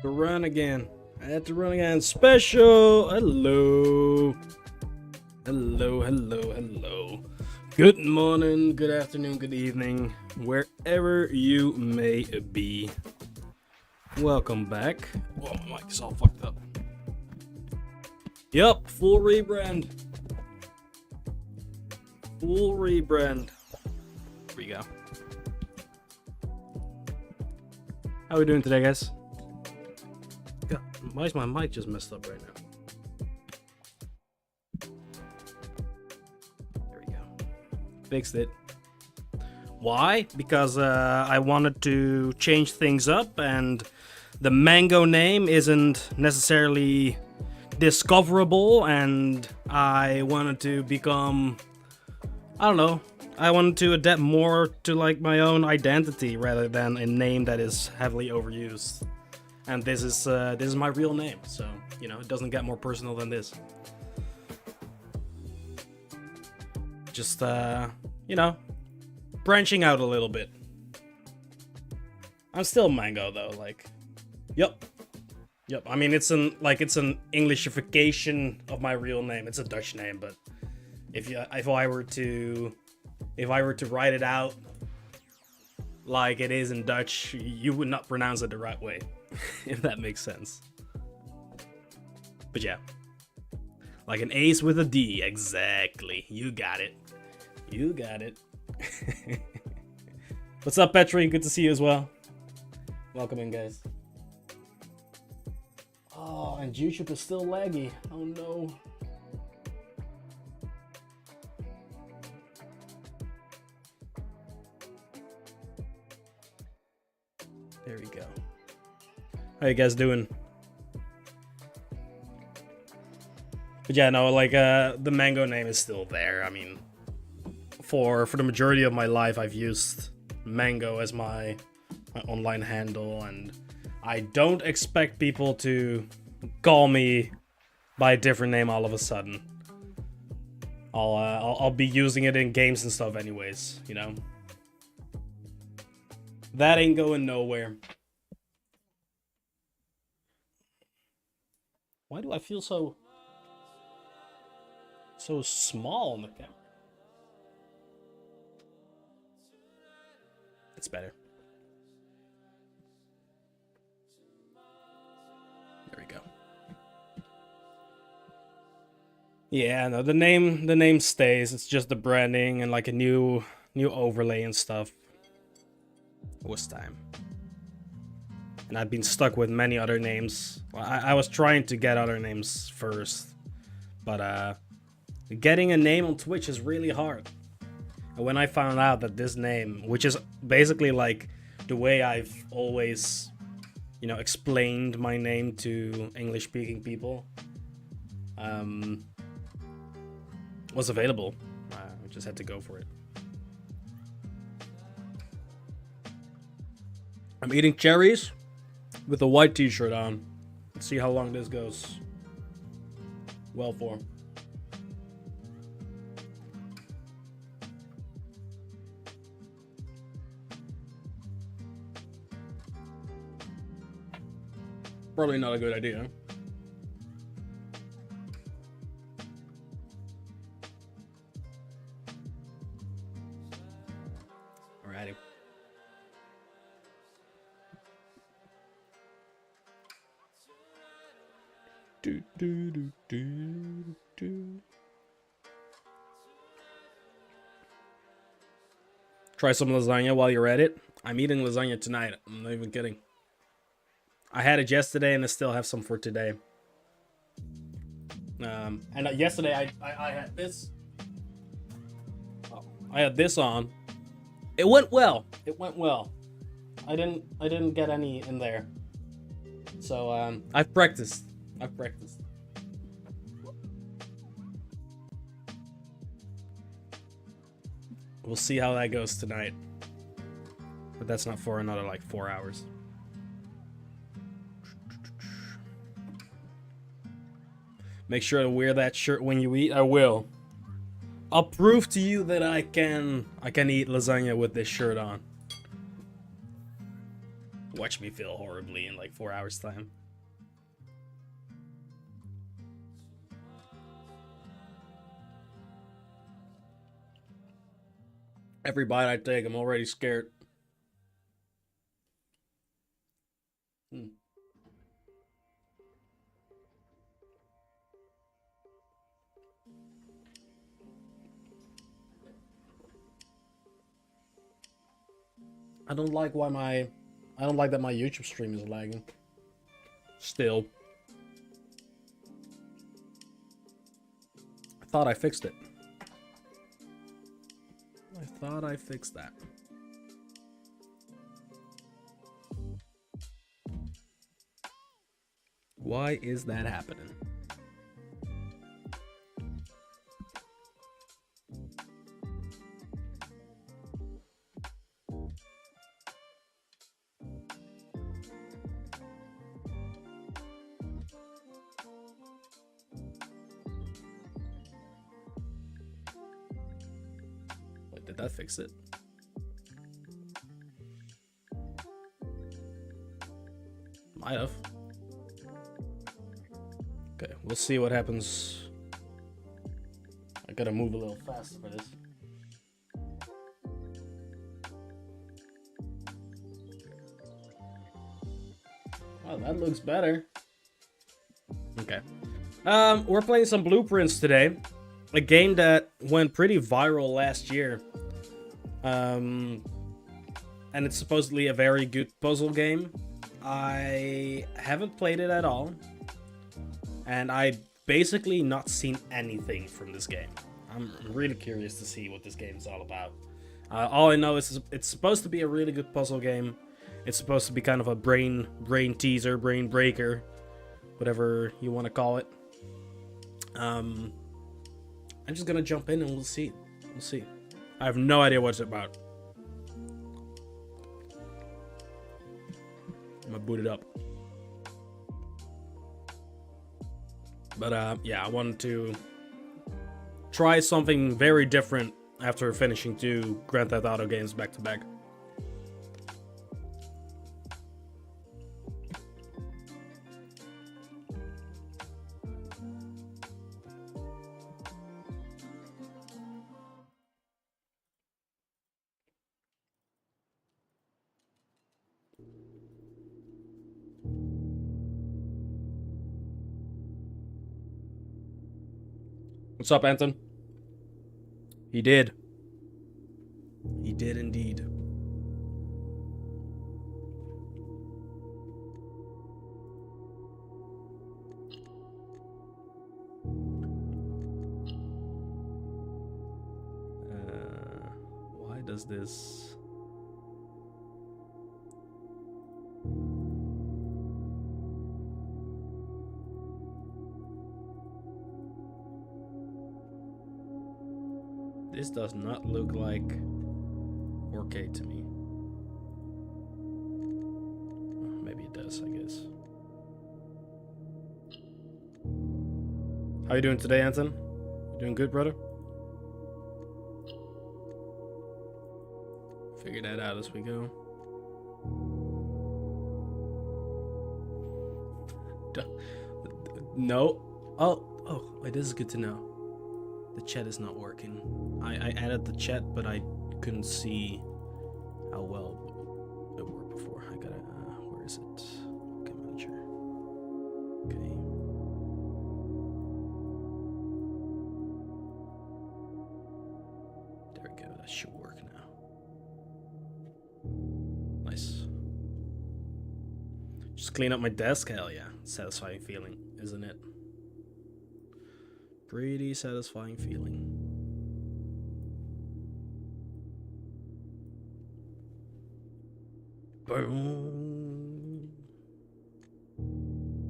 To run again. I had to run again. Special. Hello. Hello. Good morning, good afternoon, good evening, wherever you may be. Welcome back. Oh, my mic is all fucked up. Yup, full rebrand. Here we go. How are we doing today, guys? God, why is my mic just messed up right now? There we go. Fixed it. Why? Because I wanted to change things up, and the Mango name isn't necessarily discoverable, and I wanted to become, I don't know, I wanted to adapt more to like my own identity rather than a name that is heavily overused. And this is my real name, so you know it doesn't get more personal than this. Just you know, branching out a little bit. I'm still Mango though, like, yep. I mean, it's an Englishification of my real name. It's a Dutch name, but if I were to write it out like it is in Dutch, you would not pronounce it the right way, if that makes sense. But yeah, like an ace with a D, exactly. You got it. What's up, Petri? Good to see you as well. Welcome in, guys. Oh, and YouTube is still laggy. Oh no. There we go. How you guys doing? But yeah, no, like the Mango name is still there. I mean, for the majority of my life, I've used Mango as my online handle, and I don't expect people to call me by a different name all of a sudden. I'll be using it in games and stuff anyways, you know. That ain't going nowhere. Why do I feel so small on the camera? It's better. There we go. Yeah, no, the name stays. It's just the branding and like a new overlay and stuff. It was time. And I've been stuck with many other names. Well, I was trying to get other names first, but getting a name on Twitch is really hard. And when I found out that this name, which is basically like the way I've always, you know, explained my name to English-speaking people, was available, I just had to go for it. I'm eating cherries with a white t-shirt on. Let's see how long this goes well for. Probably not a good idea. Alrighty. Try some lasagna while you're at it. I'm eating lasagna tonight. I'm not even kidding. I had it yesterday and I still have some for today. And yesterday I had this. Oh, I had this on. It went well. I didn't get any in there. So I've practiced. We'll see how that goes tonight. But that's not for another like 4 hours. Make sure to wear that shirt when you eat. I will. I'll prove to you that I can eat lasagna with this shirt on. Watch me fail horribly in like 4 hours time. Every bite I take, I'm already scared. I don't like that my YouTube stream is lagging. Still. I thought I fixed it. I thought I fixed that. Why is that happening? Wait, did that fix it? Might have. Okay, we'll see what happens. I gotta move a little faster for this. Wow, that looks better. Okay. We're playing some Blueprints today. A game that went pretty viral last year. And it's supposedly a very good puzzle game. I haven't played it at all. And I basically not seen anything from this game. I'm really curious to see what this game is all about. All I know is it's supposed to be a really good puzzle game. It's supposed to be kind of a brain teaser, brain breaker, whatever you want to call it. I'm just gonna jump in and we'll see. We'll see. I have no idea what it's about. I'm gonna boot it up. But yeah, I wanted to try something very different after finishing 2 Grand Theft Auto games back to back. What's up, Anton? He did. He did indeed. Why does this... This does not look like 4K to me. Maybe it does, I guess. How you doing today, Anton? You doing good, brother? Figure that out as we go. No. Oh, wait, this is good to know. The chat is not working. I added the chat, but I couldn't see how well it worked before. I gotta, where is it? Okay, manager. Okay. There we go, that should work now. Nice. Just clean up my desk, hell yeah. Satisfying feeling, isn't it? Pretty satisfying feeling. Boom.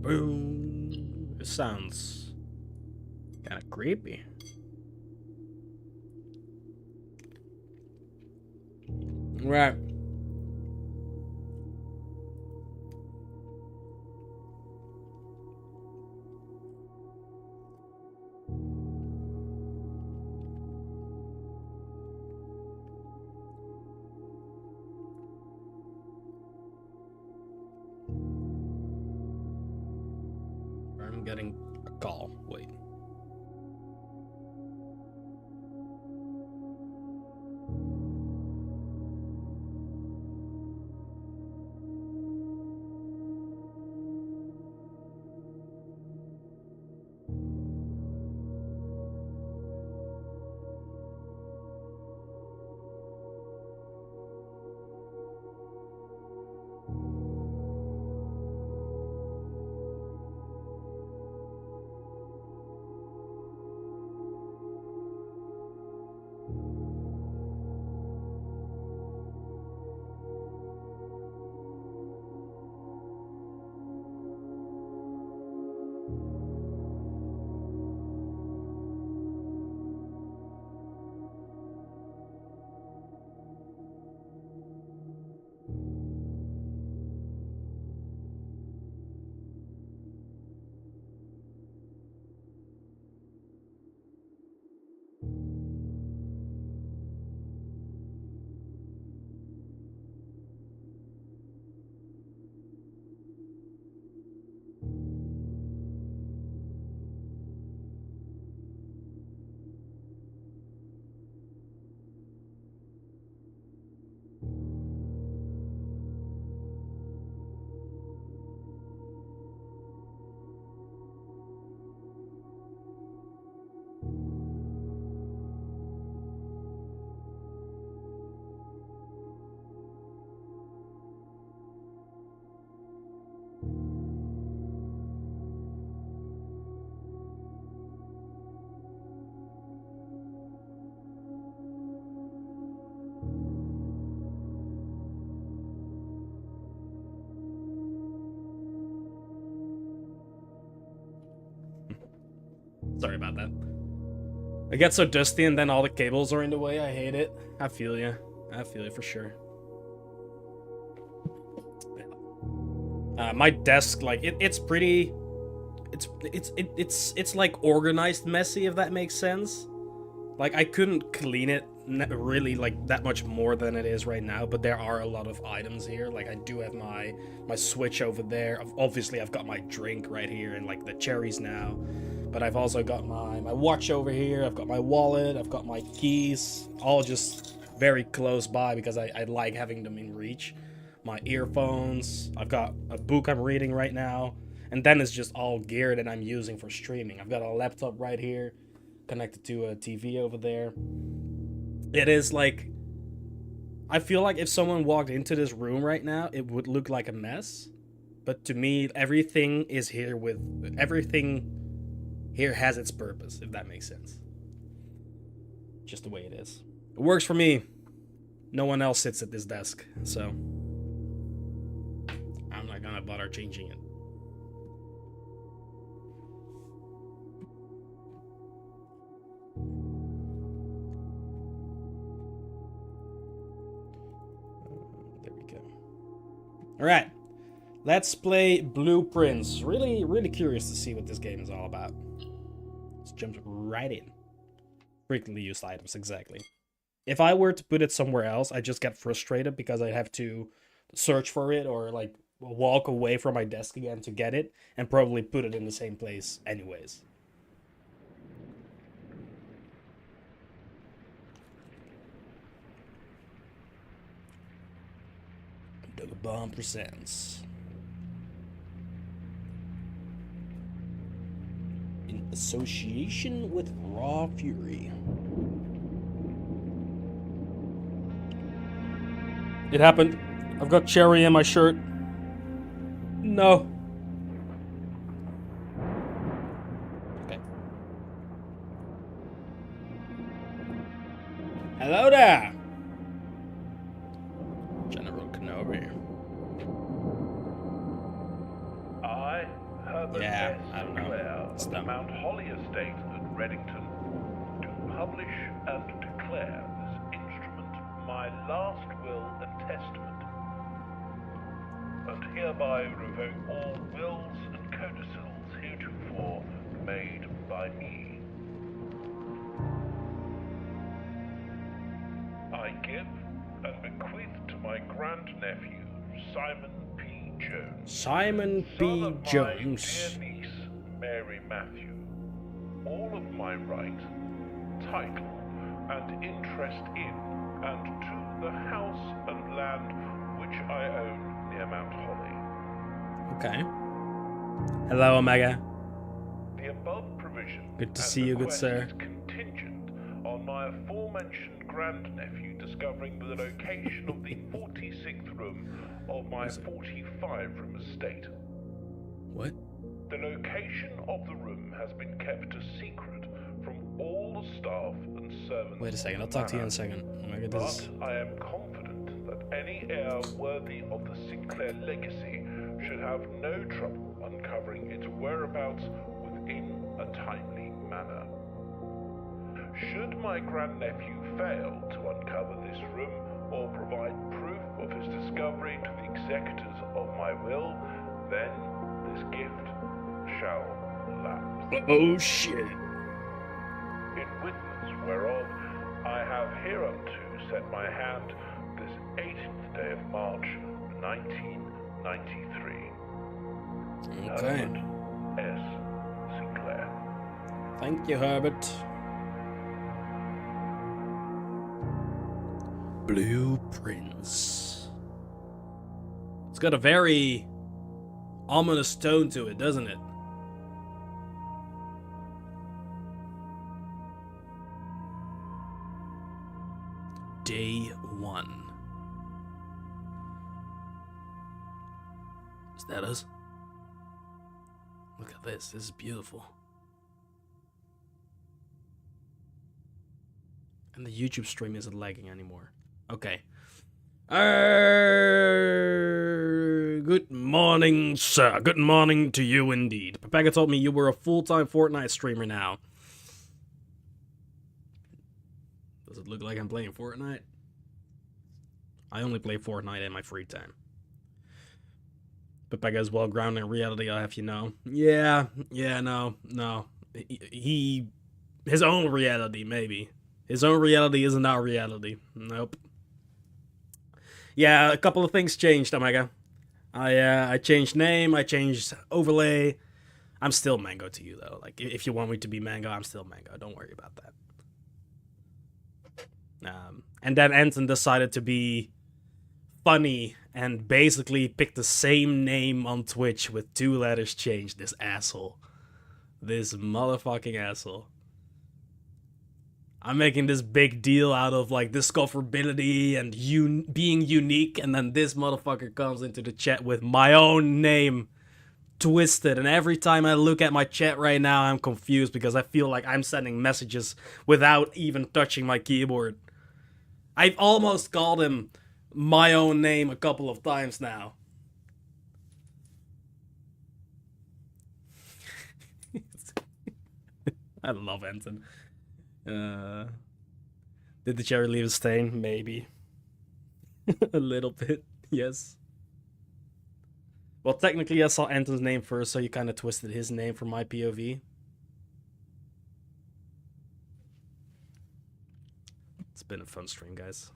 Boom. It sounds kind of creepy. Right. I'm getting a call. Wait. Sorry about that. It gets so dusty and then all the cables are in the way. I hate it. I feel you. I feel you for sure. My desk, like it's pretty. It's like organized messy, if that makes sense. Like I couldn't clean it really like that much more than it is right now, but there are a lot of items here. Like I do have my Switch over there. Obviously I've got my drink right here and like the cherries now. But I've also got my watch over here. I've got my wallet. I've got my keys. All just very close by because I like having them in reach. My earphones. I've got a book I'm reading right now. And then it's just all gear that I'm using for streaming. I've got a laptop right here connected to a TV over there. It is like... I feel like if someone walked into this room right now, it would look like a mess. But to me, everything is here with... Everything... Here has its purpose, if that makes sense. Just the way it is. It works for me. No one else sits at this desk, so... I'm not gonna bother changing it. There we go. Alright. Let's play Blueprints. Really curious to see what this game is all about. Let's jump right in. Frequently used items, exactly. If I were to put it somewhere else, I'd just get frustrated because I'd have to search for it or like walk away from my desk again to get it and probably put it in the same place anyways. Double Bomb presents. In association with Raw Fury. It happened. I've got cherry in my shirt. No. Okay. Hello there. General Kenobi. I, Herbert Yeah, S. I don't know. Clare It's of the dumb. Mount Holly Estate at Reddington, do publish and declare this instrument my last will and testament, and hereby revoke all wills and codicils heretofore made by me. I give and bequeath to my grandnephew, Simon P. Jones, Simon son P. of my Jones. dear niece, Mary Matthew, all of my right, title, and interest in and to the house and land which I own near Mount Holly. Okay. Hello, Omega. The above provision Good to see you, good sir. is contingent on my aforementioned grandnephew discovering the location of the 46th room of my 45-room estate. What? The location of the room has been kept a secret from all the staff and servants. Wait a second, I'll talk to you in a second. Omega, this But I am confident that any heir worthy of the Sinclair legacy should have no trouble uncovering its whereabouts within a timely manner. Should my grandnephew fail to uncover this room or provide proof of his discovery to the executors of my will, then this gift shall lapse. Oh shit. In witness whereof I have hereunto set my hand this 18th day of March, 1993. Okay. Herbert S. Sinclair. Thank you, Herbert. Blueprints. It's got a very ominous tone to it, doesn't it? Day 1. Is that us? Look at this. This is beautiful. And the YouTube stream isn't lagging anymore. Okay. Good morning, sir. Good morning to you indeed. Pepega told me you were a full-time Fortnite streamer now. Does it look like I'm playing Fortnite? I only play Fortnite in my free time. Pepega is well grounded in reality, I'll have you know. Yeah, no. His own reality, maybe. His own reality isn't our reality. Nope. Yeah, a couple of things changed, Omega. I changed name, I changed overlay. I'm still Mango to you, though. Like, if you want me to be Mango, I'm still Mango. Don't worry about that. And then Anton decided to be funny and basically picked the same name on Twitch with 2 letters changed. This asshole. This motherfucking asshole. I'm making this big deal out of, like, discoverability and being unique, and then this motherfucker comes into the chat with my own name twisted, and every time I look at my chat right now, I'm confused because I feel like I'm sending messages without even touching my keyboard. I've almost called him my own name a couple of times now. I love Anton. Did the cherry leave a stain? Maybe. A little bit, yes. Well, technically I saw Anton's name first, so you kind of twisted his name from my POV. It's been a fun stream, guys.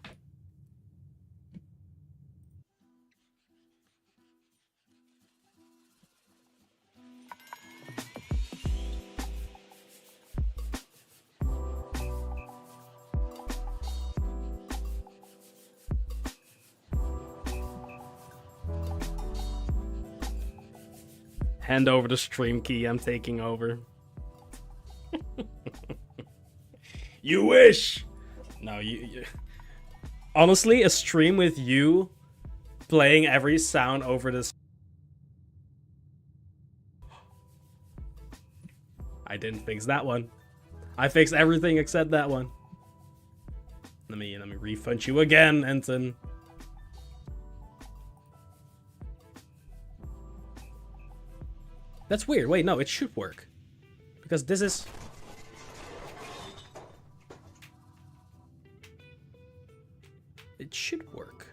Hand over the stream key, I'm taking over. You wish! No, you... Honestly, a stream with you playing every sound over this... I didn't fix that one. I fixed everything except that one. Let me refund you again, Anton. That's weird. Wait, no, it should work. Because this is... It should work.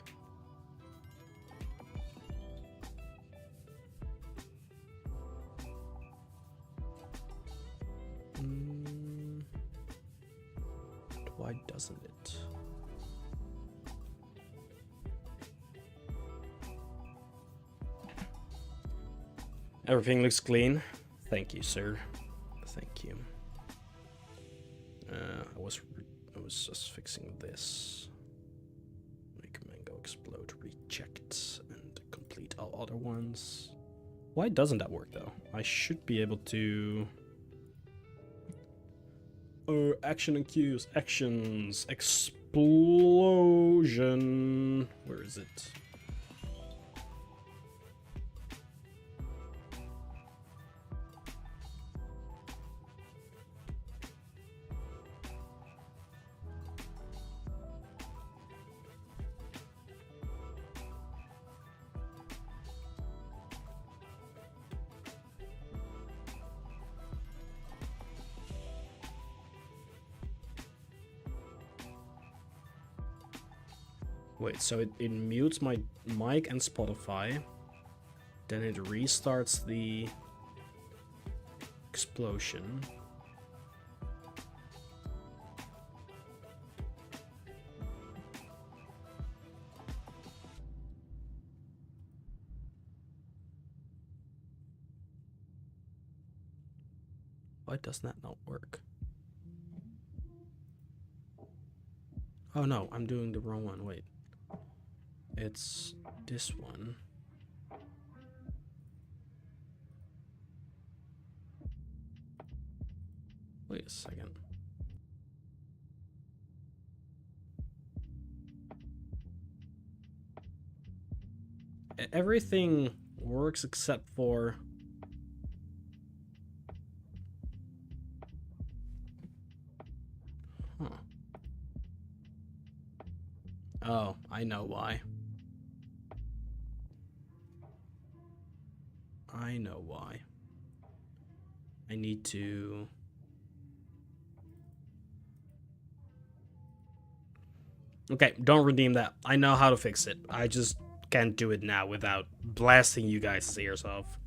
Why doesn't it? Everything looks clean. Thank you, sir. Thank you. I was just fixing this. Make mango explode, reject, and complete all other ones. Why doesn't that work though? I should be able to. Action and cues. Actions. Explosion. Where is it? Wait, so it mutes my mic and Spotify, then it restarts the explosion. Why does that not work? Oh no, I'm doing the wrong one, wait. It's this one. Wait a second. Everything works except for... Huh. Oh, I know why. I know why. I need to... Okay, don't redeem that. I know how to fix it. I just can't do it now without blasting you guys' ears off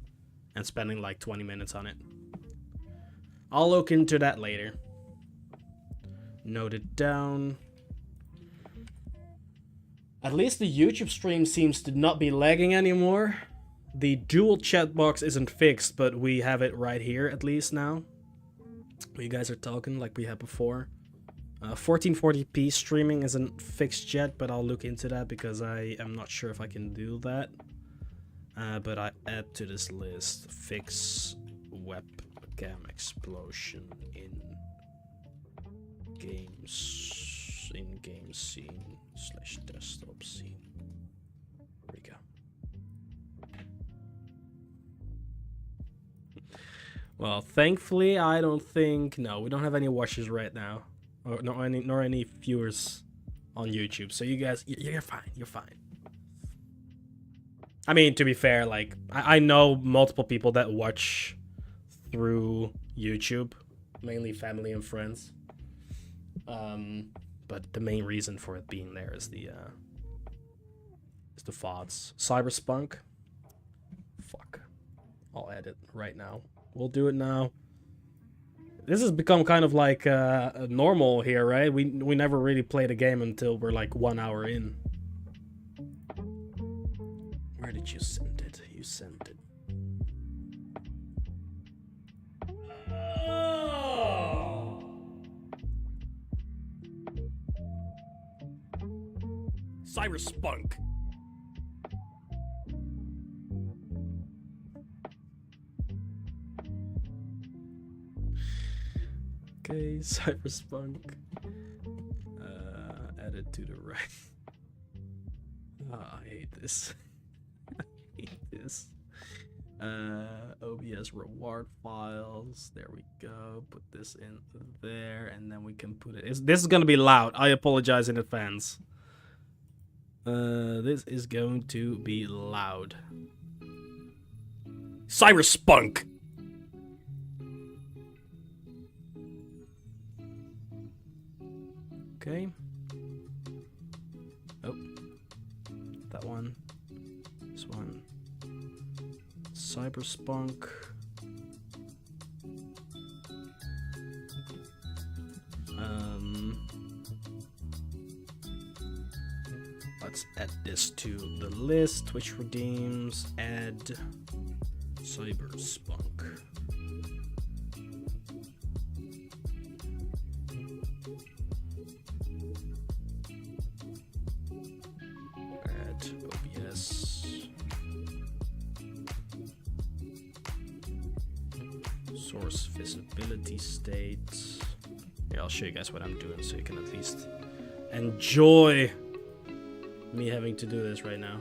and spending like 20 minutes on it. I'll look into that later. Note it down. At least the YouTube stream seems to not be lagging anymore. The dual chat box isn't fixed, but we have it right here at least now. You guys are talking like we had before. 1440p streaming isn't fixed yet, but I'll look into that because I am not sure if I can do that. But I add to this list fix webcam explosion in games in-game scene / desktop scene. There we go. Well, thankfully, I don't think... No, we don't have any watchers right now. Or nor any viewers on YouTube. So you guys, you're fine. You're fine. I mean, to be fair, like, I know multiple people that watch through YouTube. Mainly family and friends. But the main reason for it being there is the VODs. Cyberspunk. Fuck. I'll add it right now. We'll do it now. This has become kind of like normal here, right? We never really play the game until we're like 1 hour in. Where did you send it? You sent it. Oh! Cyberspunk. Okay, Cyberspunk. Added to the right. Oh, I hate this. I hate this. OBS reward files. There we go. Put this in there, and then we can put it. This is gonna be loud. I apologize in advance. This is going to be loud. Cyberspunk. Okay. Oh. That one. This one. Cyberspunk. Let's add this to the list, which redeems. Add Cyberspunk. Source visibility state. Yeah, I'll show you guys what I'm doing so you can at least enjoy me having to do this right now.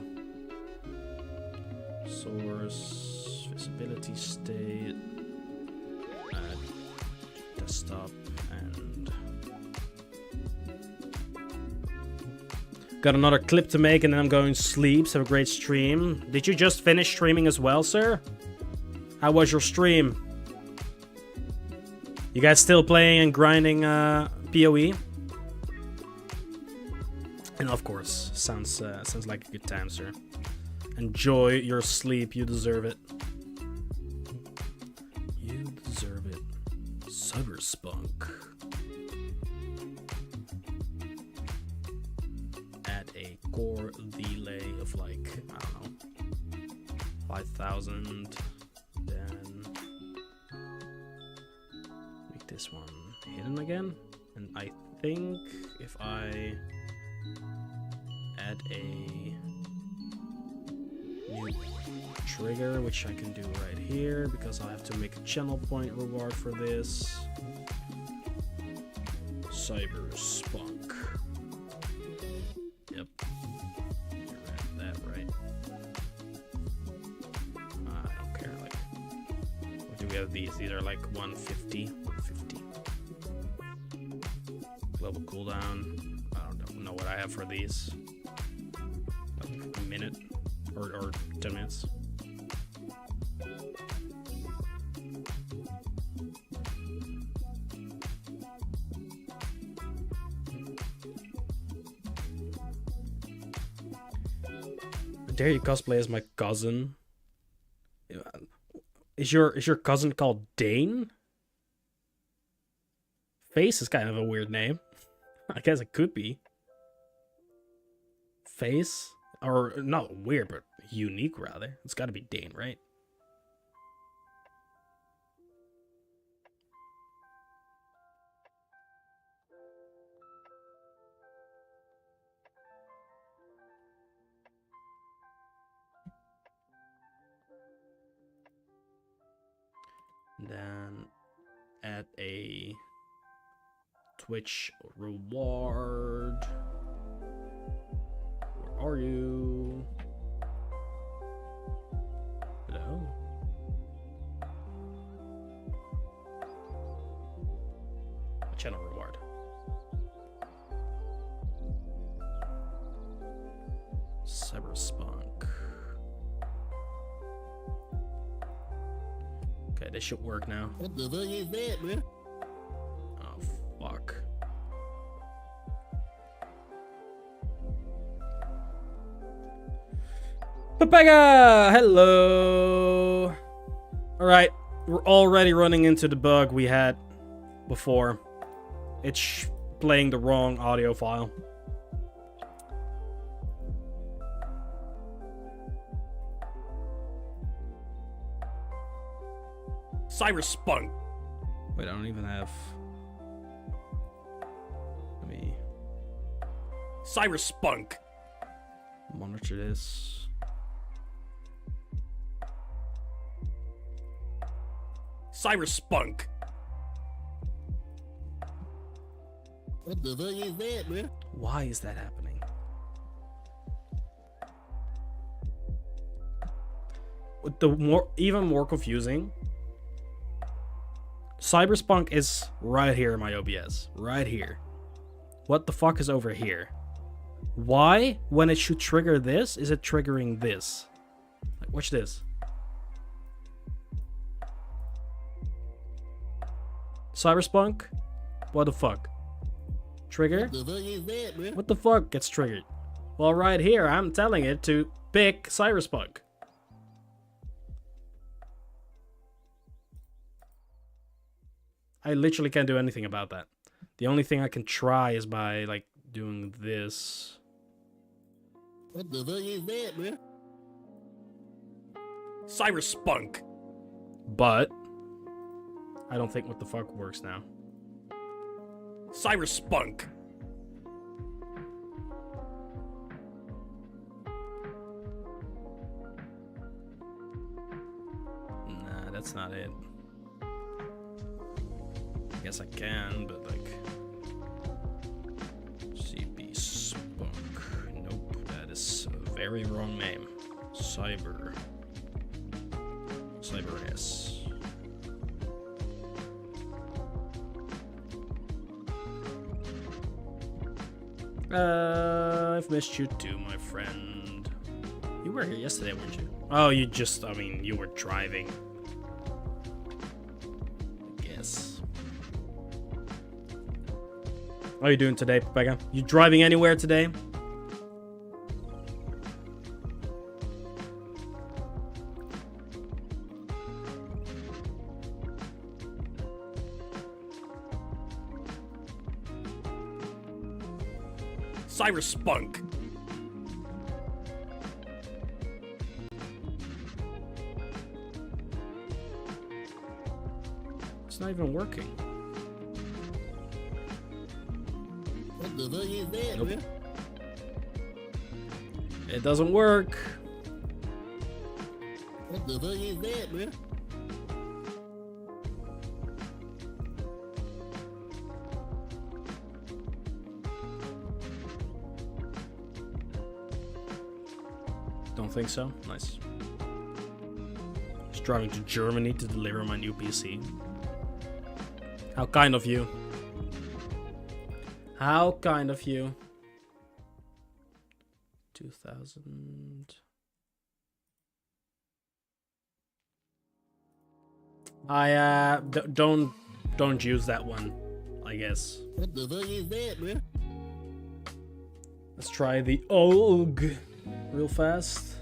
Source visibility state. Desktop and got another clip to make and then I'm going to sleep. So have a great stream. Did you just finish streaming as well, sir? How was your stream? You guys still playing and grinding PoE? And of course, sounds like a good time, sir. Enjoy your sleep. You deserve it. You deserve it. Cyberspunk. At a core delay of like, I don't know, 5,000. Then make this one hidden again. And I think if I add a new trigger, which I can do right here because I have to make a channel point reward for this. Cyberspunk. Yep. You read that right. I don't care. Like, what do we have these? These are like 150. 150. Global cooldown. I don't know what I have for these. Like a minute or 10 minutes. Dare you cosplay as my cousin? Is your cousin called Dane? Face is kind of a weird name. I guess it could be. Face? Or not weird, but unique rather. It's gotta be Dane, right? Then add a Twitch reward. Where are you? Hello? A channel reward. Cyberspunk. Okay, this should work now. What the fuck is that, man? Oh, fuck. Papega! Hello! Alright, we're already running into the bug we had before. It's playing the wrong audio file. Cyberspunk! Wait, I don't even have... Let me... Cyberspunk! Monitor this. Cyberspunk! What the fuck is that, man? Why is that happening? Even more confusing, Cyberspunk is right here in my OBS. Right here. What the fuck is over here? Why, when it should trigger this, is it triggering this? Like, watch this. Cyberspunk? What the fuck? Trigger? What the fuck is that, man? What the fuck gets triggered? Well, right here, I'm telling it to pick Cyberspunk. I literally can't do anything about that. The only thing I can try is by, like, doing this. What the fuck is that, man? Cyberspunk! But I don't think what the fuck works now. Cyberspunk! Nah, that's not it. guess I can, but like CP Spunk. Nope, that is a very wrong name. Cyber S. I've missed you too, my friend. You were here yesterday, weren't you? Oh, you just, I mean, you were driving. I guess. How are you doing today, Pepega? You driving anywhere today? Cyrus Spunk. It's not even working. What the fuck is that, Nope. man? It doesn't work. What the fuck is that, man? Don't think so. Nice. Just driving to Germany to deliver my new PC. How kind of you. How kind of you. 2000. Don't use that one, I guess. What the fuck is that, man? Let's try the OG real fast.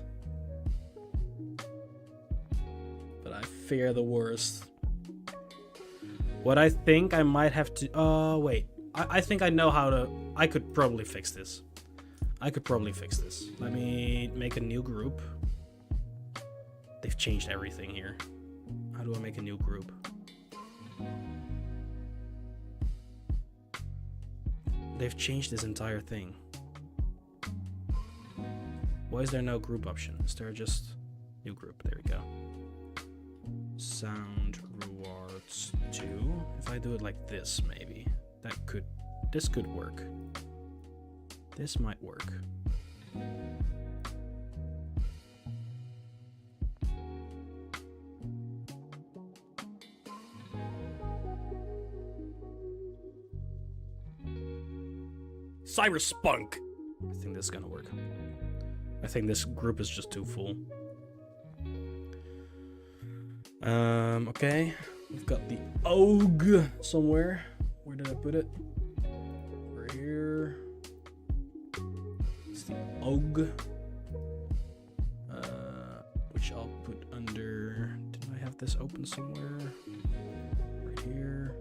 But I fear the worst. What I think I might have to... wait. I think I know how to... I could probably fix this. Let me make a new group. They've changed everything here. How do I make a new group? They've changed this entire thing. Why is there no group option? Is there just new group? There we go. Sound rewards 2. If I do it like this, maybe this could work. This might work. Cyrus Spunk. I think this is gonna work. I think this group is just too full. Okay. We've got the OG somewhere. Where did I put it? Over here. It's the OG. Which I'll put under... Did I have this open somewhere? Right here.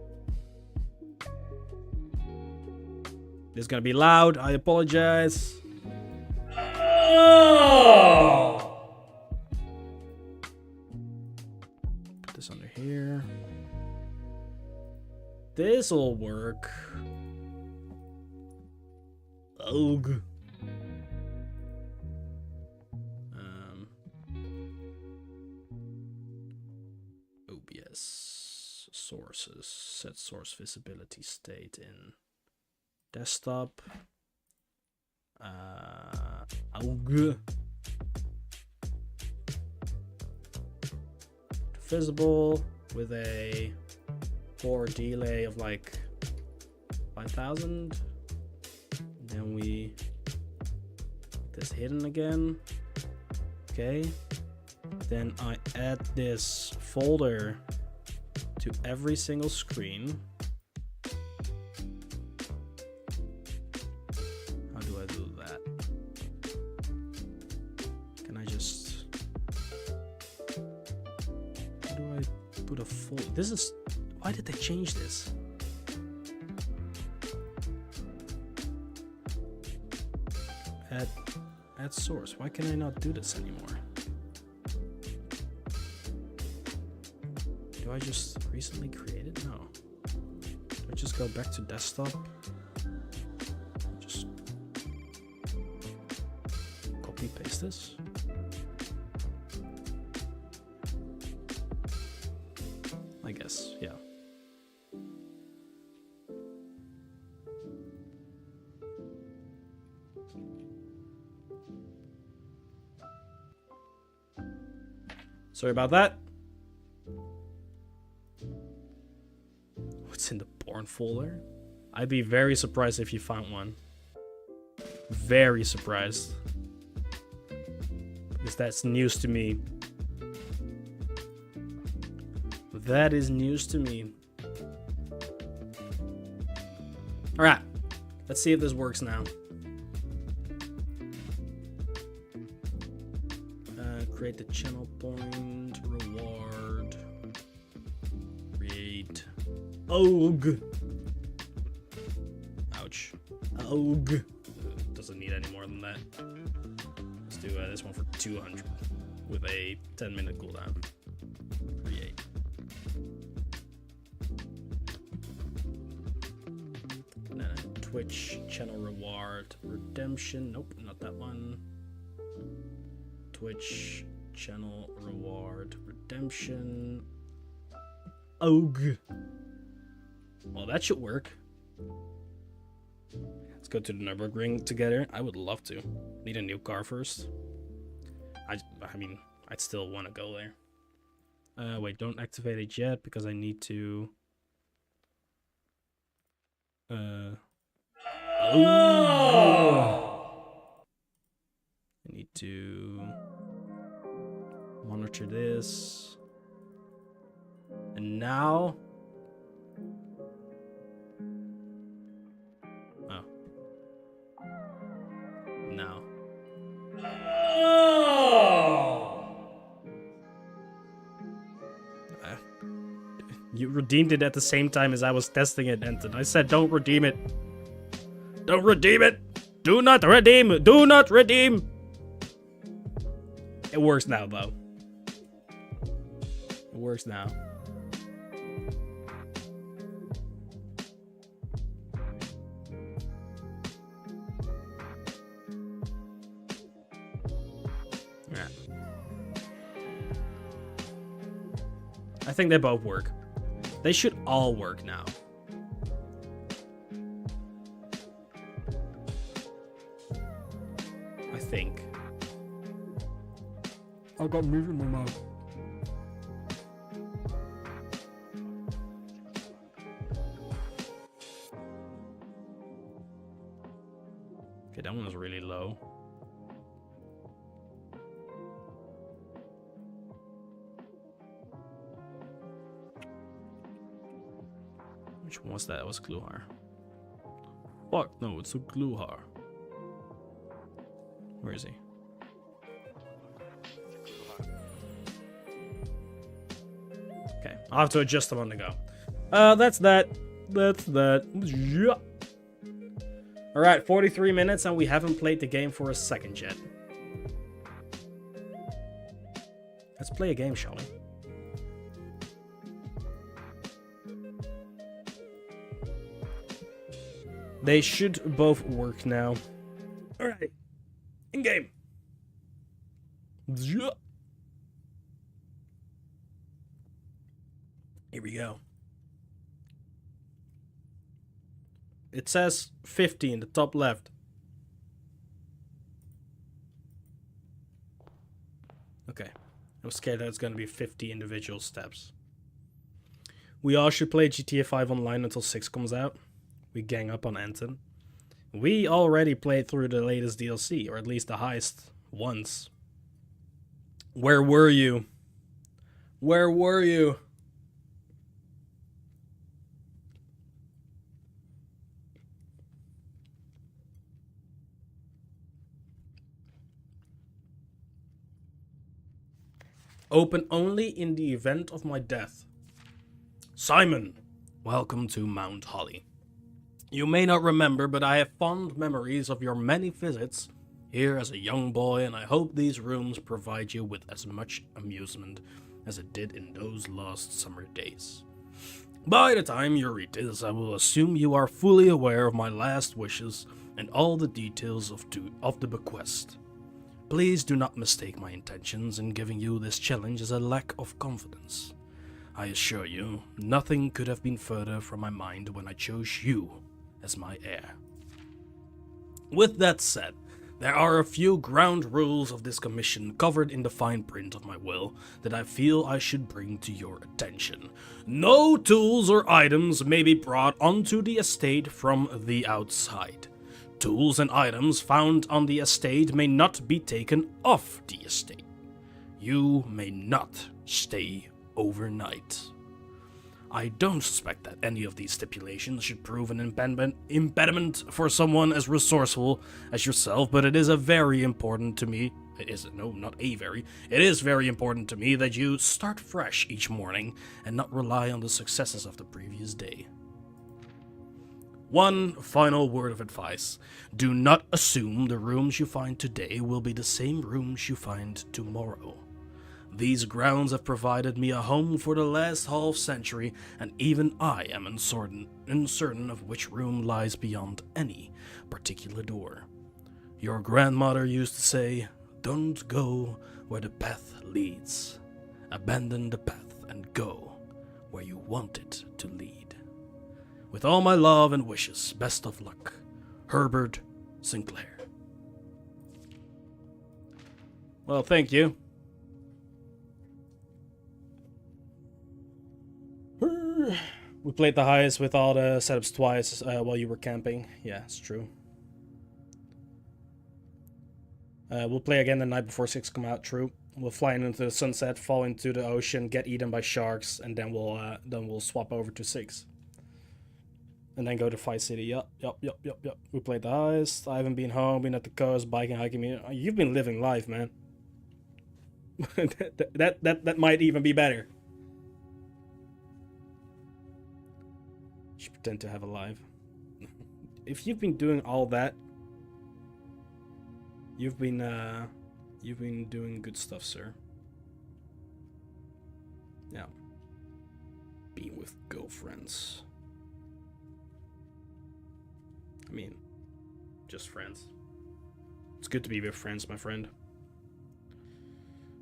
This is gonna be loud. I apologize. Put this under here. This'll work. OG. OBS sources. Set source visibility state in desktop. OG. Visible with a 4 delay of like 5000. Then we put this hidden again. Okay. Then I add this folder to every single screen. How do I do that? Can I just... How do I put a folder? This is... Why did they change this? Add source. Why can I not do this anymore? Do I just recently create it? No. Do I just go back to desktop? Just copy paste this? I guess, yeah. Sorry about that. What's in the porn folder? I'd be very surprised if you found one. Very surprised. Because that's news to me. That is news to me. Alright. Let's see if this works now. Create the channel point. Reward. Create. OG. Ouch. OG. Doesn't need any more than that. Let's do this one for 200 with a 10-minute cooldown. Create. And then a Twitch channel reward redemption. Nope, not that one. Twitch channel reward redemption. OG. Well, that should work. Let's go to the Nürburgring together. I would love to. Need a new car first. I mean, I'd still want to go there. Wait, don't activate it yet because I need to. I need to monitor this. And now. Oh. Now. You redeemed it at the same time as I was testing it, Anton. I said don't redeem it. Don't redeem it. Do not redeem. Do not redeem. It works now, though. It works now. Yeah. I think they both work. They should all work now. I think. I got meat in my mouth. Okay, that one was really low. Which one was that? It was Gluhar. Fuck, no, it's a Gluhar. Where is he? Okay, I'll have to adjust them on the go. That's that. That's that. Yeah. Alright, 43 minutes and we haven't played the game for a second yet. Let's play a game, shall we? They should both work now. Alright. In game. Yeah. Here we go. It says 50 in the top left. Okay. I'm scared that it's going to be 50 individual steps. We all should play GTA 5 online until 6 comes out. We gang up on Anton. We already played through the latest DLC, or at least the heist, once. Where were you? Where were you? Open only in the event of my death. Simon, welcome to Mount Holly. You may not remember, but I have fond memories of your many visits here as a young boy, and I hope these rooms provide you with as much amusement as it did in those lost summer days. By the time you read this, I will assume you are fully aware of my last wishes and all the details of the bequest. Please do not mistake my intentions in giving you this challenge as a lack of confidence. I assure you, nothing could have been further from my mind when I chose you as my heir. With that said, There are a few ground rules of this commission covered in the fine print of my will that I feel I should bring to your attention. No tools or items may be brought onto the estate from the outside. Tools and items found on the estate may not be taken off the estate. You may not stay overnight. I don't suspect that any of these stipulations should prove an impediment for someone as resourceful as yourself, but it is very important to me. It is very important to me that you start fresh each morning and not rely on the successes of the previous day. One final word of advice. Do not assume the rooms you find today will be the same rooms you find tomorrow. These grounds have provided me a home for the last half century, and even I am uncertain of which room lies beyond any particular door. Your grandmother used to say, "Don't go where the path leads. Abandon the path and go where you want it to lead." With all my love and wishes, best of luck. Herbert Sinclair. Well, thank you. We played the highest with all the setups twice while you were camping. Yeah, it's true. We'll play again the night before 6 come out. True. We'll fly into the sunset, fall into the ocean, get eaten by sharks, and then we'll swap over to 6. And then go to Fight City. Yup. We played the highest. I haven't been home, been at the coast, biking, hiking. You've been living life, man. that might even be better. Should pretend to have a life. If you've been doing all that, you've been doing good stuff, sir. Yeah. Being with girlfriends. I mean, just friends. It's good to be with friends, my friend.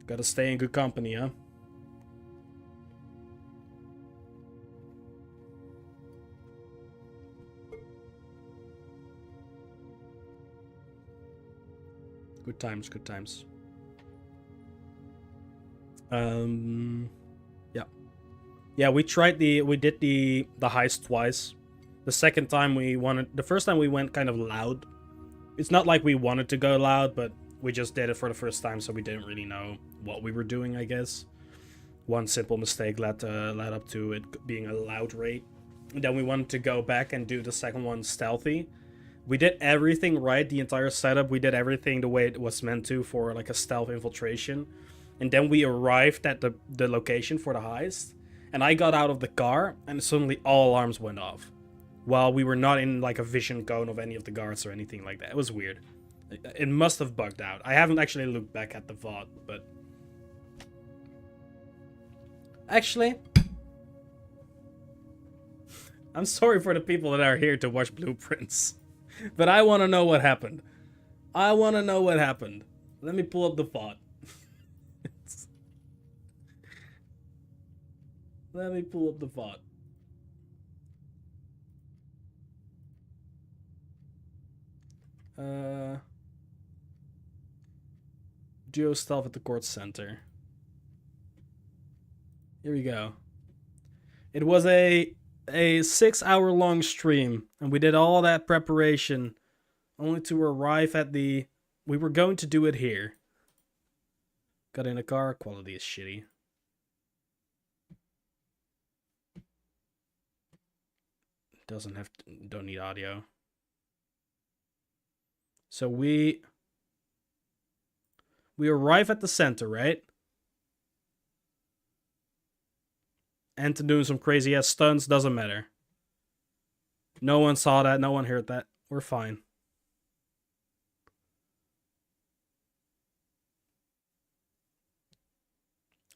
Gotta stay in good company, huh? Good times, good times. Yeah, we did the heist twice. The second time the first time we went kind of loud. It's not like we wanted to go loud, but we just did it for the first time, so we didn't really know what we were doing, I guess. One simple mistake led up to it being a loud raid. And then we wanted to go back and do the second one stealthy. We did everything right, the entire setup. We did everything the way it was meant to for like a stealth infiltration. And then we arrived at the location for the heist. And I got out of the car and suddenly all alarms went off. While we were not in like a vision cone of any of the guards or anything like that. It was weird. It must have bugged out. I haven't actually looked back at the VOD, but... Actually... I'm sorry for the people that are here to watch blueprints. But I want to know what happened. I want to know what happened. Let me pull up the VOD. Let me pull up the VOD. Duo stealth at the court center. Here we go. It was a 6-hour-long stream, and we did all that preparation only to arrive at the... We were going to do it here. Got in a car. Quality is shitty. Don't need audio. So we arrive at the center, right? And to do some crazy ass stunts, doesn't matter. No one saw that, no one heard that. We're fine.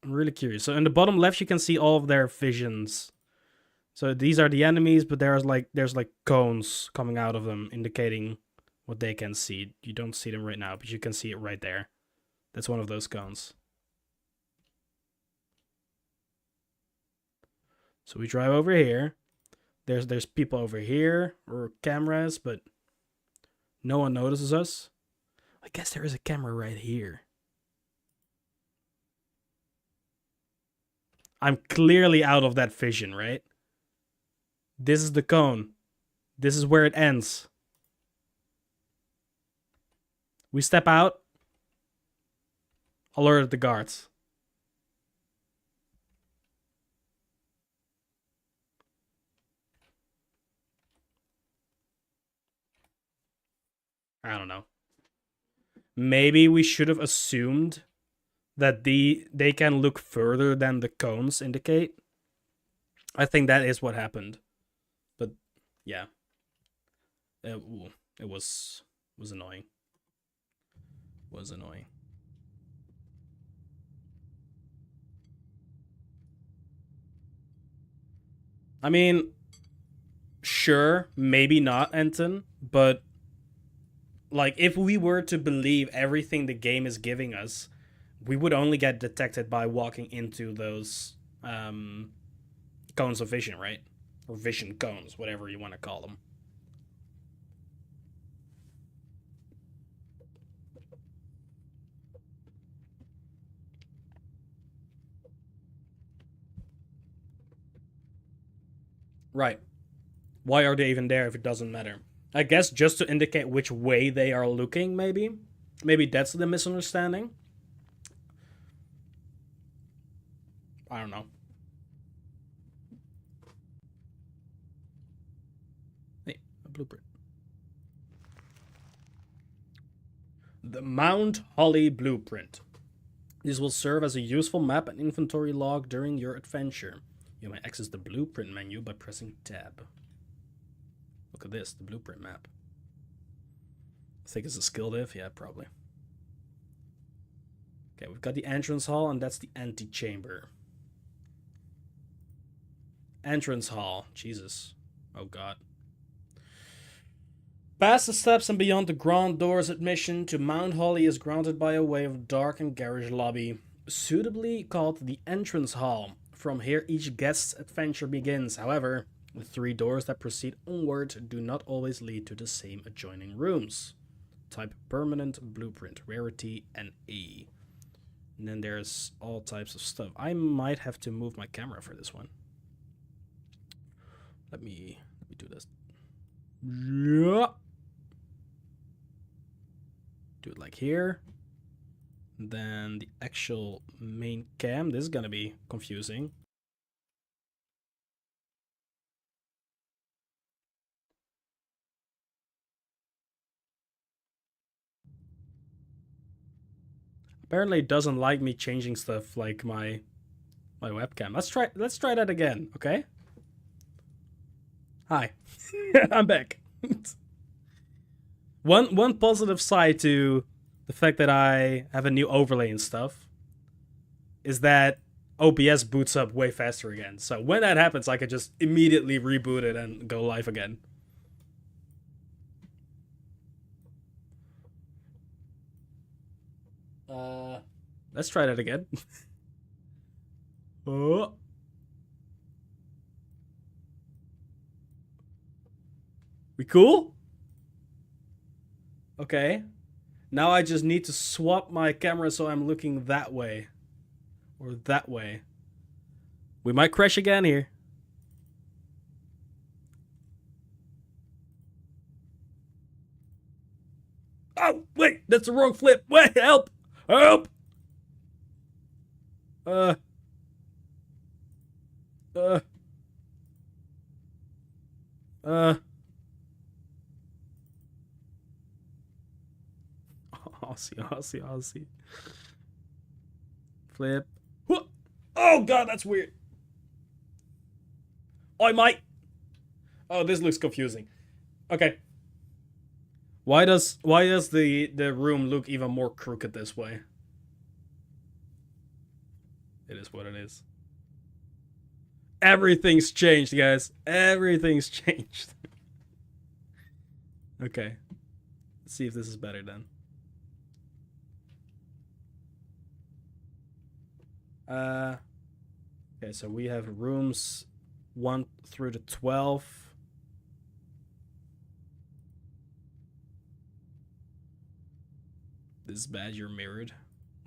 I'm really curious. So in the bottom left you can see all of their visions. So these are the enemies, but there's like cones coming out of them indicating what they can see. You don't see them right now, but you can see it right there. That's one of those cones. So we drive over here. There's people over here, or cameras, but no one notices us. I guess there is a camera right here. I'm clearly out of that vision, right? This is the cone. This is where it ends. We step out. Alert the guards. I don't know. Maybe we should have assumed that they can look further than the cones indicate. I think that is what happened. But yeah. It was annoying. Was annoying. I mean, sure, maybe not, Anton, but like if we were to believe everything the game is giving us, we would only get detected by walking into those cones of vision, right? Or vision cones, whatever you want to call them. Right. Why are they even there if it doesn't matter? I guess just to indicate which way they are looking, maybe? Maybe that's the misunderstanding? I don't know. Hey, a blueprint. The Mount Holly Blueprint. This will serve as a useful map and inventory log during your adventure. You may access the blueprint menu by pressing tab. Look at this, the blueprint map. I think it's a skill div, yeah, probably. Okay, we've got the entrance hall, and that's the antechamber. Entrance hall, Jesus. Oh god. Past the steps and beyond the grand doors, admission to Mount Holly is granted by a way of dark and garish lobby, suitably called the entrance hall. From here, each guest's adventure begins. However, the 3 doors that proceed onward do not always lead to the same adjoining rooms. Type permanent blueprint, rarity, and E. And then there's all types of stuff. I might have to move my camera for this one. Let me do this. Yeah. Do it like here. Then the actual main cam. This is gonna be confusing. Apparently it doesn't like me changing stuff like my webcam. Let's try that again, okay? Hi. I'm back. One positive side to the fact that I have a new overlay and stuff is that OBS boots up way faster again. So when that happens, I can just immediately reboot it and go live again. Let's try that again. Oh. We cool? Okay. Now I just need to swap my camera so I'm looking that way. Or that way. We might crash again here. Oh, wait, that's the wrong flip. Wait, help! Help! Oh, Aussie. Flip. Oh god, that's weird. I might. Oh, this looks confusing. Okay. Why does the room look even more crooked this way? It is what it is. Everything's changed, guys. Everything's changed. Okay. Let's see if this is better then. Okay, so we have rooms 1 through to 12. This is bad, you're mirrored.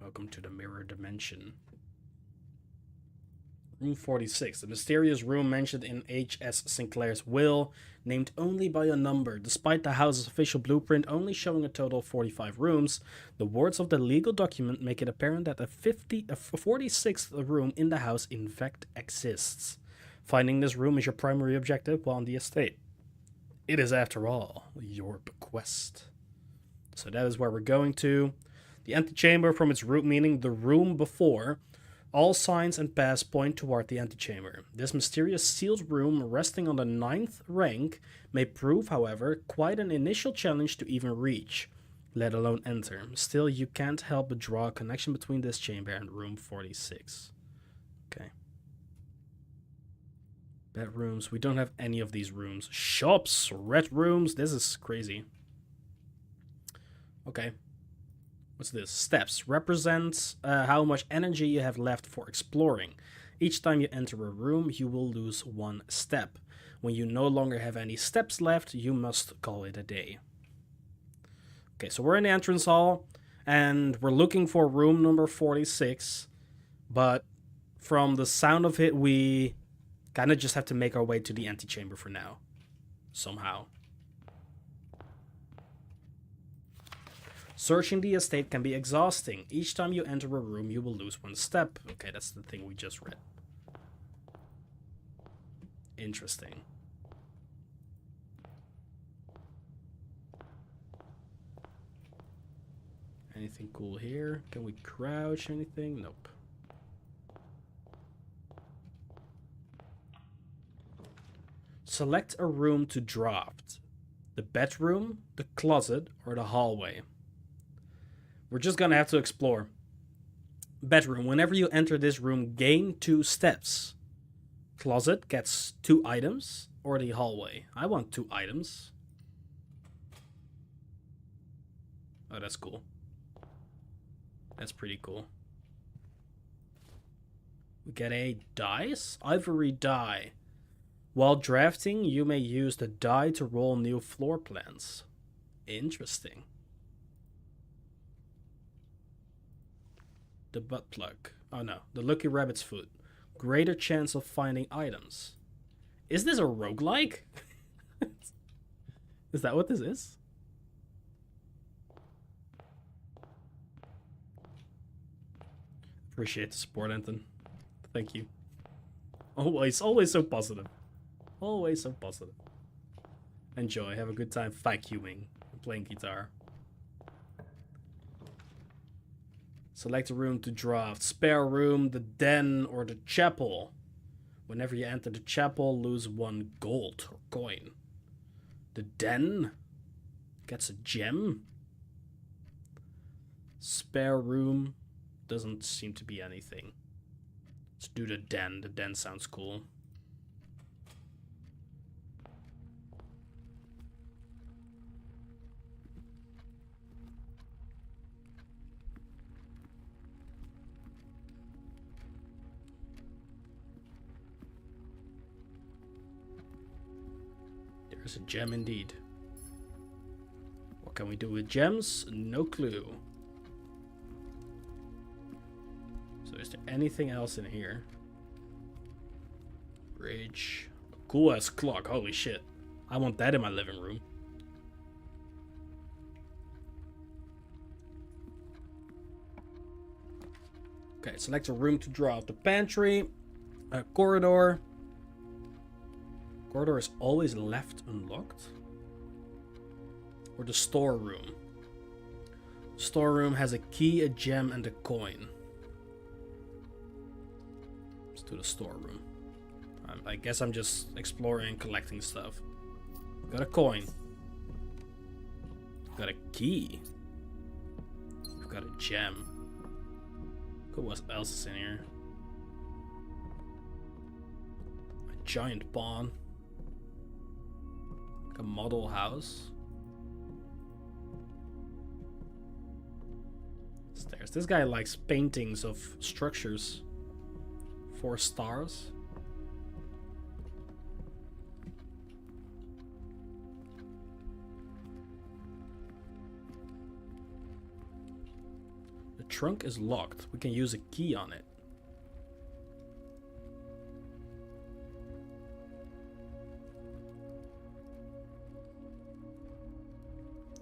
Welcome to the mirror dimension. Room 46, the mysterious room mentioned in H.S. Sinclair's will, named only by a number. Despite the house's official blueprint only showing a total of 45 rooms, the words of the legal document make it apparent that a 46th room in the house in fact exists. Finding this room is your primary objective while on the estate. It is, after all, your bequest. So that is where we're going to. The antechamber, from its root meaning the room before. All signs and paths point toward the antechamber. This mysterious sealed room, resting on the 9th rank, may prove, however, quite an initial challenge to even reach, let alone enter. Still, you can't help but draw a connection between this chamber and room 46. Okay. Bedrooms. We don't have any of these rooms. Shops. Red rooms. This is crazy. Okay. What's this? Steps. Represents how much energy you have left for exploring. Each time you enter a room, you will lose 1 step. When you no longer have any steps left, you must call it a day. Okay, so we're in the entrance hall, and we're looking for room number 46. But from the sound of it, we kind of just have to make our way to the antechamber for now. Somehow. Searching the estate can be exhausting. Each time you enter a room, you will lose 1 step. Okay, that's the thing we just read. Interesting. Anything cool here? Can we crouch anything? Nope. Select a room to draft. The bedroom, the closet, or the hallway. We're just gonna have to explore. Bedroom. Whenever you enter this room, gain 2 steps. Closet gets 2 items. Or the hallway. I want 2 items. Oh, that's cool. That's pretty cool. We get a dice? Ivory die. While drafting, you may use the die to roll new floor plans. Interesting. The butt plug. Oh no, the lucky rabbit's foot. Greater chance of finding items. Is this a roguelike? Is that what this is? Appreciate the support, Anton. Thank you. Always so positive. Always so positive. Enjoy, have a good time vacuuming and playing guitar. Select a room to draft. Spare room, the den, or the chapel. Whenever you enter the chapel, lose 1 gold or coin. The den gets a gem. Spare room doesn't seem to be anything. Let's do the den. The den sounds cool. There's a gem indeed. What can we do with gems? No clue. So is there anything else in here? Bridge. Cool ass clock. Holy shit. I want that in my living room. Okay, select a room to draw out the pantry. A corridor. Corridor is always left unlocked. Or the storeroom. Storeroom has a key, a gem, and a coin. Let's do the storeroom. I guess I'm just exploring and collecting stuff. Got a coin. Got a key. We've got a gem. Cool, what else is in here? A giant pawn. A model house. Stairs. This guy likes paintings of structures. 4 stars. trunk is locked. We can use a key on it.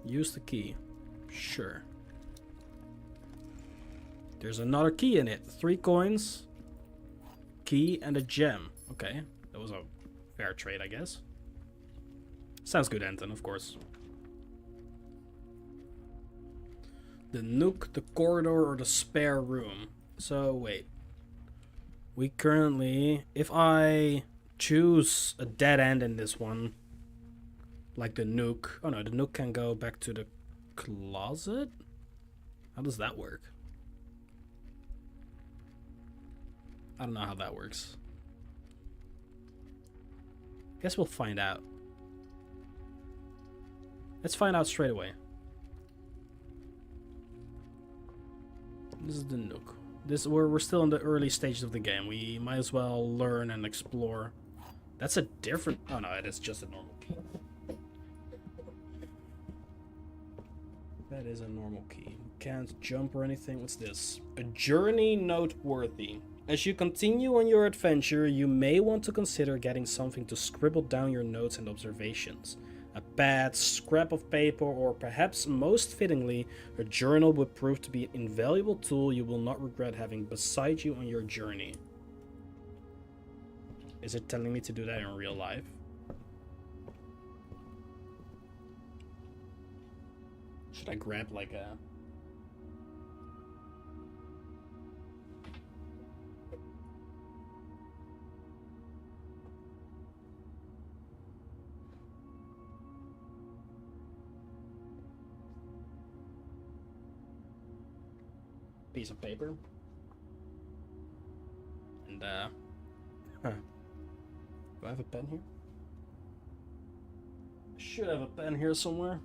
Use the key. Sure. There's another key in it. 3 coins, key, and a gem. Okay, that was a fair trade, I guess. Sounds good, Anton, of course. The nook, the corridor, or the spare room. So, wait. We currently... If I choose a dead end in this one, like the nook... Oh no, the nook can go back to the closet? How does that work? I don't know how that works. Guess we'll find out. Let's find out straight away. This is the nook. We're still in the early stages of the game. We might as well learn and explore. That's a different... Oh no, it is just a normal key. That is a normal key. Can't jump or anything. What's this? A journey noteworthy. As you continue on your adventure, you may want to consider getting something to scribble down your notes and observations. A pad, scrap of paper, or perhaps most fittingly, a journal would prove to be an invaluable tool you will not regret having beside you on your journey. Is it telling me to do that in real life? Should I grab like a... piece of paper? And, do I have a pen here? I should have a pen here somewhere.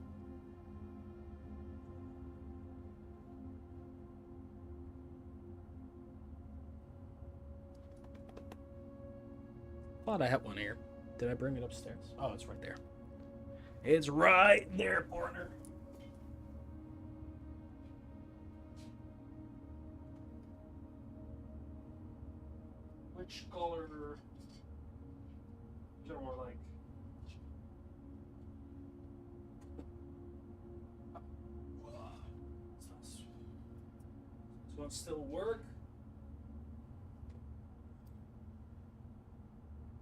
Thought I had one here. Did I bring it upstairs? Oh, it's right there. It's right there, partner. Which color? Is there more like? Does one still work?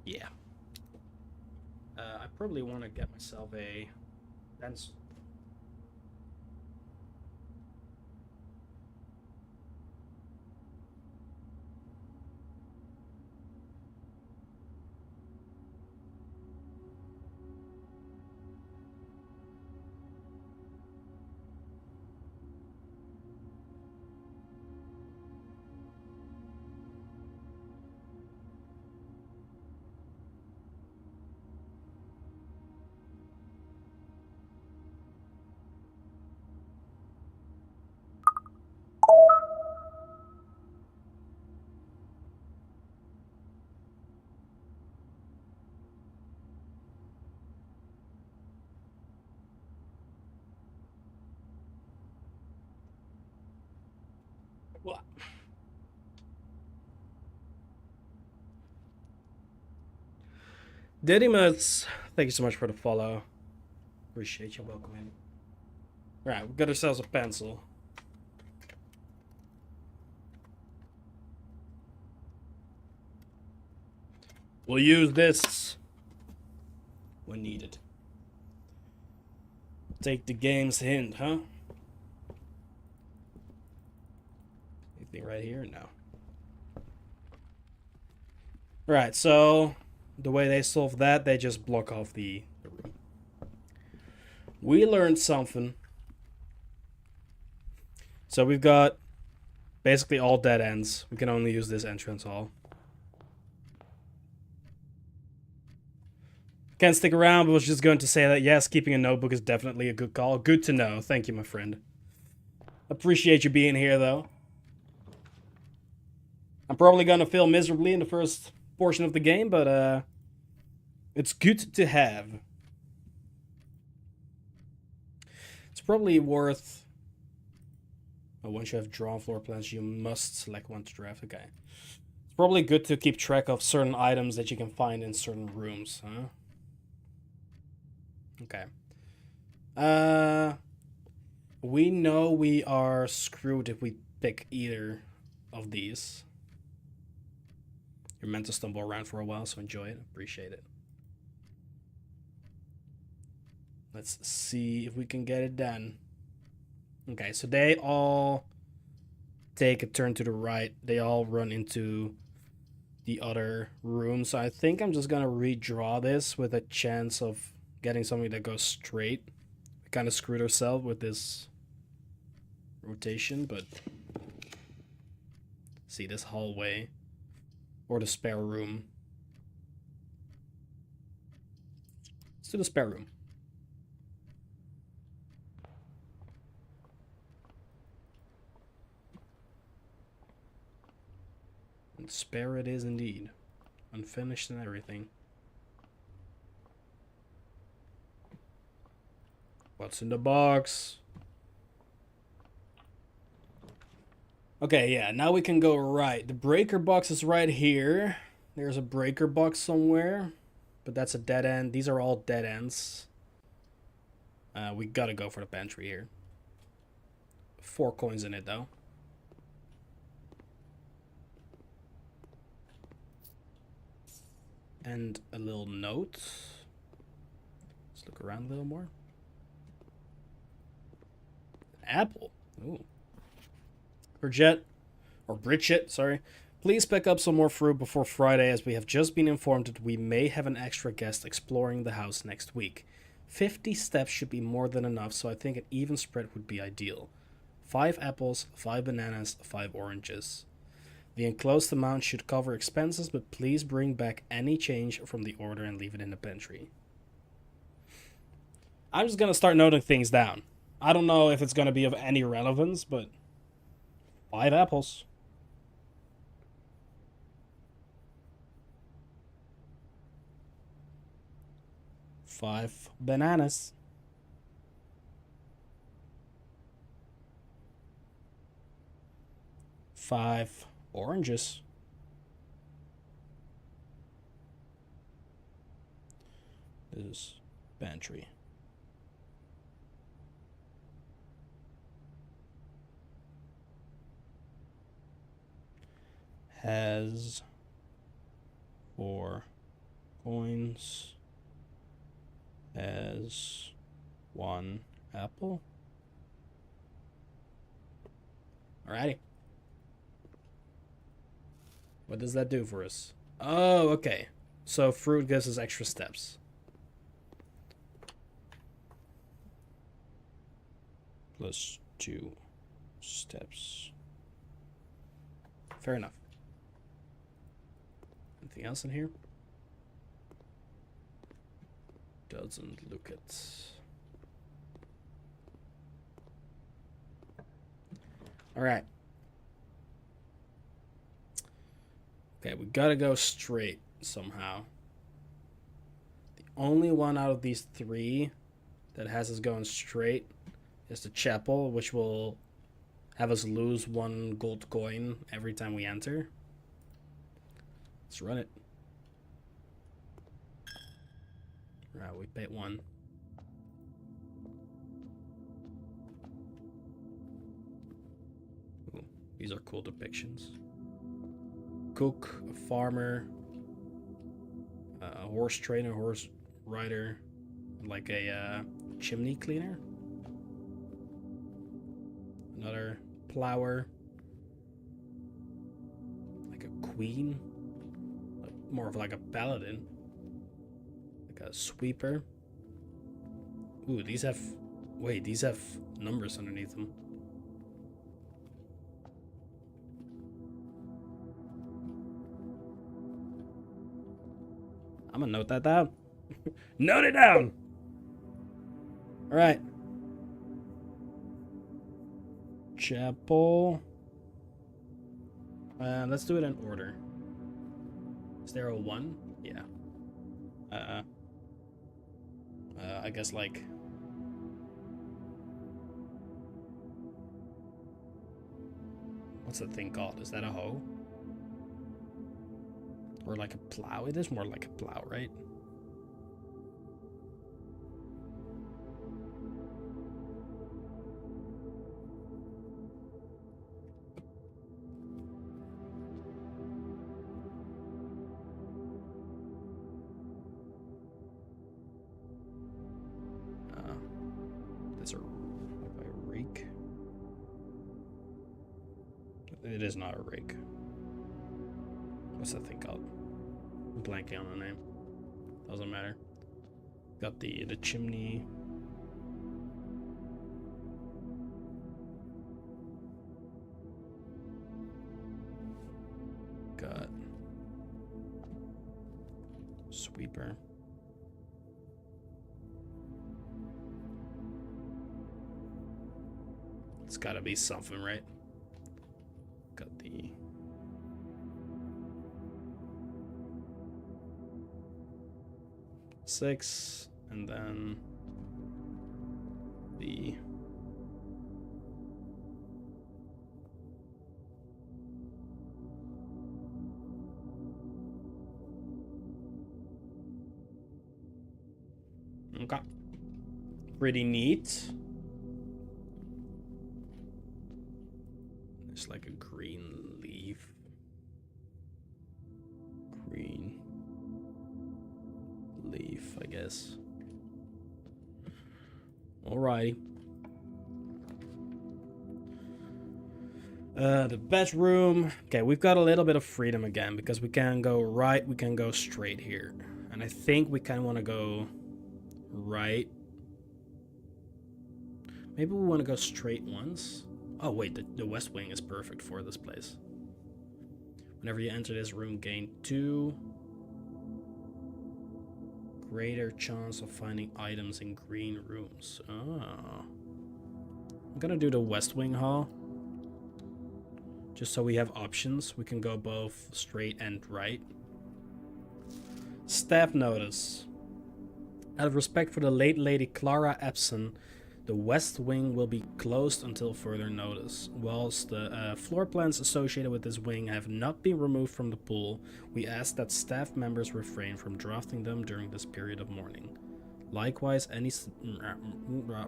Yeah. I probably want to get myself a pencil. What? Didymus, thank you so much for the follow. Appreciate you. Welcome in. Right, we got ourselves a pencil. We'll use this when needed. Take the game's hint, huh? Anything right here? No. Right, so the way they solve that, they just block off the room. We learned something. So we've got basically all dead ends. We can only use this entrance hall. Can't stick around, but was just going to say that yes, keeping a notebook is definitely a good call. Good to know. Thank you, my friend. Appreciate you being here, though. I'm probably gonna fail miserably in the first portion of the game, but it's good to have. It's probably worth Once you have drawn floor plans, you must select one to draft. Okay. It's probably good to keep track of certain items that you can find in certain rooms, huh? Okay. We know we are screwed if we pick either of these. You're meant to stumble around for a while, so enjoy it. Appreciate it. Let's see if we can get it done. Okay, so they all take a turn to the right. They all run into the other room. So I think I'm just going to redraw this with a chance of getting something that goes straight. We kind of screwed ourselves with this rotation, but see this hallway or the spare room. Let's do the spare room. And spare it is indeed. Unfinished and everything. What's in the box? Okay, yeah, now we can go right. The breaker box is right here. There's a breaker box somewhere, but that's a dead end. These are all dead ends. We gotta go for the pantry here. 4 coins in it, though. And a little note. Let's look around a little more. Apple. Ooh. Bridget, sorry. Please pick up some more fruit before Friday, as we have just been informed that we may have an extra guest exploring the house next week. 50 steps should be more than enough, so I think an even spread would be ideal. 5 apples, 5 bananas, 5 oranges. The enclosed amount should cover expenses, but please bring back any change from the order and leave it in the pantry. I'm just gonna start noting things down. I don't know if it's gonna be of any relevance, but 5 apples. 5 bananas. 5 oranges. This is pantry. Has 4 coins. Has 1 apple. Alrighty. What does that do for us? Oh, okay. So fruit gives us extra steps. Plus 2 steps. Fair enough. Anything else in here? Doesn't look it. All right. Okay, we gotta go straight somehow. The only one out of these 3 that has us going straight is the chapel, which will have us lose 1 gold coin every time we enter. Let's run it. Right, we paid 1. Ooh, these are cool depictions. Cook, a farmer, a horse trainer, horse rider, like a chimney cleaner. Another plower, like a queen, more of like a paladin, like a sweeper. Ooh, these have, wait, these have numbers underneath them. I'm gonna note that down. Note it down! Alright. Chapel. Let's do it in order. Is there a 1? Yeah. I guess like What's that thing called? Is that a hoe? Or like a plow? It is more like a plow, right? That's a rake. It is not a rake. What's that thing called? I'm blanking on the name. Doesn't matter. Got the chimney. Got sweeper. It's gotta be something, right? Got the six, and then the okay. Pretty neat. It's like a green leaf. Green leaf, I guess. Alrighty. The bedroom. Okay, we've got a little bit of freedom again because we can go right, we can go straight here. And I think we kind of want to go right. Maybe we want to go straight once. Oh wait, the west wing is perfect for this place. Whenever you enter this room, gain 2 greater chance of finding items in green rooms. Oh. I'm gonna do the west wing hall. Just so we have options. We can go both straight and right. Staff notice. Out of respect for the late Lady Clara Epson, the west wing will be closed until further notice. Whilst the floor plans associated with this wing have not been removed from the pool, we ask that staff members refrain from drafting them during this period of mourning. Likewise, any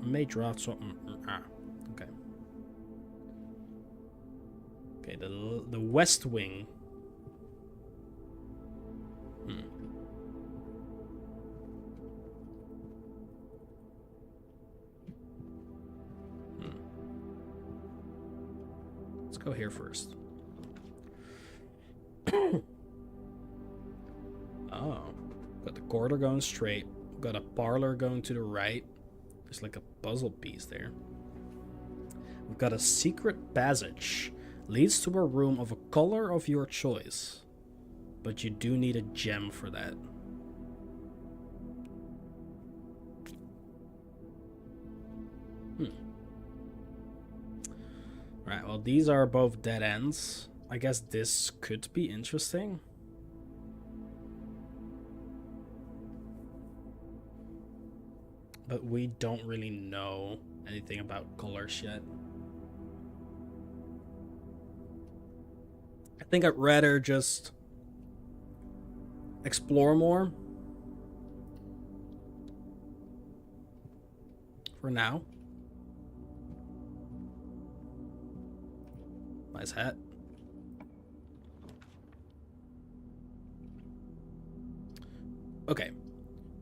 may draft so okay. Okay, the west wing. Let's go here first. Oh, got the corridor going straight. Got a parlor going to the right. There's like a puzzle piece there. We've got a secret passage. Leads to a room of a color of your choice. But you do need a gem for that. Right, well, these are both dead ends. I guess this could be interesting. But we don't really know anything about colors yet. I think I'd rather just explore more for now. Nice hat. Okay.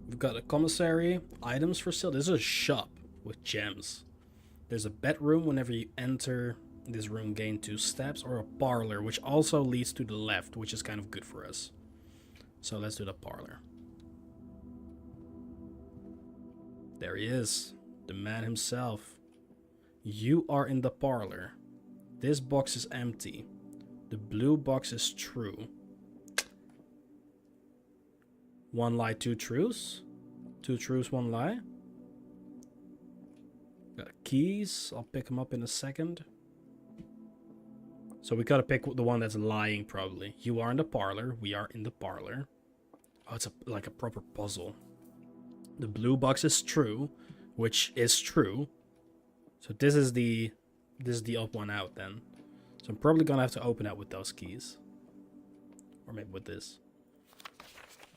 We've got a commissary, items for sale. This is a shop with gems. There's a bedroom whenever you enter this room, gain 2 steps, or a parlor, which also leads to the left, which is kind of good for us. So let's do the parlor. There he is, the man himself. You are in the parlor. This box is empty. The blue box is true. 1 lie, 2 truths. 2 truths, 1 lie. Got keys. I'll pick them up in a second. So we gotta pick the one that's lying, probably. You are in the parlor. We are in the parlor. Oh, it's like a proper puzzle. The blue box is true, which is true. So this is the odd one out then. So I'm probably gonna have to open that with those keys. Or maybe with this.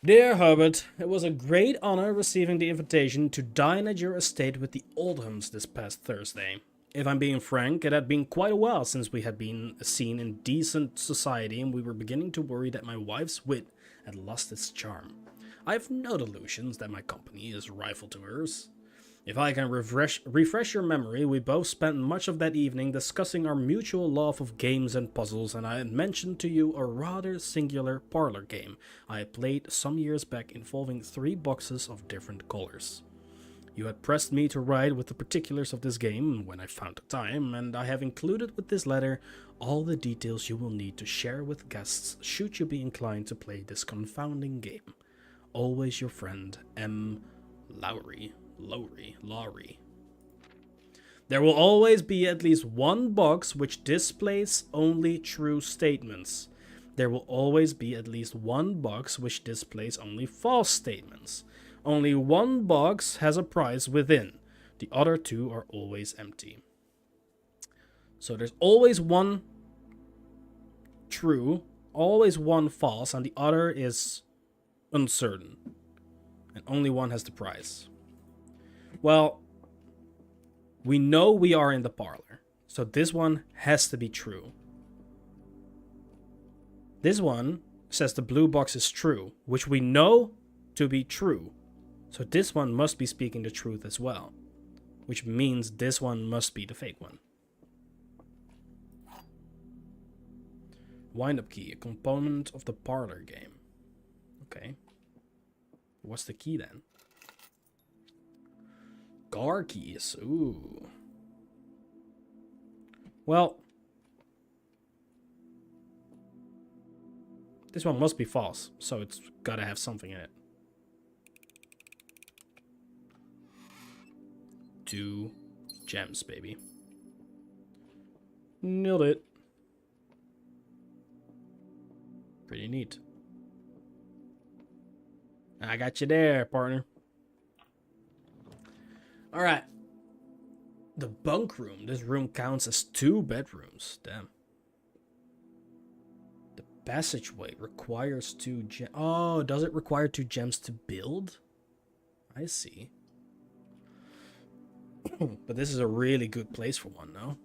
Dear Herbert, it was a great honor receiving the invitation to dine at your estate with the Oldhams this past Thursday. If I'm being frank, it had been quite a while since we had been seen in decent society, and we were beginning to worry that my wife's wit had lost its charm. I have no delusions that my company is rival to hers. If I can refresh your memory, we both spent much of that evening discussing our mutual love of games and puzzles, and I had mentioned to you a rather singular parlor game I had played some years back involving 3 boxes of different colors. You had pressed me to write with the particulars of this game when I found the time, and I have included with this letter all the details you will need to share with guests should you be inclined to play this confounding game. Always your friend, M. Lowry. There will always be at least one box which displays only true statements. There will always be at least one box which displays only false statements. Only one box has a prize within. The other 2 are always empty. So there's always one true, always one false, and the other is uncertain. And only one has the prize. Well, we know we are in the parlor, so this one has to be true. This one says the blue box is true, which we know to be true. So this one must be speaking the truth as well, which means this one must be the fake one. Wind-up key, a component of the parlor game. Okay. What's the key then? Car keys. Ooh. Well, this one must be false, so it's gotta have something in it. 2 gems, baby. Nailed it. Pretty neat. I got you there, partner. Alright. The bunk room. This room counts as 2 bedrooms. Damn. The passageway requires 2 gems. Oh, does it require 2 gems to build? I see. But this is a really good place for one, no?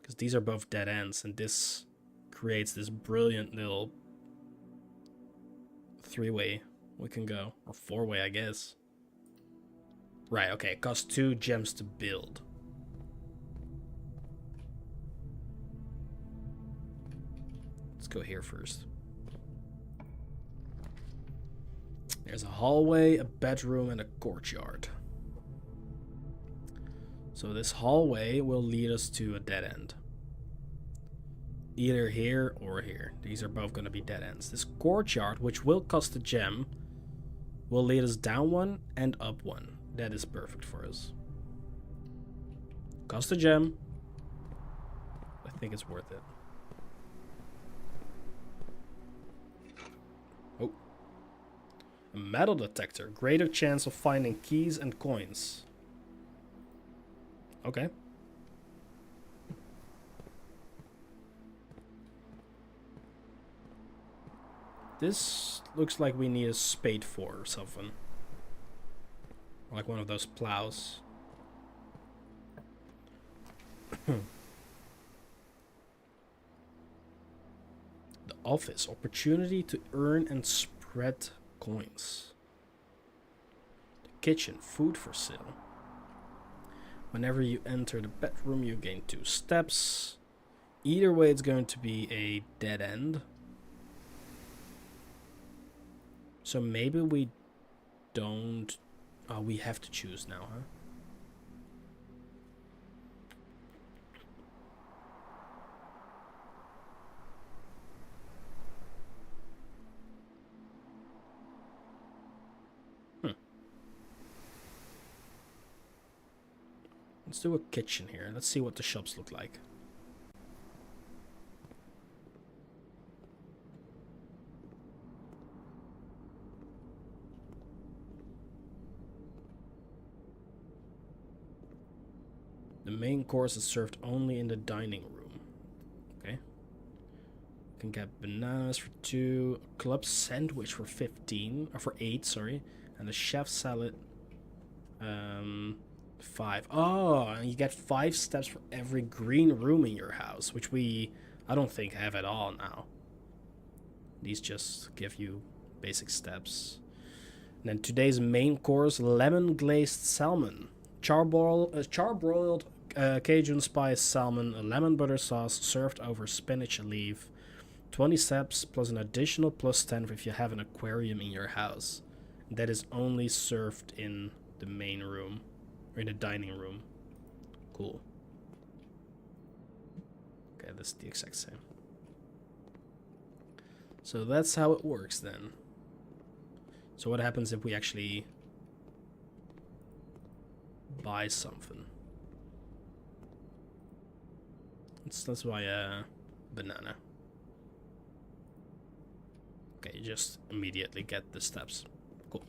Because these are both dead ends, and this creates this brilliant little 3-way we can go. Or 4-way, I guess. Right, okay, it costs 2 gems to build. Let's go here first. There's a hallway, a bedroom, and a courtyard. So this hallway will lead us to a dead end. Either here or here. These are both going to be dead ends. This courtyard, which will cost a gem, will lead us down 1 and up 1. That is perfect for us. Cost a gem. I think it's worth it. Oh. A metal detector. Greater chance of finding keys and coins. Okay. This looks like we need a spade for or something. Like one of those plows. The office. Opportunity to earn and spread coins. The kitchen. Food for sale. Whenever you enter the bedroom, you gain 2 steps. Either way, it's going to be a dead end. So maybe we don't... Oh, we have to choose now, huh? Let's do a kitchen here. Let's see what the shops look like. The main course is served only in the dining room. Can get bananas for 2, club sandwich for 15, or for 8, sorry, and the chef salad 5. Oh, and you get 5 steps for every green room in your house, which I don't think have at all now. These just give you basic steps. And then today's main course, lemon glazed salmon, charbroiled Cajun spice salmon, a lemon butter sauce served over spinach leaf. 20 steps plus an additional plus 10 if you have an aquarium in your house. That is only served in the main room, or in the dining room. Cool. Okay, that's the exact same. So that's how it works then. So what happens if we actually buy something? Let's buy a banana. Okay, you just immediately get the steps. Cool.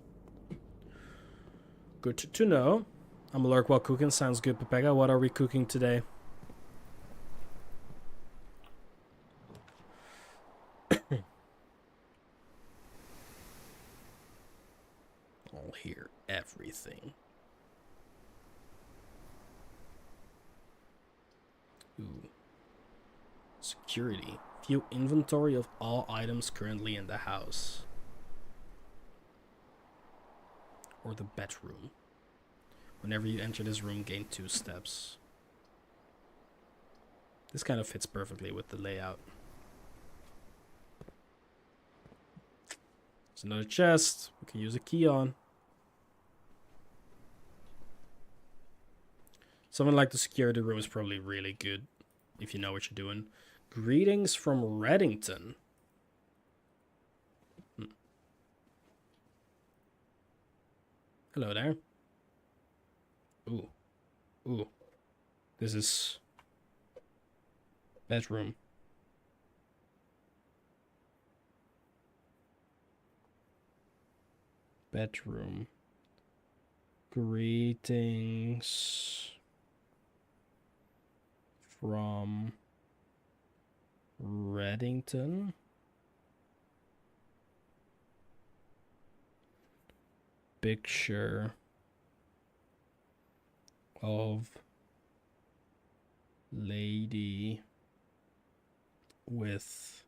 Good to know. I'm Lurk while cooking. Sounds good, Pepega. What are we cooking today? I'll hear everything. Ooh. Security. View inventory of all items currently in the house. Or the bedroom. Whenever you enter this room, gain 2 steps. This kind of fits perfectly with the layout. There's another chest we can use a key on. Something like the security room is probably really good if you know what you're doing. Greetings from Reddington. Hello there. Ooh. Ooh. This is bedroom. Bedroom. Greetings from Reddington. Picture of lady with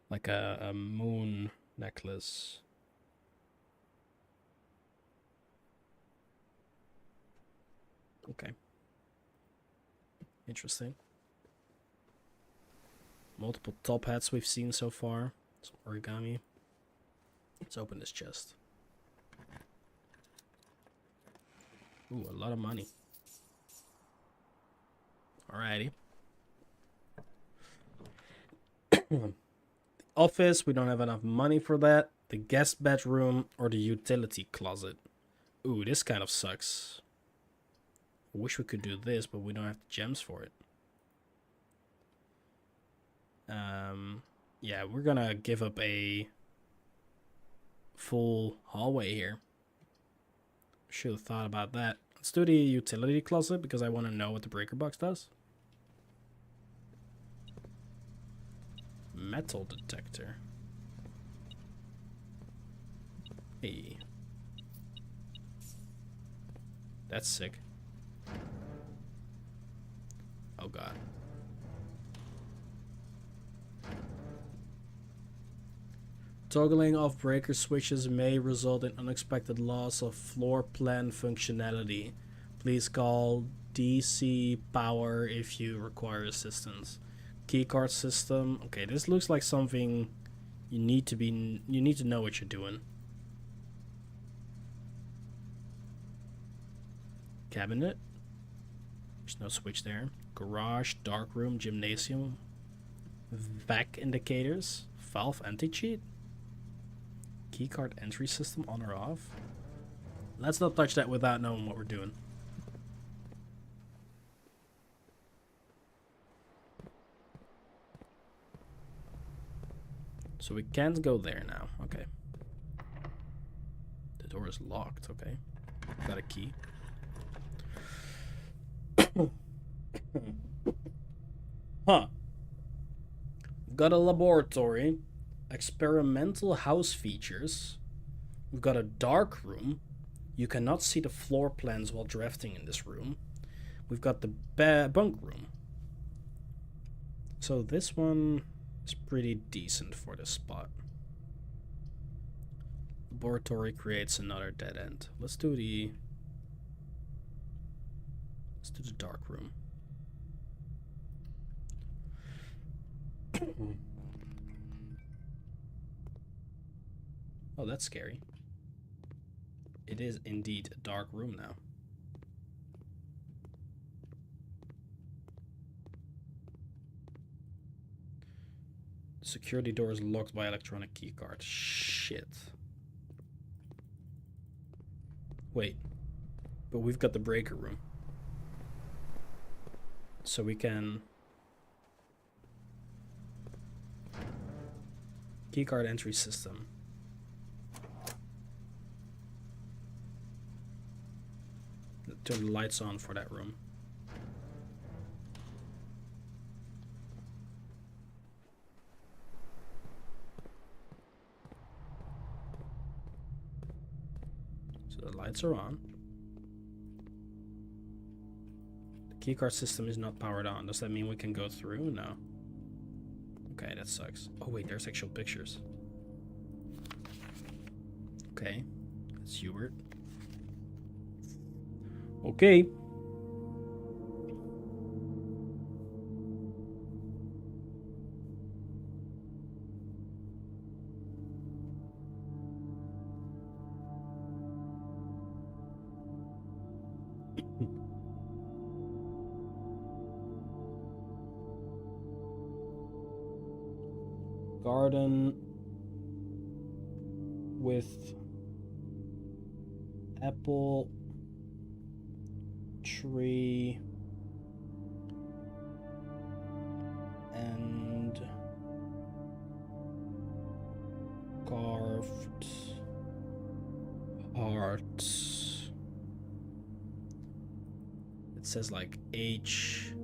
like a moon necklace. Okay. Interesting. Multiple top hats we've seen so far. Some origami. Let's open this chest. Ooh, a lot of money. Alrighty. The office, we don't have enough money for that. The guest bedroom or the utility closet. Ooh, this kind of sucks. I wish we could do this, but we don't have the gems for it. Yeah, we're gonna give up a full hallway here. Should have thought about that. Let's do the utility closet because I want to know what the breaker box does. Metal detector. Hey. That's sick. Oh god. Toggling off breaker switches may result in unexpected loss of floor plan functionality. Please call DC Power if you require assistance. Keycard system. Okay, this looks like something you need to know what you're doing. Cabinet. There's no switch there. Garage, dark room, gymnasium. Vac indicators. Valve anti-cheat. Keycard entry system on or off? Let's not touch that without knowing what we're doing. So we can't go there now. Okay. The door is locked. Okay. Got a key. Huh. We've got a laboratory, experimental house features. We've got a dark room. You cannot see the floor plans while drafting in this room. We've got the bunk room. So this one is pretty decent for this spot. Laboratory creates another dead end. Let's do the dark room. Oh, that's scary. It is indeed a dark room now. The security door is locked by electronic keycard. Shit. Wait. But we've got the breaker room. So we can... Keycard entry system. Turn the lights on for that room. So the lights are on. The keycard system is not powered on. Does that mean we can go through? No. Okay, that sucks. Oh wait, there's actual pictures. Okay, that's Hubert. Okay. Garden with apple tree and carved hearts. It says like H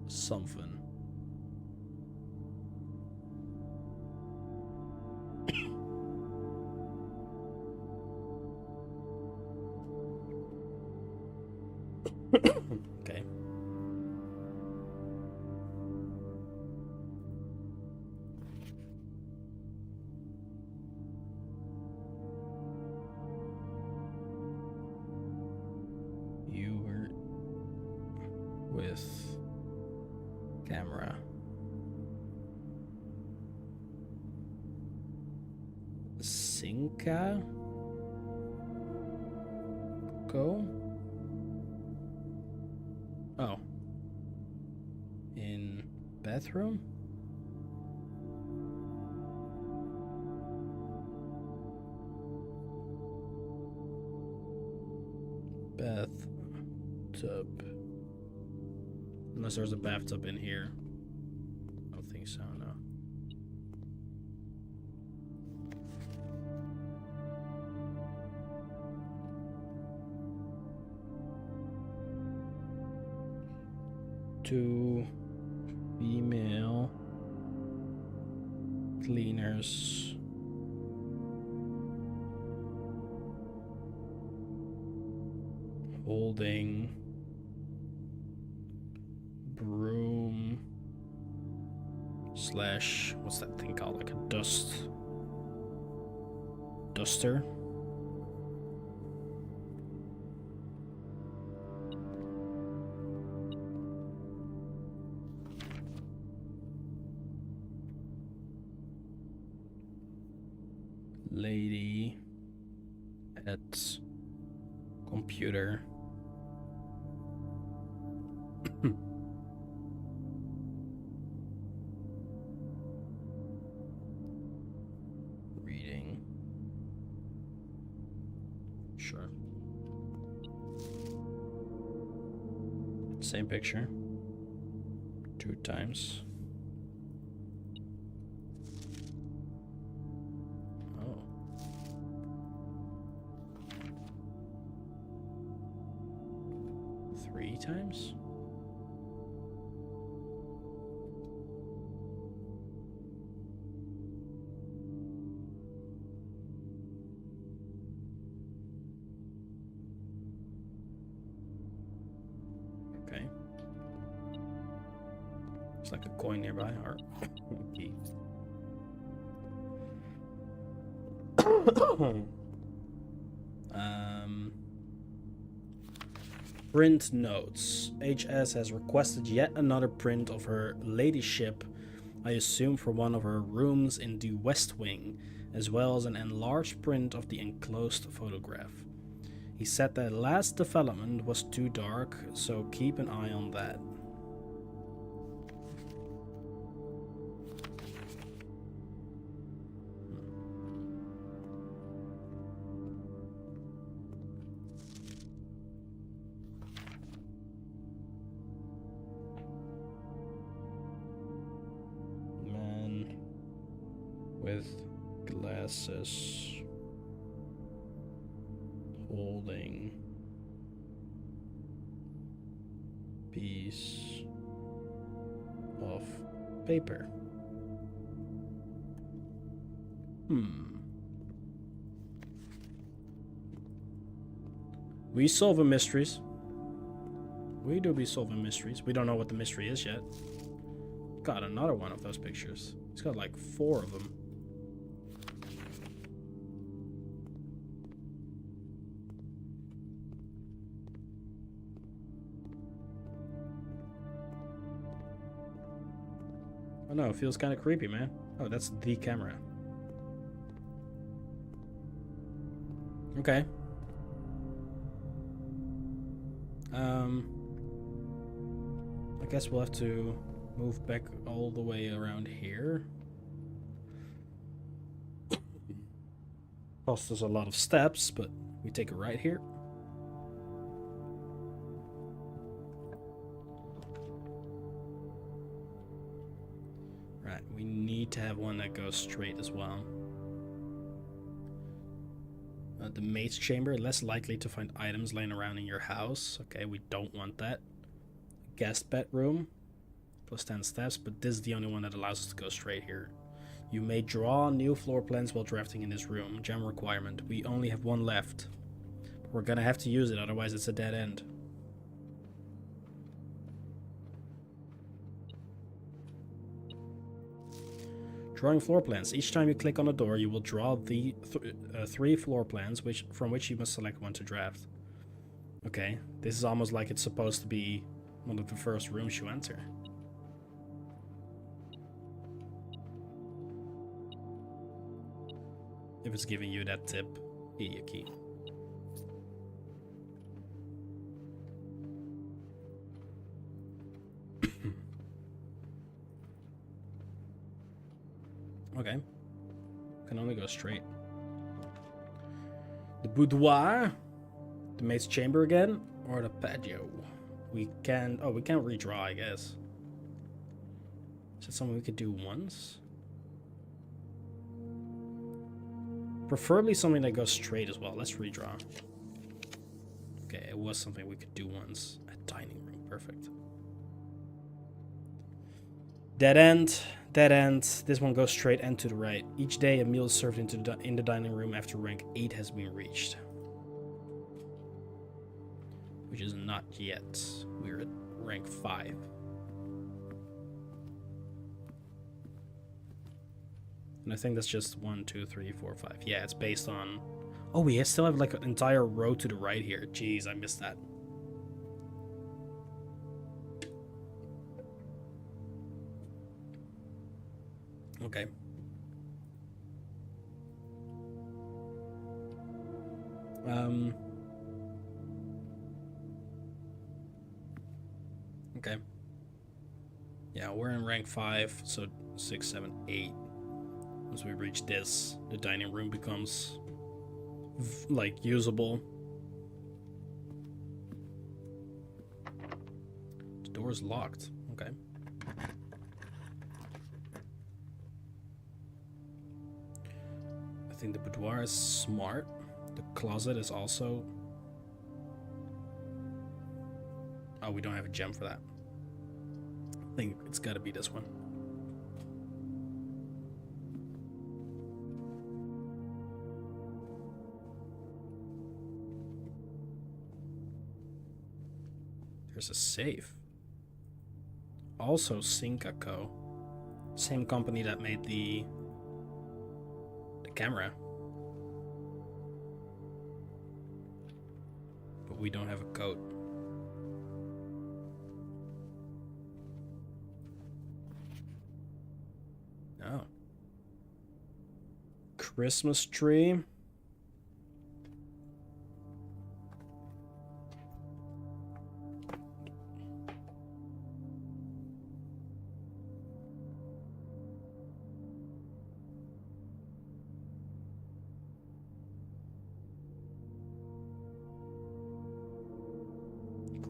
something. Okay. You were with camera. Sinka? Go? Oh. In bathroom? Bathtub. Unless there's a bathtub in here. I don't think so, no. Two female cleaners. Holding broom slash, what's that thing called? Like a duster. Lady at computer. Reading. Sure. Same picture. 2 times. 3 times? Okay. There's like a coin nearby, or key. Print notes. HS has requested yet another print of her ladyship, I assume for one of her rooms in the West Wing, as well as an enlarged print of the enclosed photograph. He said that last development was too dark, so keep an eye on that. Man with glasses holding piece of paper. We solving mysteries. We do be solving mysteries. We don't know what the mystery is yet. Got another one of those pictures. He's got like 4 of them. Oh no, it feels kind of creepy, man. Oh, that's the camera. Okay. I guess we'll have to move back all the way around here. Cost us a lot of steps, but we take a right here. Right, we need to have one that goes straight as well. The maid's chamber, less likely to find items laying around in your house. Okay, we don't want that. Guest bedroom, plus 10 steps, but this is the only one that allows us to go straight here. You may draw new floor plans while drafting in this room. Gem requirement. We only have 1 left. We're gonna have to use it, otherwise it's a dead end. Drawing floor plans. Each time you click on a door, you will draw the 3 floor plans, from which you must select one to draft. Okay, this is almost like it's supposed to be one of the first rooms you enter. If it's giving you that tip, be a key. Okay. Can only go straight. The boudoir, the maid's chamber again, or the patio. We can. Oh, we can't redraw, I guess. Is that something we could do once? Preferably something that goes straight as well. Let's redraw. Okay, it was something we could do once. A dining room, perfect. Dead end. Dead end. This one goes straight and to the right. Each day a meal is served in the dining room after rank 8 has been reached. Which is not yet. We're at rank 5. And I think that's just 1, 2, 3, 4, 5. Yeah, it's based on... Oh, we still have like an entire row to the right here. Jeez, I missed that. Okay. Okay. Yeah, we're in rank 5, so 6, 7, 8. Once we reach this, the dining room becomes like usable. The door's locked. Okay. I think the boudoir is smart. The closet is also Oh, we don't have a gem for that. I think it's gotta be this one. There's a safe. Also Sinca Co. Same company that made the camera. But we don't have a code. Oh. Christmas tree.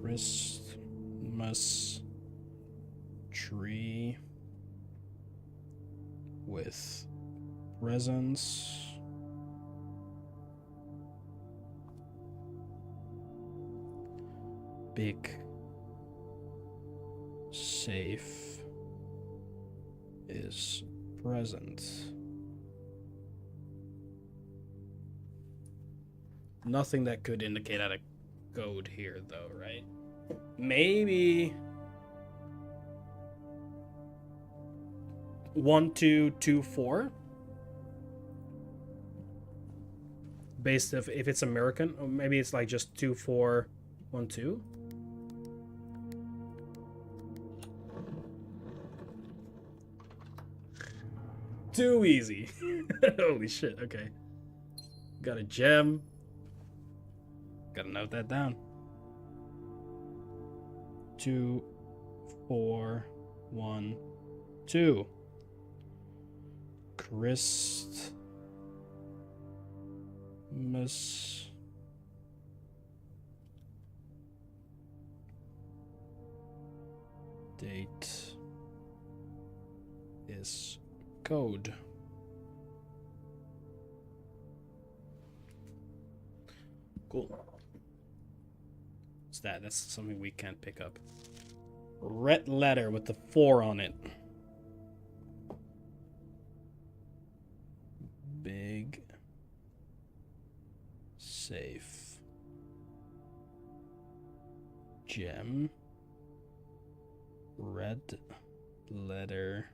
Christmas tree with presents. Big safe is present. Nothing that could indicate a code here though, right? Maybe 1224. Based if it's American, or maybe it's like just 2412. Too easy. Holy shit, okay. Got a gem. Gotta note that down. 2412. Christmas date is code. Cool. What's that? That's something we can't pick up. Red letter with the 4 on it. Big safe gem. Red letter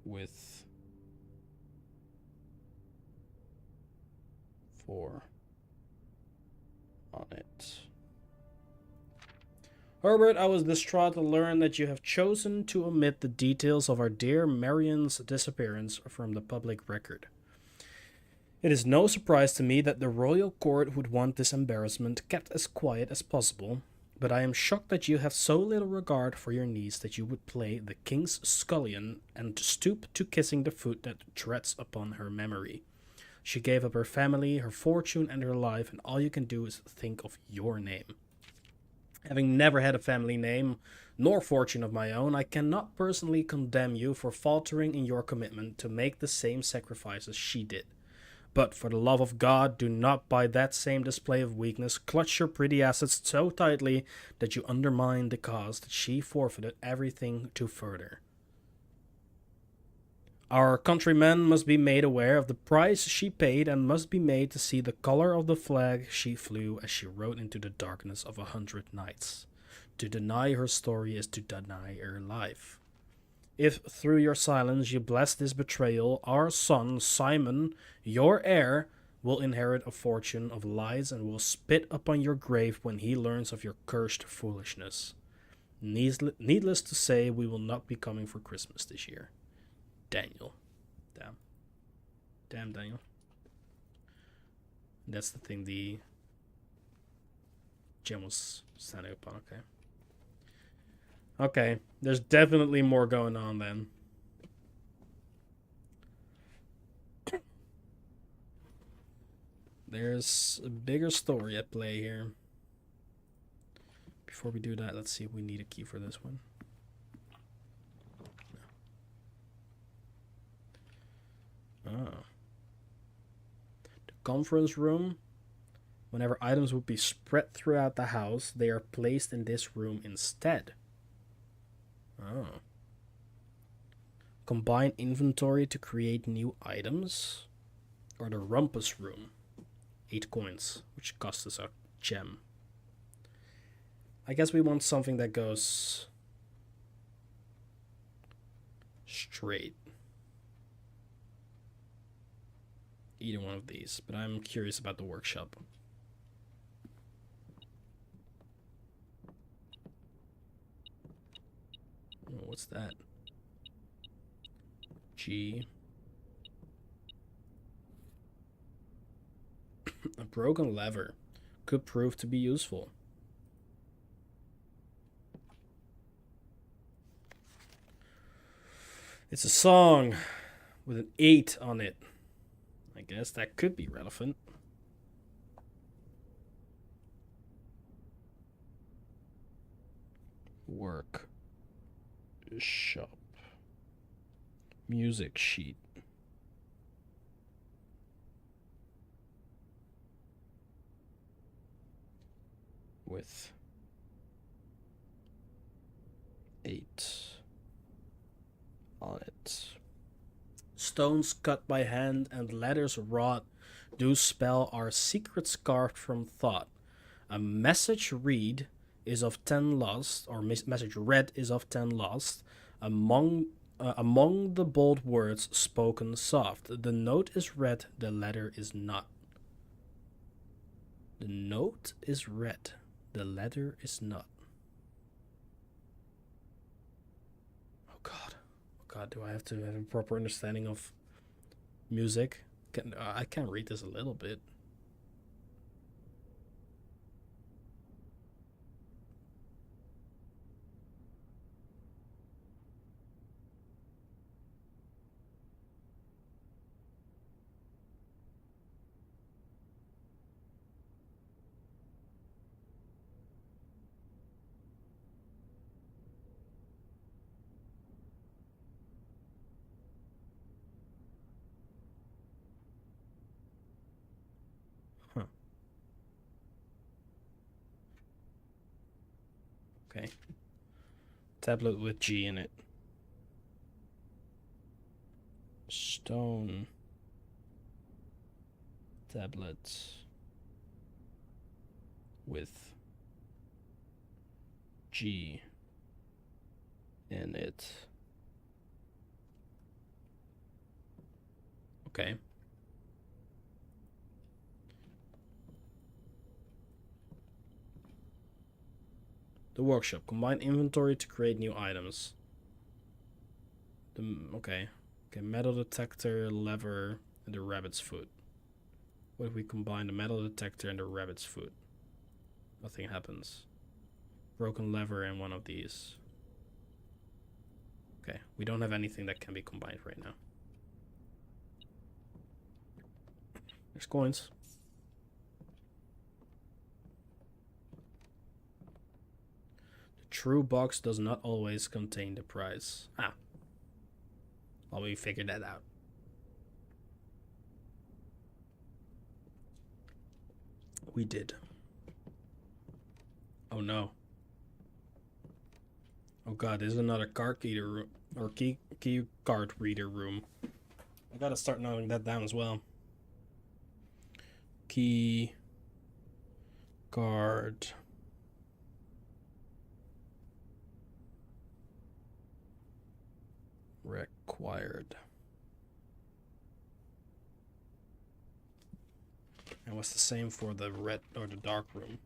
with 4 on it. Herbert, I was distraught to learn that you have chosen to omit the details of our dear Marion's disappearance from the public record. It is no surprise to me that the royal court would want this embarrassment kept as quiet as possible, but I am shocked that you have so little regard for your niece that you would play the king's scullion and stoop to kissing the foot that treads upon her memory. She gave up her family, her fortune, and her life, and all you can do is think of your name. Having never had a family name, nor fortune of my own, I cannot personally condemn you for faltering in your commitment to make the same sacrifices she did. But for the love of God, do not by that same display of weakness clutch your pretty assets so tightly that you undermine the cause that she forfeited everything to further. Our countrymen must be made aware of the price she paid and must be made to see the color of the flag she flew as she rode into the darkness of 100 nights. To deny her story is to deny her life. If through your silence you bless this betrayal, our son, Simon, your heir, will inherit a fortune of lies and will spit upon your grave when he learns of your cursed foolishness. Needless to say, we will not be coming for Christmas this year. Daniel. Damn, Daniel. That's the thing the gem was standing upon, okay. Okay, there's definitely more going on then. There's a bigger story at play here. Before we do that, let's see if we need a key for this one. Oh. The conference room Whenever items would be spread throughout the house, they are placed in this room instead. Oh. Combine inventory to create new items. Or the rumpus room. 8 coins, which costs us a gem. I guess we want something that goes straight. Either one of these, but I'm curious about the workshop. Oh, what's that? G. A broken lever could prove to be useful. It's a song with an 8 on it. I guess that could be relevant. Work. Shop. Music sheet. With 8 on it. Stones cut by hand and letters wrought do spell our secret scarf from thought. A message read is of 10 lost, or message read is of 10 lost. Among the bold words spoken soft, the note is read, the letter is not. The note is read, the letter is not. Oh God, do I have to have a proper understanding of music? I can read this a little bit. Huh. Okay. Tablet with G in it. Stone. Tablet. With G in it. Okay. The workshop. Combine inventory to create new items. Okay. Okay, metal detector, lever, and the rabbit's foot. What if we combine the metal detector and the rabbit's foot? Nothing happens. Broken lever and one of these. Okay, we don't have anything that can be combined right now. There's coins. The true box does not always contain the prize. Ah. Well, we figured that out. We did. Oh no. Oh god, there's another card reader room, or key card reader room. I gotta start noting that down as well. Key card required. And what's the same for the red or the dark room?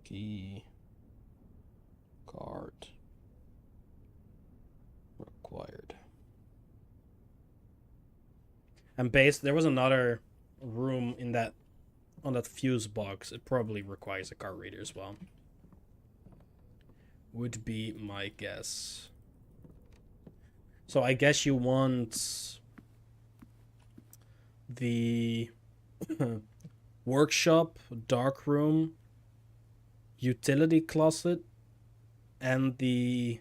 Key card required. And there was another room in that on that fuse box. It probably requires a card reader as well. Would be my guess. So I guess you want the workshop, dark room, utility closet, and the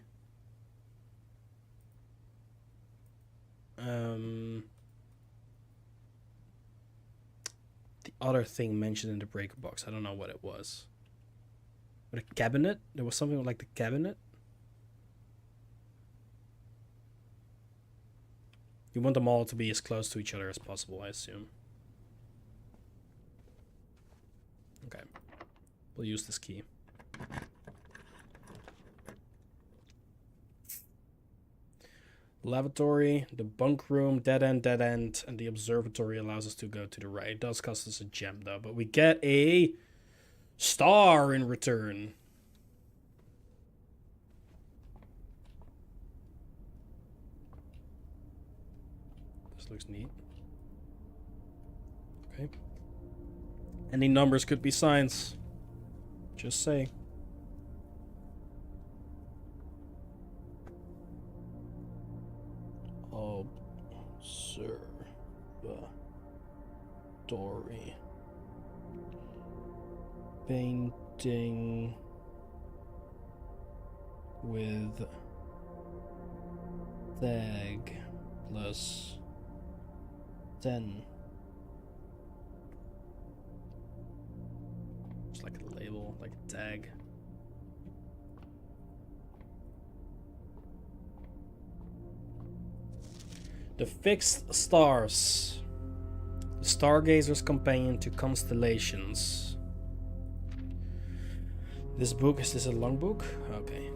other thing mentioned in the breaker box. I don't know what it was. But a cabinet? There was something like the cabinet? You want them all to be as close to each other as possible, I assume. Okay. We'll use this key. Lavatory, the bunk room, dead end, and the observatory allows us to go to the right. It does cost us a gem though, but we get a star in return. This looks neat. Okay. Any numbers could be signs. Just say. Observatory. Painting with tag plus 10. It's like a label, like a tag. The fixed stars. The stargazer's companion to constellations. This book, is this a long book? Okay.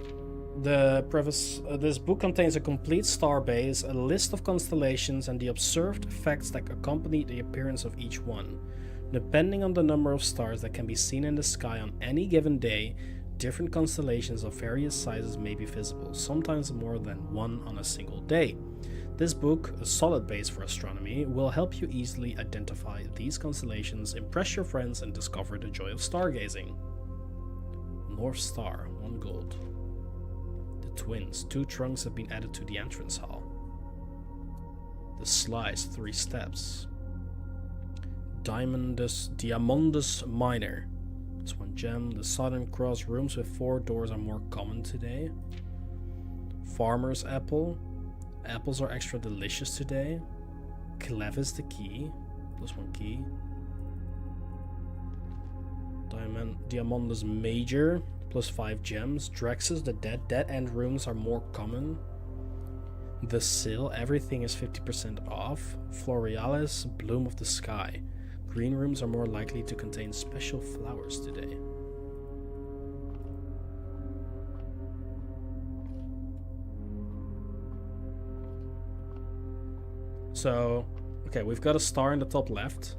The preface, this book contains a complete star base, a list of constellations, and the observed effects that accompany the appearance of each one. Depending on the number of stars that can be seen in the sky on any given day, different constellations of various sizes may be visible, sometimes more than one on a single day. This book, a solid base for astronomy, will help you easily identify these constellations, impress your friends, and discover the joy of stargazing. North Star, 1 gold. The Twins, 2 trunks have been added to the entrance hall. The Slice, 3 steps. Diamondus Minor. That's 1 gem. The Southern Cross rooms with 4 doors are more common today. Farmer's Apple. Apples are extra delicious today. Clevis the key. Plus 1 key. Diamondus Major. Plus 5 gems. Drexus, the dead end rooms are more common. The Sill, everything is 50% off. Florealis, Bloom of the Sky. Green rooms are more likely to contain special flowers today. So, okay, we've got a star in the top left.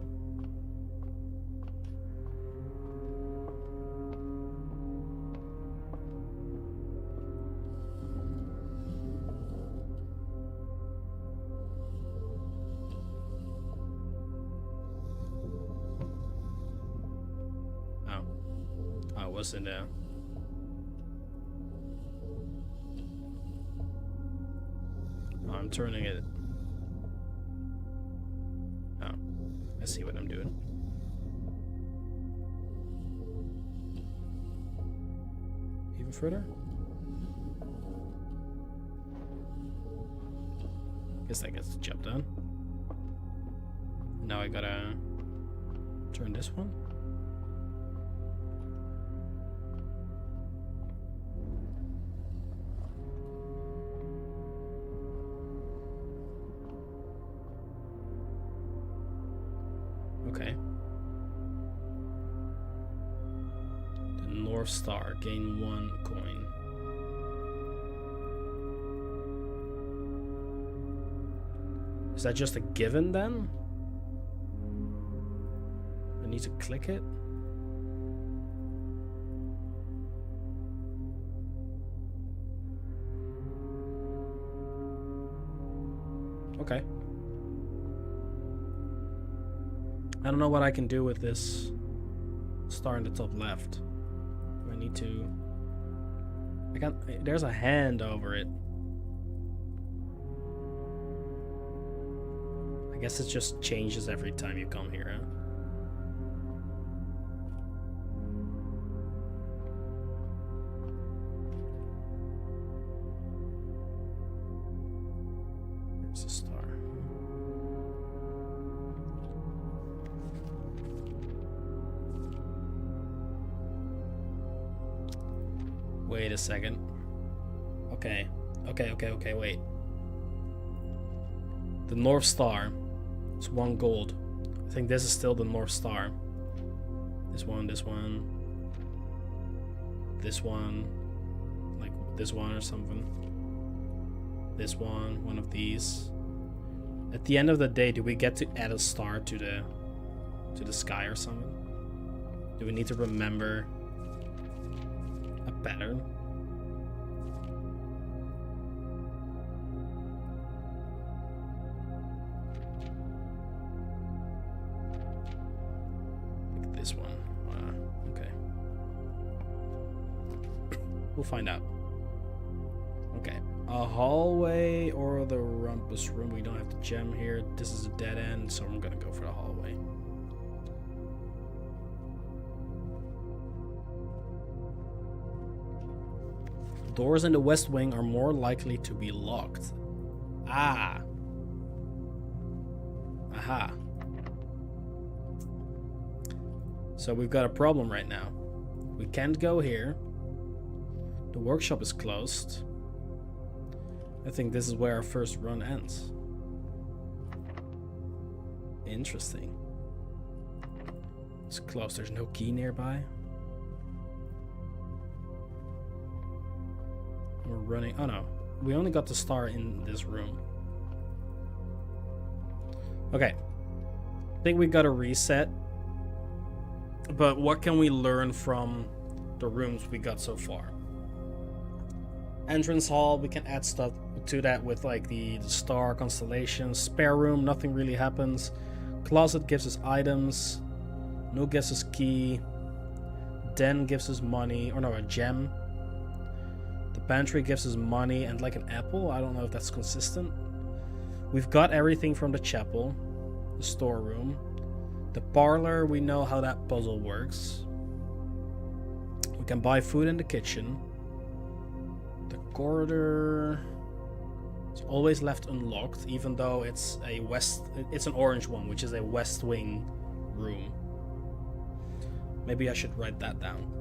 Oh, it wasn't there. Oh, I'm turning it. Oh, I see what I'm doing. Even further? Guess that gets the job done. Now I gotta turn this one. Okay. The North Star, gain 1 coin. Is that just a given then? I need to click it? Okay. I don't know what I can do with this star in the top left. I need to... I can't... There's a hand over it. I guess it just changes every time you come here, huh? There's a star. Wait a second. Okay, wait. The North Star. It's 1 gold. I think this is still the North Star. This one. Like this one or something. This one of these. At the end of the day, do we get to add a star to the sky or something? Do we need to remember a pattern? Like this one. Okay. We'll find out. Okay. A hallway or the rumpus room. We don't have the gem here. This is a dead end, so I'm gonna go for the hallway. Doors in the west wing are more likely to be locked. Ah. Aha. So we've got a problem right now. We can't go here. The workshop is closed. I think this is where our first run ends. Interesting. It's closed. There's no key nearby. We're running. Oh no. We only got the star in this room. Okay. I think we got to reset. But what can we learn from the rooms we got so far? Entrance hall, we can add stuff to that with like the star constellation. Spare room, nothing really happens. Closet gives us items. No gives us key. Den gives us money, or no, a gem. The pantry gives us money and like an apple. I don't know if that's consistent. We've got everything from the chapel, the storeroom. The parlor, we know how that puzzle works. We can buy food in the kitchen. The corridor is always left unlocked, even though it's an orange one, which is a west wing room. Maybe I should write that down.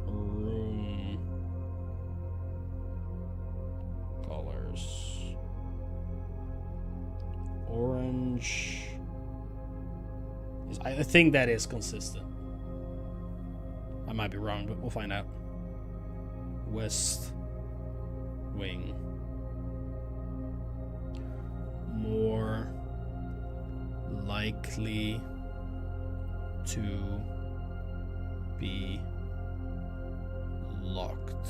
Room colors. Orange. I think that is consistent. I might be wrong, but we'll find out. West wing. More likely to be locked.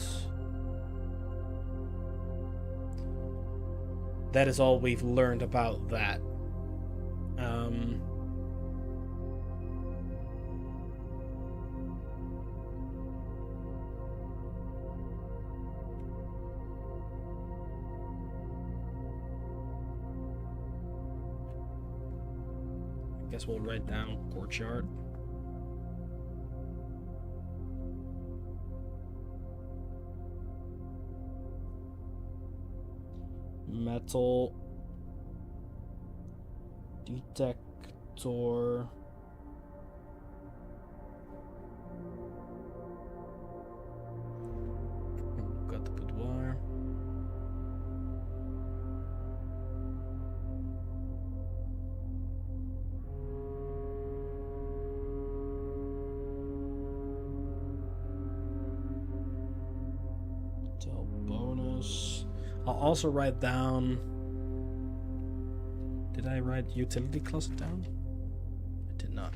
That is all we've learned about that. I guess we'll write down courtyard. Metal detector. Got to put wire. Tell bonus. I'll also write down. Did I write utility closet down? I did not.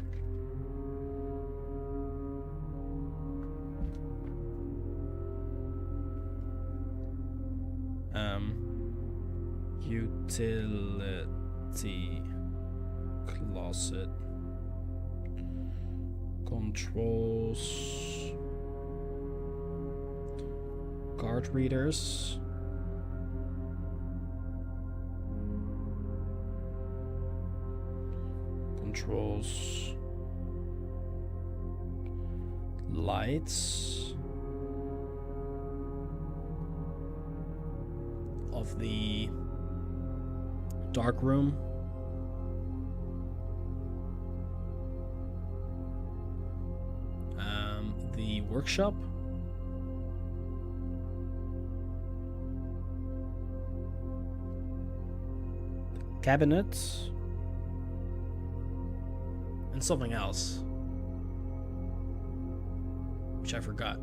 Utility closet controls card readers. Controls lights of the Dark room. The workshop. The cabinet. And something else. Which I forgot.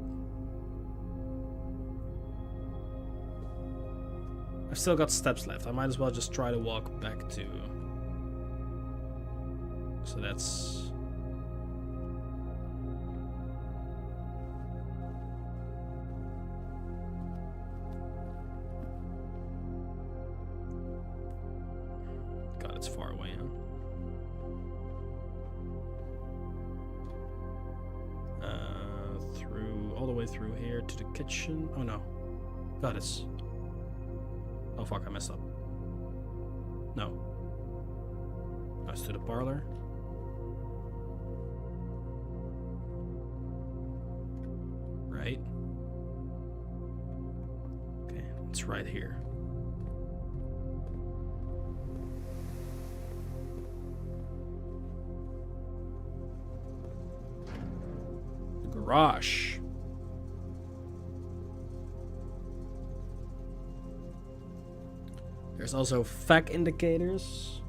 I've still got steps left. I might as well just try to walk back to... So that's... God, it's far away, huh? All the way through here to the kitchen. Oh no. God, it's... Oh fuck, I messed up. No. That's to the parlor. Right. Okay, it's right here. The garage. There's also FAC indicators.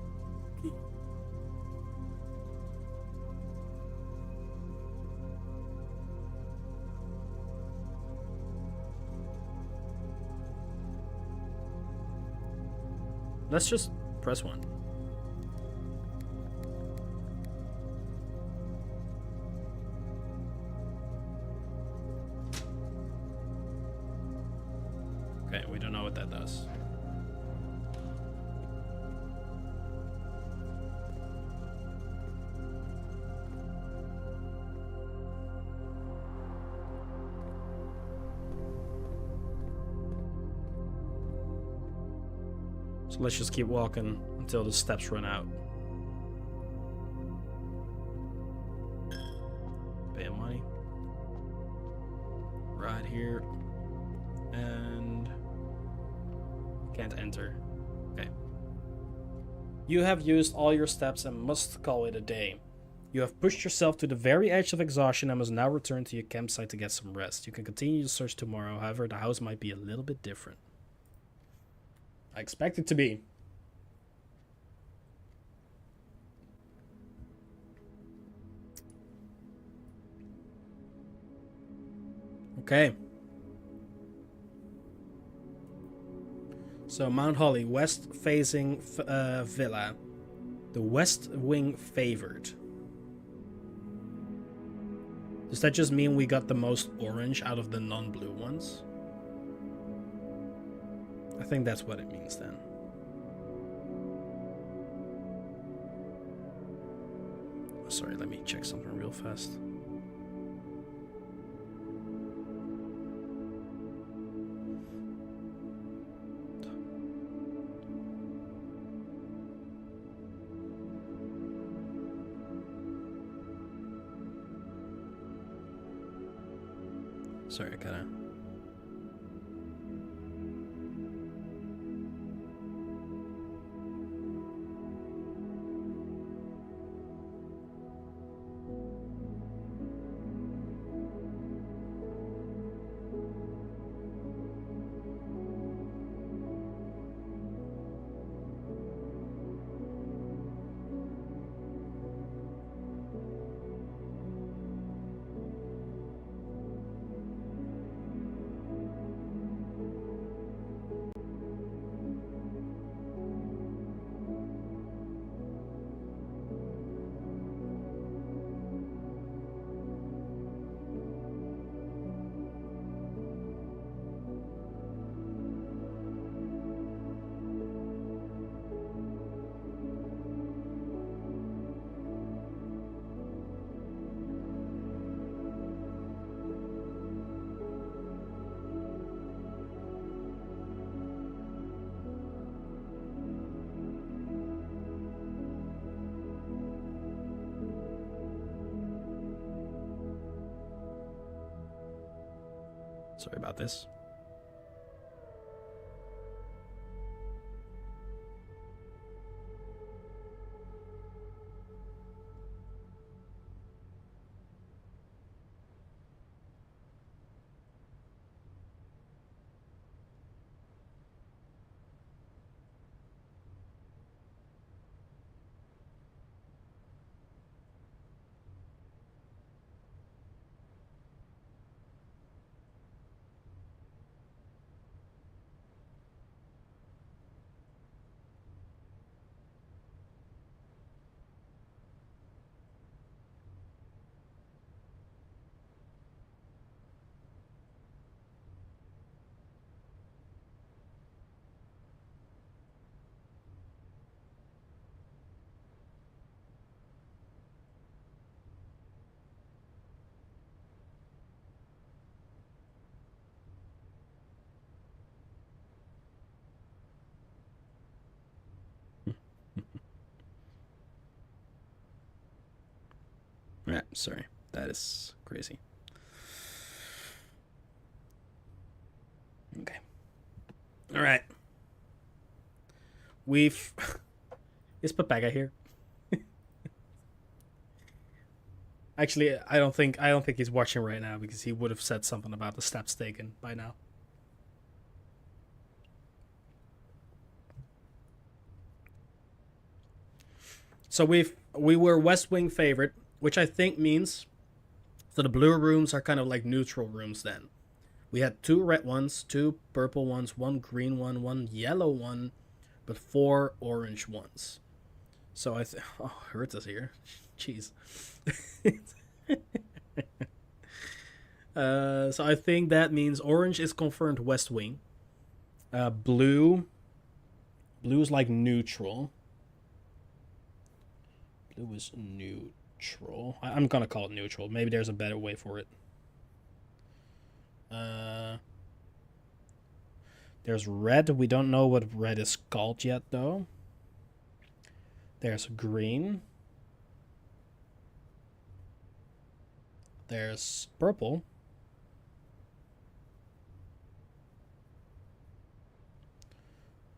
Let's just press one. Okay, we don't know what that does. So let's just keep walking until the steps run out. Pay money. Right here. And... can't enter. Okay. You have used all your steps and must call it a day. You have pushed yourself to the very edge of exhaustion and must now return to your campsite to get some rest. You can continue your search tomorrow, however, the house might be a little bit different. I expect it to be. Okay. So Mount Holly, west facing villa. The west wing favored. Does that just mean we got the most orange out of the non-blue ones? I think that's what it means then. Oh, sorry, let me check something real fast. Sorry, I gotta... Sorry about this. Yeah, sorry. That is crazy. Okay. All right. We've... Is Papega here? Actually, I don't think he's watching right now because he would have said something about the steps taken by now. So we were West Wing favorite, which I think means so the blue rooms are kind of like neutral rooms then. We had 2 red ones, 2 purple ones, 1 green one, 1 yellow one, but 4 orange ones. So oh, hurts us here. Jeez. So I think that means orange is confirmed West Wing. Blue is like neutral. Blue is neutral. I'm gonna call it neutral. Maybe there's a better way for it. There's red. We don't know what red is called yet, though. There's green. There's purple.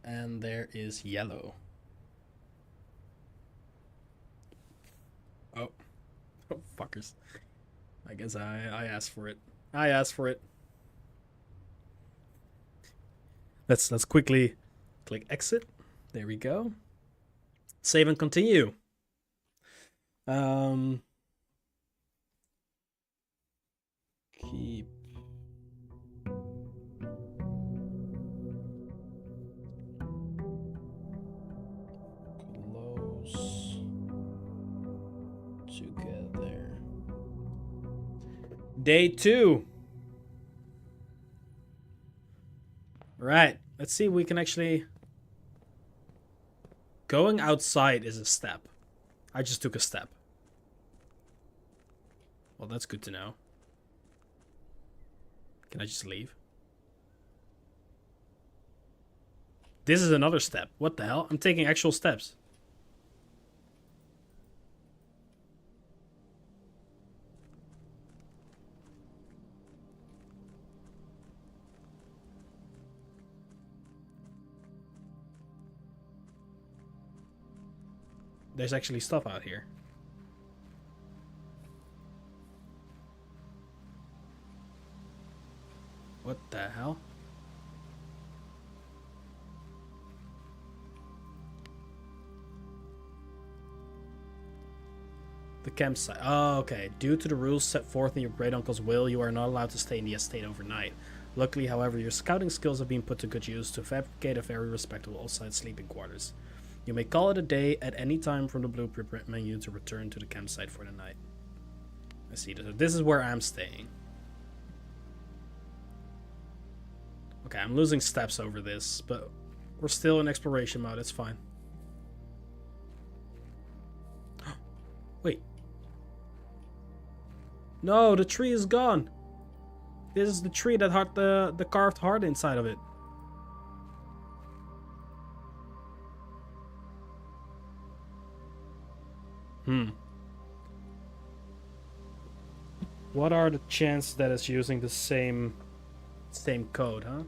And there is yellow. Oh. Oh, fuckers. I guess I asked for it. I asked for it. Let's quickly click exit. There we go. Save and continue. Keep close together. Day 2. Right. Let's see if we can actually... Going outside is a step. I just took a step. Well, that's good to know. Can I just leave? This is another step. What the hell? I'm taking actual steps. There's actually stuff out here. What the hell? The campsite. Oh, okay. Due to the rules set forth in your great uncle's will, you are not allowed to stay in the estate overnight. Luckily, however, your scouting skills have been put to good use to fabricate a very respectable outside sleeping quarters. You may call it a day at any time from the blueprint menu to return to the campsite for the night. I see. This is where I'm staying. Okay, I'm losing steps over this, but we're still in exploration mode. It's fine. Wait. No, the tree is gone. This is the tree that had the carved heart inside of it. What are the chances that it's using the same code, huh?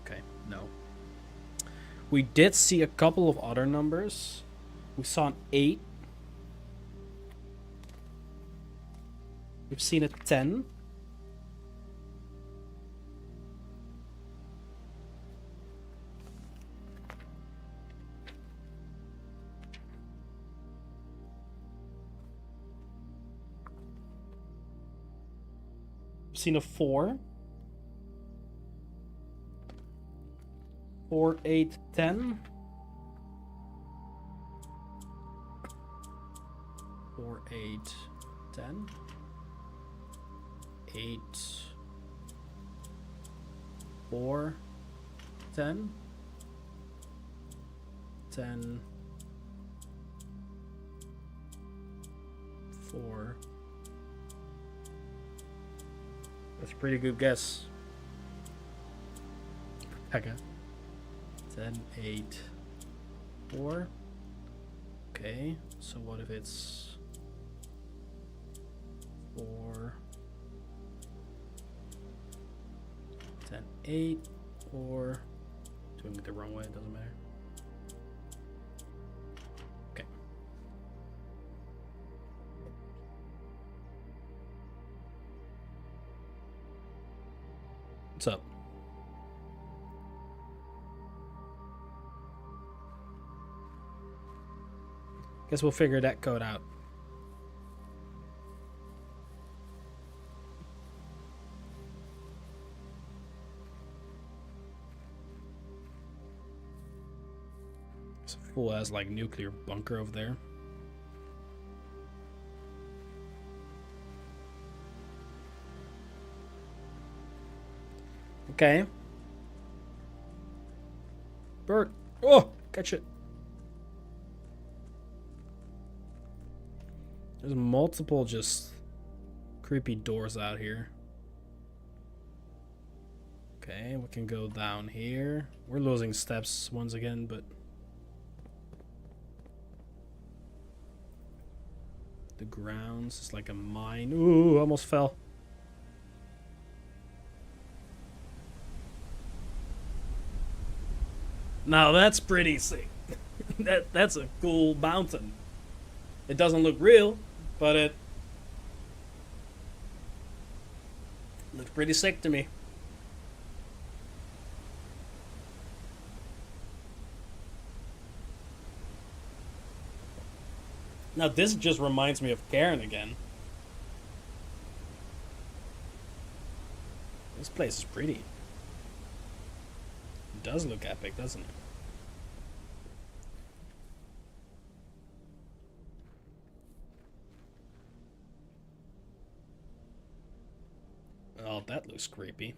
Okay, no. We did see a couple of other numbers. We saw an 8. We've seen a 10. Seen a 4. 4, 8, 10. 4, 8, 10. 8, 4, 10. 10, 4. That's a pretty good guess. Pekka. 10, 8, 4. Okay, so what if it's 4, 10, 8, or doing it the wrong way, it doesn't matter. Okay. What's up? Guess we'll figure that code out. It's a full ass like nuclear bunker over there. Okay. Bird. Oh, catch it. There's multiple just creepy doors out here. Okay, we can go down here. We're losing steps once again, but the grounds is like a mine. Ooh, almost fell. Now that's pretty sick. That's a cool mountain. It doesn't look real, but it looks pretty sick to me. Now this just reminds me of Cairn again. This place is pretty. It does look epic, doesn't it? Oh, that looks creepy.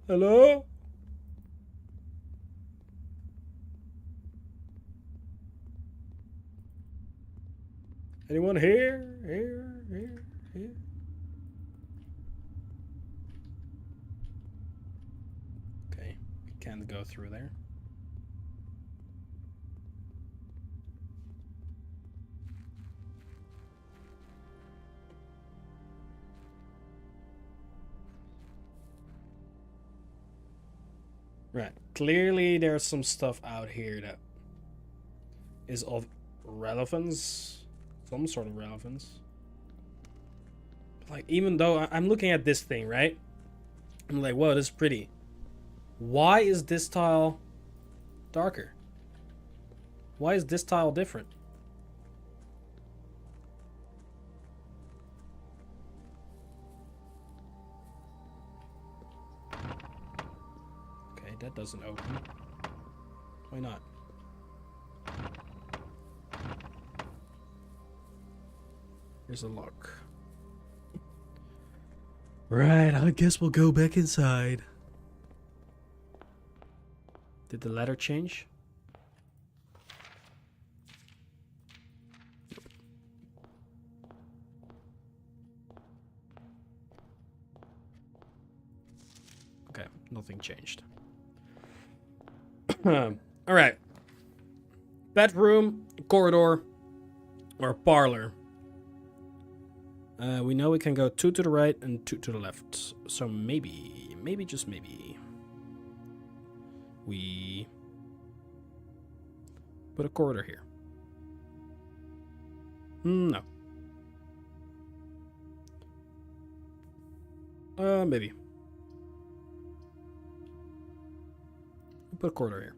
Hello? Anyone here? Here? Okay, we can't go through there. Right. Clearly there's some stuff out here that is of relevance. Some sort of relevance. Like, even though I'm looking at this thing, right? I'm like, whoa, this is pretty. Why is this tile darker? Why is this tile different? That doesn't open. Why not? Here's a lock. Right, I guess we'll go back inside. Did the ladder change? Okay, nothing changed. All right. Bedroom, corridor, or parlor. We know we can go 2 to the right and 2 to the left. So maybe just maybe, we put a corridor here. No. Maybe. Put a corridor here.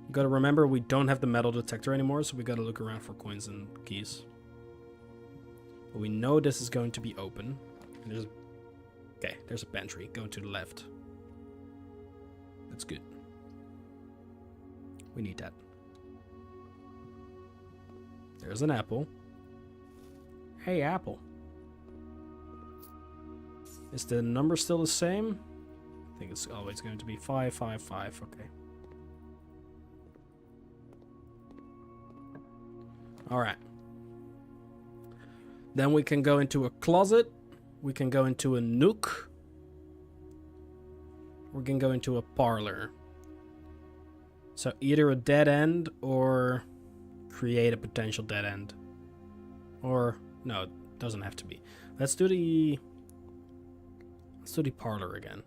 You gotta remember we don't have the metal detector anymore, so we gotta look around for coins and keys. But we know this is going to be open. And there's a pantry going to the left. That's good. We need that. There's an apple. Hey, apple. Is the number still the same? I think it's always going to be 5, 5, 5. Okay. All right. Then we can go into a closet. We can go into a nook. We can go into a parlor. So either a dead end or create a potential dead end. Or no, it doesn't have to be. Let's do the parlor again.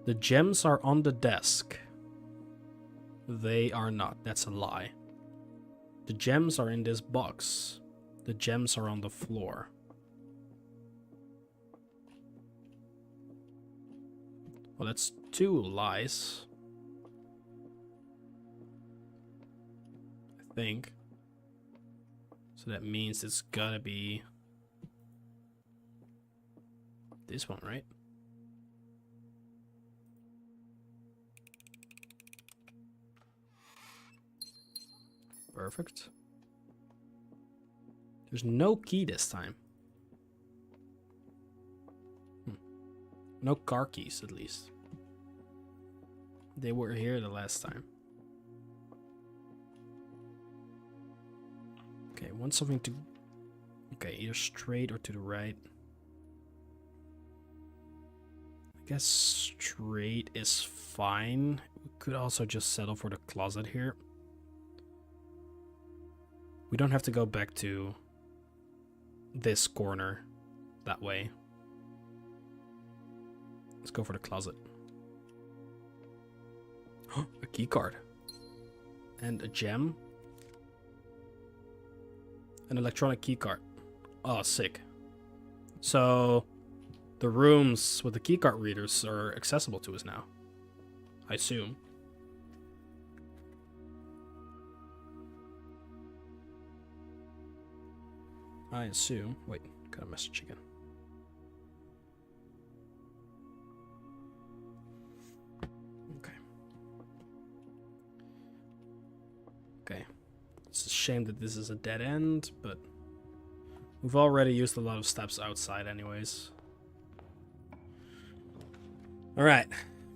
The gems are on the desk. They are not. That's a lie. The gems are in this box. The gems are on the floor. Well, that's 2 lies. I think. So that means it's gotta be this one, right? Perfect. There's no key this time. No car keys, at least. They were here the last time. Okay, want something to... Okay, either straight or to the right. I guess straight is fine. We could also just settle for the closet here. We don't have to go back to this corner that way. Let's go for the closet. A key card. And a gem. An electronic key card. Oh, sick. So the rooms with the key card readers are accessible to us now. I assume. Wait, got a message again. Okay. It's a shame that this is a dead end, but we've already used a lot of steps outside anyways. Alright,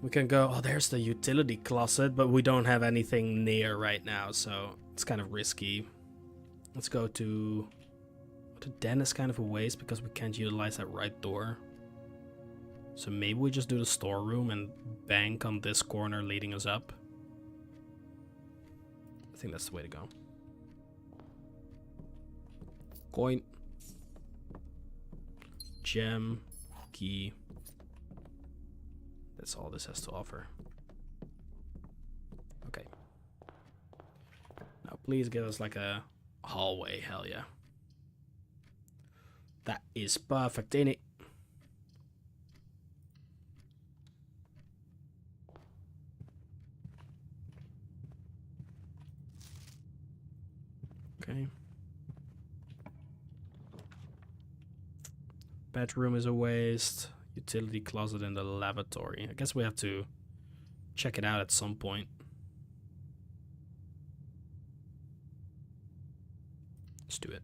we can go... Oh, there's the utility closet, but we don't have anything near right now, so it's kind of risky. Let's go to... The den is kind of a waste because we can't utilize that right door. So maybe we just do the storeroom and bank on this corner leading us up. I think that's the way to go. Coin. Gem. Key. That's all this has to offer. Okay. Now please give us like a hallway, hell yeah. That is perfect, ain't it? Okay. Bedroom is a waste. Utility closet in the lavatory. I guess we have to check it out at some point. Let's do it.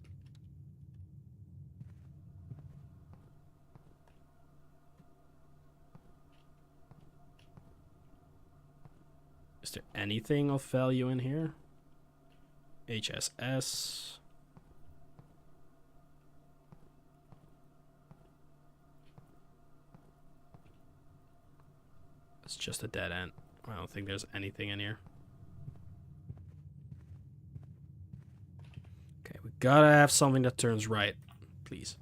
Is there anything of value in here? HSS. It's just a dead end. I don't think there's anything in here. Okay, we gotta have something that turns right, please.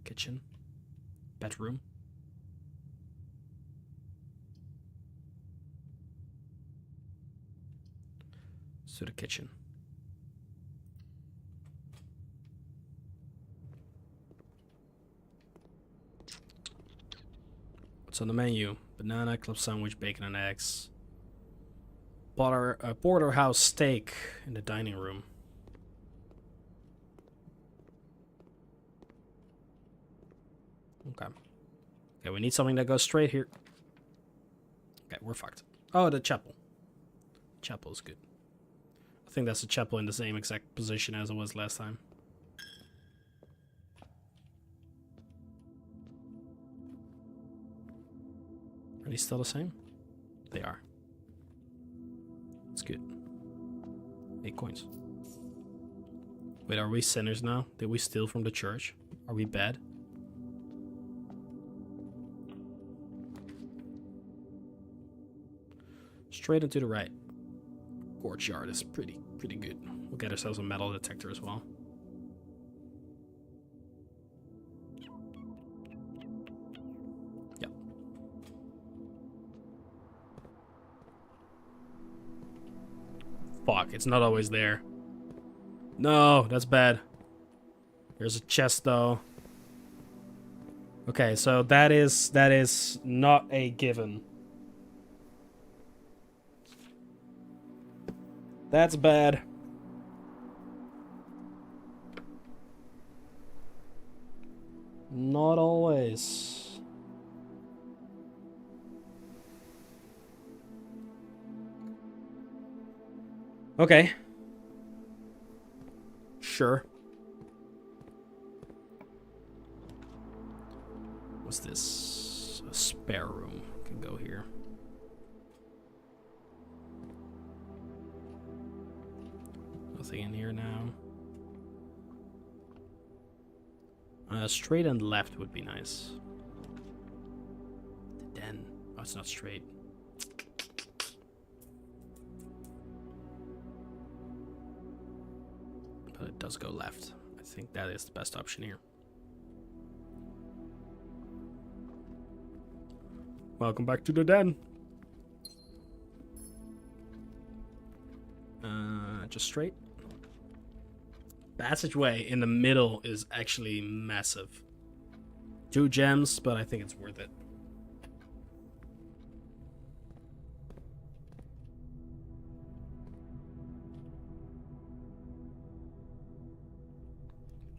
Kitchen. Bedroom. To the kitchen. What's on the menu? Banana, club sandwich, bacon and eggs. Porterhouse steak in the dining room. Okay. Okay, we need something that goes straight here. Okay, we're fucked. Oh, the chapel. Chapel is good. I think that's the chapel in the same exact position as it was last time. Are these still the same? They are. good. 8 coins. Wait, are we sinners now? Did we steal from the church? Are we bad? Straight into the right. Courtyard is pretty good. We'll get ourselves a metal detector as well. Yep. Fuck, it's not always there. No, that's bad. There's a chest though. Okay, so that is not a given. That's bad. Not always. Okay. Sure. What's this? A spare room. Can go here. Nothing in here now. Straight and left would be nice. The den. Oh, it's not straight. But it does go left. I think that is the best option here. Welcome back to the den. Just straight. Passageway in the middle is actually massive. 2 gems, but I think it's worth it.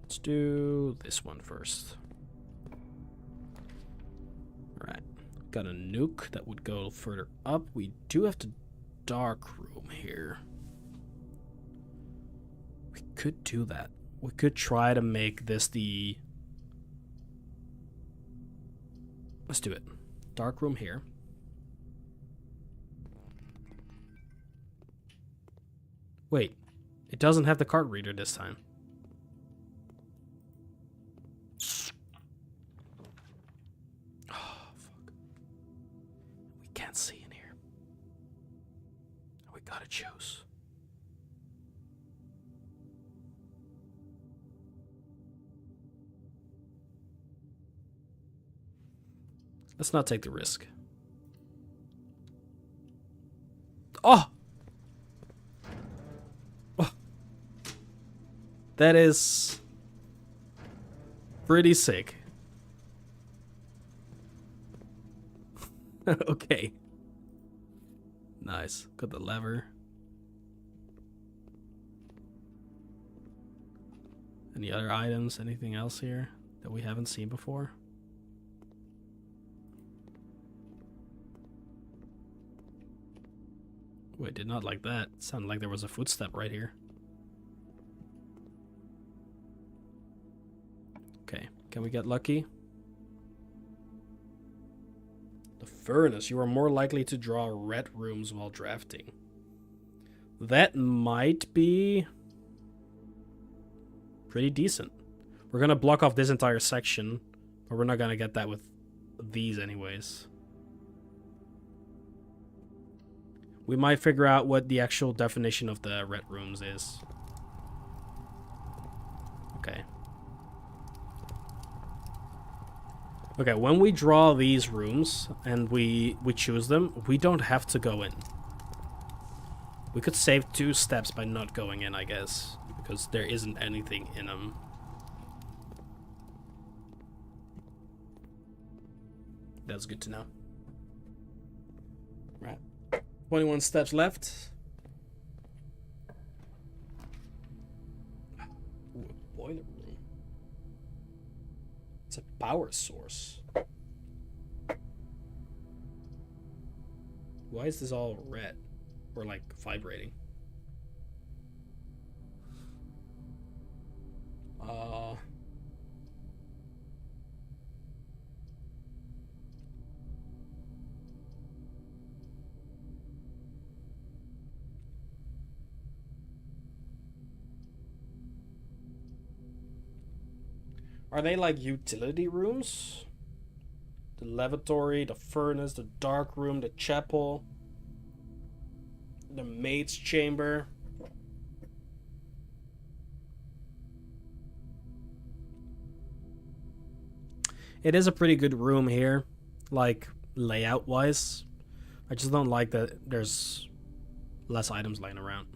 Let's do this one first. Alright. Got a nuke that would go further up. We do have the dark room here. We could do that. We could try to make this the... Let's do it. Dark room here. Wait. It doesn't have the card reader this time. Oh, fuck. We can't see in here. We gotta choose. Let's not take the risk. Oh! Oh! That is pretty sick. Okay. Nice. Got the lever. Any other items? Anything else here that we haven't seen before? Wait, did not like that. Sounded like there was a footstep right here. Okay, can we get lucky? The furnace. You are more likely to draw red rooms while drafting. That might be pretty decent. We're gonna block off this entire section, but we're not gonna get that with these anyways. We might figure out what the actual definition of the red rooms is. Okay. Okay, when we draw these rooms and we choose them, we don't have to go in. We could save 2 steps by not going in, I guess, because there isn't anything in them. That's good to know. Right. 21 steps left. Ooh, a boiler room. It's a power source. Why is this all red? Or like vibrating? Are they like utility rooms? The lavatory, the furnace, the dark room, the chapel, the maid's chamber. It is a pretty good room here, like layout wise. I just don't like that there's less items laying around.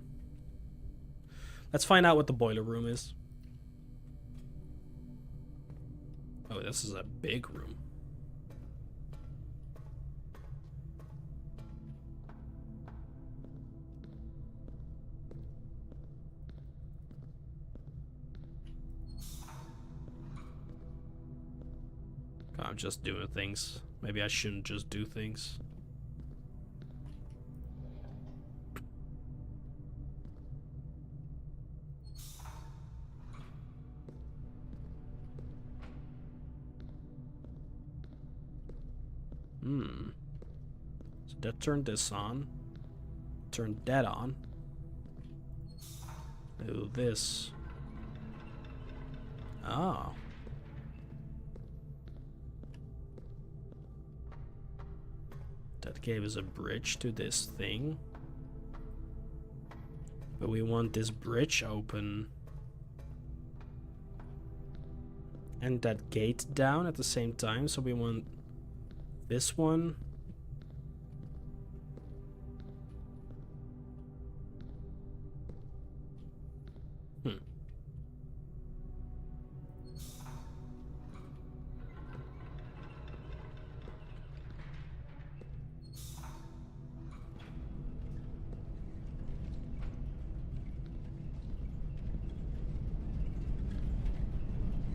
Let's find out what the boiler room is. Oh, this is a big room. I'm just doing things. Maybe I shouldn't just do things. So that turned this on. Turned that on. Do this. Oh. That gave us a bridge to this thing. But we want this bridge open. And that gate down at the same time, so we want this one.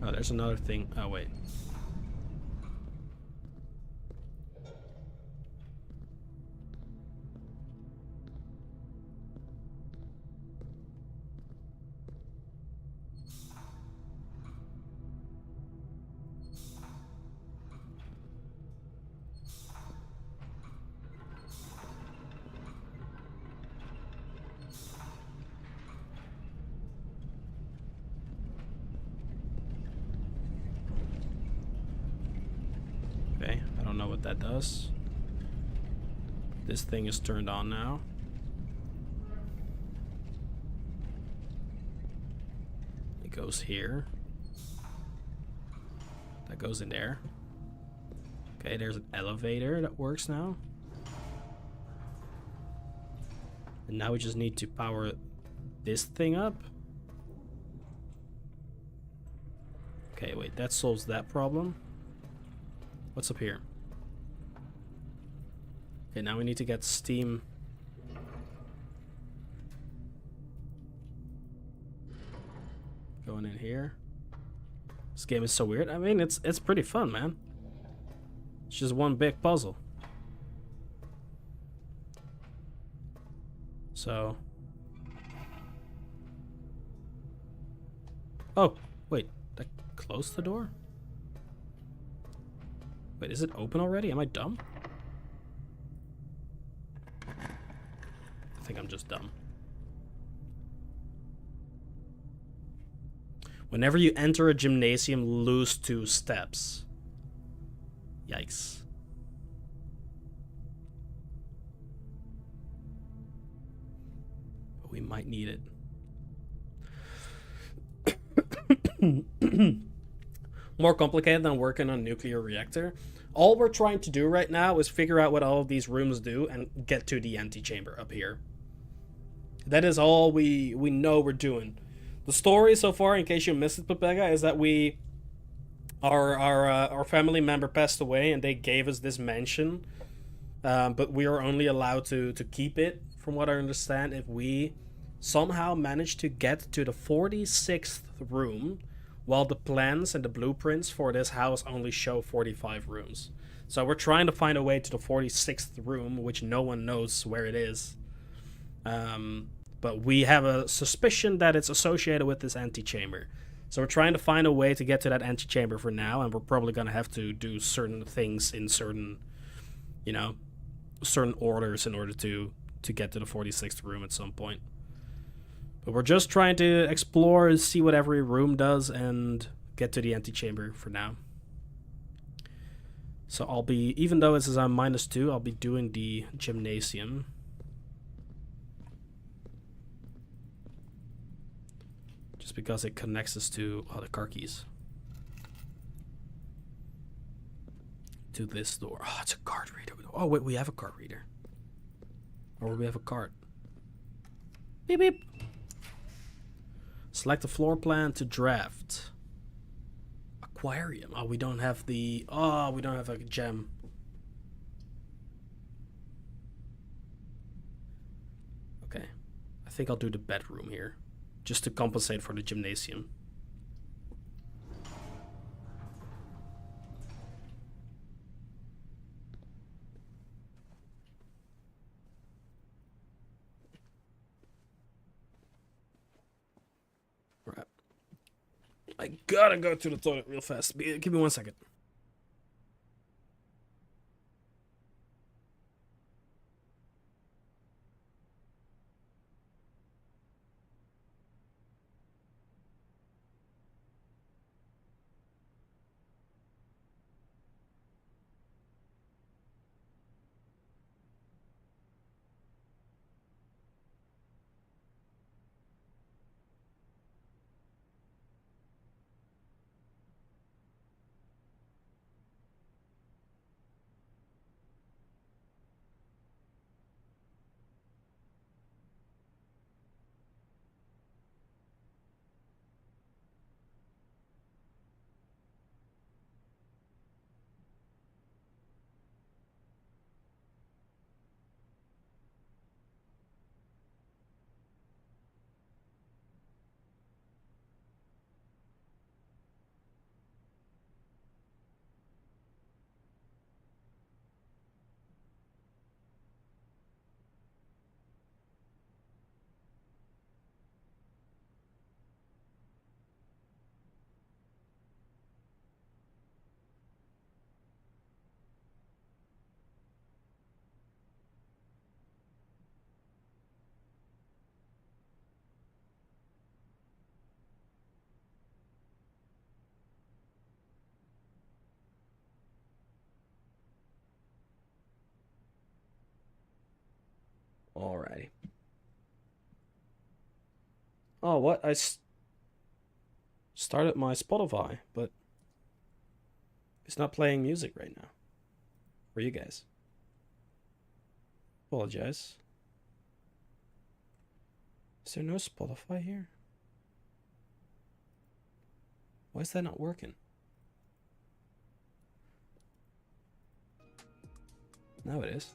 Oh, there's another thing. Oh, wait. Okay, I don't know what that does. This thing is turned on now. It goes here. That goes in there. Okay, there's an elevator that works now. And now we just need to power this thing up. Okay, wait, that solves that problem. What's up here? Okay, now we need to get steam. Going in here. This game is so weird. I mean, it's pretty fun, man. It's just one big puzzle. So. Oh, wait. That closed the door? Wait, is it open already? Am I dumb? I think I'm just dumb. Whenever you enter a gymnasium, lose 2 steps. Yikes. But we might need it. More complicated than working on a nuclear reactor. All we're trying to do right now is figure out what all of these rooms do and get to the antechamber up here. That is all we know we're doing. The story so far, in case you missed it, Pepega, is that our family member passed away and they gave us this mansion, but we are only allowed to keep it, from what I understand, if we somehow manage to get to the 46th room, while the plans and the blueprints for this house only show 45 rooms. So we're trying to find a way to the 46th room, which no one knows where it is. But we have a suspicion that it's associated with this antechamber. So we're trying to find a way to get to that antechamber for now, and we're probably going to have to do certain things in certain, you know, certain orders in order to get to the 46th room at some point. But we're just trying to explore and see what every room does and get to the antechamber for now. So I'll be, even though it says I'm -2, I'll be doing the gymnasium. Just because it connects us to the car keys. To this door. Oh, it's a card reader. Oh, wait, we have a card reader. Or we have a card. Beep, beep. Select the floor plan to draft. Aquarium. Oh, we don't have the... Oh, we don't have a gem. Okay. I think I'll do the bedroom here. Just to compensate for the gymnasium. Right. I gotta go to the toilet real fast. Give me 1 second. Alrighty. Oh, what? I started my Spotify, but it's not playing music right now. For you guys. Apologize. Is there no Spotify here? Why is that not working? Now it is.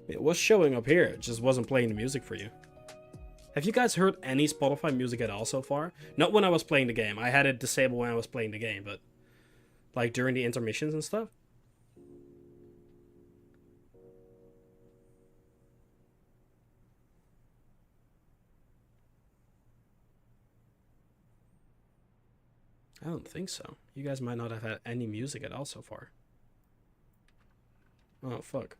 It was showing up here, it just wasn't playing the music for you. Have you guys heard any Spotify music at all so far? Not when I was playing the game. I had it disabled when I was playing the game, but like during the intermissions and stuff. I don't think so. You guys might not have had any music at all so far. Oh, fuck.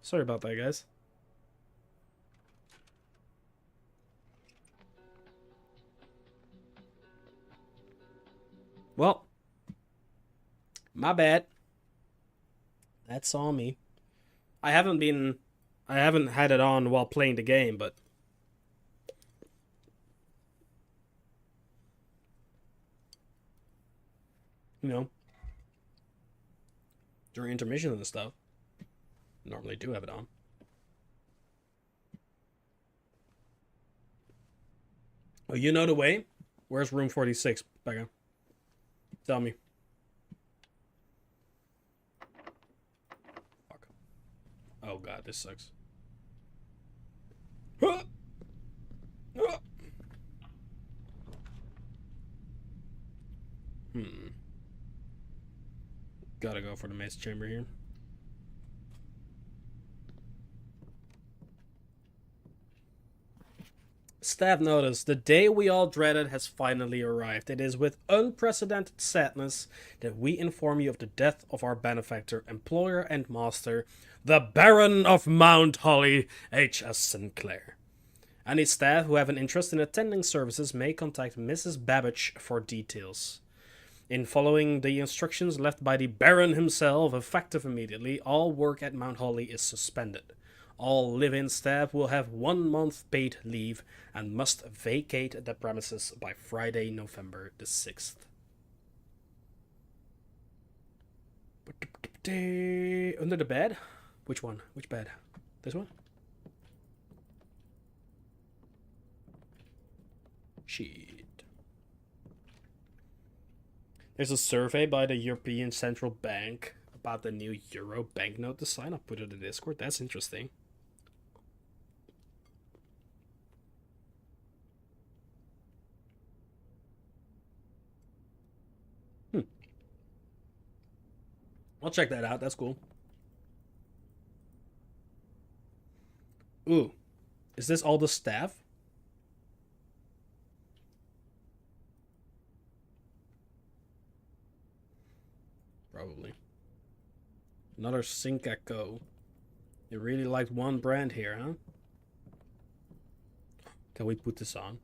Sorry about that, guys. Well, my bad. That's on me. I haven't had it on while playing the game, but you know, during intermission and stuff, normally do have it on. Oh, you know the way? Where's room 46, Becca? Tell me. Fuck. Oh god, this sucks. Gotta go for the mace chamber here. Staff notice, the day we all dreaded has finally arrived. It is with unprecedented sadness that we inform you of the death of our benefactor, employer, and master, the Baron of Mount Holly, H.S. Sinclair. Any staff who have an interest in attending services may contact Mrs. Babbage for details. In following the instructions left by the Baron himself, effective immediately, all work at Mount Holly is suspended. All live-in staff will have 1 month paid leave and must vacate the premises by Friday, November the 6th. Under the bed? Which one? Which bed? This one? Shit. There's a survey by the European Central Bank about the new Euro banknote design. I'll put it in the Discord. That's interesting. I'll check that out. That's cool. Ooh. Is this all the staff? Probably. Another Sync Echo. You really liked one brand here, huh? Can we put this on?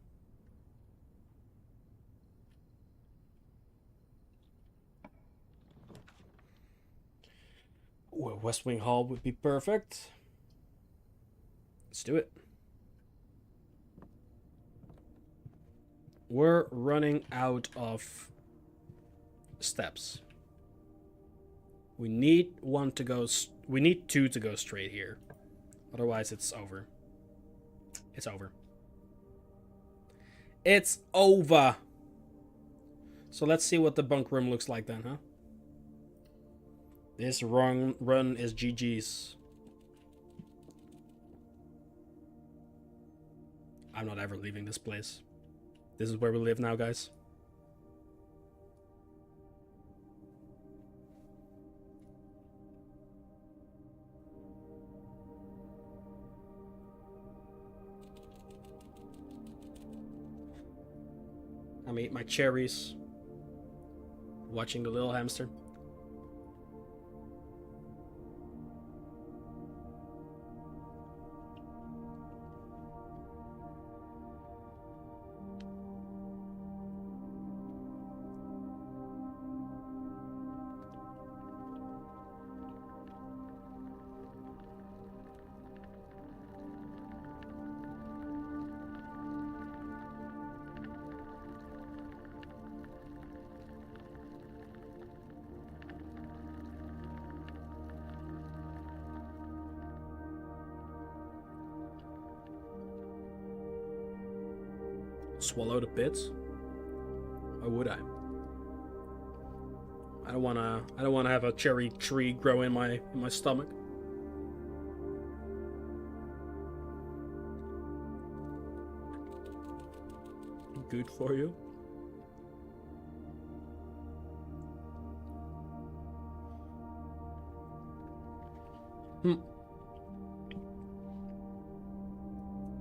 Well, West Wing Hall would be perfect. Let's do it. We're running out of steps. We need one to go. We need 2 to go straight here. Otherwise, it's over. It's over. It's over. So let's see what the bunk room looks like then, huh? This run is GG's. I'm not ever leaving this place. This is where we live now, guys. I'm eating my cherries. Watching the little hamster. Swallow the bits? Or would I? I don't wanna have a cherry tree grow in my stomach. Good for you.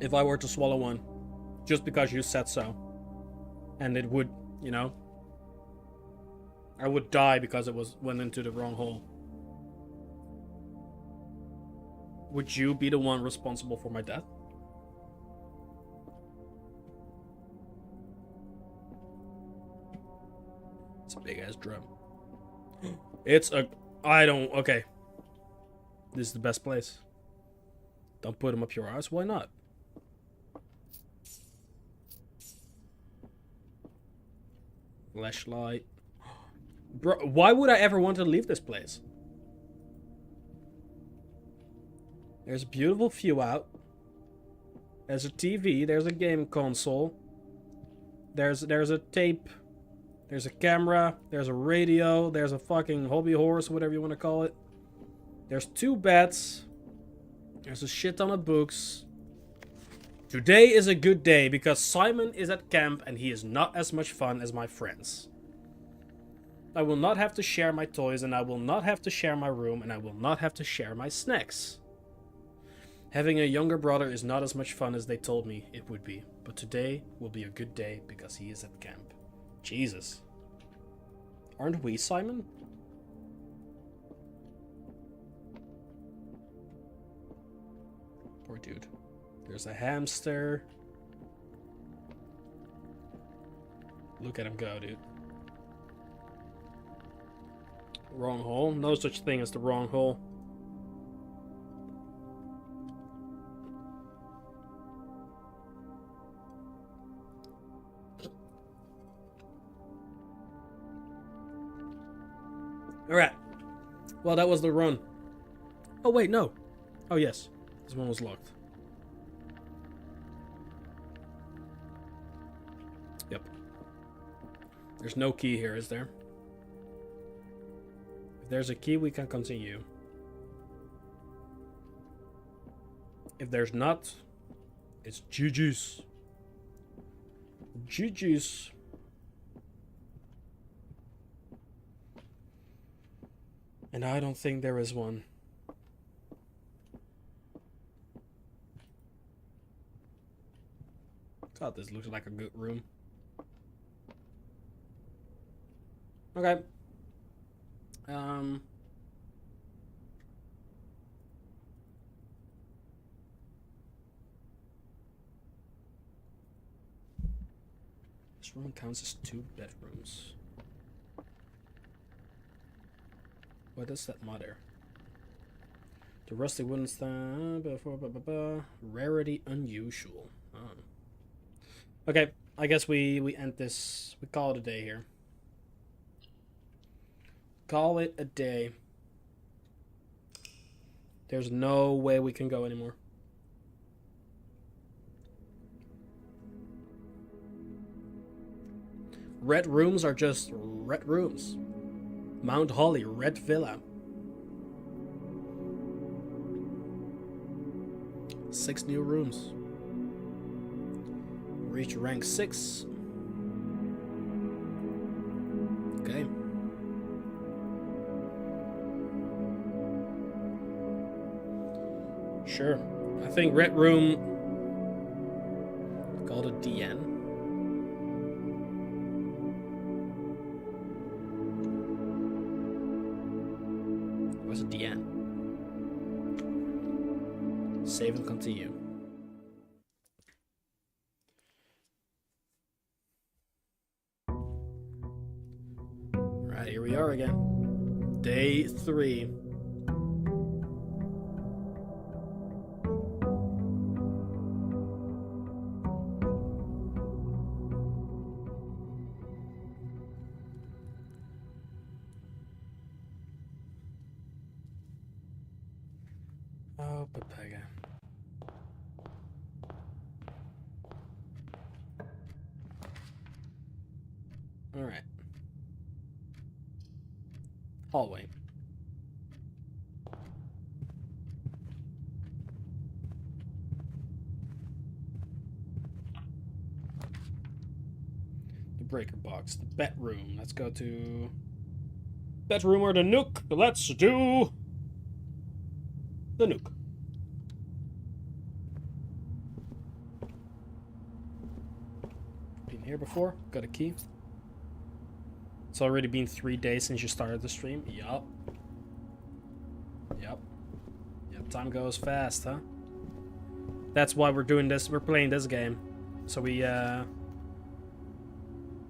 If I were to swallow one, just because you said so, and it would, you know, I would die because it went into the wrong hole. Would you be the one responsible for my death? It's a big ass drum. It's a... Okay. This is the best place. Don't put them up your ass. Why not? Flashlight. Bro, why would I ever want to leave this place? There's a beautiful view out. There's a TV. There's a game console. There's a tape. There's a camera. There's a radio. There's a fucking hobby horse, whatever you want to call it. There's 2 beds. There's a shit ton of books. Today is a good day because Simon is at camp and he is not as much fun as my friends. I will not have to share my toys, and I will not have to share my room, and I will not have to share my snacks. Having a younger brother is not as much fun as they told me it would be, but today will be a good day because he is at camp. Jesus. Aren't we, Simon? Poor dude. There's a hamster. Look at him go, dude. Wrong hole? No such thing as the wrong hole. Alright. Well, that was the run. Oh, wait, no. Oh, yes. This one was locked. Yep. There's no key here, is there? If there's a key, we can continue. If there's not, it's GG's. GG's. And I don't think there is one. God, this looks like a good room. Okay. This room counts as 2 bedrooms. What does that matter? The rusty wooden stand. Rarity unusual. Oh. Okay, I guess we end this. We call it a day here. Call it a day. There's no way we can go anymore. Red rooms are just red rooms. Mount Holly, red villa. 6 new rooms. Reach rank 6. Okay. Sure. I think red room called a DN. What's a DN? Save and continue. Right, here we are again. Day 3. Oh, Pepega. All right. Hallway. The breaker box. The bedroom. Let's go to bedroom or the nook. Let's do the nook. Been here before. Got a key. It's already been 3 days since you started the stream. Yup. Yep. Yep. Time goes fast, huh? That's why we're doing this. We're playing this game. So we, you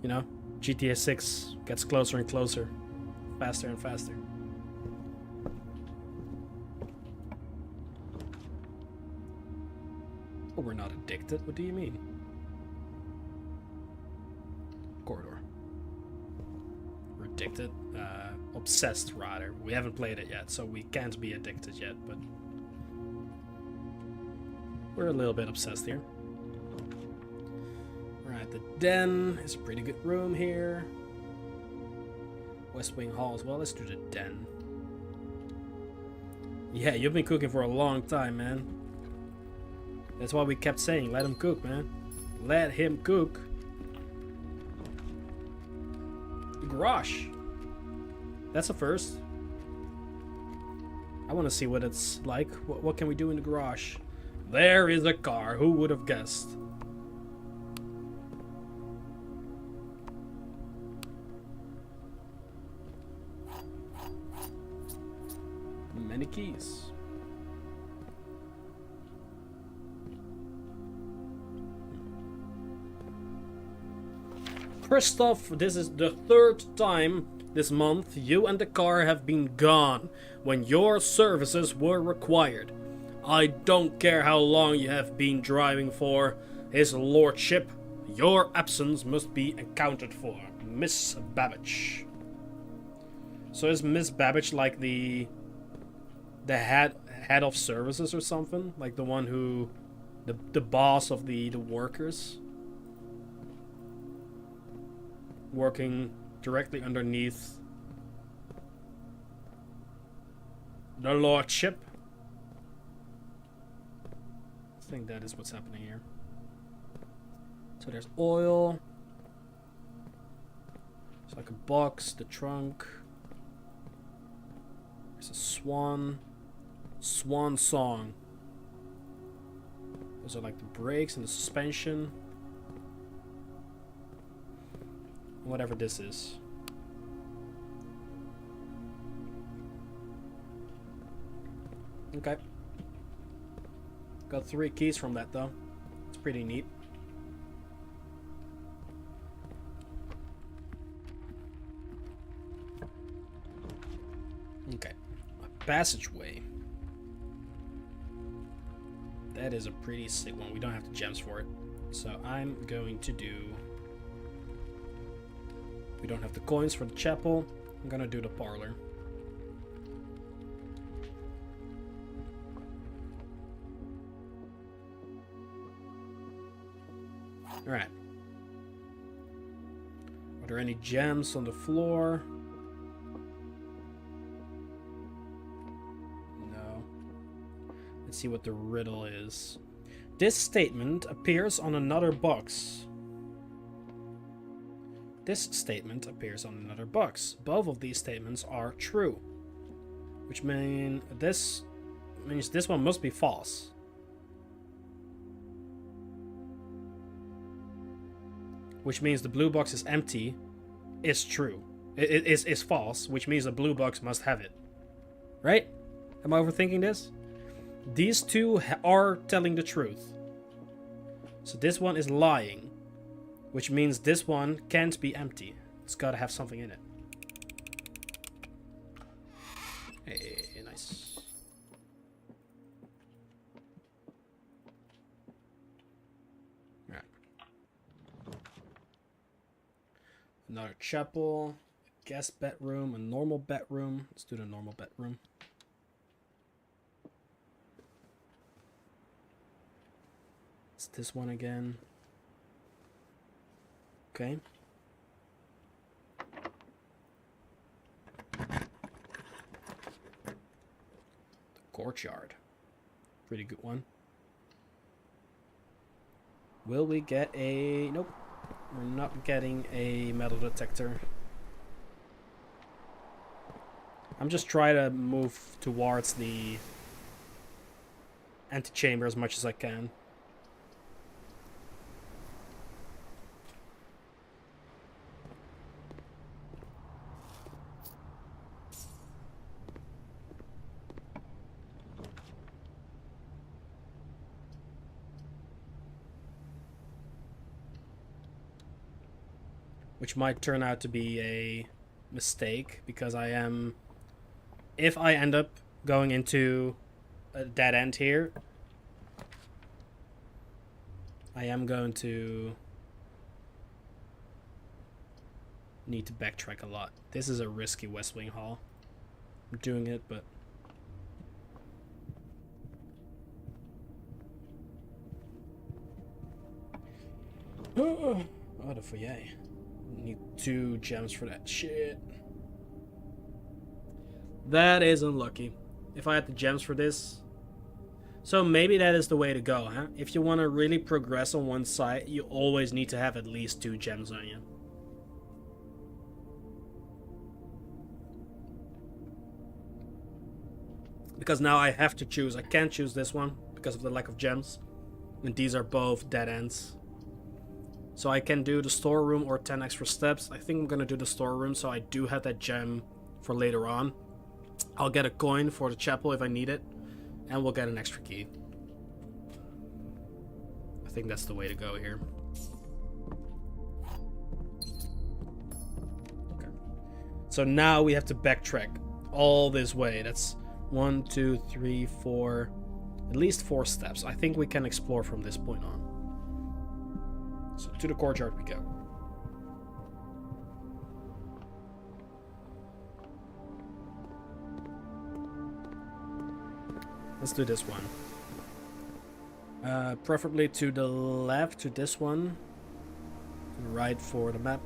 know, GTA 6 gets closer and closer. Faster and faster. Oh, we're not addicted? What do you mean? Corridor. We're addicted? Obsessed, rather. We haven't played it yet, so we can't be addicted yet, but we're a little bit obsessed here. Right, the den is a pretty good room here. West Wing Hall as well. Let's do the den. Yeah, you've been cooking for a long time, man. That's why we kept saying, let him cook, man. Let him cook. The garage. That's a first. I want to see what it's like. What can we do in the garage? There is a car. Who would have guessed? Many keys. Christoph, this is the third time this month you and the car have been gone when your services were required. I don't care how long you have been driving for, His Lordship. Your absence must be accounted for, Miss Babbage. So is Miss Babbage like the head of services or something? Like the one who, the boss of the workers? Working directly underneath the Lordship? I think that is what's happening here. So there's oil. It's like a box, the trunk. There's a swan song. Those are like the brakes and the suspension. Whatever this is. Okay. Got 3 keys from that though. It's pretty neat. Okay. A passageway. That is a pretty sick one. We don't have the gems for it. So I'm going to do... We don't have the coins for the chapel. I'm gonna do the parlor. Alright. Are there any gems on the floor? No. Let's see what the riddle is. This statement appears on another box. This statement appears on another box. Both of these statements are true. Which means this one must be false. Which means the blue box is empty, is true. It is false, which means the blue box must have it. Right? Am I overthinking this? These two are telling the truth. So this one is lying, which means this one can't be empty. It's gotta have something in it. Hey, nice. Alright. Another chapel, a guest bedroom, a normal bedroom. Let's do the normal bedroom. It's this one again. Okay. The courtyard. Pretty good one. Will we get a... Nope. We're not getting a metal detector. I'm just trying to move towards the antechamber as much as I can. Which might turn out to be a mistake, because I am... If I end up going into a dead end here, I am going to need to backtrack a lot. This is a risky West Wing Hall. I'm doing it, but... Oh, the foyer. Need 2 gems for that shit. That is unlucky. If I had the gems for this. So maybe that is the way to go, huh? If you want to really progress on one side, you always need to have at least 2 gems on you. Because now I have to choose. I can't choose this one because of the lack of gems. And these are both dead ends. So I can do the storeroom or 10 extra steps. I think I'm going to do the storeroom so I do have that gem for later on. I'll get a coin for the chapel if I need it. And we'll get an extra key. I think that's the way to go here. So now we have to backtrack all this way. That's 1, 2, 3, 4, at least 4 steps. I think we can explore from this point on. So to the courtyard we go. Let's do this one. Preferably to the left, to this one. To the right for the map.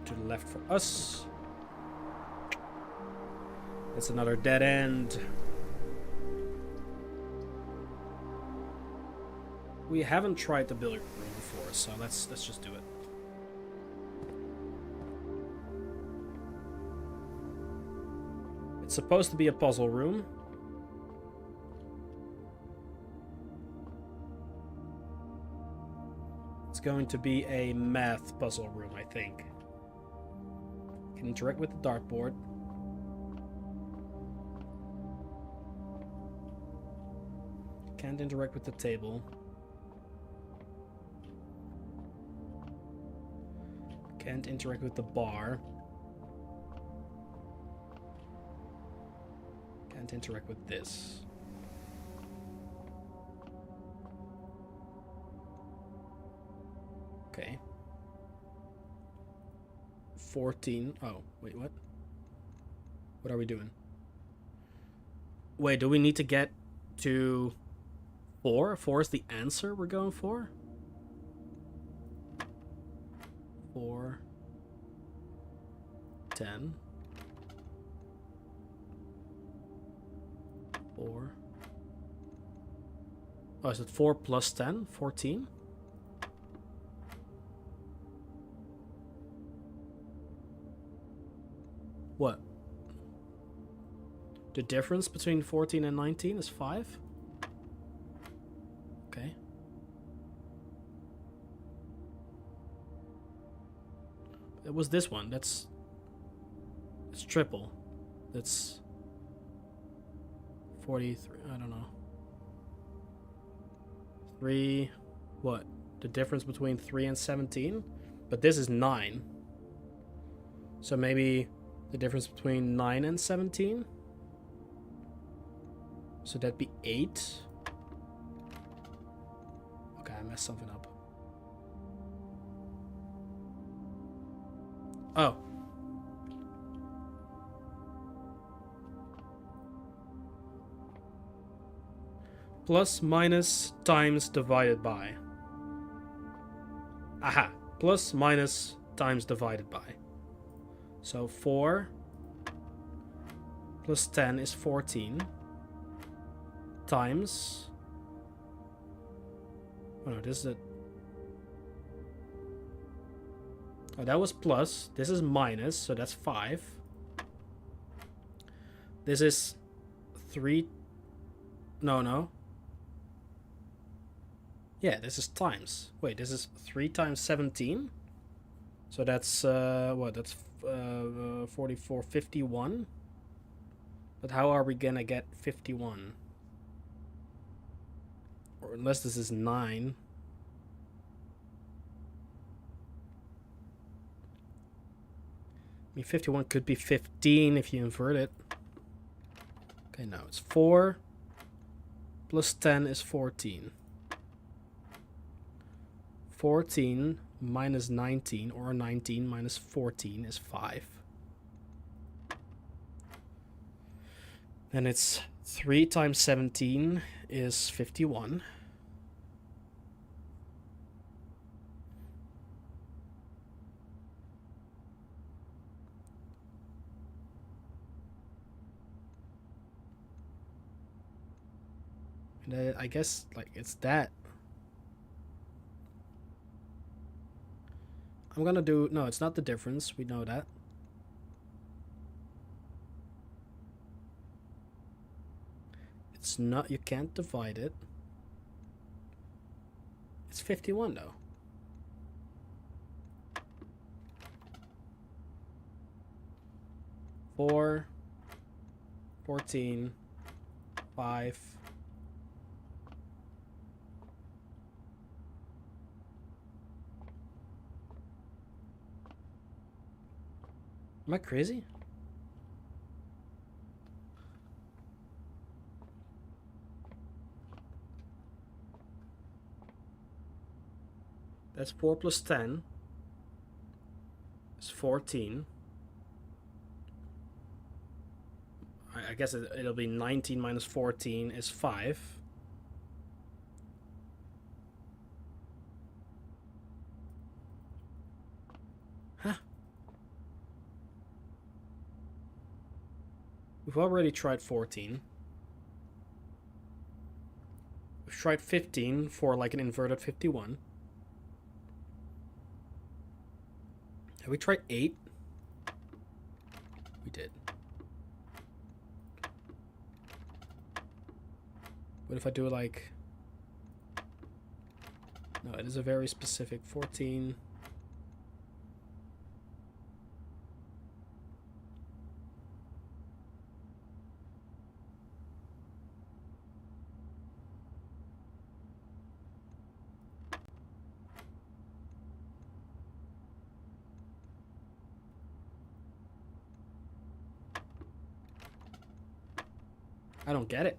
To the left for us. It's another dead end. We haven't tried the billiard room before, so let's just do it. It's supposed to be a puzzle room. It's going to be a math puzzle room, I think. Can interact with the dartboard. Can't interact with the table. Can't interact with the bar. Can't interact with this. Okay. 14. Oh, wait, what? What are we doing? Wait, do we need to get to 4? 4 is the answer we're going for? 4, 10, 4. Oh, is it 4 plus 10? 14? What? The difference between 14 and 19 is 5? Okay. It was this one. It's triple. That's 43. I don't know. 3. What? The difference between 3 and 17? But this is 9. So maybe the difference between 9 and 17? So that'd be 8. Okay, I messed something up. Oh. Plus, minus, times, divided by. Aha. Plus, minus, times, divided by. So 4 plus 10 is 14. Times... Oh no, this is a... Oh, that was plus. This is minus, so that's 5. This is 3... No. Yeah, this is times. Wait, this is 3 times 17? So that's, what? That's 44, 51? But how are we gonna get 51? Or unless this is 9. I mean, 51 could be 15 if you invert it. Okay, now it's 4 plus 10 is 14. 14 minus 19, or 19 minus 14 is 5. Then it's 3 times 17 is 51. And I guess, like, it's that. I'm gonna do... No, it's not the difference. We know that. It's not... You can't divide it. It's 51, though. Four, 14, 5... Am I crazy? That's 4 plus 10. It's 14. I guess it'll be 19 minus 14 is 5. Huh. We've already tried 14. We've tried 15 for like an inverted 51. Have we tried 8? We did. What if I do like... No, it is a very specific 14. I don't get it.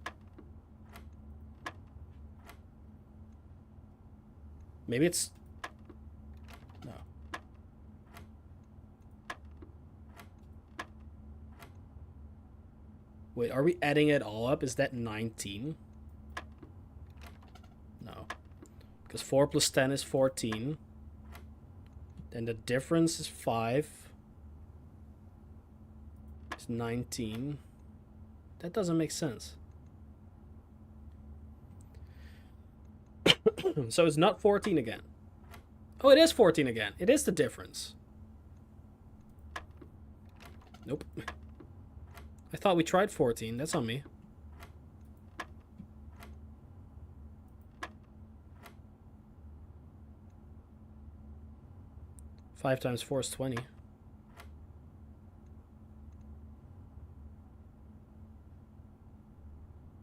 Maybe it's... No. Wait, are we adding it all up? Is that 19? No. Because 4 plus 10 is 14. Then the difference is 5. It's 19. That doesn't make sense. So it's not 14 again. Oh, it is 14 again. It is the difference. Nope. I thought we tried 14. That's on me. Five times 4 is 20.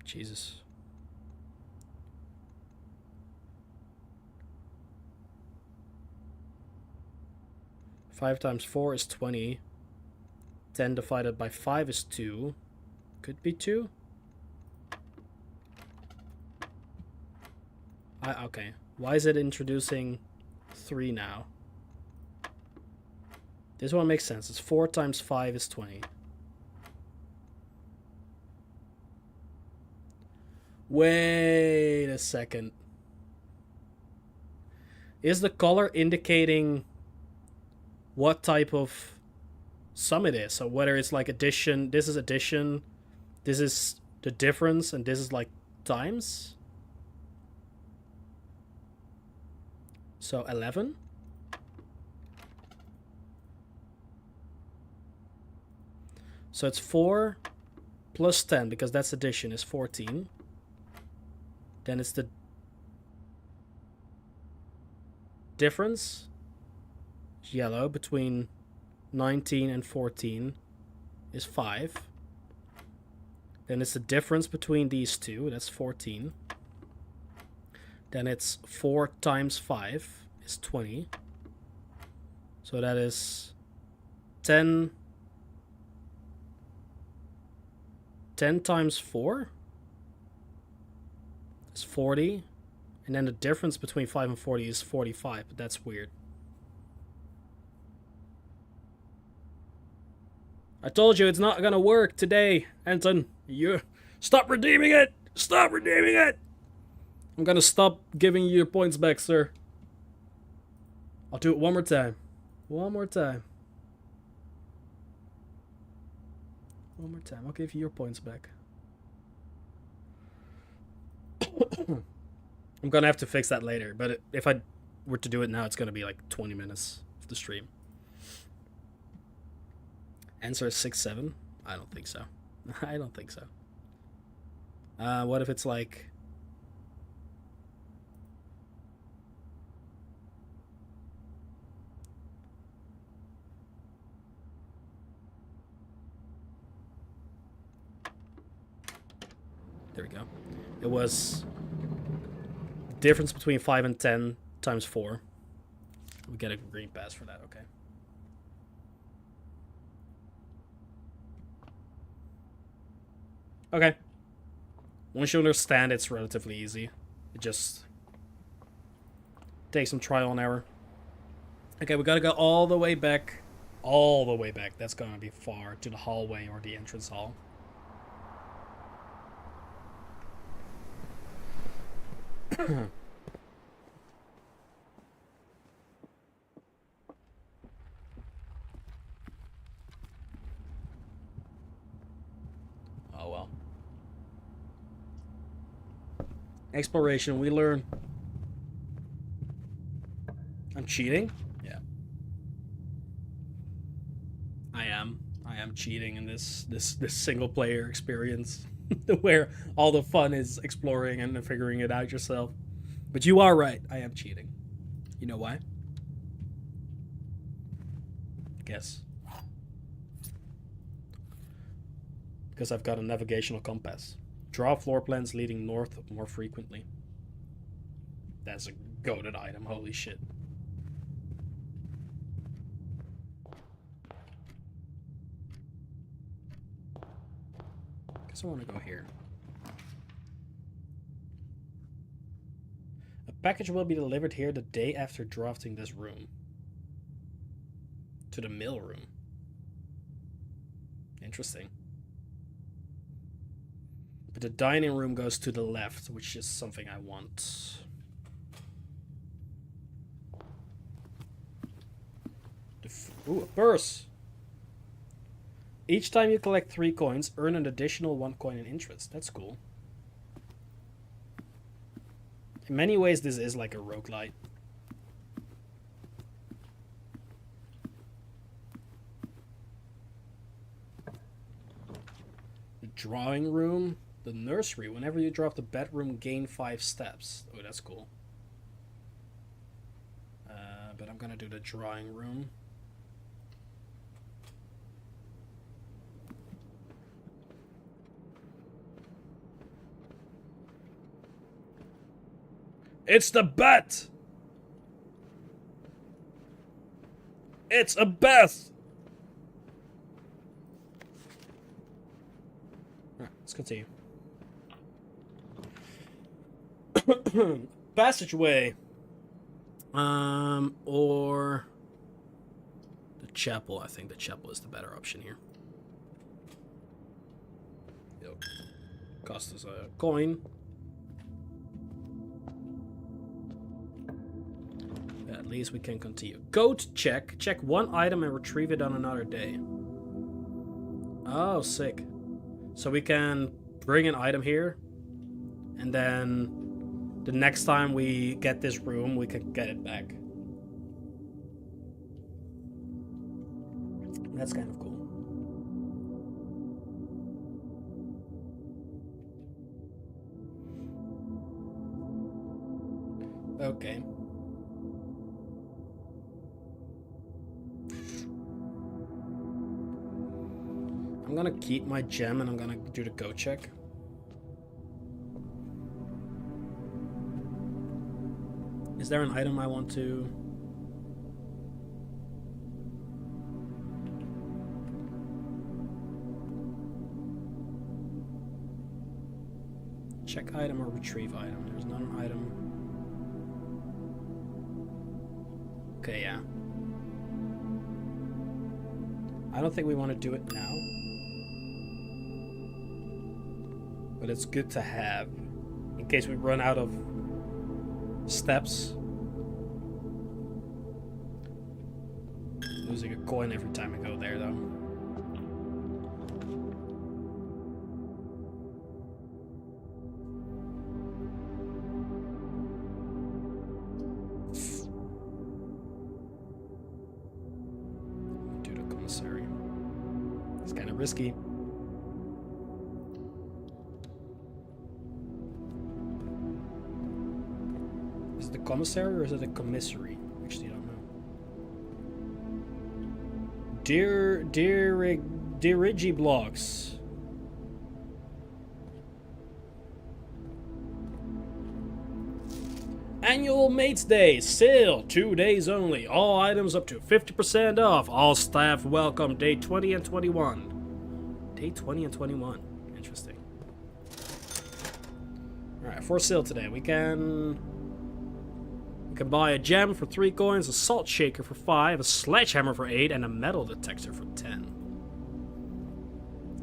Jesus. Five times 4 is 20. 10 divided by 5 is 2. Could be 2. Okay. Why is it introducing 3 now? This one makes sense. It's 4 times 5 is 20. Wait a second. Is the color indicating what type of sum it is? So whether it's like addition, this is addition, this is the difference, and this is like times? So 11? So it's 4 plus 10, because that's addition, is 14. Then it's the difference, yellow, between 19 and 14 is 5. Then it's the difference between these two, that's 14. Then it's 4 times 5 is 20. So that is 10 times 4 is 40. And then the difference between 5 and 40 is 45, but that's weird. I told you it's not gonna work today, Anton. You stop redeeming it! Stop redeeming it! I'm gonna stop giving you your points back, sir. I'll do it one more time. One more time. One more time. I'll give you your points back. I'm gonna have to fix that later, but if I were to do it now, it's gonna be like 20 minutes of the stream. Answer is 6-7? I don't think so. I don't think so. What if it's like... There we go. It was difference between 5 and 10 times 4. We get a green pass for that, okay. Okay. Once you understand, it's relatively easy. It just takes some trial and error. Okay, we gotta go all the way back. All the way back. That's gonna be far to the hallway or the entrance hall. Oh well. Exploration, we learn. I'm cheating? Yeah. I am cheating in this single player experience where all the fun is exploring and figuring it out yourself. But you are right, I am cheating. You know why? Guess. Because I've got a navigational compass. Draw floor plans leading north more frequently. That's a goated item, holy shit. Guess I want to go here. A package will be delivered here the day after drafting this room. To the mill room. Interesting. But the dining room goes to the left, which is something I want. Ooh, a purse! Each time you collect 3 coins, earn an additional 1 coin in interest. That's cool. In many ways, this is like a roguelite. The drawing room. The nursery. Whenever you drop the bedroom, gain 5 steps. Oh, that's cool. But I'm gonna do the drawing room. It's the bat! It's a bat! Alright, let's continue. Passageway. Or the chapel. I think the chapel is the better option here. Yep. Cost us a coin. At least we can continue. Goat check. Check 1 item and retrieve it on another day. Oh, sick. So we can bring an item here. And then the next time we get this room, we can get it back. That's kind of cool. Okay. I'm gonna keep my gem and I'm gonna do the go check. Is there an item I want to... Check item or retrieve item? There's not an item. Okay, yeah. I don't think we want to do it now. But it's good to have. In case we run out of steps. Losing a coin every time I go there, though. Do the commissary. It's kind of risky. Is it the commissary or is it a commissary? Actually, I don't know. Dirigi blocks. Annual Mates Day sale, 2 days only. All items up to 50% off. All staff welcome. Day 20 and 21. Day 20 and 21. Interesting. Alright, for sale today. We can buy a gem for 3 coins, a salt shaker for 5, a sledgehammer for 8, and a metal detector for 10.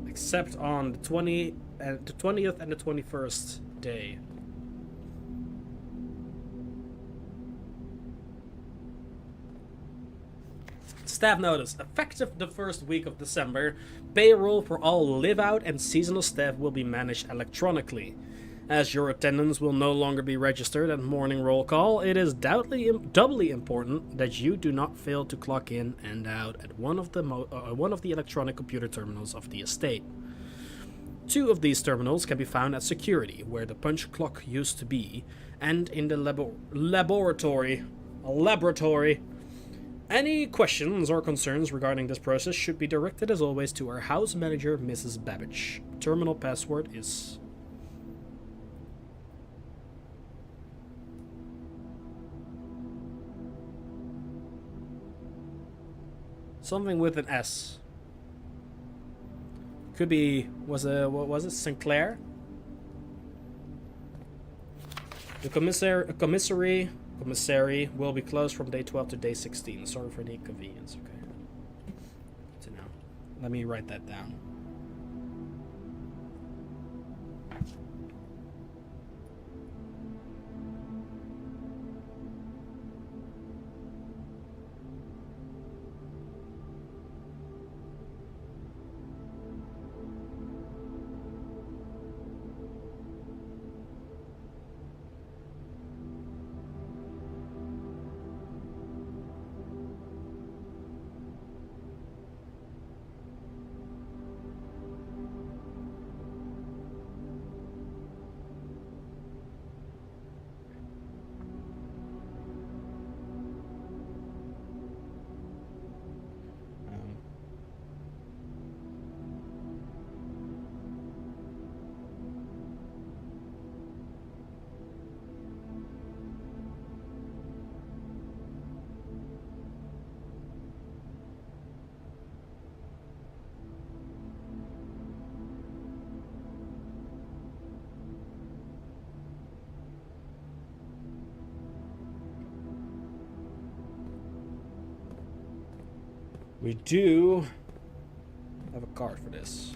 Except on the 20th and the 21st day. Staff notice. Effective the first week of December, payroll for all live-out and seasonal staff will be managed electronically. As your attendance will no longer be registered at morning roll call, it is doubly important that you do not fail to clock in and out at one of the electronic computer terminals of the estate. 2 of these terminals can be found at security, where the punch clock used to be, and in the laboratory. Any questions or concerns regarding this process should be directed as always to our house manager, Mrs. Babbage. Terminal password is... something with an S. Could be, what was it, Sinclair? The commissary will be closed from day 12 to day 16. Sorry for the inconvenience. Okay. Good to know. Let me write that down. We do have a card for this.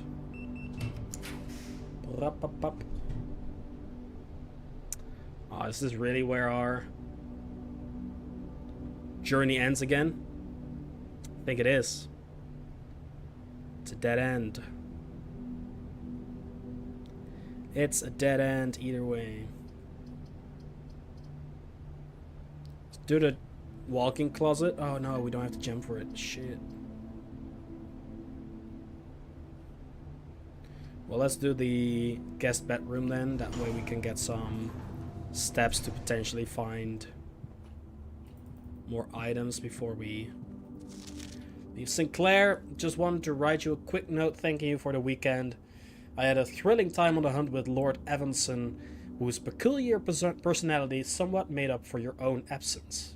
Oh, this is really where our journey ends again? I think it is. It's a dead end. It's a dead end either way. Let's do the walk-in closet. Oh no, we don't have to gem for it. Shit. Well, let's do the guest bedroom then. That way we can get some steps to potentially find more items before we leave. Sinclair, just wanted to write you a quick note thanking you for the weekend. I had a thrilling time on the hunt with Lord Evanson, whose peculiar personality somewhat made up for your own absence.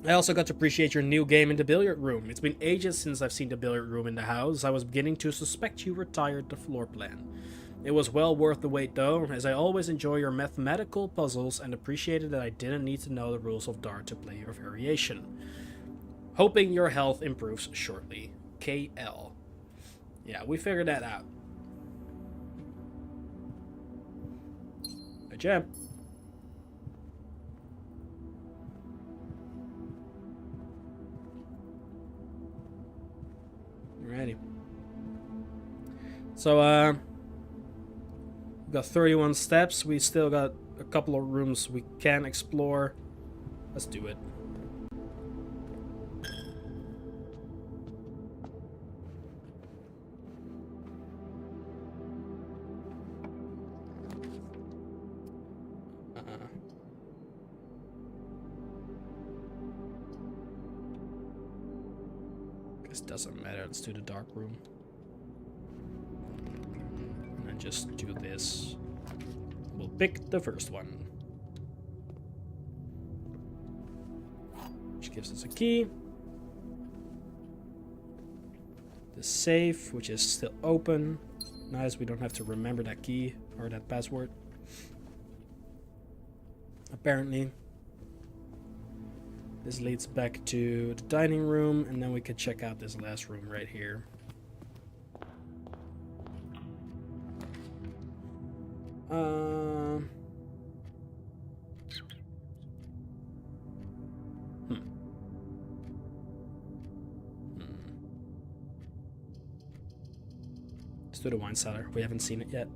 I also got to appreciate your new game in the billiard room. It's been ages since I've seen the billiard room in the house. I was beginning to suspect you retired the floor plan. It was well worth the wait though, as I always enjoy your mathematical puzzles and appreciated that I didn't need to know the rules of dart to play your variation. Hoping your health improves shortly. KL. Yeah, we figured that out. Good job. Alrighty. So, we've got 31 steps. We still got a couple of rooms we can explore. Let's do it. Doesn't matter, let's do the dark room. And then just do this. We'll pick the first one. Which gives us a key. The safe, which is still open. Nice, we don't have to remember that key or that password. Apparently. This leads back to the dining room, and then we can check out this last room right here. Let's do the wine cellar. We haven't seen it yet.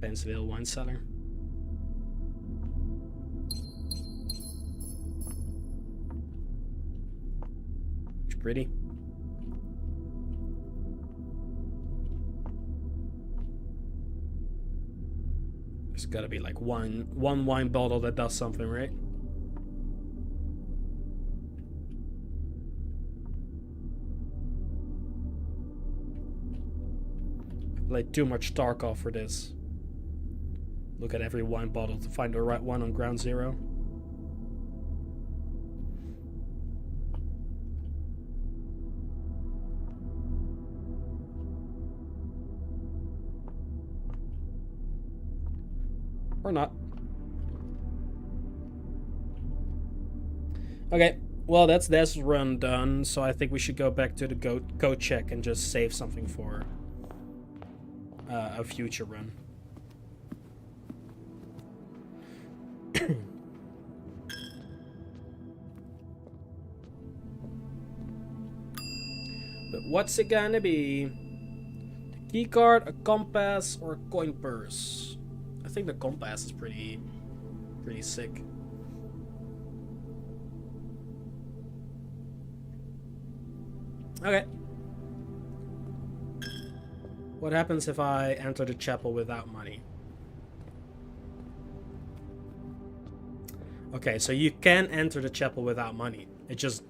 Pennsville wine cellar. It's pretty. There's gotta be like one wine bottle that does something, right? I played too much Tarkov for this. Look at every wine bottle to find the right one on ground zero. Or not. Okay, well that's this run done, so I think we should go back to the go check and just save something for a future run. But what's it gonna be? A key card, a compass, or a coin purse? I think the compass is pretty sick. Okay. What happens if I enter the chapel without money? Okay, so you can enter the chapel without money. It just,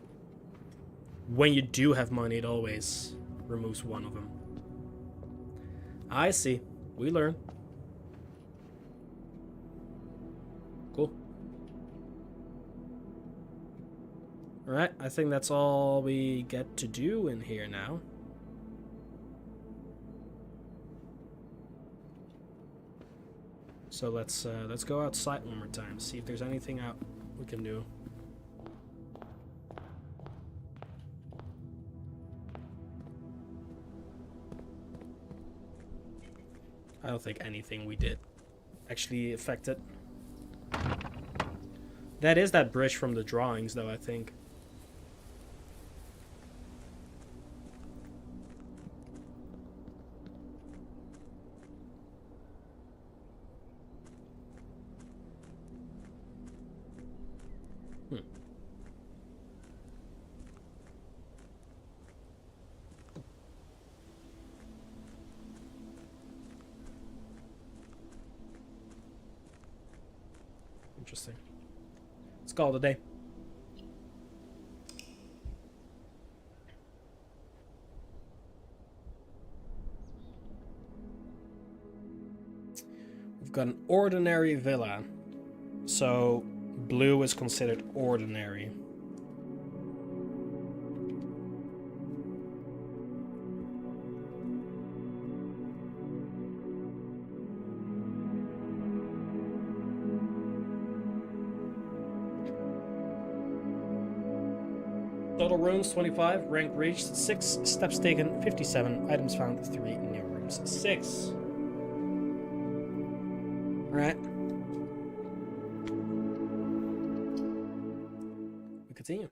when you do have money, it always removes one of them. I see. We learn. Cool. Alright, I think that's all we get to do in here now. So let's go outside one more time, see if there's anything out we can do. I don't think anything we did actually affected. That is that bridge from the drawings, though, I think. Interesting. Let's call it a day. We've got an ordinary villa. So blue is considered ordinary. Total rooms 25, rank reached 6, steps taken 57, items found 3, new rooms 6. Alright. We continue.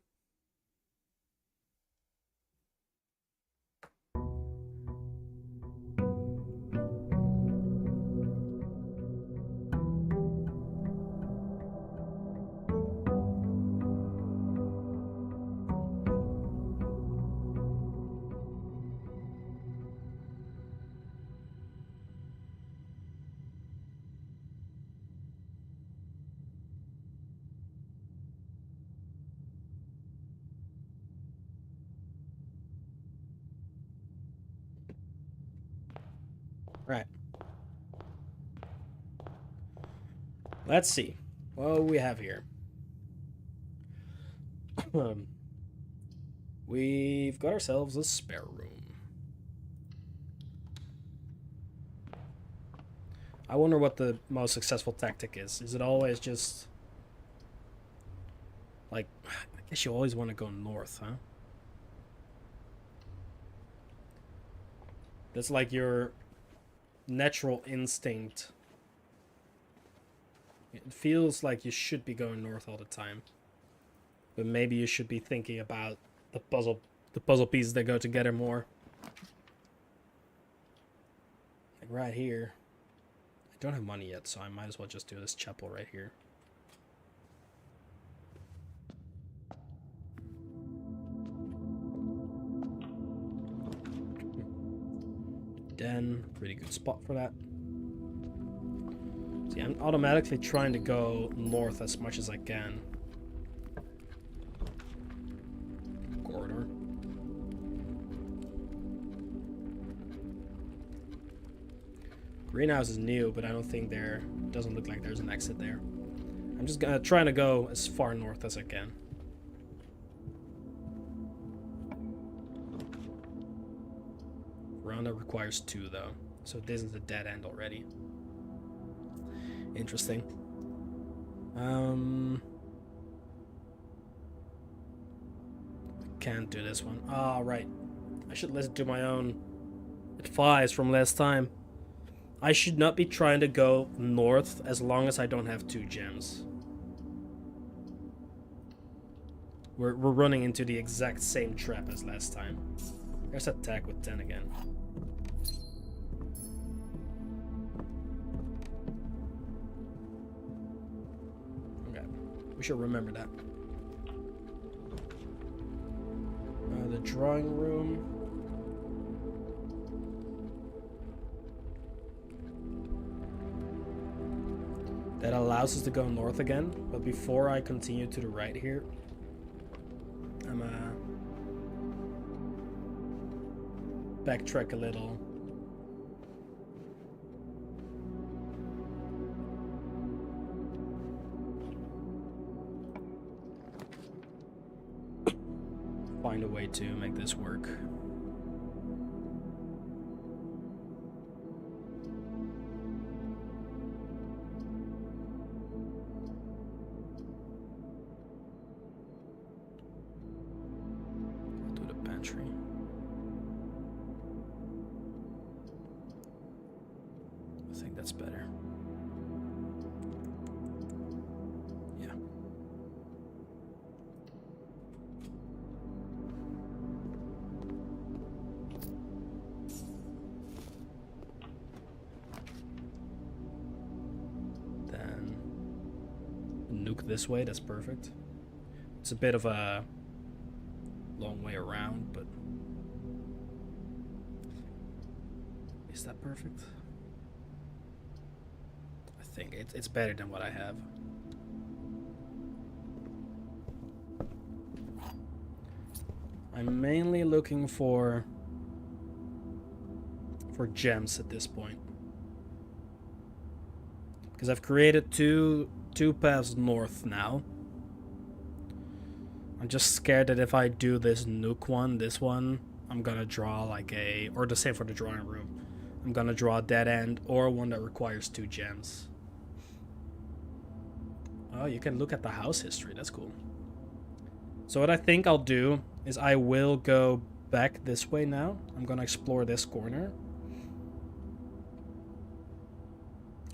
Right. Let's see. What we have here. We've got ourselves a spare room. I wonder what the most successful tactic is. Is it always just... like, I guess you always want to go north, huh? That's like your natural instinct. It feels like you should be going north all the time. But maybe you should be thinking about the puzzle pieces that go together more. Like right here. I don't have money yet, so I might as well just do this chapel right here. Den, pretty good spot for that. See, I'm automatically trying to go north as much as I can. Corridor. Greenhouse is new, but I don't think there doesn't look like there's an exit there. I'm just trying to go as far north as I can. Veranda requires 2 though, so this is a dead end already. Interesting. Can't do this one. Ah, right. I should listen to my own advice from last time. I should not be trying to go north as long as I don't have 2 gems. We're running into the exact same trap as last time. There's attack with 10 again. Okay, we should remember that. The drawing room. That allows us to go north again, but before I continue to the right here, I'm backtrack a little. Find a way to make this work. I'll do the pantry. I think that's better. Yeah. Then nuke this way, that's perfect. It's a bit of a long way around, but is that perfect? I think it's better than what I have. I'm mainly looking for gems at this point, because I've created two paths north now. I'm just scared that if I do this nuke one, this one, I'm gonna draw like or the same for the drawing room. I'm gonna draw a dead end or one that requires 2 gems. Oh, you can look at the house history, that's cool. So what I think I'll do is I will go back this way now. I'm gonna explore this corner.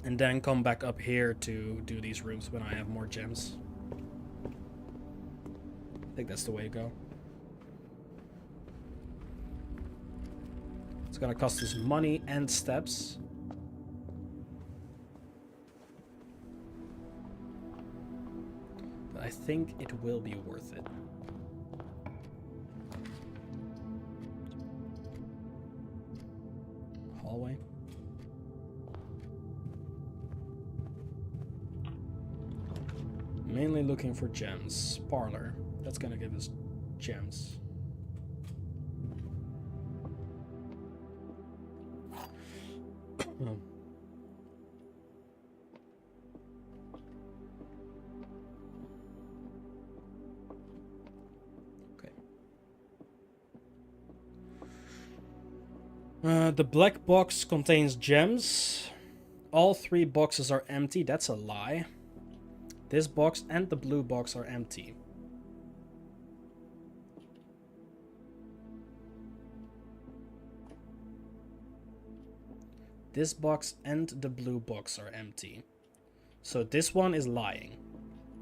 And then come back up here to do these rooms when I have more gems. I think that's the way to go. It's gonna cost us money and steps. But I think it will be worth it. Hallway. Mainly looking for gems. Parlor. That's gonna give us gems. The black box contains gems. All 3 boxes are empty. That's a lie. This box and the blue box are empty. This box and the blue box are empty. So this one is lying.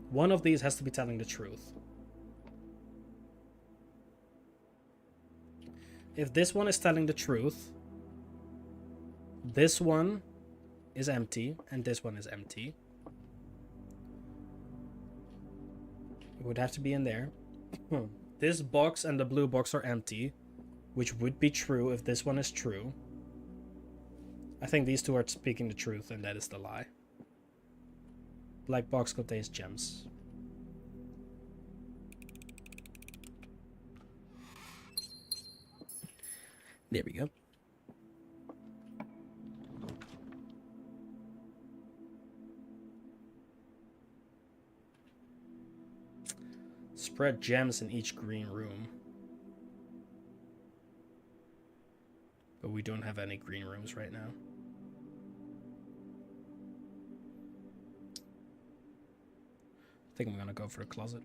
One of these has to be telling the truth. If this one is telling the truth, this one is empty and this one is empty. It would have to be in there. This box and the blue box are empty, which would be true if this one is true. I think these two are speaking the truth, and that is the lie. Black box contains gems. There we go. Spread gems in each green room. But we don't have any green rooms right now. I think I'm gonna go for the closet.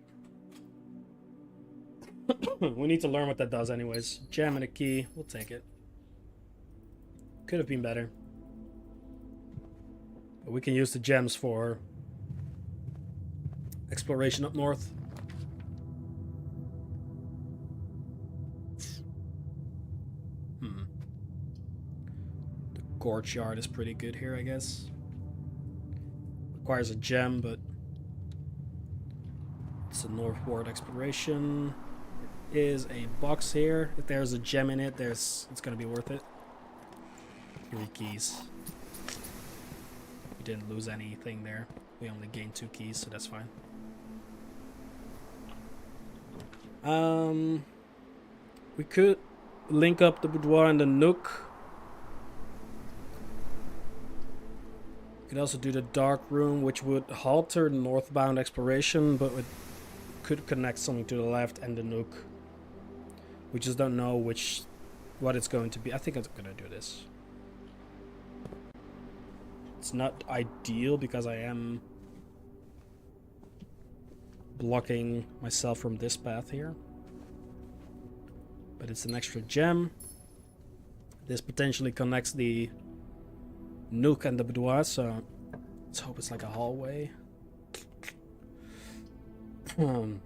We need to learn what that does anyways. Gem and a key. We'll take it. Could have been better. But we can use the gems for exploration up north. The courtyard is pretty good here, I guess. Requires a gem, but it's a northward exploration. There is a box here. If there's a gem in it, it's gonna be worth it. 3 keys. We didn't lose anything there. We only gained 2 keys, so that's fine. We could link up the boudoir and the nook. We could also do the dark room, which would halter northbound exploration, but it could connect something to the left and the nook. We just don't know what it's going to be. I think I'm gonna do this. It's not ideal because I am blocking myself from this path here. But it's an extra gem. This potentially connects the nook and the boudoir, so let's hope it's like a hallway. Well,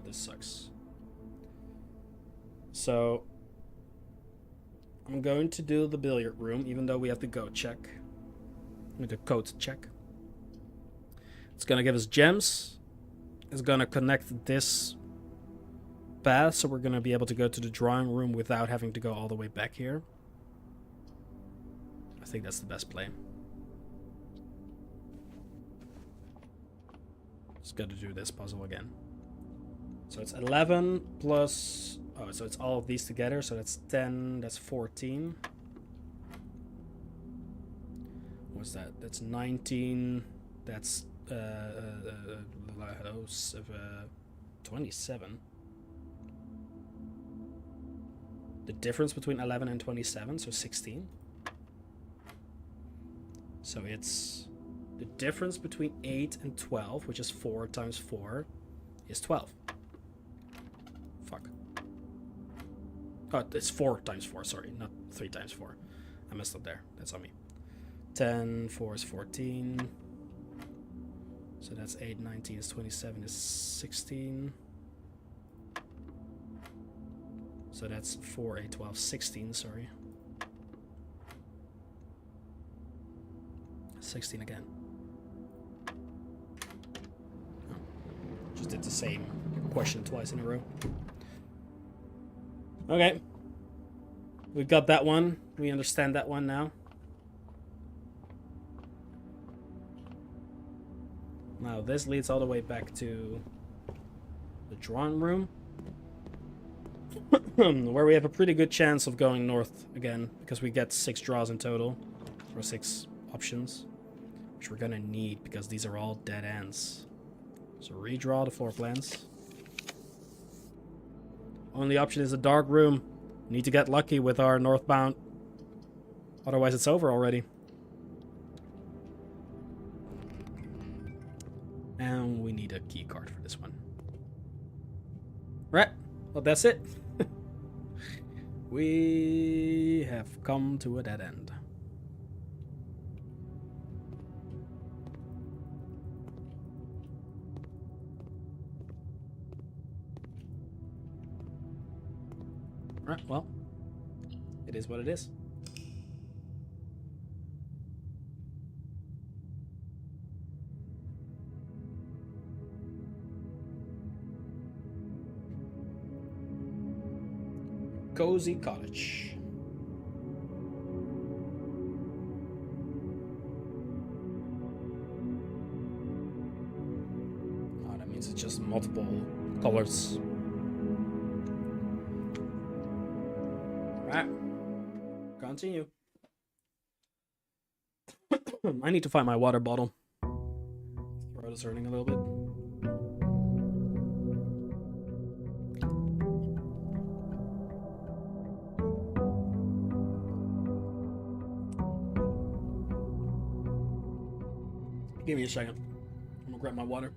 this sucks. So I'm going to do the billiard room, even though we have the code check. The code check. It's gonna give us gems. It's gonna connect this path, so we're gonna be able to go to the drawing room without having to go all the way back here. I think that's the best play. Just gotta do this puzzle again. So it's 11 plus... Oh, so it's all of these together, so that's 10, that's 14. What's that? That's 19, that's 27. The difference between 11 and 27, so 16. So it's the difference between 8 and 12, which is 4 times 4, is 12. Fuck. Oh, it's 4 times 4, sorry, not 3 times 4. I messed up there. That's on me. 10, 4 is 14. So that's 8, 19 is 27 is 16. So that's 4, 8, 12, 16, sorry. 16 again. Oh, just did the same question twice in a row. Okay. We got that one. We understand that one now. Now this leads all the way back to the drawing room. Where we have a pretty good chance of going north again, because we get 6 draws in total, or 6 options, which we're gonna need because these are all dead ends. So redraw the floor plans. Only option is a dark room. Need to get lucky with our northbound Otherwise, it's over already. And we need a key card for this one. Right. Well, that's it. We have come to a dead end. Right, well, it is what it is. Cozy cottage. Oh, that means it's just multiple colors. Right. Continue. I need to find my water bottle. Throat is hurting a little bit. Give me a second. I'm gonna grab my water.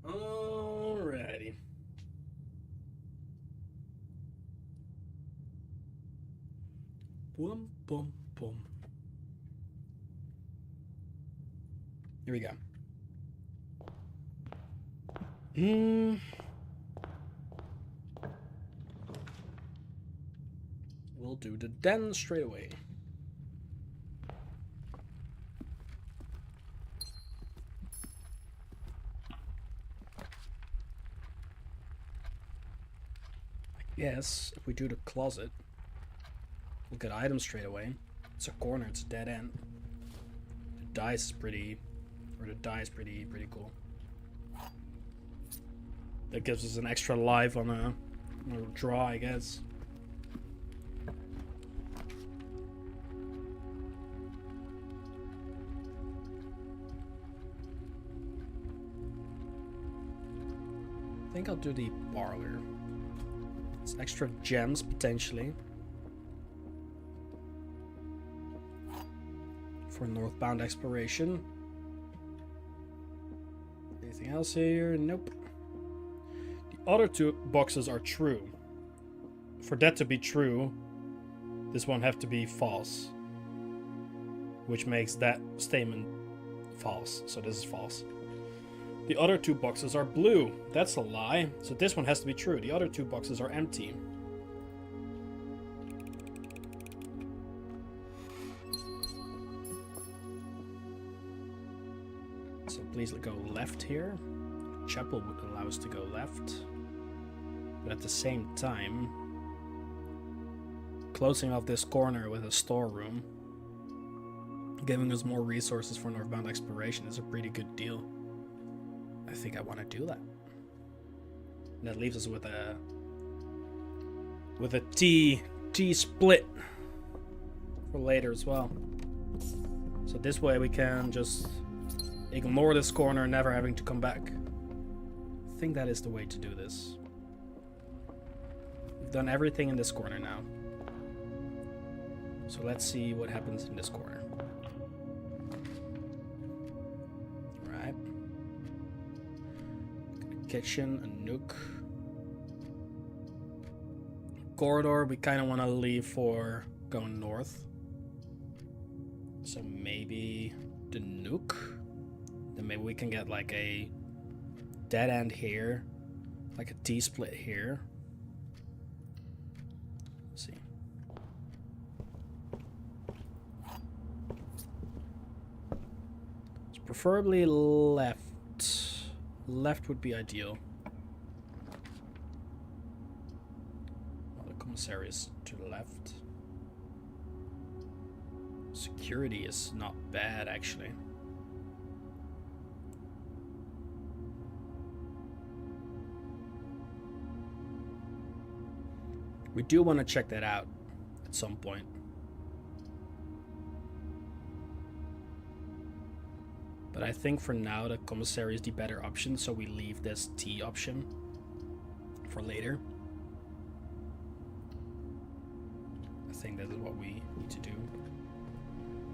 Alrighty. Boom, boom, boom. Here we go. We'll do the den straight away. Yes, if we do the closet, we'll get items straight away. It's a corner, it's a dead end. The dice is pretty cool. That gives us an extra life on a draw, I guess. I think I'll do the parlor. It's extra gems, potentially. For northbound exploration. Anything else here? Nope. The other two boxes are true. For that to be true, this one have to be false. Which makes that statement false. So this is false. The other two boxes are blue. That's a lie. So this one has to be true. The other two boxes are empty. So please go left here. Chapel would allow us to go left. But at the same time, closing off this corner with a storeroom, giving us more resources for northbound exploration is a pretty good deal. I think I want to do that. And that leaves us with a T split for later as well. So this way we can just ignore this corner, never having to come back. I think that is the way to do this. We've done everything in this corner now. So let's see what happens in this corner. Alright. Kitchen, a nook. Corridor, we kind of want to leave for going north. So maybe the nook. Then maybe we can get like a dead end here. Like a T-split here. Let's see. It's preferably left. Left would be ideal. Well, the commissary is to the left. Security is not bad, actually. We do want to check that out at some point. But I think for now the commissary is the better option, so we leave this T option for later. I think that is what we need to do.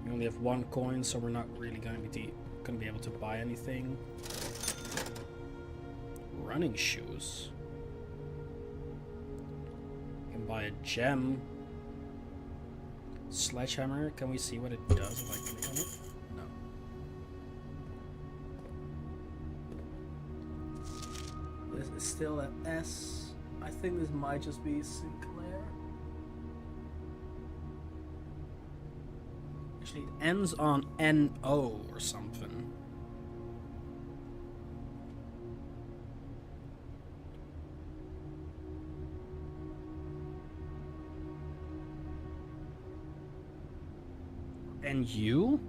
We only have one coin, so we're not really going to be able to buy anything. Running shoes. We can buy a gem. Sledgehammer. Can we see what it does if I click on it? This is still an S. I think this might just be Sinclair. Actually, it ends on NO or something. NU?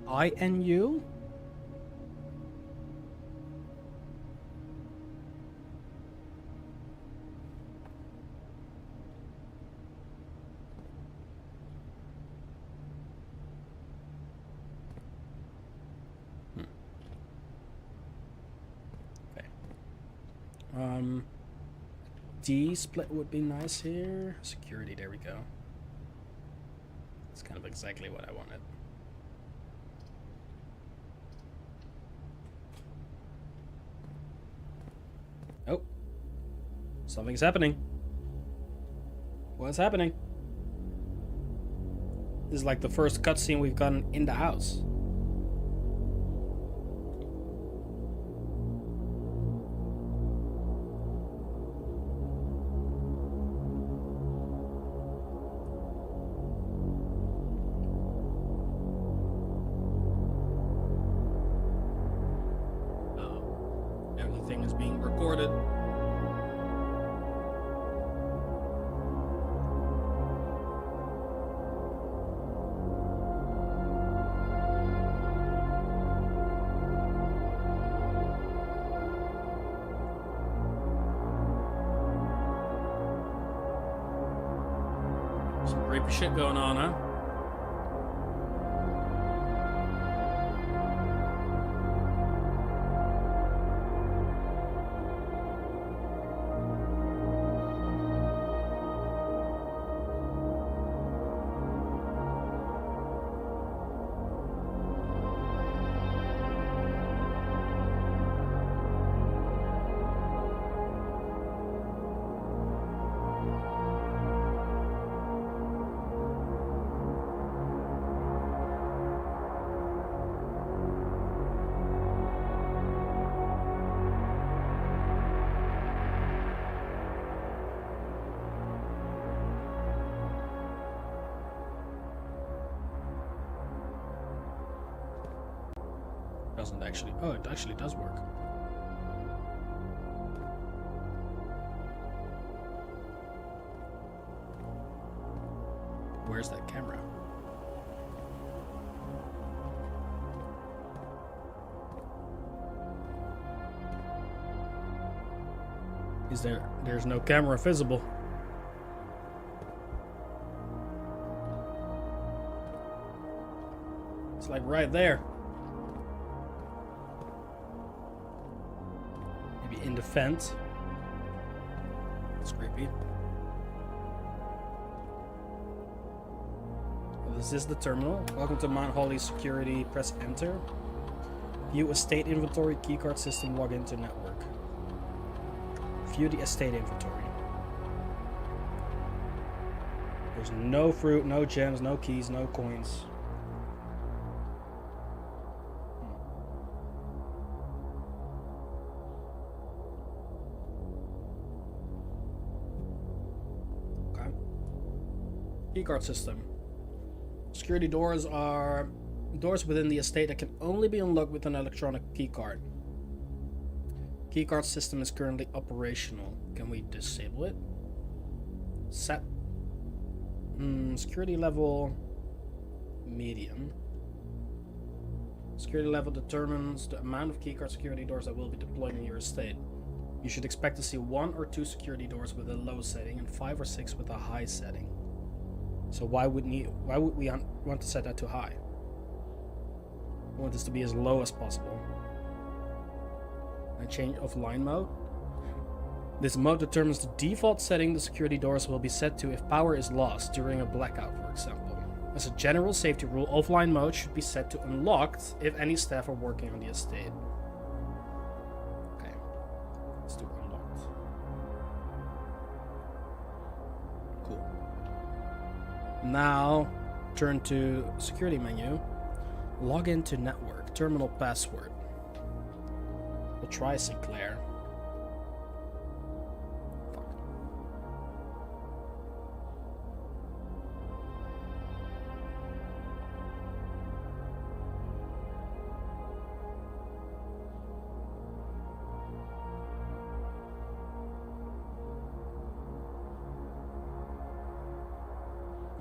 INU? Okay. D split would be nice here. Security, there we go. It's kind of exactly what I wanted. Oh, something's happening. What's happening? This is like the first cutscene we've gotten in the house. Everything is being recorded. creepy shit going on, huh? Doesn't actually. Oh, it actually does work. Where's that camera? Is there? There's no camera visible. It's like right there. In the vent. It's creepy. Well, this is the terminal. Welcome to Mount Holly Security. Press enter. View estate inventory, keycard system, log into network. View the estate inventory. There's no fruit, no gems, no keys, no coins. Keycard system. Security doors are doors within the estate that can only be unlocked with an electronic keycard. Keycard system is currently operational. Can we disable it? Set. Security level medium. Security level determines the amount of keycard security doors that will be deployed in your estate. You should expect to see 1 or 2 security doors with a low setting and 5 or 6 with a high setting. So why would we want to set that to high? We want this to be as low as possible. And change offline mode. This mode determines the default setting the security doors will be set to if power is lost during a blackout, for example. As a general safety rule, offline mode should be set to unlocked if any staff are working on the estate. Okay, let's do unlocked. Cool. Now, turn to security menu. Log into network. Terminal password. We'll try Sinclair. Fuck.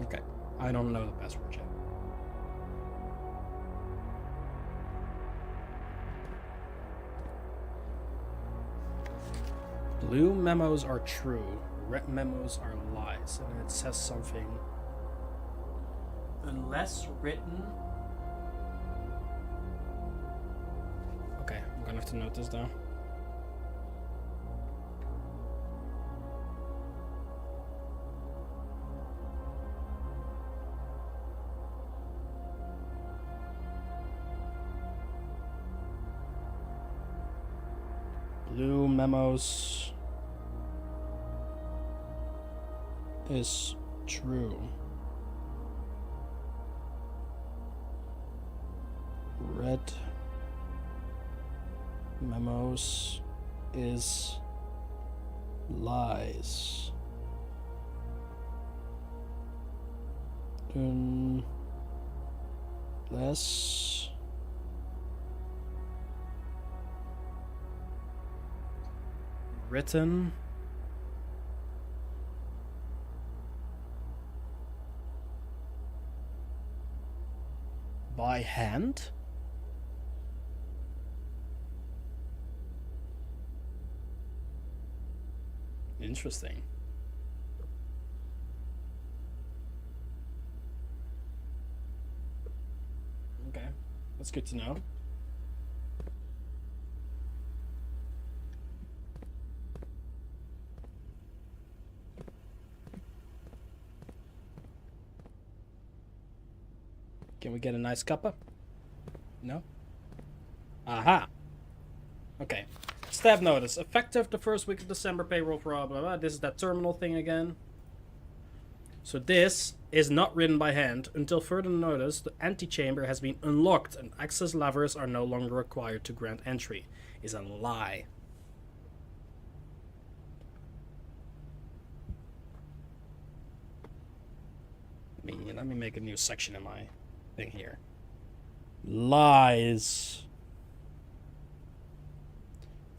Okay, I don't know the password yet. Blue memos are true, red memos are lies, and then it says something. Unless written. Okay, I'm gonna have to note this down. Blue memos is true. Red memos is lies. Unless written by hand. Interesting. That's good to know. Can we get a nice cuppa? No? Aha! Okay. Staff notice. Effective the first week of December, payroll for blah, blah, blah. This is that terminal thing again. So this is not written by hand. Until further notice, the antechamber has been unlocked and access levers are no longer required to grant entry. Is a lie. Let me make a new section in my thing here. Lies.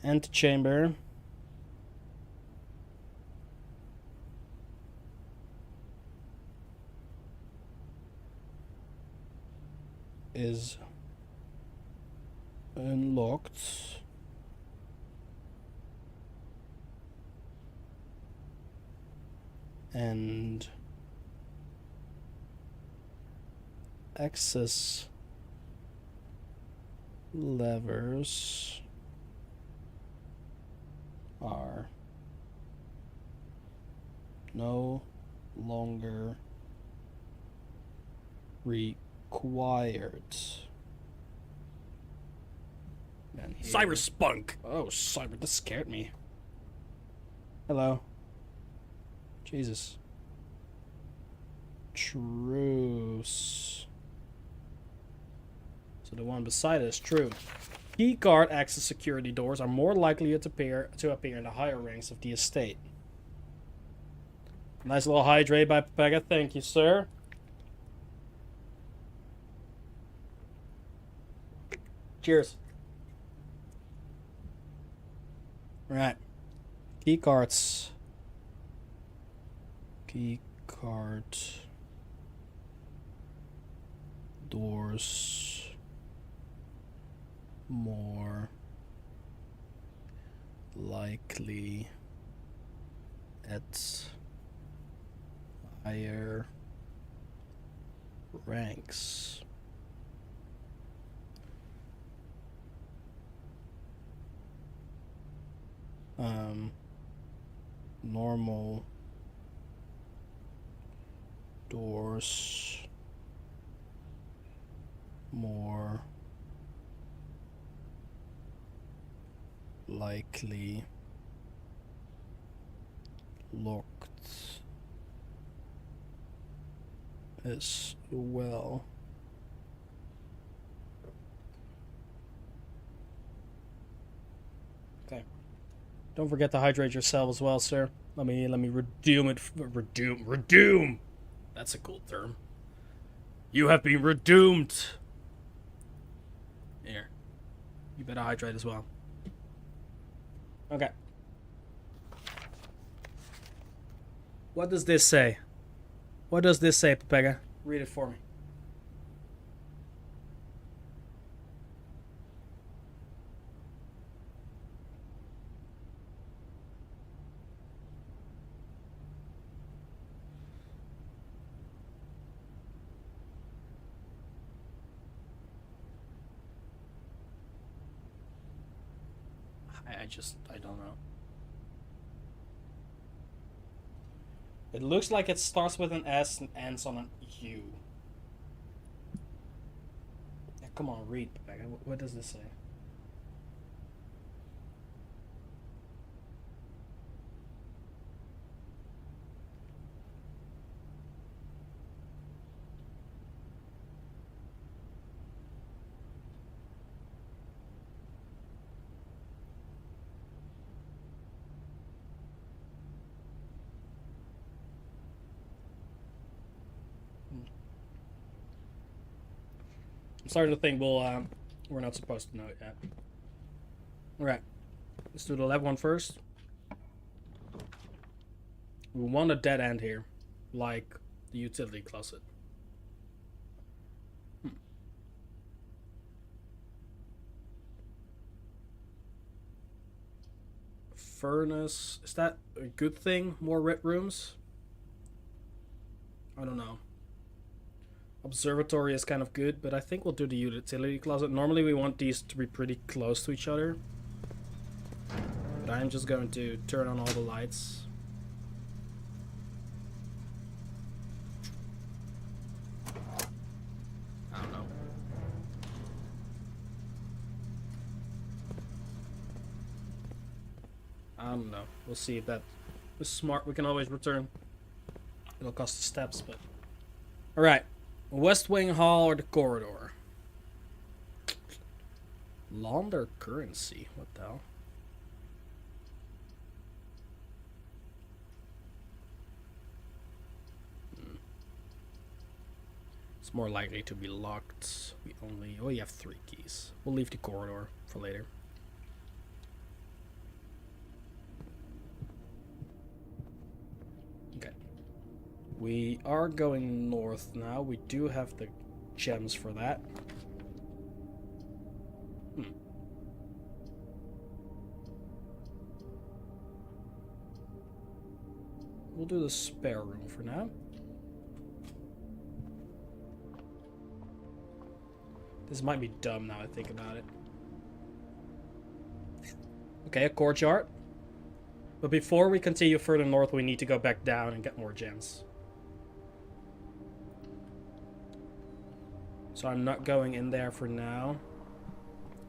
Antechamber. Is unlocked. And access levers are no longer required. Cyberspunk! Oh, cyber, this scared me. Hello. Jesus. Truce. So the one beside it is true. Keycard access security doors are more likely to appear in the higher ranks of the estate. Nice little hydrate by Pega. Thank you, sir. Cheers. Right. Keycards. Keycard doors more likely at higher ranks. Normal doors more likely locked as well. Okay. Don't forget to hydrate yourself as well, sir. Let me redeem it. Redeem. That's a cool term. You have been redeemed. Here. You better hydrate as well. Okay. What does this say? What does this say, Pepega? Read it for me. I don't know. It looks like it starts with an S and ends on an U. Yeah, come on, read, Pepega. What does this say? I'm starting to think we're not supposed to know it yet. Alright. Let's do the left one first. We want a dead end here. Like the utility closet. Furnace. Is that a good thing? More red rooms? I don't know. Observatory is kind of good, but I think we'll do the utility closet. Normally we want these to be pretty close to each other. But I'm just going to turn on all the lights. I don't know. I don't know. We'll see if that is smart. We can always return. It'll cost the steps, but... Alright. West Wing Hall or the corridor? Launder currency. What the hell? It's more likely to be locked. We only... Oh, you have 3 keys. We'll leave the corridor for later. Okay. We are going north now. We do have the gems for that. We'll do the spare room for now. This might be dumb now I think about it. Okay, a courtyard. But before we continue further north, we need to go back down and get more gems. So I'm not going in there for now,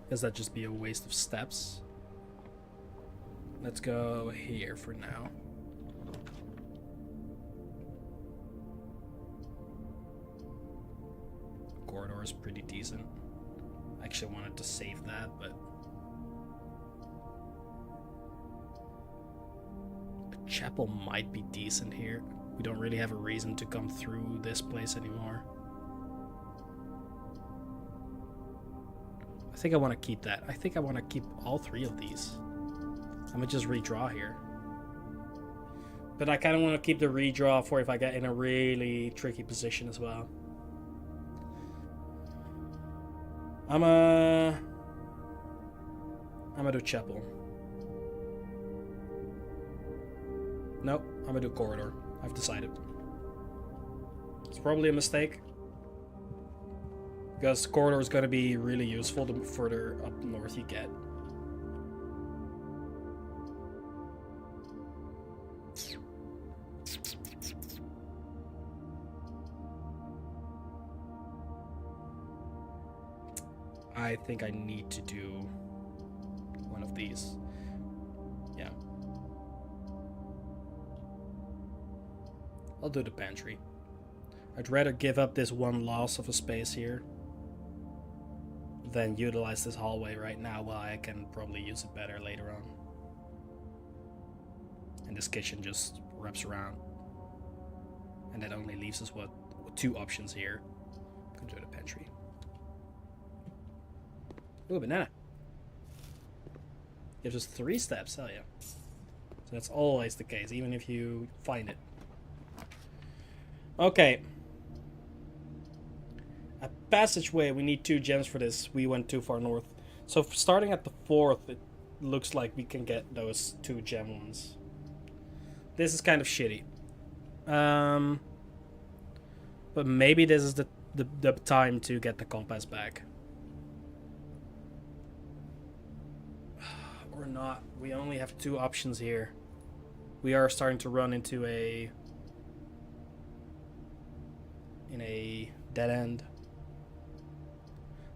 because that'd just be a waste of steps. Let's go here for now. Corridor is pretty decent. I actually wanted to save that, but a chapel might be decent here. We don't really have a reason to come through this place anymore. I think I want to keep that. I think I want to keep all 3 of these. I'm gonna just redraw here. But I kind of want to keep the redraw for if I get in a really tricky position as well. I'm gonna do chapel. Nope, I'm gonna do corridor. I've decided. It's probably a mistake, because corridor is gonna be really useful the further up north you get. I think I need to do one of these. Yeah. I'll do the pantry. I'd rather give up this one loss of a space here than utilize this hallway right now while I can probably use it better later on. And this kitchen just wraps around. And that only leaves us, what, 2 options here. Go to the pantry. Ooh, banana. Gives us 3 steps, hell yeah. So that's always the case, even if you find it. Okay. A passageway, we need 2 gems for this. We went too far north. So starting at the 4th, it looks like we can get those 2 gem ones. This is kind of shitty. But maybe this is the time to get the compass back. Or not. We only have 2 options here. We are starting to run into a dead end.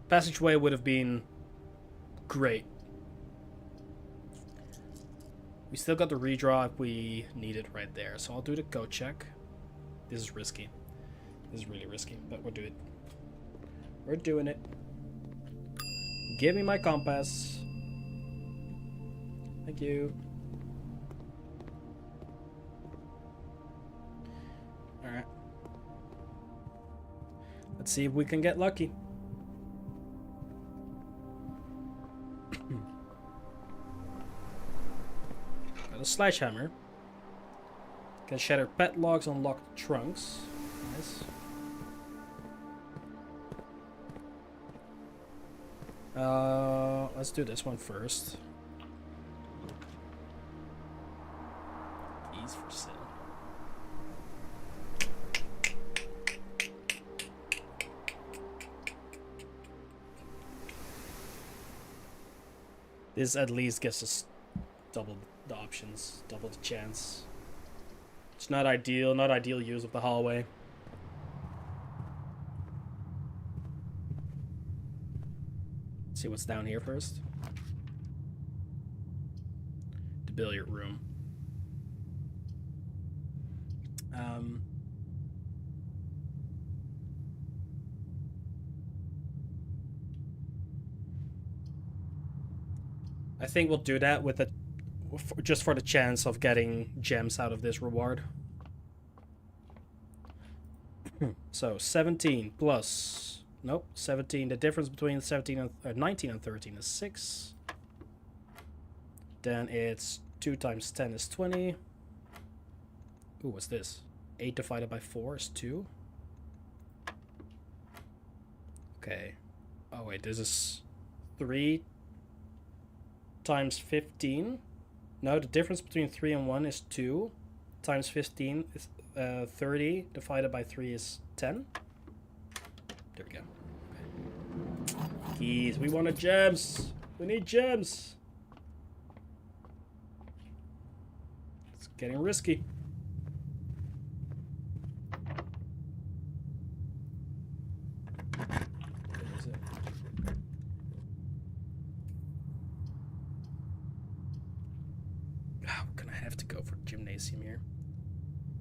Passageway would have been great. We still got the redraw if we need it right there. So I'll do the code check. This is risky. This is really risky, but we'll do it. We're doing it. Give me my compass. Thank you. Alright. Let's see if we can get lucky. Got a sledgehammer. Can shatter padlocks, unlock trunks. Nice. Let's do this one first. For sale. This at least gives us double the options, double the chance. It's not ideal, not ideal use of the hallway. Let's see what's down here first. The billiard room. I think we'll do that with just for the chance of getting gems out of this reward. So 17 plus, nope, 17. The difference between 17 and 19 and 13 is 6. Then it's 2 times 10 is 20. Ooh, what's this? 8 divided by 4 is 2. Okay. Oh wait, this is 3 times 15. No, the difference between 3 and 1 is 2 times 15 is 30 divided by 3 is 10. There we go. Okay. Keys, we wanted gems. We need gems. It's getting risky. Here,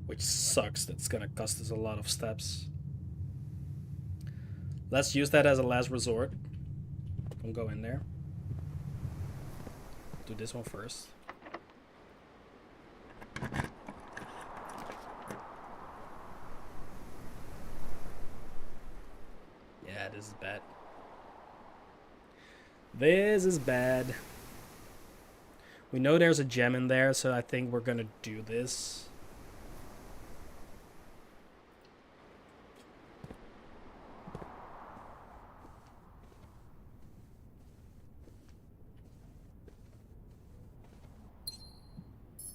which sucks. That's gonna cost us a lot of steps. Let's use that as a last resort. Don't go in there. Do this one first. Yeah, this is bad. This is bad. We know there's a gem in there, so I think we're gonna do this.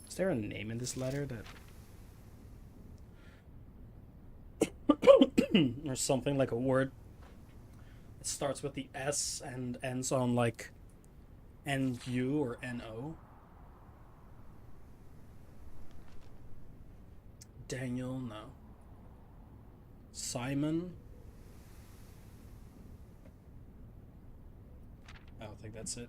Is there a name in this letter that... or something like a word? It starts with the S and ends on like NU or NO. Daniel, no. Simon. I don't think that's it.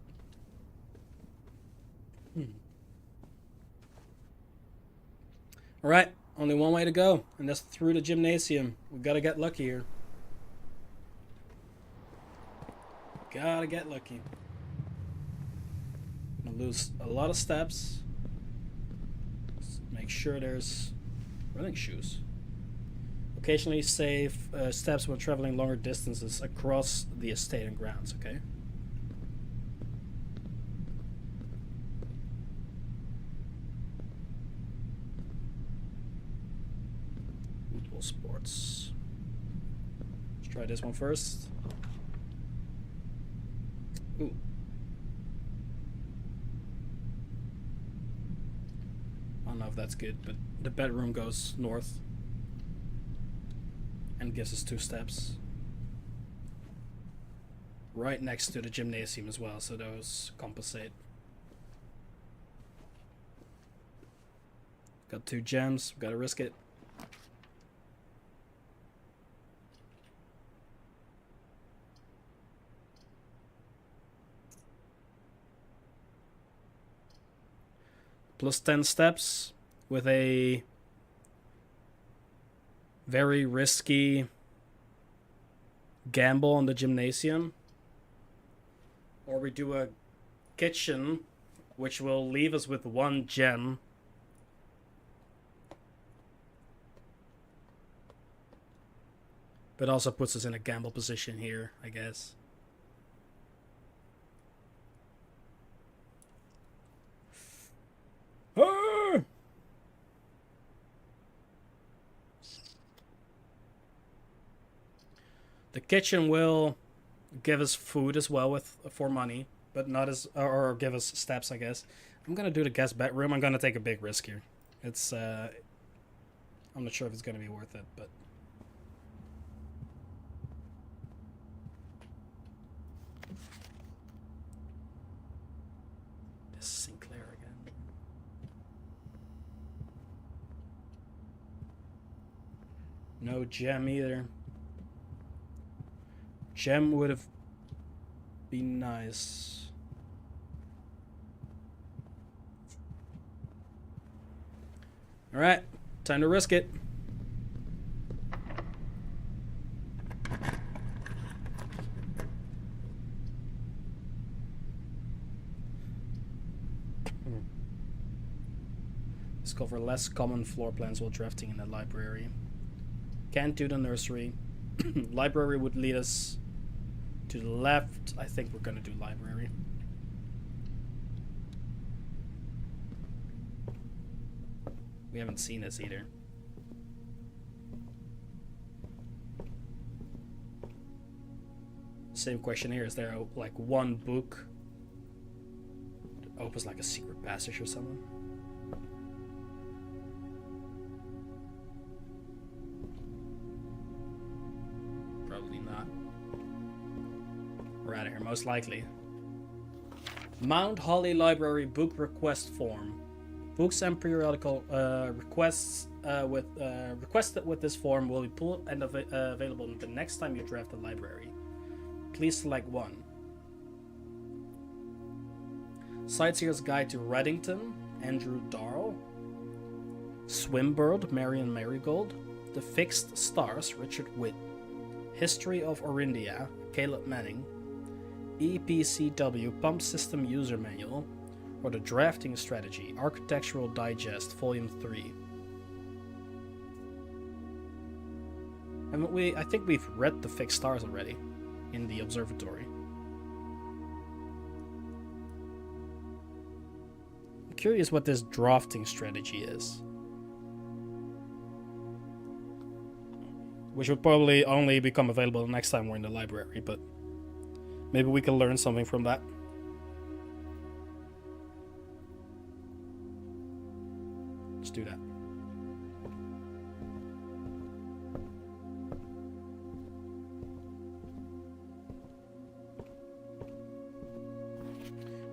Alright, only one way to go, and that's through the gymnasium. We gotta get lucky here. Gotta get lucky. I'm gonna lose a lot of steps. Let's make sure there's running shoes. Occasionally save steps when traveling longer distances across the estate and grounds, okay? Football sports. Let's try this one first. Ooh. I don't know if that's good, but the bedroom goes north and gives us 2 steps. Right next to the gymnasium as well, so those compensate. Got 2 gems, gotta risk it. Plus 10 steps with a very risky gamble on the gymnasium. Or we do a kitchen, which will leave us with 1 gem. But also puts us in a gamble position here, I guess. The kitchen will give us food as well for money, but not as or give us steps, I guess. I'm gonna do the guest bedroom. I'm gonna take a big risk here. It's I'm not sure if it's gonna be worth it, but This is Sinclair again. No gem either. Gem would have been nice. Alright, time to risk it. Discover less common floor plans while drafting in the library. Can't do the nursery. Library would lead us to the left. I think we're gonna do library. We haven't seen this either. Same question here. Is there like one book that opens like a secret passage or something? Probably not. We're out of here, most likely. Mount Holly Library book request form. Books and periodical requests requested with this form will be pulled and available the next time you draft the library. Please select one. Sightseer's Guide to Reddington, Andrew Darrell. Swimbird, Marion Marigold. The Fixed Stars, Richard Witt. History of Orindia, Caleb Manning. EPCW Pump System User Manual, or The Drafting Strategy, Architectural Digest, Volume 3. Haven't we? I think we've read The Fixed Stars already in the observatory. I'm curious what this drafting strategy is. Which will probably only become available next time we're in the library, but maybe we can learn something from that. Let's do that.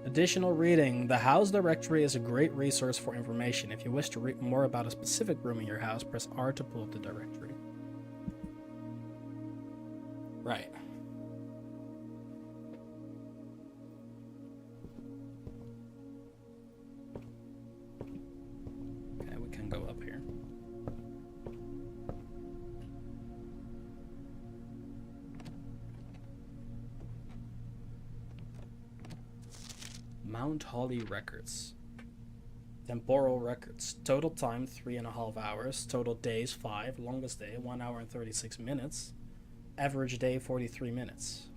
Additional reading. The house directory is a great resource for information. If you wish to read more about a specific room in your house, press R to pull up the directory. Right. Okay, we can go up here. Mount Holly records. Temporal records. Total time 3.5 hours. Total days 5. Longest day 1 hour and 36 minutes. Average day 43 minutes.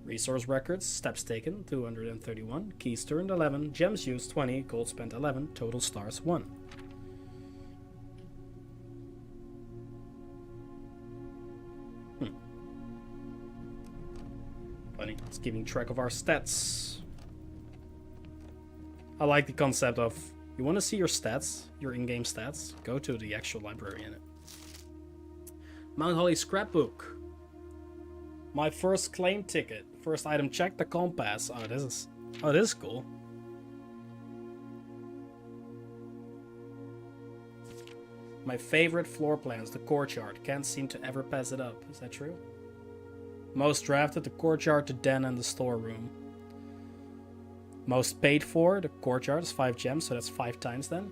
Resource records. Steps taken 231. Keys turned 11. Gems used 20. Gold spent 11. Total stars 1. Funny. It's keeping track of our stats. I like the concept of, you want to see your stats, your in-game stats, go to the actual library in it. Mount Holly scrapbook. My first claim ticket. First item check, the compass. Oh, this is cool. My favorite floor plans, the courtyard. Can't seem to ever pass it up. Is that true? Most drafted, the courtyard, the den, and the storeroom. Most paid for, the courtyard is 5 gems, so that's 5 times then.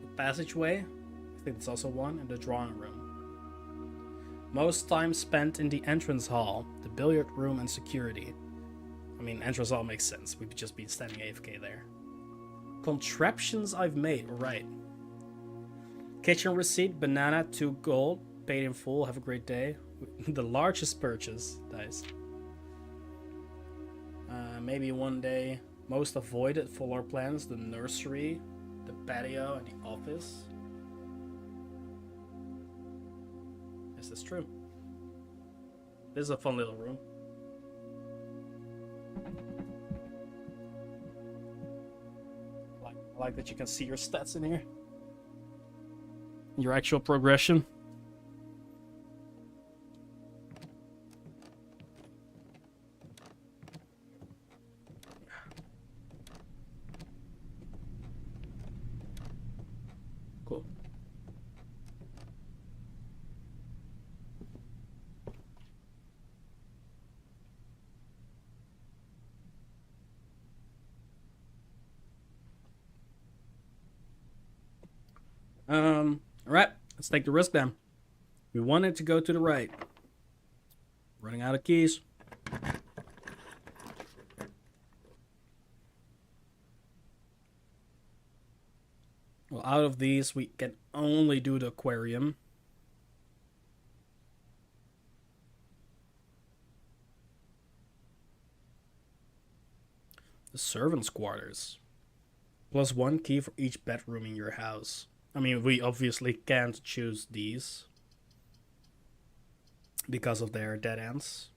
The passageway, I think it's also 1, and the drawing room. Most time spent in the entrance hall, the billiard room, and security. I mean, entrance hall makes sense. We've just been standing AFK there. Contraptions I've made, right. Kitchen receipt, banana, 2 gold, paid in full, have a great day. The largest purchase, nice. Maybe one day. Most avoided floor plans, the nursery, the patio, and the office. Yes, that's true. This is a fun little room. I like that you can see your stats in here. Your actual progression. Alright, let's take the risk then. We want it to go to the right. Running out of keys. Well, out of these, we can only do the aquarium. The servants' quarters. +1 key for each bedroom in your house. I mean, we obviously can't choose these because of their dead ends.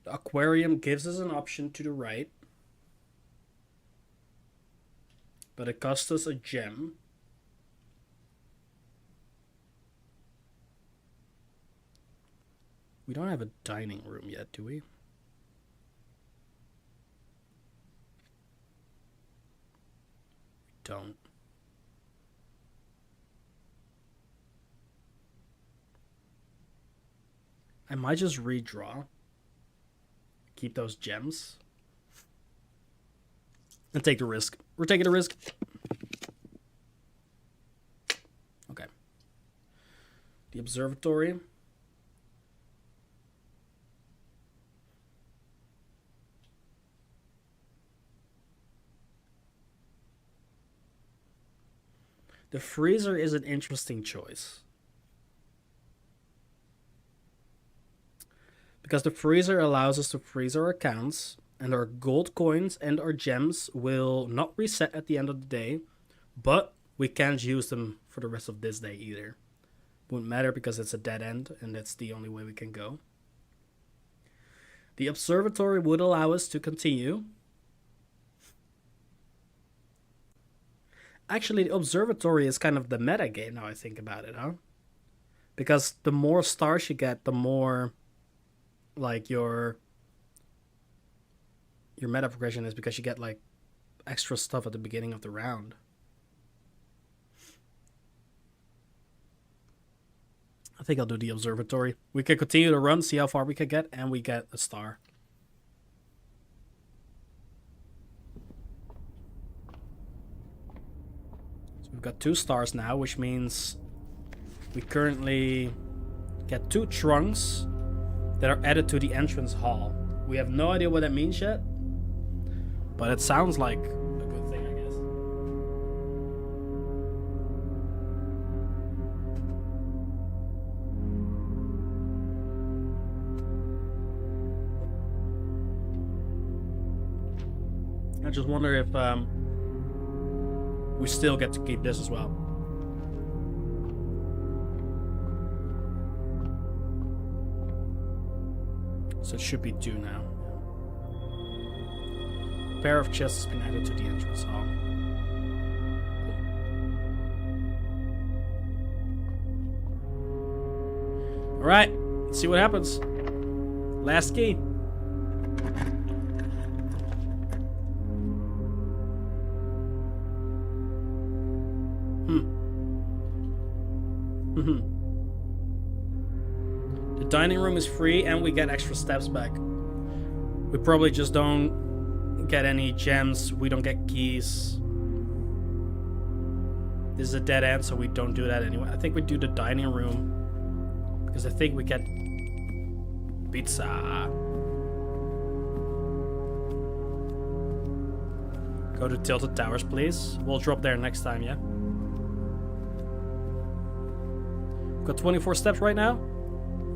The aquarium gives us an option to the right, but it costs us a gem. We don't have a dining room yet, do we? Don't. I might just redraw. Keep those gems. And take the risk. We're taking a risk. Okay. The observatory. The freezer is an interesting choice. Because the freezer allows us to freeze our accounts, and our gold coins and our gems will not reset at the end of the day, but we can't use them for the rest of this day either. Wouldn't matter because it's a dead end, and that's the only way we can go. The observatory would allow us to continue. Actually, the observatory is kind of the meta game now I think about it, huh? Because the more stars you get, the more like your meta progression is, because you get like extra stuff at the beginning of the round. I think I'll do the observatory. We can continue to run, see how far we can get, and we get a star. So we've got 2 stars now, which means we currently get 2 trunks that are added to the entrance hall. We have no idea what that means yet, but it sounds like a good thing, I guess. I just wonder if we still get to keep this as well. So it should be 2 now. A pair of chests has been added to the entrance hall. Cool. Alright, let's see what happens. Last key. The dining room is free and we get extra steps back. We probably just don't get any gems. We don't get keys. This is a dead end, so we don't do that anyway. I think we do the dining room because I think we get pizza. Go to Tilted Towers, please. We'll drop there next time, yeah? Got 24 steps right now.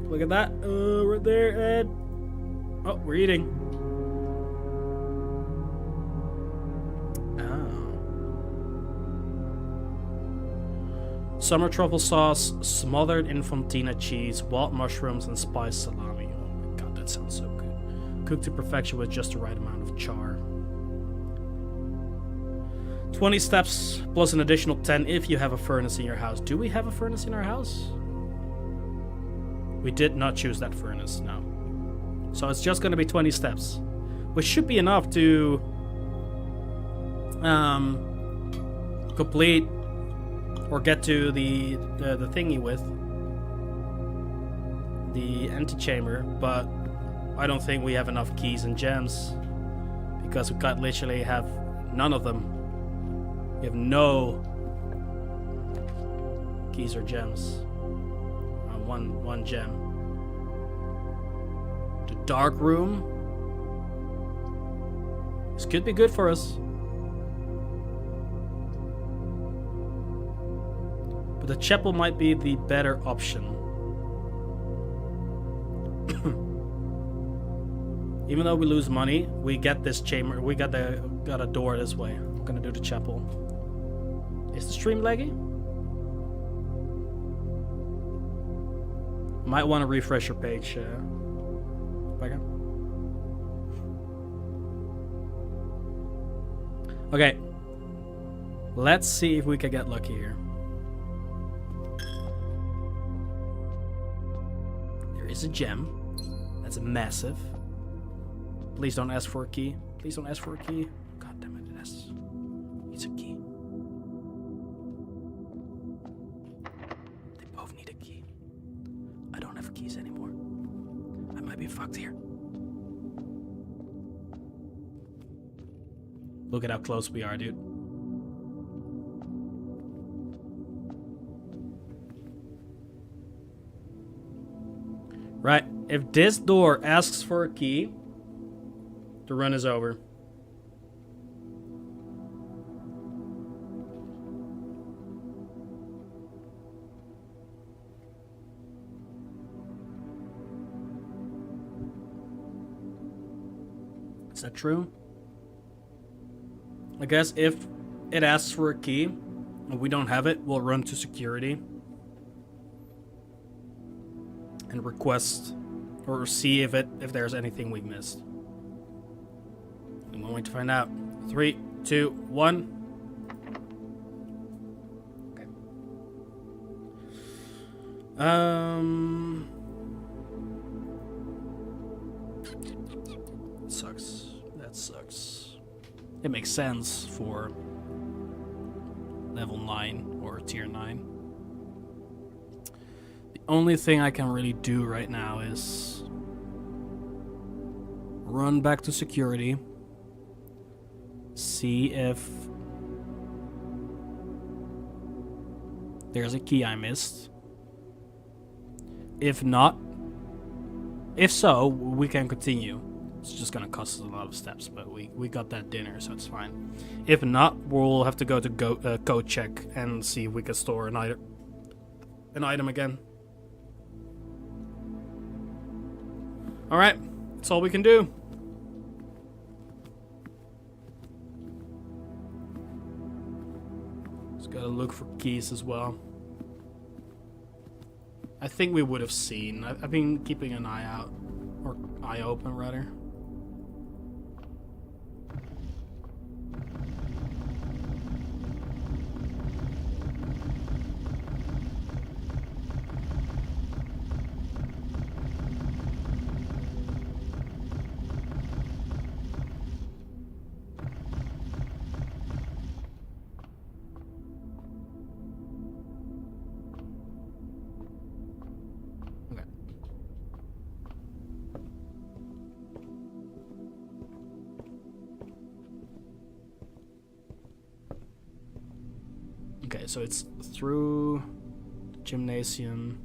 Look at that. Right there, Ed. Oh, we're eating. Oh. Summer truffle sauce, smothered in fontina cheese, wild mushrooms, and spiced salami. Oh my god, that sounds so good. Cooked to perfection with just the right amount of char. 20 steps plus an additional 10 if you have a furnace in your house. Do we have a furnace in our house? We did not choose that furnace, no. So it's just going to be 20 steps, which should be enough to complete or get to the thingy with the antechamber, but I don't think we have enough keys and gems because we got literally have none of them. We have no keys or gems. One gem. The dark room. This could be good for us. But the chapel might be the better option. Even though we lose money, we get this chamber. We got a door this way. I'm gonna do the chapel. Is the stream laggy? Might want to refresh your page. Back up. Okay. Let's see if we can get lucky here. There is a gem. That's a massive. Please don't ask for a key. Please don't ask for a key. God damn it, yes. It's a key. They both need a key. I don't have keys anymore. I might be fucked here. Look at how close we are, dude. Right, if this door asks for a key, the run is over. Is that true? I guess if it asks for a key and we don't have it, we'll run to security and request or see if there's anything we missed. I'm going to find out. 3, 2, 1. Okay. Sucks. That sucks. It makes sense for level 9 or tier 9. The only thing I can really do right now is run back to security. See if there's a key I missed. If not, if so, we can continue. It's just gonna cost us a lot of steps, but we got that dinner, so it's fine. If not, we'll have to go to code check and see if we can store an item again. All right, that's all we can do. Gotta look for keys as well. I think we would have seen. I've been keeping an eye out, or eye open rather. Okay, so it's through the gymnasium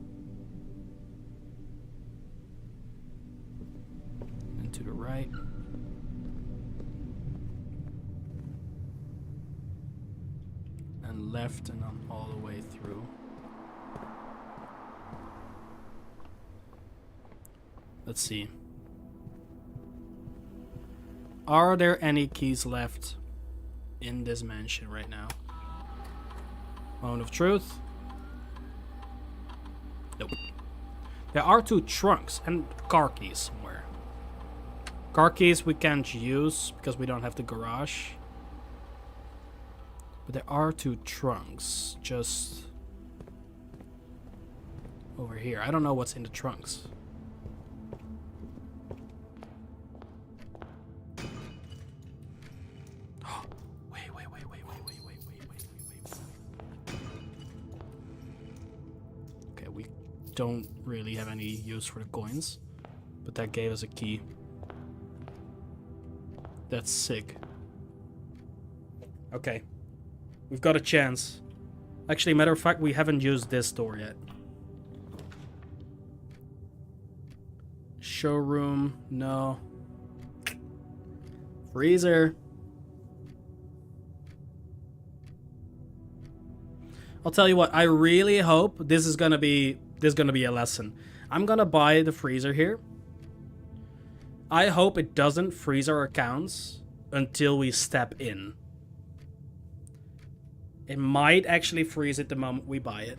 and to the right. And left and then all the way through. Let's see. Are there any keys left in this mansion right now? Moment of truth. Nope. There are 2 trunks and car keys somewhere. Car keys we can't use because we don't have the garage. But there are 2 trunks just over here. I don't know what's in the trunks. Don't really have any use for the coins, but that gave us a key. That's sick. Okay, we've got a chance. Actually, matter of fact, we haven't used this door yet. Showroom, no. Freezer. I'll tell you what, I really hope this is gonna be a lesson. I'm gonna buy the freezer here. I hope it doesn't freeze our accounts until we step in. It might actually freeze it the moment we buy it.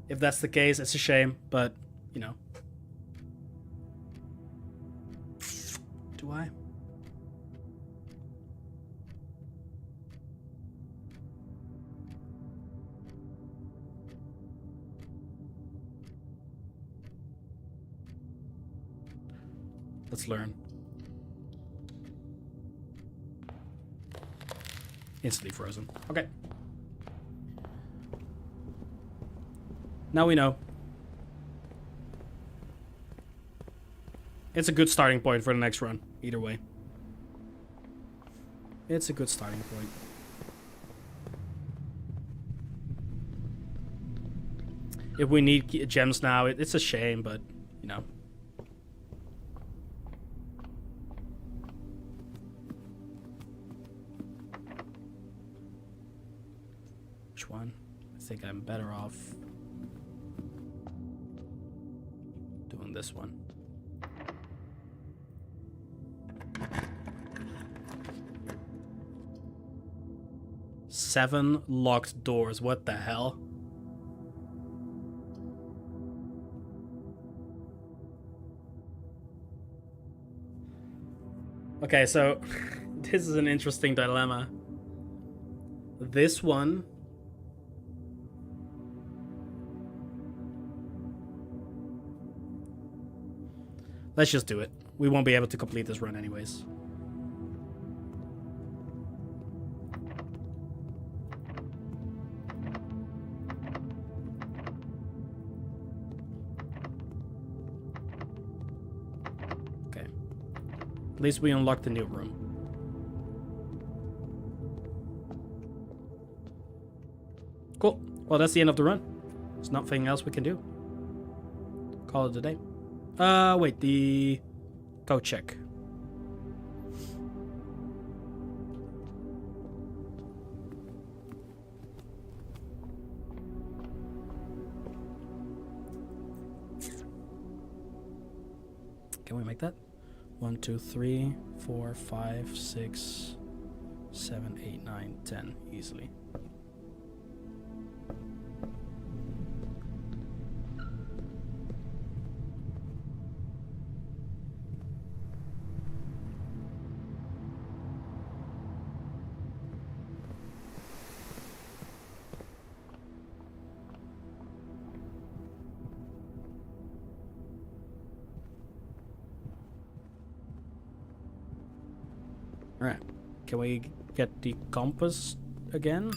If that's the case, it's a shame, but, you know. Do I? Let's learn. Instantly frozen. Okay. Now we know. It's a good starting point for the next run, either way. It's a good starting point. If we need gems now, it's a shame, but, you know. Which one? I think I'm better off doing this one. Seven locked doors. What the hell? Okay, so this is an interesting dilemma. This one. Let's just do it. We won't be able to complete this run anyways. Okay. At least we unlocked the new room. Cool. Well, that's the end of the run. There's nothing else we can do. Call it a day. Wait, the code check. Can we make that? 1, 2, 3, 4, 5, 6, 7, 8, 9, 10 easily. Alright, can we get the compass again?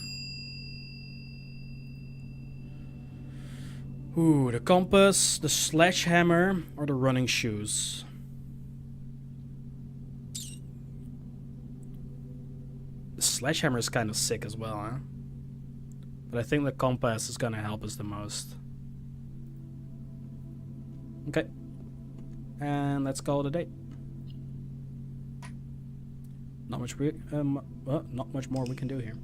Ooh, the compass, the sledgehammer, or the running shoes? The sledgehammer is kind of sick as well, huh? But I think the compass is gonna help us the most. Okay. And let's call it a day. Not much more we can do here.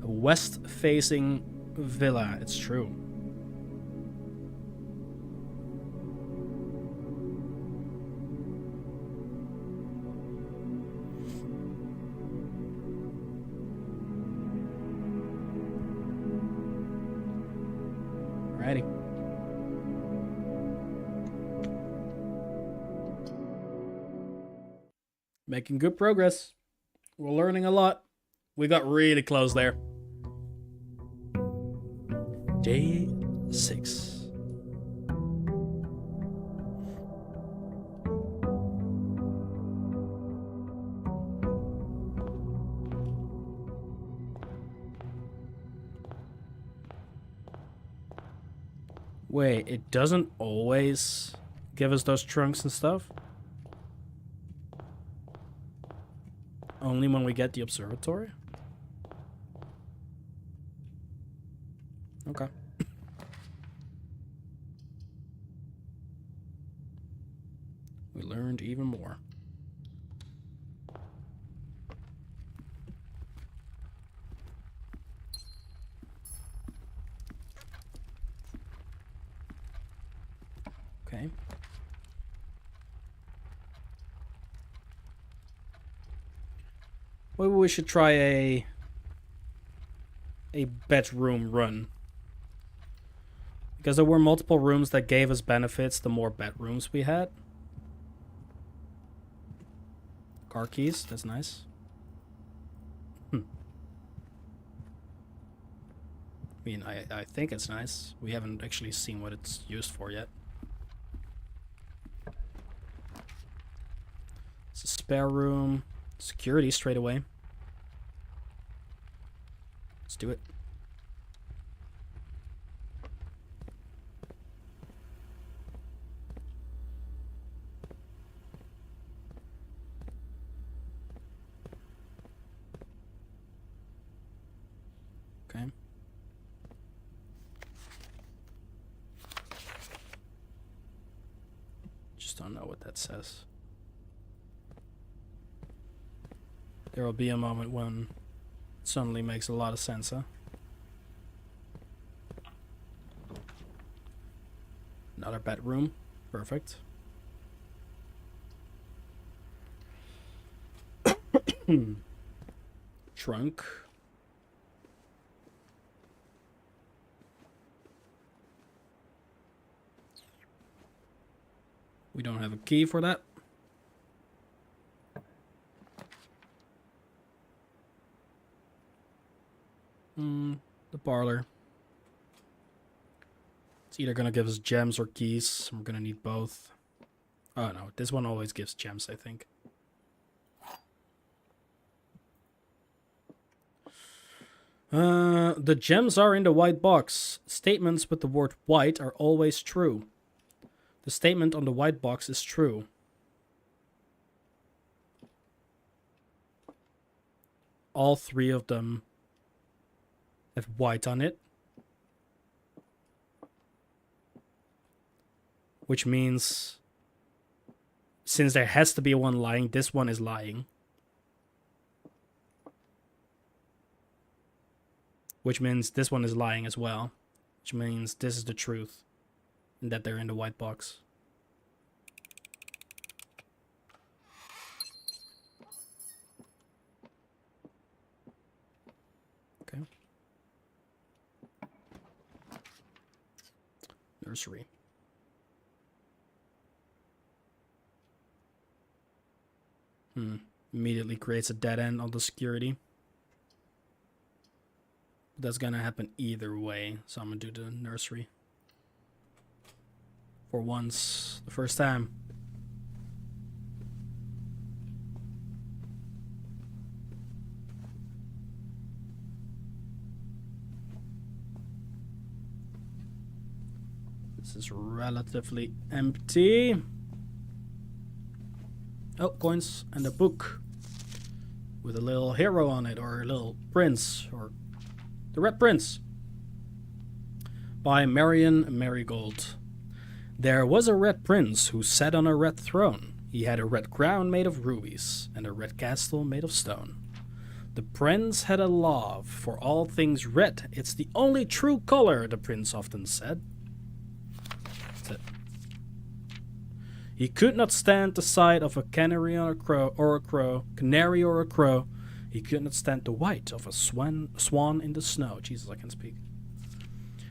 A west-facing villa. It's true. Alrighty. Making good progress. We're learning a lot. We got really close there. Day 6. Wait, it doesn't always give us those trunks and stuff? Only when we get the observatory? Okay. We learned even more. Okay. Maybe we should try a bedroom run. Because there were multiple rooms that gave us benefits the more bedrooms we had. Car keys, that's nice. I mean, I think it's nice. We haven't actually seen what it's used for yet. It's a spare room. Security straight away. Let's do it. Okay. Just don't know what that says. There will be a moment when it suddenly makes a lot of sense, huh? Another bedroom. Perfect. Trunk. We don't have a key for that. The parlor. It's either gonna give us gems or keys. We're gonna need both. Oh no, this one always gives gems, I think. The gems are in the white box. Statements with the word white are always true. The statement on the white box is true. All three of them have white on it. Which means, since there has to be one lying, this one is lying. Which means this one is lying as well. Which means this is the truth. And that they're in the white box. Okay. Nursery. Immediately creates a dead end on the security. That's gonna happen either way, so I'm gonna do the nursery. For once, the first time. This is relatively empty. Oh, coins and a book with a little hero on it, or a little prince, or the Red Prince by Marion Marigold. There was a red prince who sat on a red throne. He had a red crown made of rubies and a red castle made of stone. The prince had a love for all things red. It's the only true color, the prince often said. That's it. He could not stand the sight of a canary or a canary or a crow. He could not stand the white of a swan in the snow. Jesus, I can speak.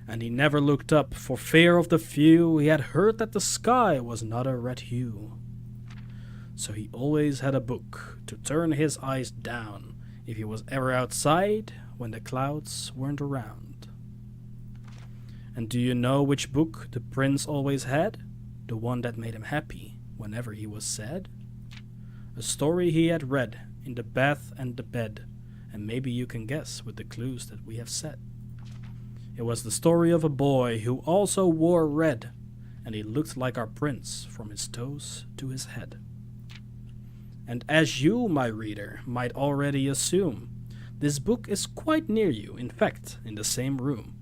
And he never looked up for fear of the few. He had heard that the sky was not a red hue. So he always had a book to turn his eyes down if he was ever outside when the clouds weren't around. And do you know which book the prince always had? The one that made him happy whenever he was sad? A story he had read in the bath and the bed, and maybe you can guess with the clues that we have said. It was the story of a boy who also wore red, and he looked like our prince from his toes to his head. And as you, my reader, might already assume, this book is quite near you, in fact, in the same room.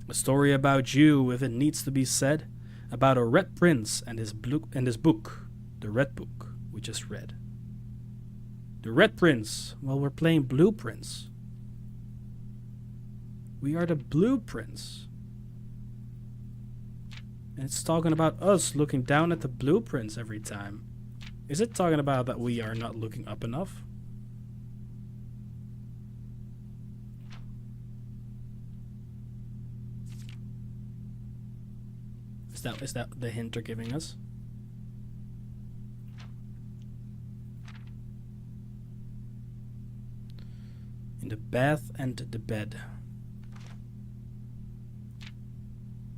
A story about you, if it needs to be said, about a red prince and his book, the red book we just read. The red prince, well, we're playing blue prince. We are the blue prince. And it's talking about us looking down at the blueprints every time. Is it talking about that we are not looking up enough? Is that the hint they're giving us? In the bath and the bed.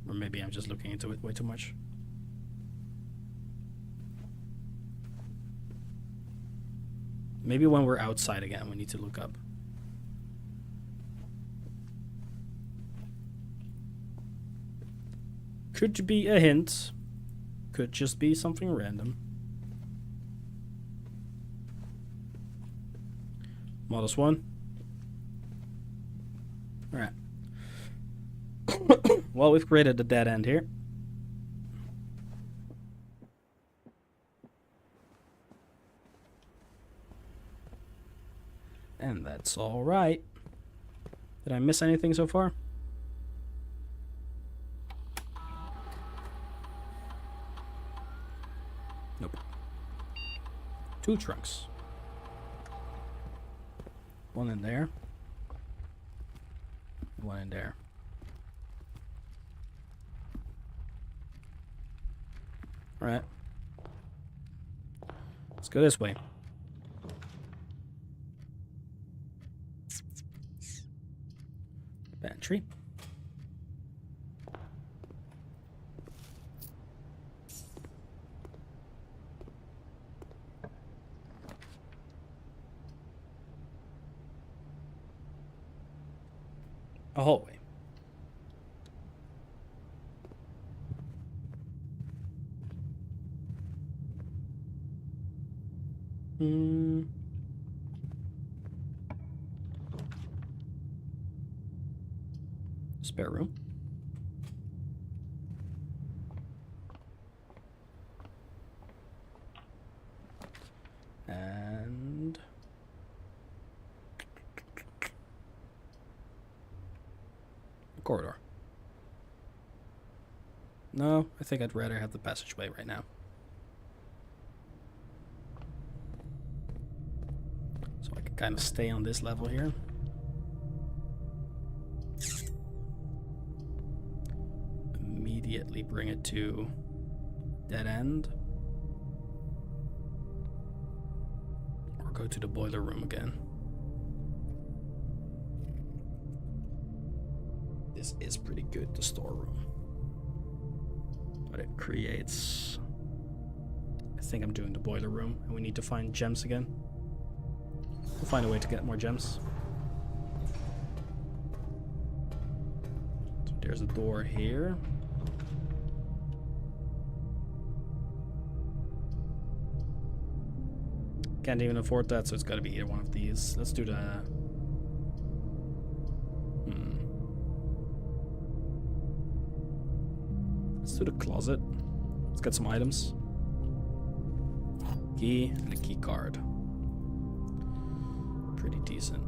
Or maybe I'm just looking into it way too much. Maybe when we're outside again, we need to look up. Could be a hint. Could just be something random. Modus 1. Alright. Well, we've created a dead end here. And that's alright. Did I miss anything so far? Nope. 2 trunks. One in there. One in there. Alright. Let's go this way. Pantry. A hallway. Spare room. And a corridor. No, I think I'd rather have the passageway right now. So I can kind of stay on this level here. Immediately bring it to dead end. Or go to the boiler room again. This is pretty good, the storeroom. But it creates... I think I'm doing the boiler room, and we need to find gems again. We'll find a way to get more gems. So there's a door here. Can't even afford that, so it's gotta be either one of these. Let's do the... Let's do the closet. Let's get some items. Key and a key card. Pretty decent.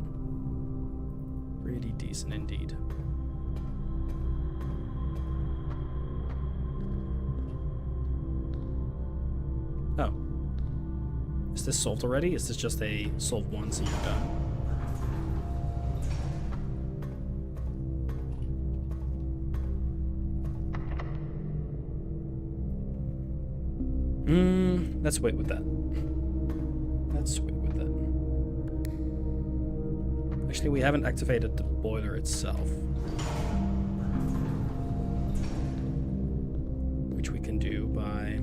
Pretty decent indeed. Oh. Is this solved already? Is this just a solve once and you're done? Let's wait with that. Let's wait with that. Actually, we haven't activated the boiler itself. Which we can do by...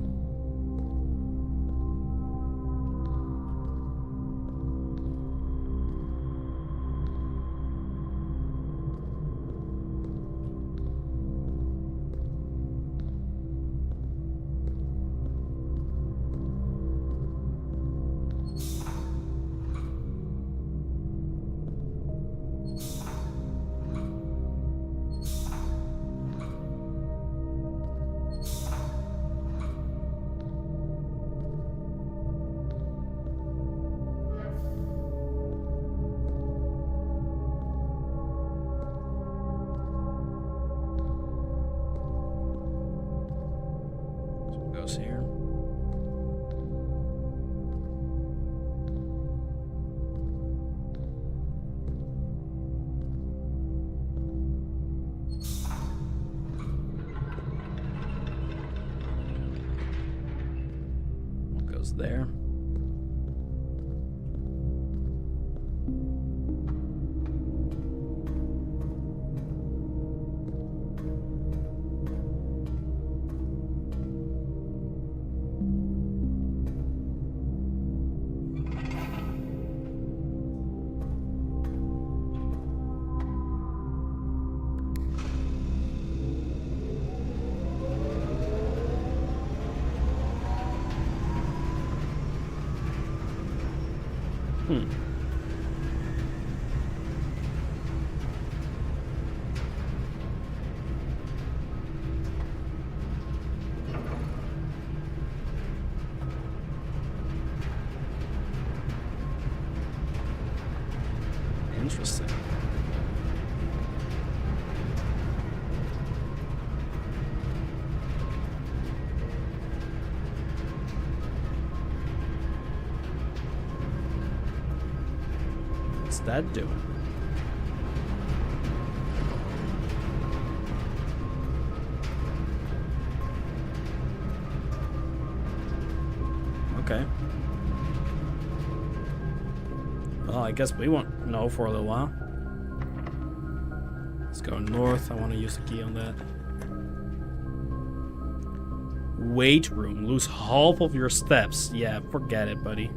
there. Interesting. What's that doing? Okay. Well, I guess we won't know for a little while. Let's go north. I want to use the key on that. Weight room. Lose half of your steps. Yeah, forget it, buddy.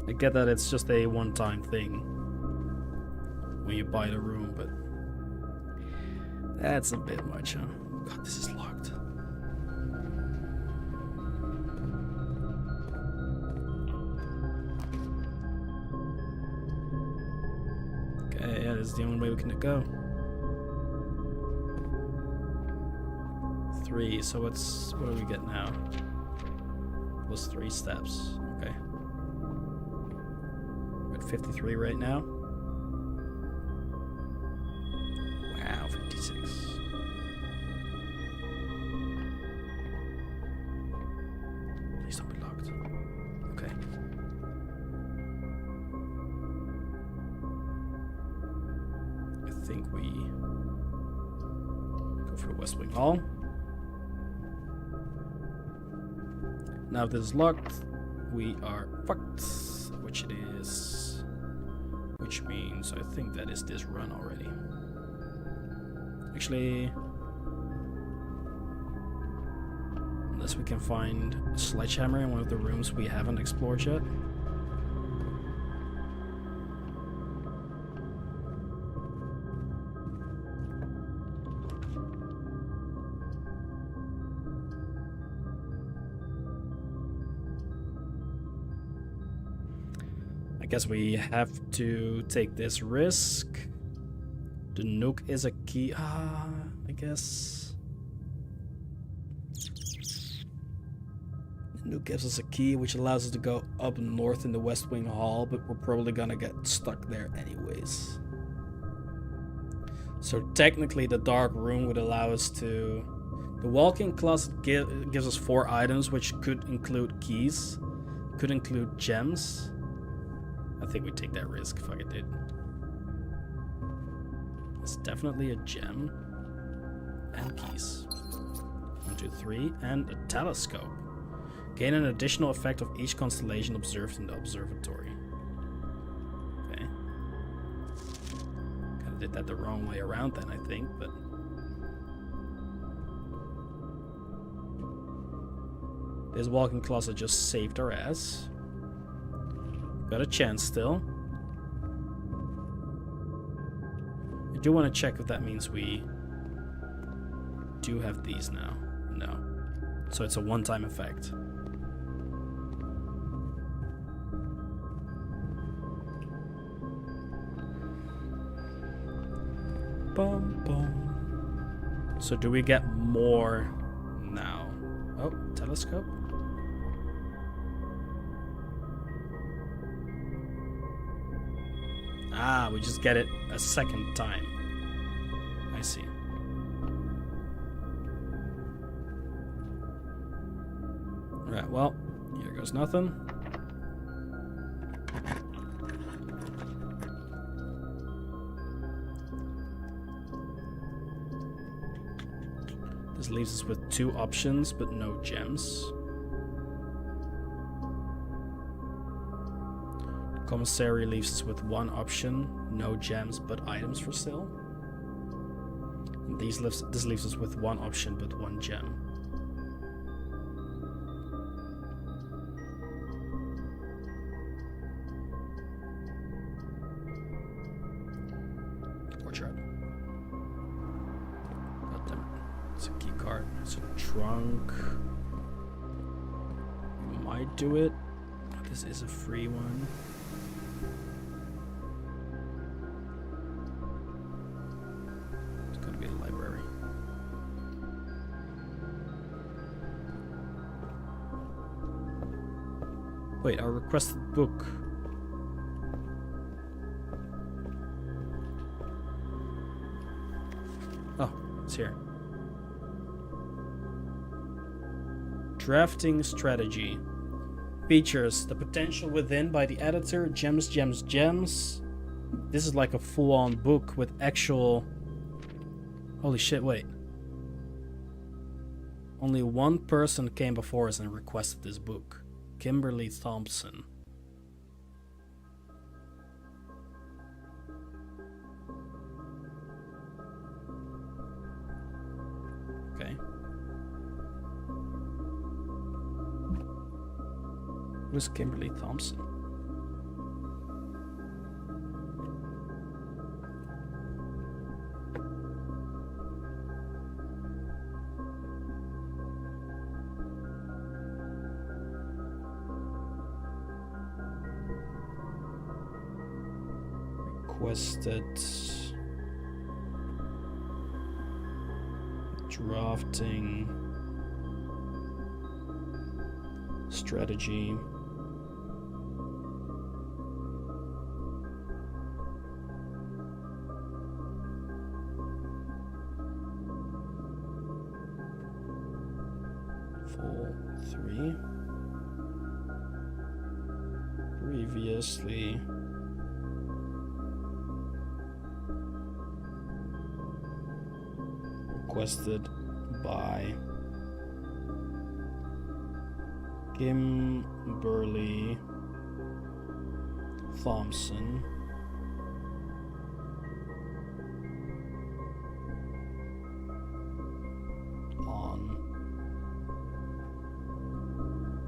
I get that it's just a one-time thing when you buy the room, but that's a bit much, huh? God, this is locked. Okay, yeah, this is the only way we can go. 3, so what do we get now? Plus 3 steps, okay. 53 right now. Wow, 56. Please don't be locked. Okay. I think we go for the West Wing Hall. Now if this is locked, we are fucked, which it is. Which means I think that is this run already. Actually, unless we can find a sledgehammer in one of the rooms we haven't explored yet. I guess we have to take this risk. The nuke is a key. I guess. The nuke gives us a key which allows us to go up north in the West Wing Hall, but we're probably gonna get stuck there anyways. So technically the dark room would allow us to... The walk-in closet gives us 4 items, which could include keys, could include gems. I think we take that risk. Fuck it, dude. It's definitely a gem. And keys. 1, 2, 3. And a telescope. Gain an additional effect of each constellation observed in the observatory. Okay. Kinda did that the wrong way around then, I think, but... This walk-in closet just saved our ass. Got a chance still. I do want to check if that means we do have these now. No. So it's a one-time effect. Bum, bum. So do we get more now? Oh, telescope. Ah, we just get it a second time. I see. Right, well, There goes nothing. This leaves us with 2 options, but no gems. The commissary leaves us with 1 option, no gems, but items for sale. And this leaves us with 1 option, but 1 gem. Orchard. God damn it. It's a key card. It's a trunk. Might do it. This is a free one. It's gonna be the library. Wait, our requested book. Oh, it's here. Drafting strategy. Features the potential within by the editor. Gems, gems, gems. This is like a full-on book with actual... Holy shit, wait. Only 1 person came before us and requested this book. Kimberly Thompson. Okay. Who's Kimberly Thompson? Requested drafting strategy. Full 3. Previously requested by Kimberly Thompson. On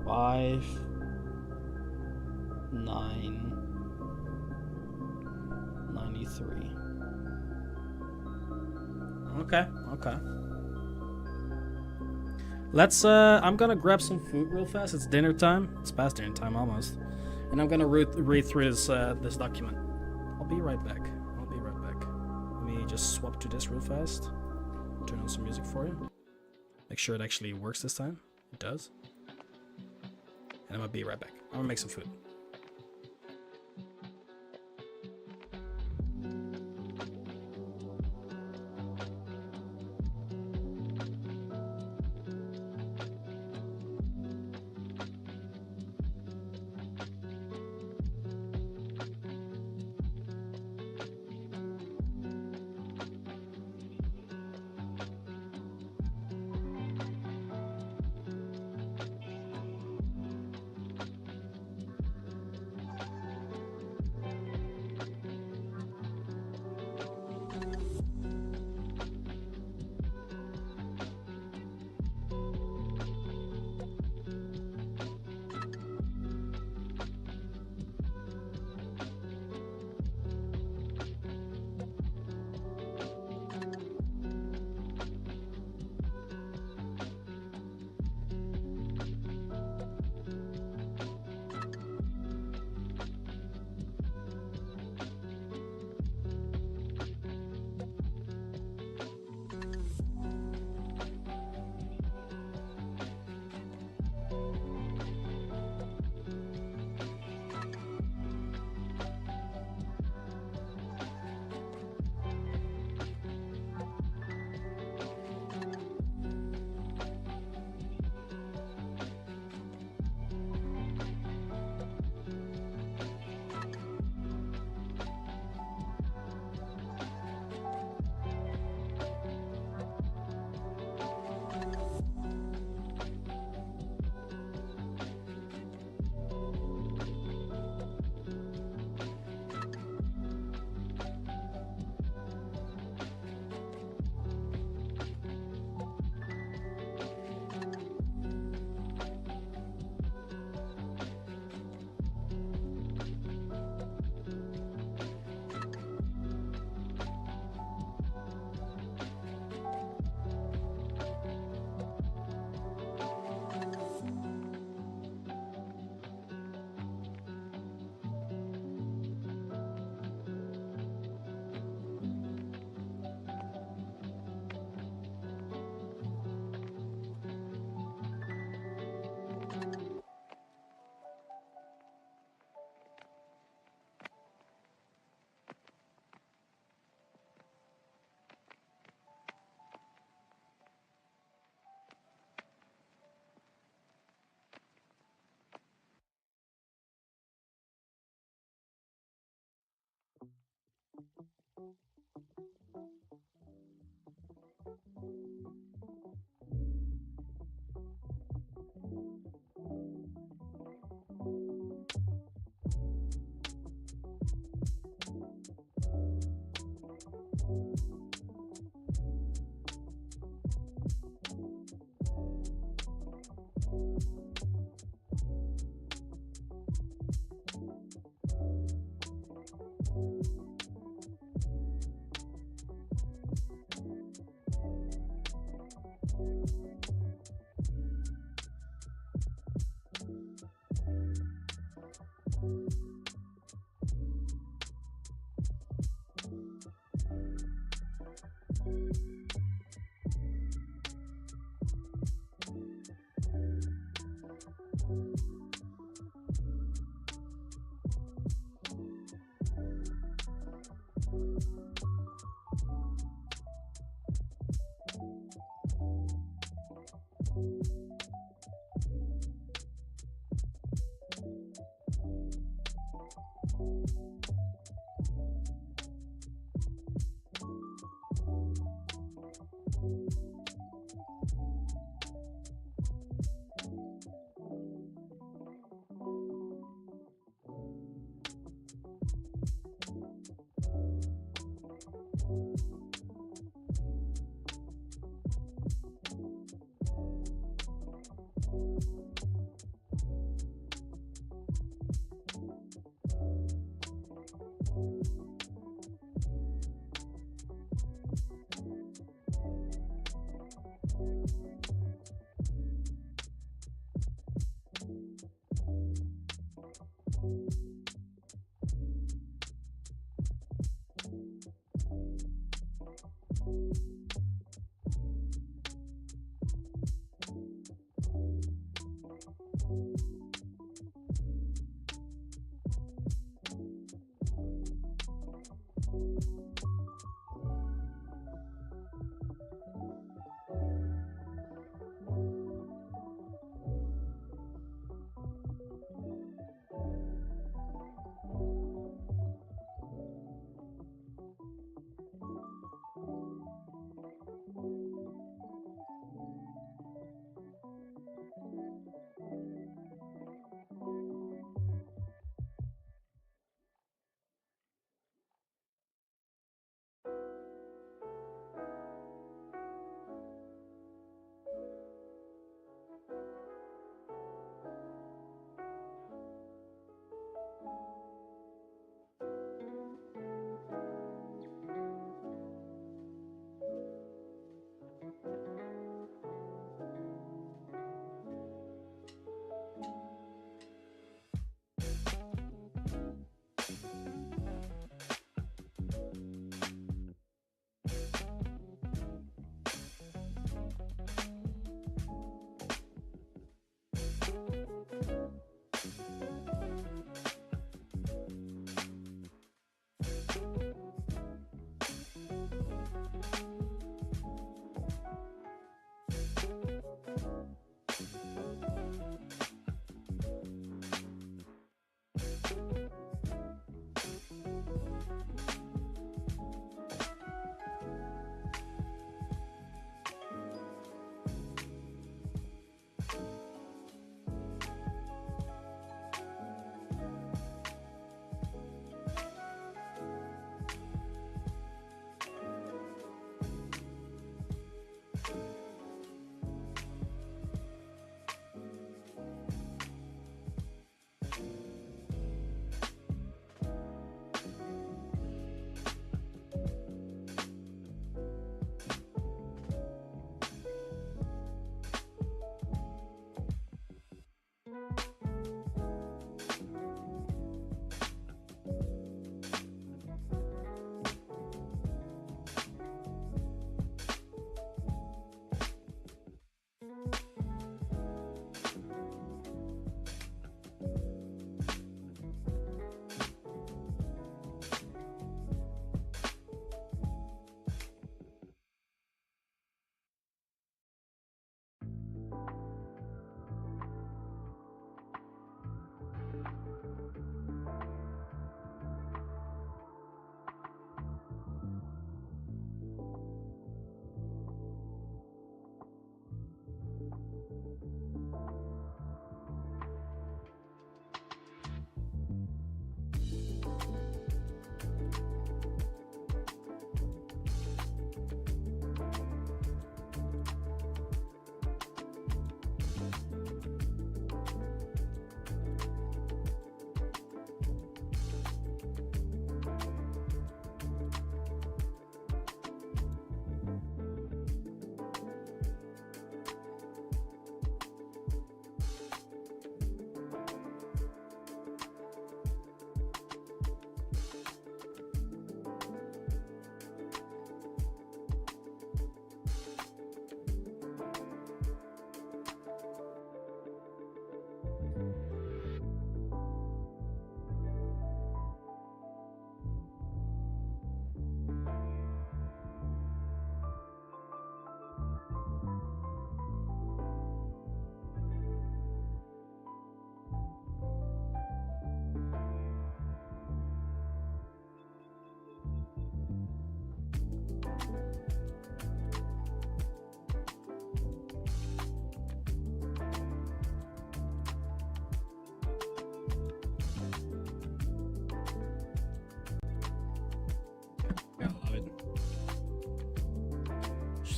5/9/93. Okay. Let's I'm gonna grab some food real fast. It's dinner time. It's past dinner time almost. And I'm gonna read through this document. I'll be right back. Let me just swap to this real fast. Turn on some music for you. Make sure it actually works this time. It does. And I'm gonna be right back. I'm gonna make some food.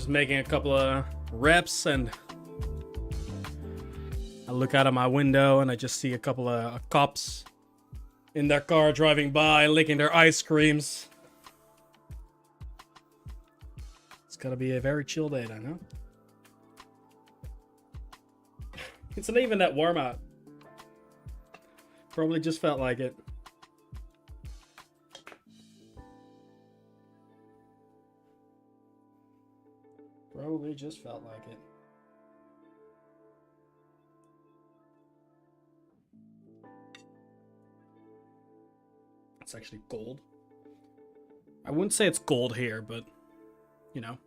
just making a couple of reps, and I look out of my window and I just see a couple of cops in their car driving by, licking their ice creams. It's gonna be a very chill day then, huh? It's not even that warm out. Probably just felt like it. Probably just felt like it. It's actually gold. I wouldn't say it's gold here, but you know.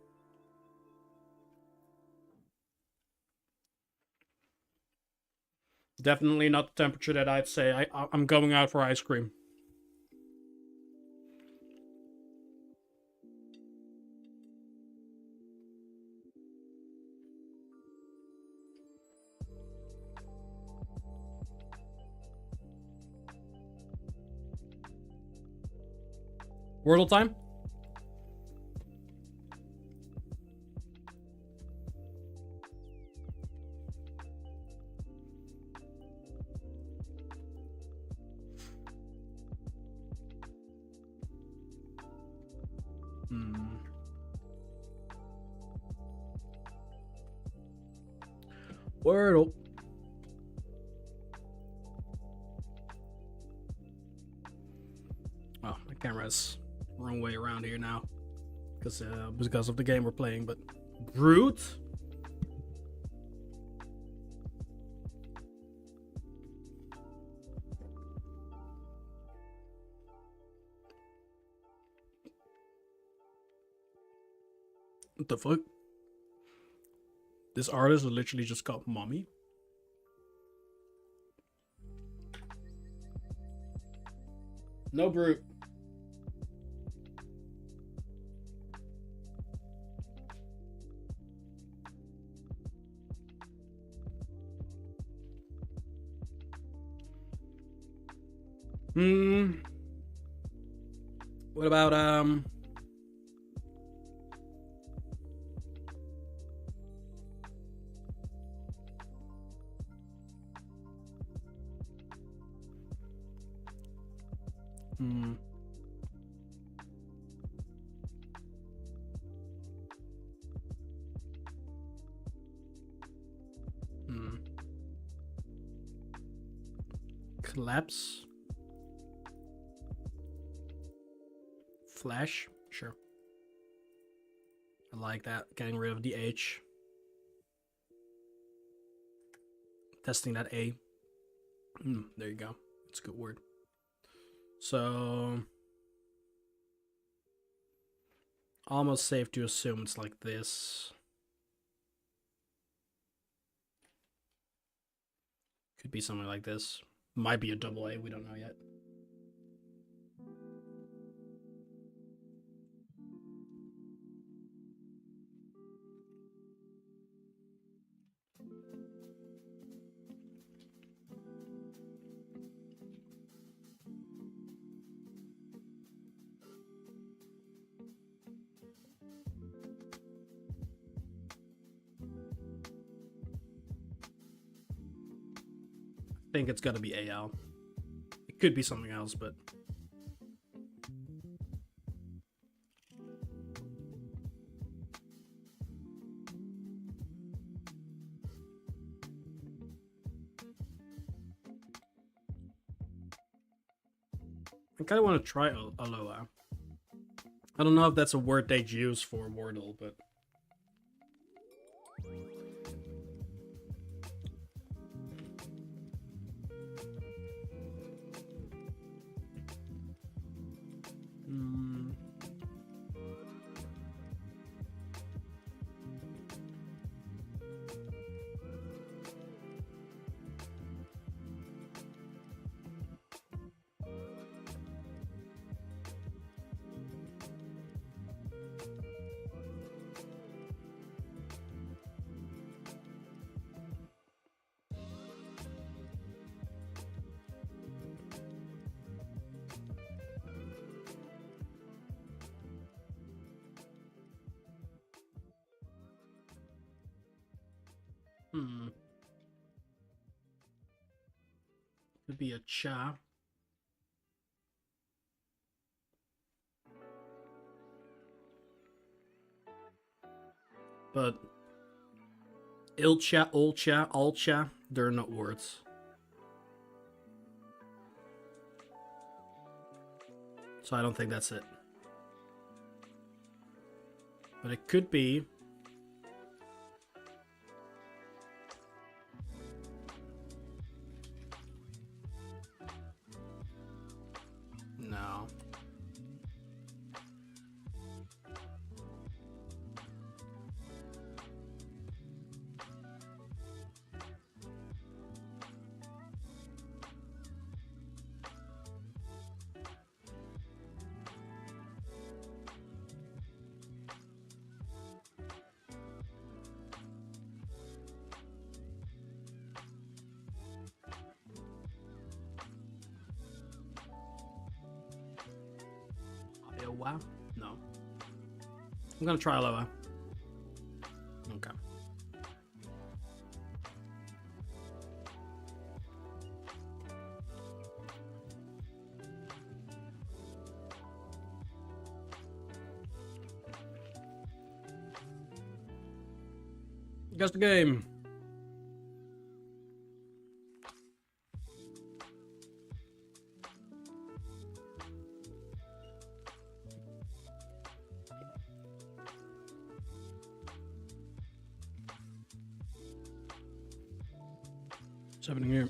Definitely not the temperature that I'd say I'm going out for ice cream. Wordle time? Wordle. Oh, my camera's wrong way around here now, because of the game we're playing. But brute. What the fuck? This artist is literally just called Mommy. No brute. What about collapse? Flash? Sure. I like that. Getting rid of the H. Testing that A. There you go. It's a good word. So almost safe to assume it's like this. Could be something like this. Might be a double A, we don't know yet. I think it's gotta be AL. It could be something else, but I kinda wanna try Aloha. I don't know if that's a word they'd use for Wordle, but be a cha. But ilcha, olcha, alcha, they're not words. So I don't think that's it. But it could be. No. Iowa? No. I'm gonna try Iowa. Okay. Guess the game. What's happening here?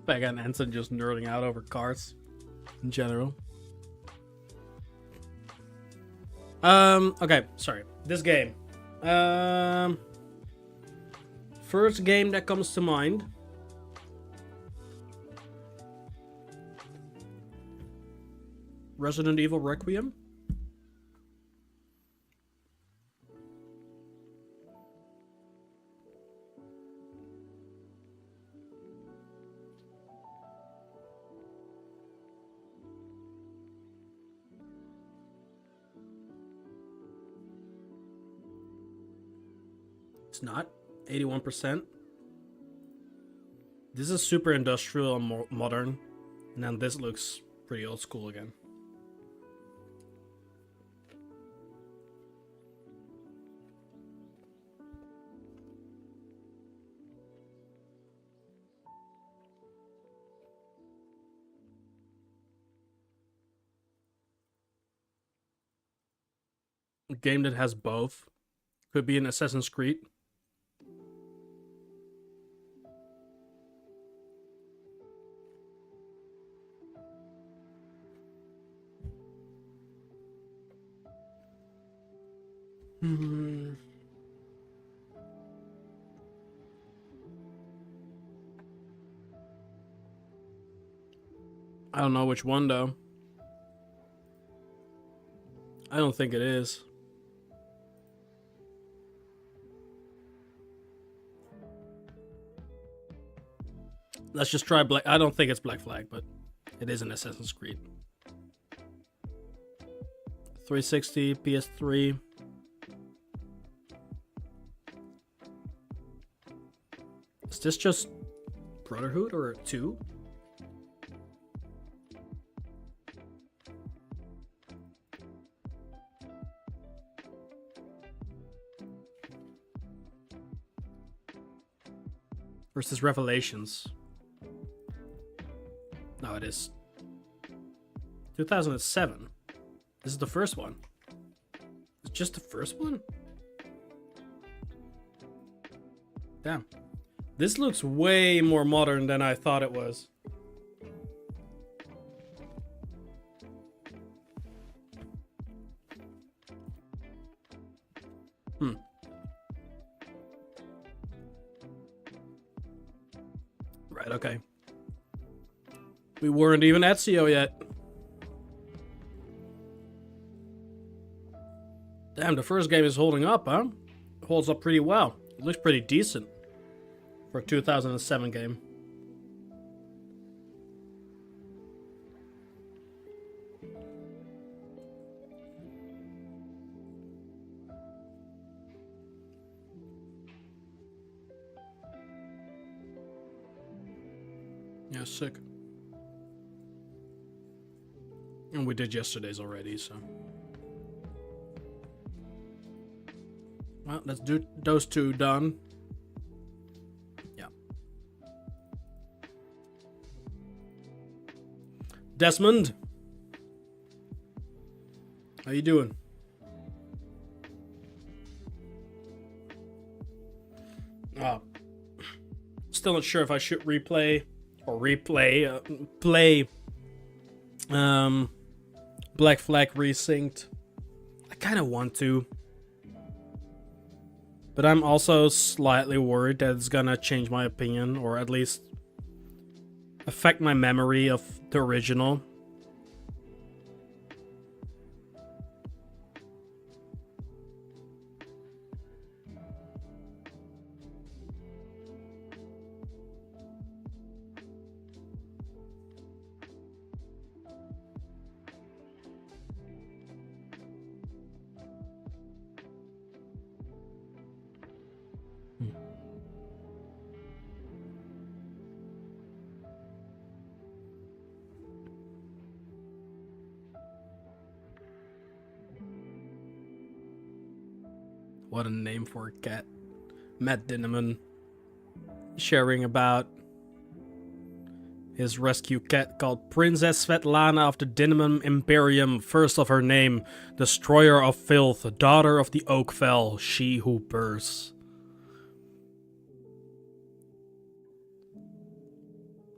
Back on Ensign just nerding out over cards in general. Okay, sorry. This game. First game that comes to mind. Resident Evil Requiem. It's not 81%. This is super industrial and modern, and then this looks pretty old school again. A game that has both could be an Assassin's Creed. I don't know which one though. I don't think it is. Let's just try Black. I don't think it's Black Flag, but it is an Assassin's Creed. 360, PS3. Is this just Brotherhood or 2? Versus Revelations. No, it is 2007. This is the first one. It's just the first one? Damn. This looks way more modern than I thought it was. Right, okay. We weren't even at CO yet. Damn, the first game is holding up, huh? Holds up pretty well. It looks pretty decent for a 2007 game. Yeah, sick. And we did yesterday's already, so. Well, let's do those two done. Yeah. Desmond, how you doing? Still not sure if I should play Black Flag Resynced. I kind of want to. But I'm also slightly worried that it's gonna change my opinion, or at least affect my memory of the original. What a name for a cat. Matt Dinneman sharing about his rescue cat called Princess Svetlana of the Dinneman Imperium, first of her name, destroyer of filth, daughter of the Oakfell, she who purrs.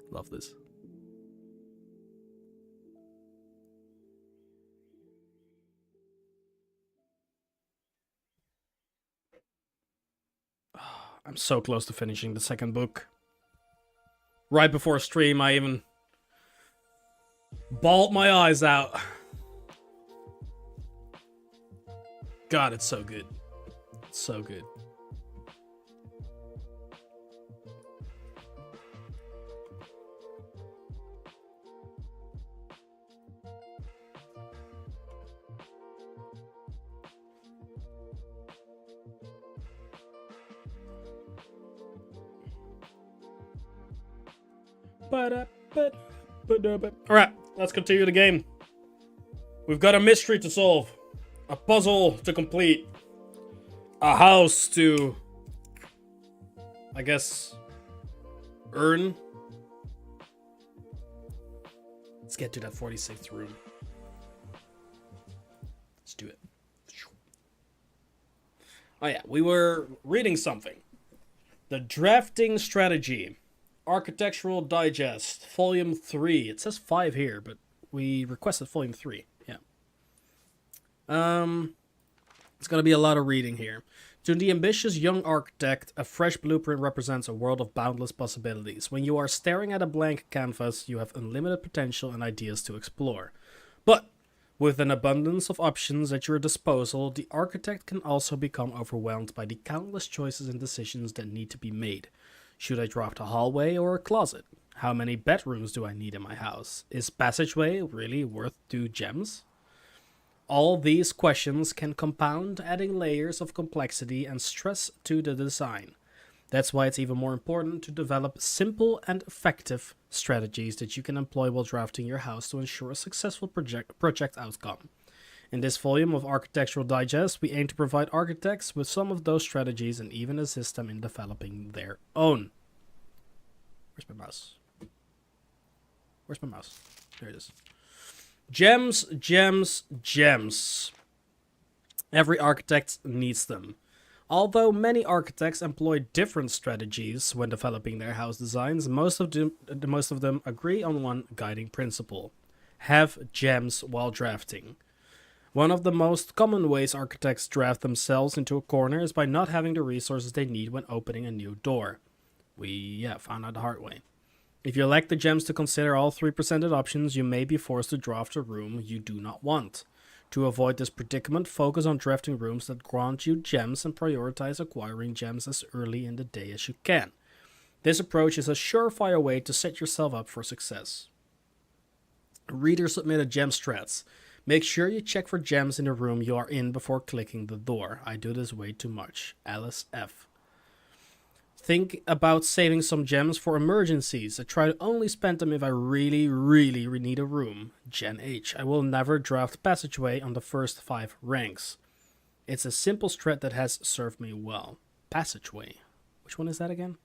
Love this. I'm so close to finishing the second book. Right before stream, I even bawled my eyes out. God, it's so good. It's so good. Alright, let's continue the game. We've got a mystery to solve, a puzzle to complete, a house to, I guess, earn. Let's get to that 46th room. Let's do it. Oh yeah, we were reading something. The Drafting Strategy. Architectural Digest, Volume 3. It says 5 here, but we requested Volume 3. Yeah. It's gonna be a lot of reading here. To the ambitious young architect, a fresh blueprint represents a world of boundless possibilities. When you are staring at a blank canvas, you have unlimited potential and ideas to explore. But with an abundance of options at your disposal, the architect can also become overwhelmed by the countless choices and decisions that need to be made. Should I draft a hallway or a closet? How many bedrooms do I need in my house? Is passageway really worth 2 gems? All these questions can compound, adding layers of complexity and stress to the design. That's why it's even more important to develop simple and effective strategies that you can employ while drafting your house to ensure a successful project outcome. In this volume of Architectural Digest, we aim to provide architects with some of those strategies and even assist them in developing their own. Where's my mouse? Where's my mouse? There it is. Gems, gems, gems. Every architect needs them. Although many architects employ different strategies when developing their house designs, most of them agree on one guiding principle. Have gems while drafting. One of the most common ways architects draft themselves into a corner is by not having the resources they need when opening a new door. We found out the hard way. If you lack the gems to consider all 3 presented options, you may be forced to draft a room you do not want. To avoid this predicament, focus on drafting rooms that grant you gems and prioritize acquiring gems as early in the day as you can. This approach is a surefire way to set yourself up for success. Reader submitted gem strats. Make sure you check for gems in the room you are in before clicking the door. I do this way too much. Alice F. Think about saving some gems for emergencies. I try to only spend them if I really need a room. Gen H. I will never draft Passageway on the first 5 ranks. It's a simple strat that has served me well. Passageway. Which one is that again?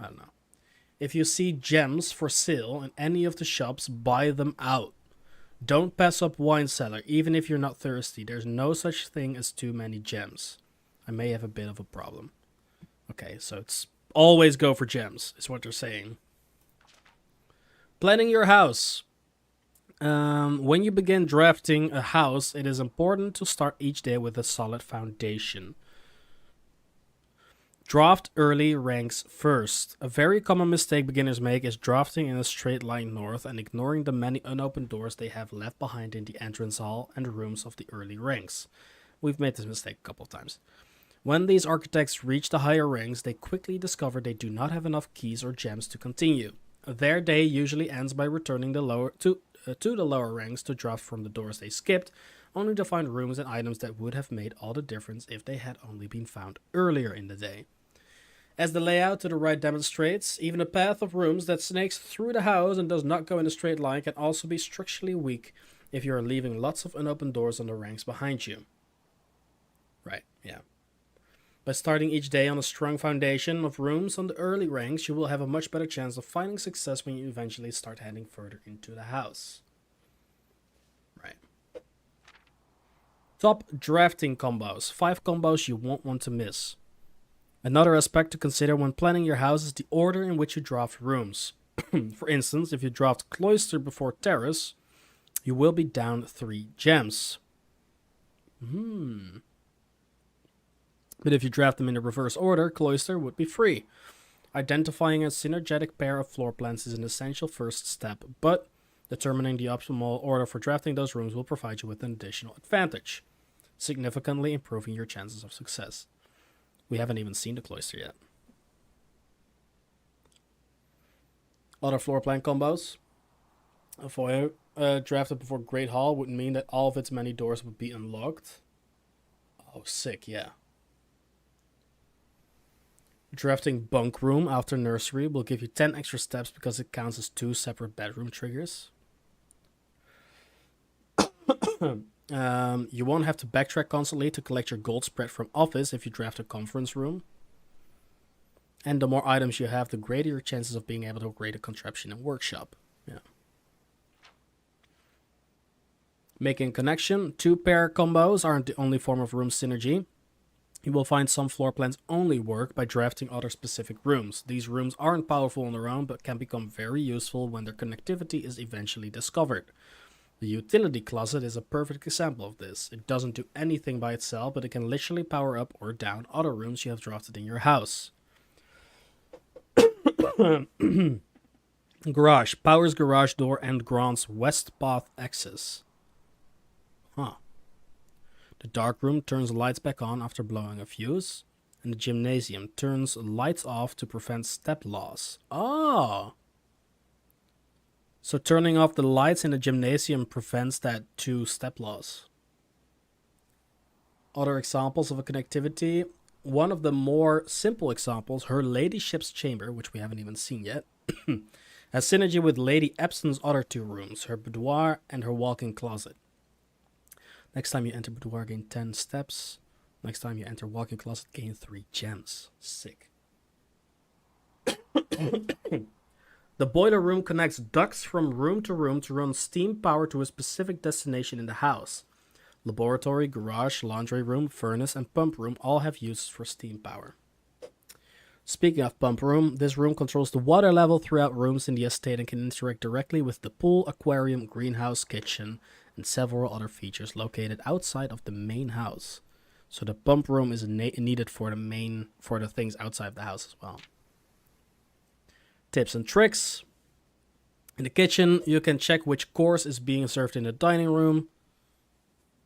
I don't know. If you see gems for sale in any of the shops, buy them out. Don't pass up Wine Cellar, even if you're not thirsty. There's no such thing as too many gems. I may have a bit of a problem. Okay, so it's always go for gems, is what they're saying. Planning your house. When you begin drafting a house, it is important to start each day with a solid foundation. Draft early ranks first. A very common mistake beginners make is drafting in a straight line north and ignoring the many unopened doors they have left behind in the entrance hall and rooms of the early ranks. We've made this mistake a couple of times. When these architects reach the higher ranks, they quickly discover they do not have enough keys or gems to continue. Their day usually ends by returning to the lower ranks to draft from the doors they skipped, only to find rooms and items that would have made all the difference if they had only been found earlier in the day. As the layout to the right demonstrates, even a path of rooms that snakes through the house and does not go in a straight line can also be structurally weak if you are leaving lots of unopened doors on the ranks behind you. Right, yeah. By starting each day on a strong foundation of rooms on the early ranks, you will have a much better chance of finding success when you eventually start heading further into the house. Right. Top drafting combos. 5 combos you won't want to miss. Another aspect to consider when planning your house is the order in which you draft rooms. For instance, if you draft Cloister before Terrace, you will be down 3 gems. But if you draft them in the reverse order, Cloister would be free. Identifying a synergetic pair of floor plans is an essential first step, but determining the optimal order for drafting those rooms will provide you with an additional advantage, significantly improving your chances of success. We haven't even seen the Cloister yet. Other floor plan combos. A foyer drafted before Great Hall would mean that all of its many doors would be unlocked. Oh, sick, yeah. Drafting Bunk Room after Nursery will give you 10 extra steps because it counts as 2 separate bedroom triggers. You won't have to backtrack constantly to collect your gold spread from Office if you draft a Conference Room. And the more items you have, the greater your chances of being able to upgrade a contraption and workshop. Yeah. Making connection. 2-pair combos aren't the only form of room synergy. You will find some floor plans only work by drafting other specific rooms. These rooms aren't powerful on their own, but can become very useful when their connectivity is eventually discovered. The utility closet is a perfect example of this. It doesn't do anything by itself, but it can literally power up or down other rooms you have drafted in your house. Garage. Powers garage door and grants west path access. Huh. The dark room turns lights back on after blowing a fuse. And the gymnasium turns lights off to prevent step loss. Oh! So turning off the lights in the gymnasium prevents that 2 step loss. Other examples of a connectivity. One of the more simple examples, her ladyship's chamber, which we haven't even seen yet, has synergy with Lady Epson's other 2 rooms, her boudoir and her walk-in closet. Next time you enter boudoir, gain 10 steps. Next time you enter walk-in closet, gain 3 gems. Sick. The boiler room connects ducts from room to run steam power to a specific destination in the house. Laboratory, garage, laundry room, furnace, and pump room all have uses for steam power. Speaking of pump room, this room controls the water level throughout rooms in the estate and can interact directly with the pool, aquarium, greenhouse, kitchen, and several other features located outside of the main house. So the pump room is needed for the things outside of the house as well. Tips and tricks. In the kitchen, you can check which course is being served in the dining room.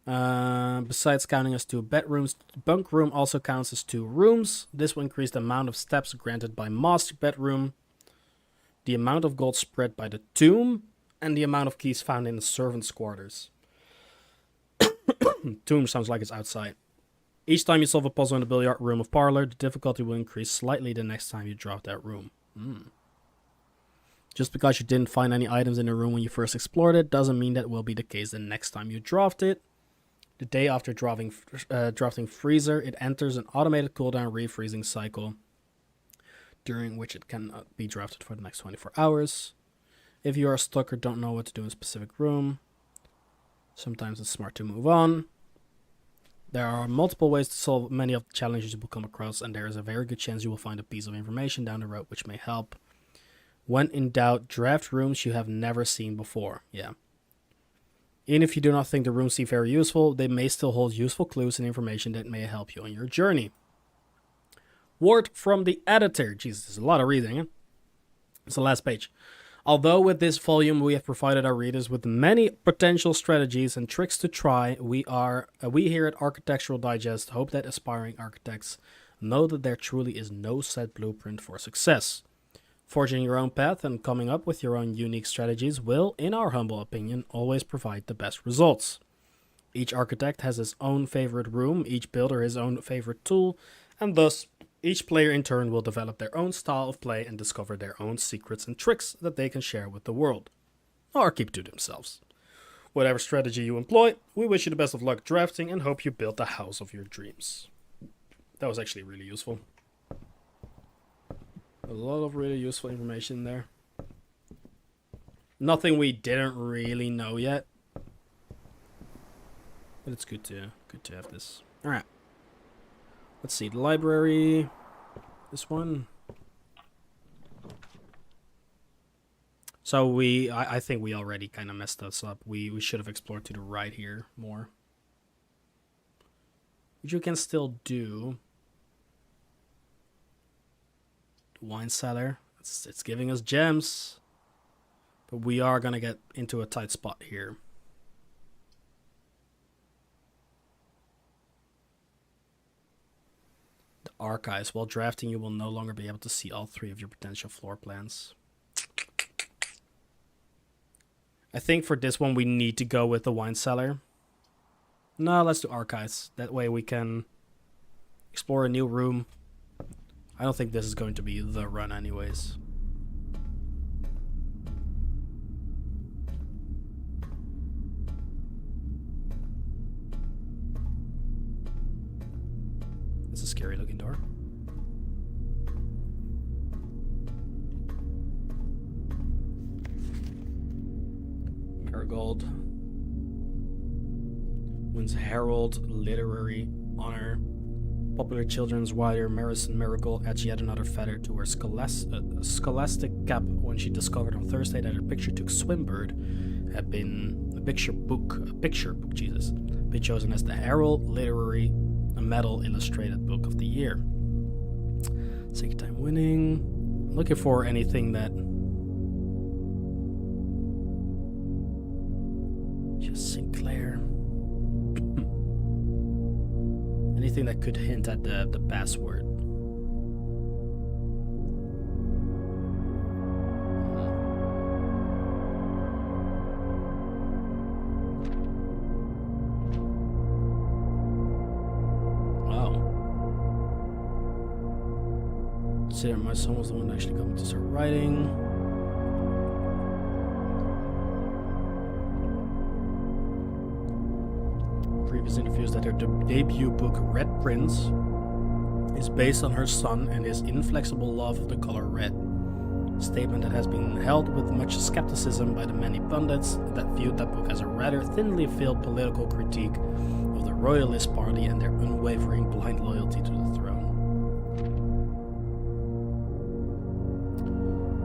Besides counting as 2 bedrooms, the bunk room also counts as 2 rooms. This will increase the amount of steps granted by master bedroom, the amount of gold spread by the tomb, and the amount of keys found in the servants' quarters. Tomb sounds like it's outside. Each time you solve a puzzle in the billiard room of parlor, the difficulty will increase slightly the next time you drop that room. Just because you didn't find any items in the room when you first explored it doesn't mean that will be the case the next time you draft it. The day after drafting Freezer, it enters an automated cooldown refreezing cycle, during which it cannot be drafted for the next 24 hours. If you are stuck or don't know what to do in a specific room, sometimes it's smart to move on. There are multiple ways to solve many of the challenges you will come across, and there is a very good chance you will find a piece of information down the road which may help. When in doubt, draft rooms you have never seen before. Yeah. Even if you do not think the rooms seem very useful, they may still hold useful clues and information that may help you on your journey. Word from the editor. Jesus, there's a lot of reading. Huh? It's the last page. Although with this volume we have provided our readers with many potential strategies and tricks to try, we here at Architectural Digest hope that aspiring architects know that there truly is no set blueprint for success. Forging your own path and coming up with your own unique strategies will, in our humble opinion, always provide the best results. Each architect has his own favorite room, each builder his own favorite tool, and thus each player in turn will develop their own style of play and discover their own secrets and tricks that they can share with the world, or keep to themselves. Whatever strategy you employ, we wish you the best of luck drafting and hope you build the house of your dreams. That was actually really useful. A lot of really useful information there. Nothing we didn't really know yet, but it's good to have this. All right. Let's see, the library, this one. So I think we already kind of messed this up. We should have explored to the right here more. Which you can still do. The wine cellar, it's giving us gems. But we are going to get into a tight spot here. Archives. While drafting, you will no longer be able to see all 3 of your potential floor plans. I think for this one we need to go with the wine cellar. No, let's do archives. That way we can explore a new room. I don't think this is going to be the run anyways. It's a scary looking door. Marigold wins Herald Literary Honor. Popular children's writer Marison Miracle adds yet another feather to her scholastic cap when she discovered on Thursday that her picture took Swimbird had been a picture book, Jesus, been chosen as the Herald Literary Medal Illustrated Book of the Year. Second time winning. I'm looking for anything that just Sinclair. Anything that could hint at the password. My son was the one actually coming to start writing. Previous interviews that her debut book, Red Prince, is based on her son and his inflexible love of the color red. A statement that has been held with much skepticism by the many pundits that viewed that book as a rather thinly veiled political critique of the Royalist Party and their unwavering blind loyalty to the throne.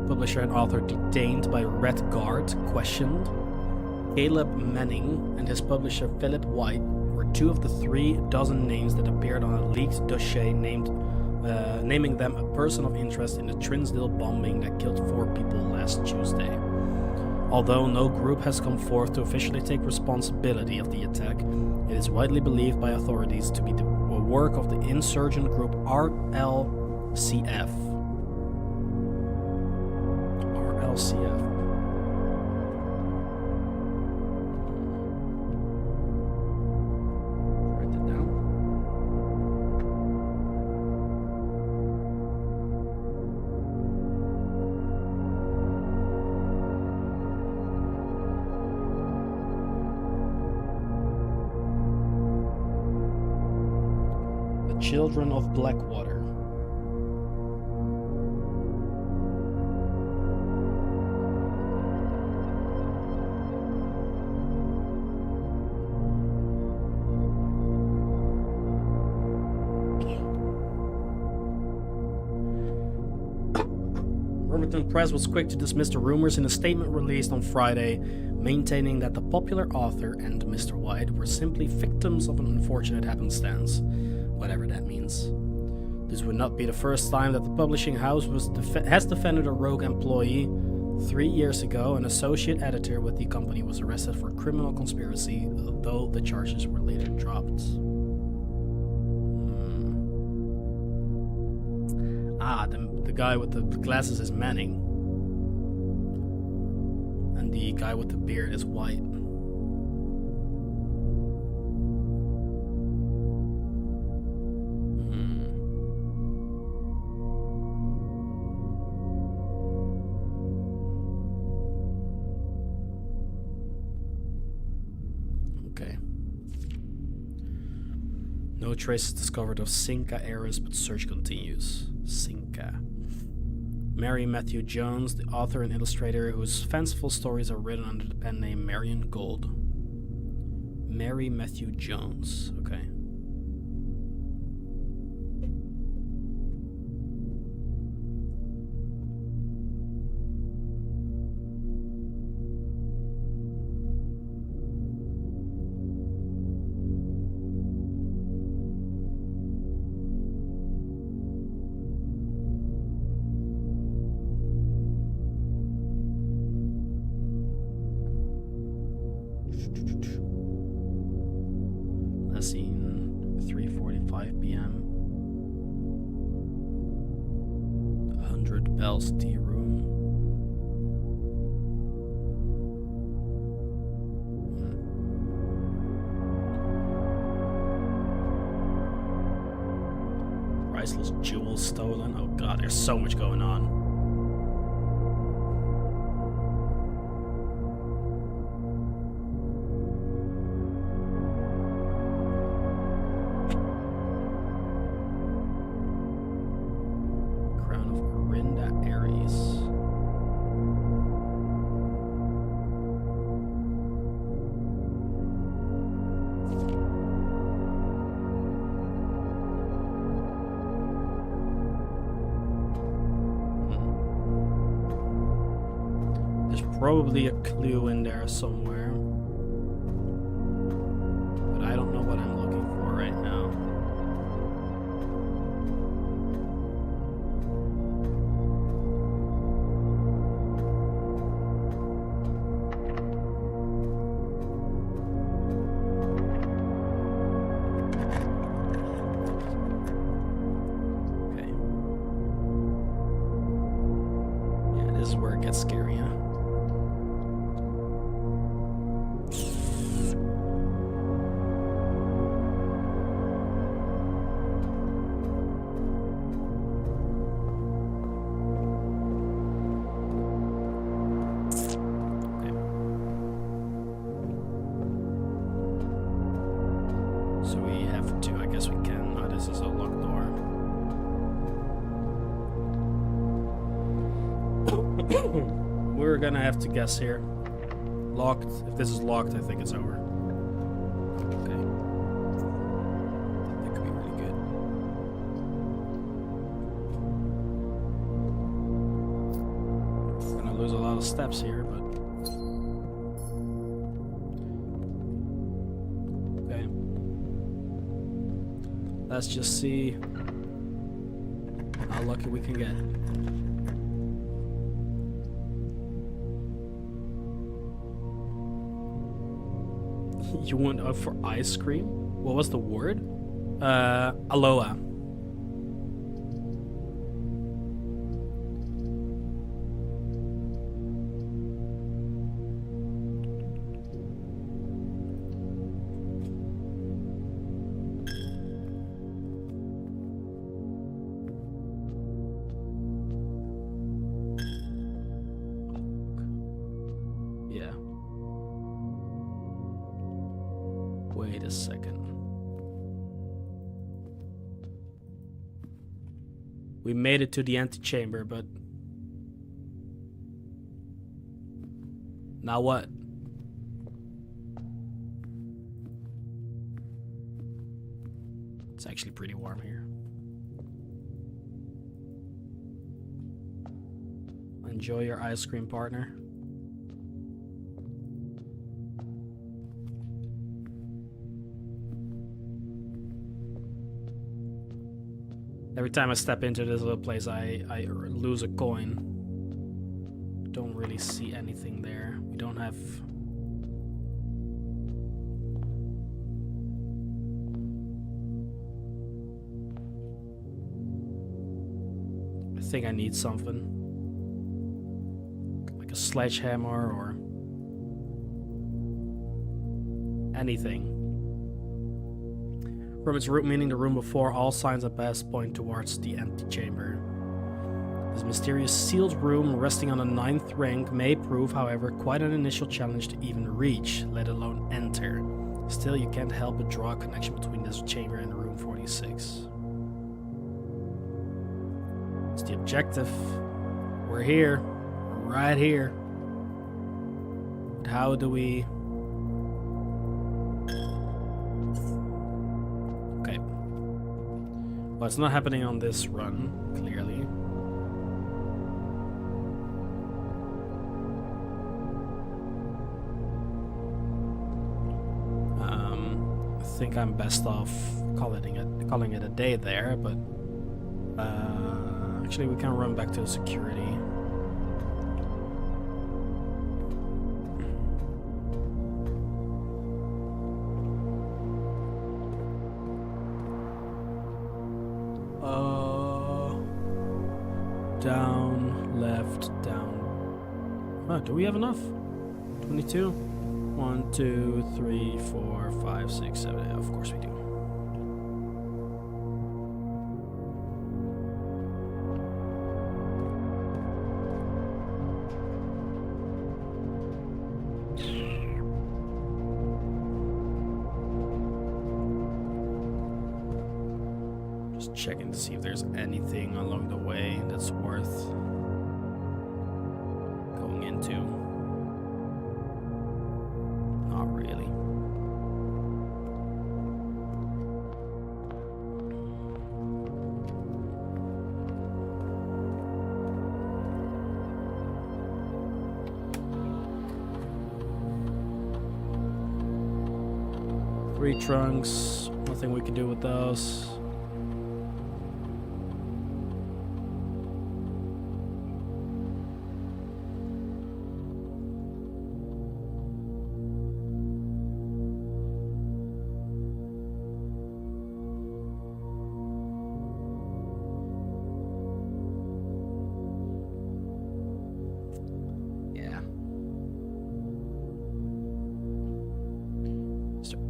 Publisher and author detained by Red Guard questioned. Caleb Manning and his publisher Philip White were 2 of the 3 dozen names that appeared on a leaked dossier naming them a person of interest in the Trinsdale bombing that killed 4 people last Tuesday. Although no group has come forth to officially take responsibility of the attack, it is widely believed by authorities to be the work of the insurgent group RLCF. RLCF. Write that down. The Children of Blackwater. Riverton Press was quick to dismiss the rumors in a statement released on Friday, maintaining that the popular author and Mr. White were simply victims of an unfortunate happenstance, whatever that means. This would not be the first time that the publishing house has defended a rogue employee. 3 years ago, an associate editor with the company was arrested for criminal conspiracy, though the charges were later dropped. The guy with the glasses is Manning. And the guy with the beard is White. Okay. No traces discovered of Sinca Ares, but search continues. Sinca. Mary Matthew Jones, the author and illustrator whose fanciful stories are written under the pen name Marion Gold. Mary Matthew Jones. Okay. Last seen 3:45 p.m. 100 Bells Tea Room. Priceless jewels stolen. Oh god, there's so much going on. Probably a clue in there somewhere, but I don't know what I'm looking for right now. Okay. Yeah, this is where it gets scary, huh? So we have to, I guess we can. Oh, this is a locked door. We're gonna have to guess here. Locked. If this is locked, I think it's over. Okay. That could be really good. We're gonna lose a lot of steps here, but let's just see how lucky we can get. You went up for ice cream? What was the word? Aloha. Yeah. Wait a second. We made it to the antechamber, but now what? It's actually pretty warm here. Enjoy your ice cream, partner. Every time I step into this little place, I lose a coin. Don't really see anything there. We don't have... I think I need something. Like a sledgehammer or... anything. From its root, meaning the room before, all signs at best point towards the antechamber. This mysterious sealed room, resting on the 9th rank, may prove, however, quite an initial challenge to even reach, let alone enter. Still, you can't help but draw a connection between this chamber and room 46. It's the objective. We're here. We're right here. But how do we... Well, it's not happening on this run, clearly. I think I'm best off calling it a day there, but actually we can run back to security. Down, left, down. Oh, do we have enough? 22? 1, 2, 3, 4, 5, 6, 7. Yeah, of course we do. Checking to see if there's anything along the way that's worth going into. Not really. Three trunks, nothing we can do with those.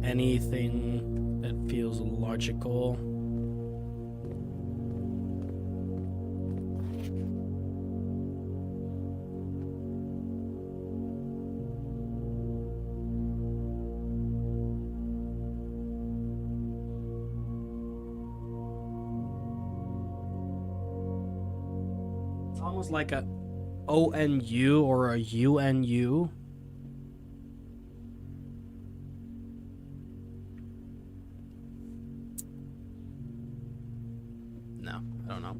Anything that feels logical. It's almost like a ONU or a UNU. I don't know.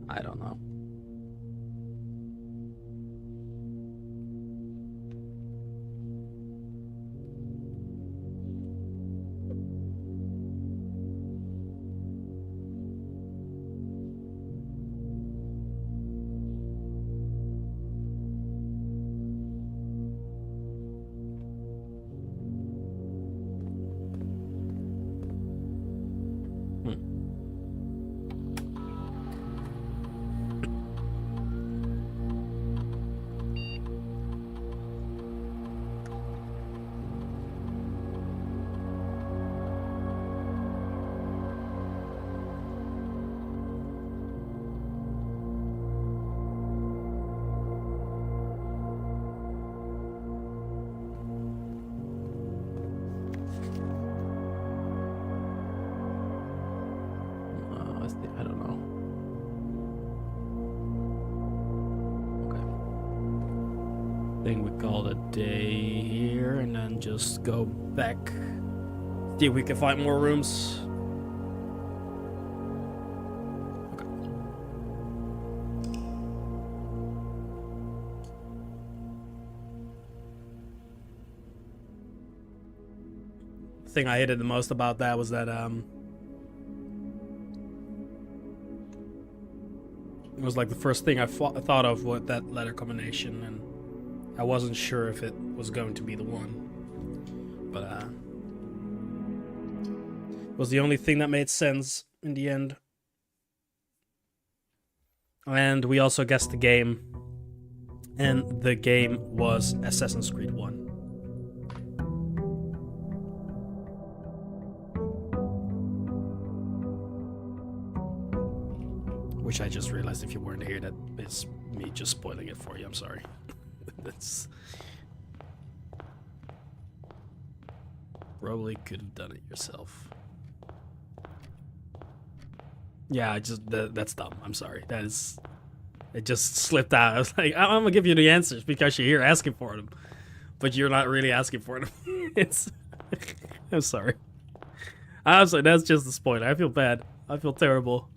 I don't know. think we call it a day here and then just go back. See if we can find more rooms. Okay. The thing I hated the most about that was that it was like the first thing I thought of with that letter combination, and I wasn't sure if it was going to be the one. But it was the only thing that made sense in the end. And we also guessed the game, and the game was Assassin's Creed 1. Which I just realized, if you weren't here, that is me just spoiling it for you. I'm sorry. That's probably could have done it yourself. Yeah, that's dumb. I'm sorry. It just slipped out. I was like, I'm gonna give you the answers because you're here asking for them, but you're not really asking for them. I'm sorry. I'm sorry. That's just a spoiler. I feel bad. I feel terrible.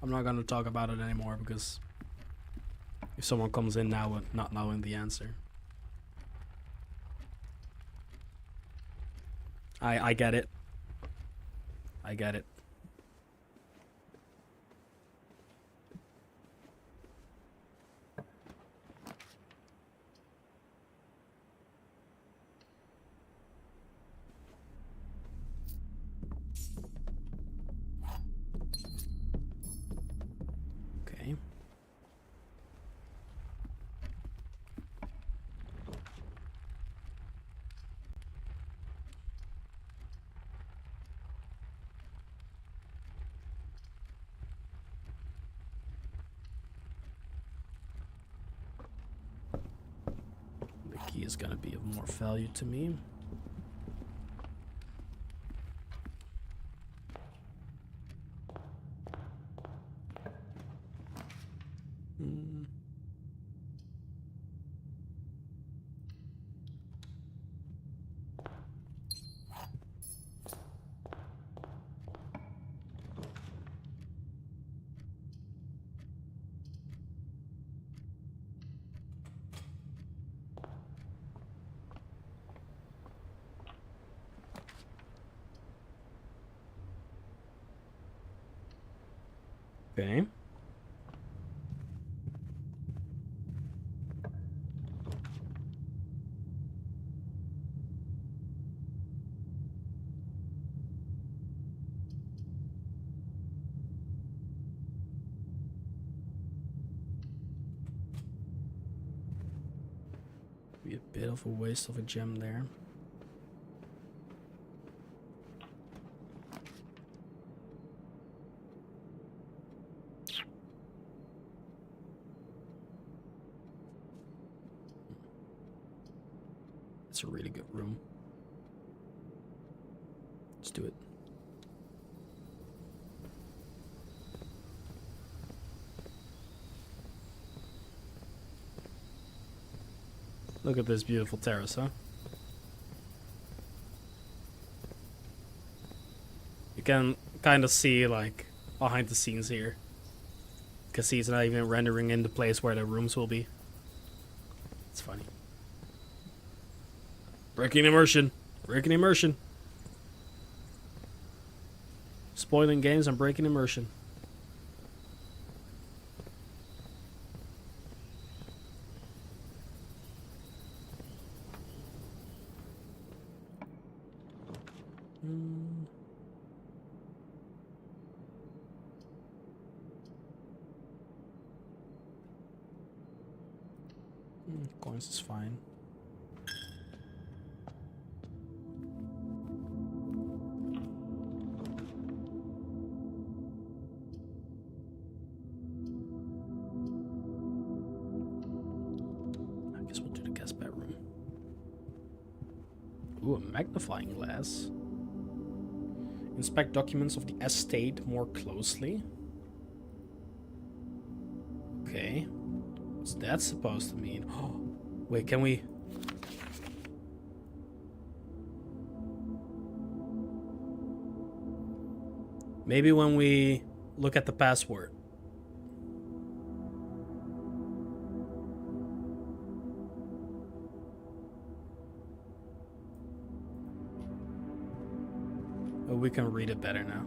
I'm not gonna talk about it anymore because if someone comes in now with not knowing the answer. I get it. I get it. Okay. The key is gonna be of more value to me. Okay. Be a bit of a waste of a gem there. It's a really good room. Let's do it. Look at this beautiful terrace, huh? You can kind of see, like, behind the scenes here. You can see it's not even rendering in the place where the rooms will be. It's funny. Breaking immersion. Breaking immersion. Spoiling games and breaking immersion. Coins is fine. I guess we'll do the guest bedroom. Ooh, a magnifying glass. Inspect documents of the estate more closely. Okay. What's that supposed to mean? Oh, wait, can we... Maybe when we look at the password. Oh, we can read it better now.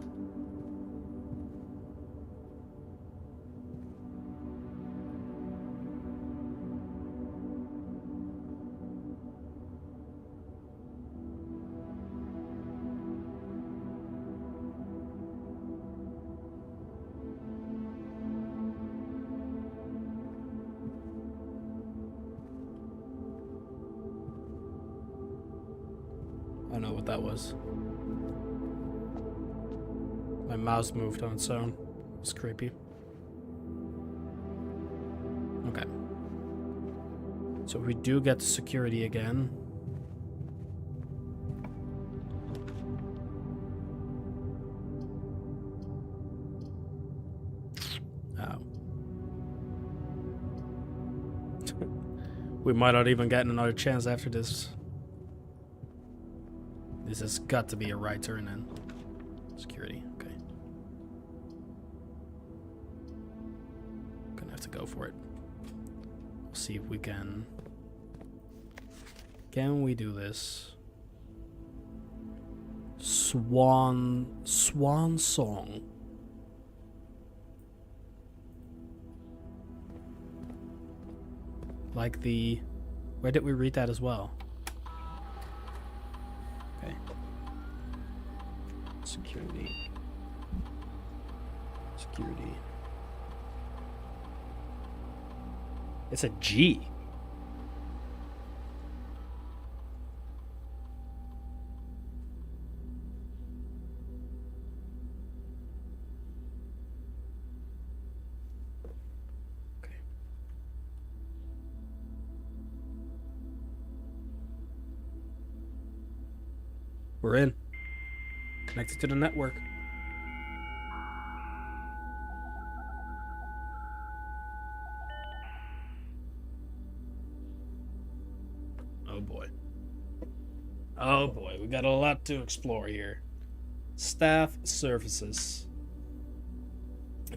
I don't know what that was. My mouse moved on its own. It's creepy. Okay. So we do get to security again. Oh. We might not even get another chance after this. This has got to be a right turn in. Security, okay. Gonna have to go for it. We'll see if we can. Can we do this? Swan song. Like the... Where did we read that as well? Okay. Security. Security. It's a G. Okay. We're in. Connected to the network. Oh boy. Oh boy, we got a lot to explore here. Staff services.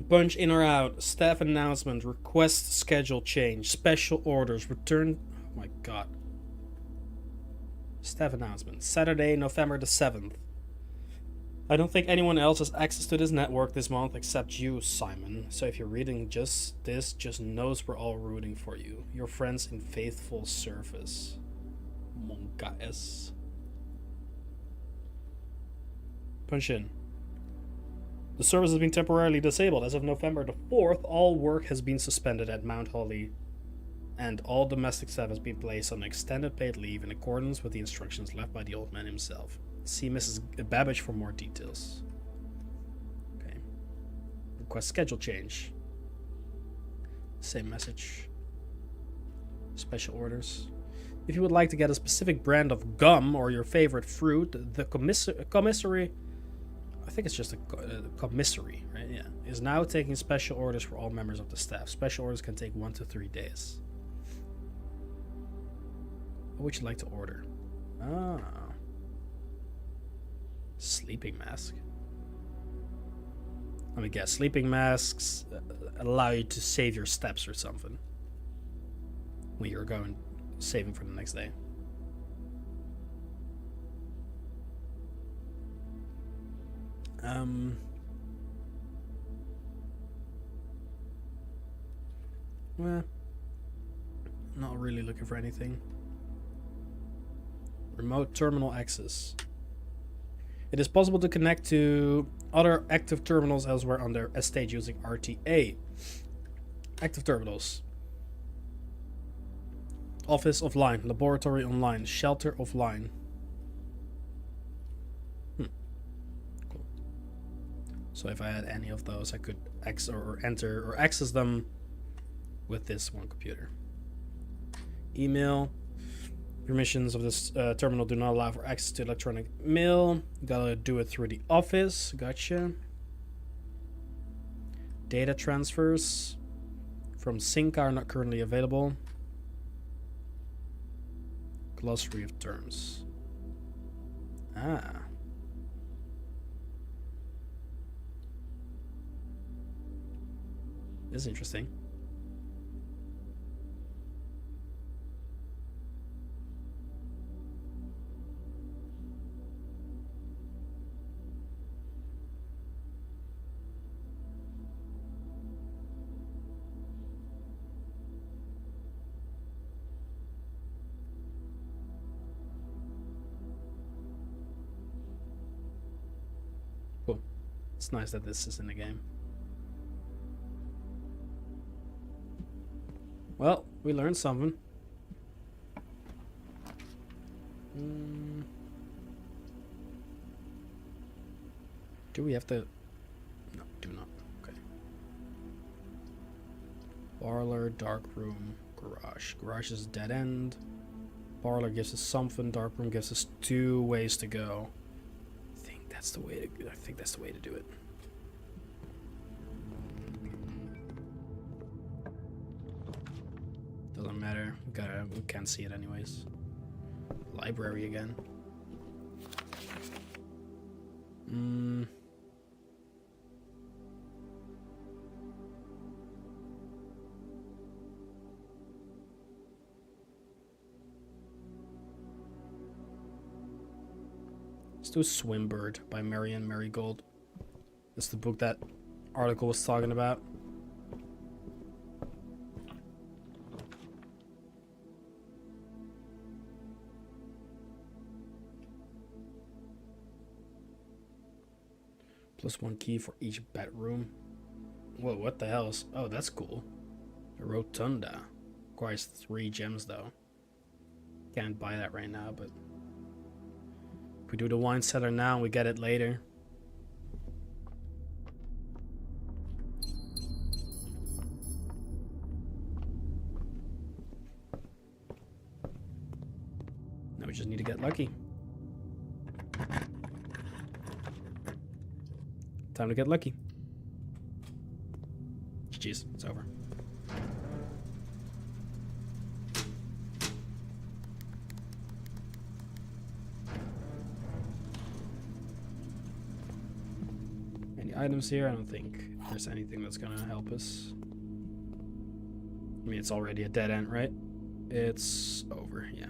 Punch in or out. Staff announcement. Request schedule change. Special orders. Return. Oh my god. Staff announcement. Saturday, November the 7th. I don't think anyone else has access to this network this month except you, Simon. So if you're reading just this, just knows we're all rooting for you. Your friends in faithful service. Monkaes. Punch in. The service has been temporarily disabled. As of November the 4th, all work has been suspended at Mount Holly, and all domestic staff has been placed on extended paid leave in accordance with the instructions left by the old man himself. See Mrs. Babbage for more details. Okay. Request schedule change. Same message. Special orders. If you would like to get a specific brand of gum or your favorite fruit, the commissary... I think it's just a commissary, right? Yeah. Is now taking special orders for all members of the staff. Special orders can take 1 to 3 days. What would you like to order? Ah. Sleeping mask. Let me guess. Sleeping masks allow you to save your steps or something when you're going saving for the next day. Well, not really looking for anything. Remote terminal access. It is possible to connect to other active terminals elsewhere on their estate using RTA. Active terminals. Office offline, laboratory online, shelter offline. Cool. So if I had any of those, I could enter or access them with this one computer. Email. Permissions of this terminal do not allow for access to electronic mail. Gotta do it through the office. Gotcha. Data transfers from sync are not currently available. Glossary of terms. Ah. This is interesting. Cool. It's nice that this is in the game. Well, we learned something. Do we have to... No, do not. Okay. Parlor, dark room, garage. Garage is dead end. Parlor gives us something. Dark room gives us 2 ways to go. I think that's the way to do it. Doesn't matter. We can't see it anyways. Library again. Let's do Swimbird by Marian Marigold. That's the book that article was talking about. Plus 1 key for each bedroom. Whoa, what the hell is... Oh, that's cool. A rotunda. Requires 3 gems, though. Can't buy that right now, but... If we do the wine cellar now, we get it later. Now we just need to get lucky. Time to get lucky. GG's, it's over. Any items here? I don't think there's anything that's gonna help us. I mean, it's already a dead end, right? It's over, yeah.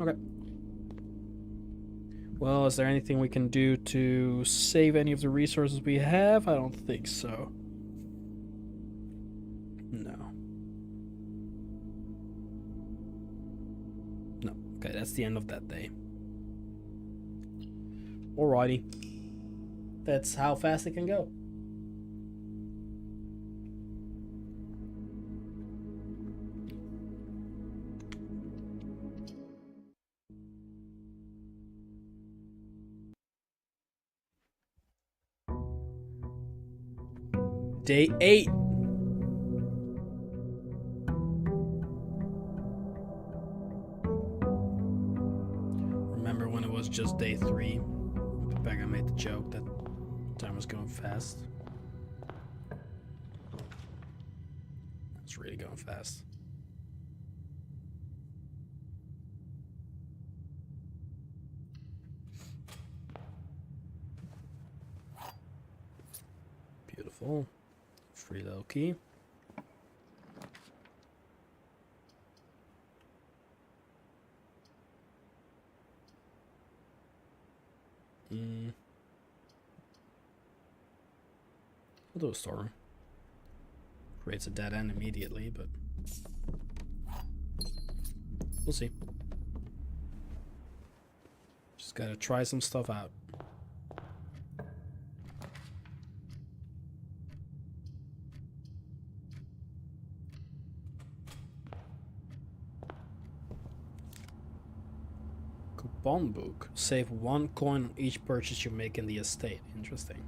Okay. Well, is there anything we can do to save any of the resources we have? I don't think so. No. No. Okay, that's the end of that day. Alrighty. That's how fast it can go. Day 8. Remember when it was just day 3? Back I made the joke that time was going fast. It's really going fast. Beautiful. Free little key. We'll do a storeroom. Creates a dead end immediately, but we'll see. Just gotta try some stuff out. Coupon book. Save 1 coin on each purchase you make in the estate. Interesting.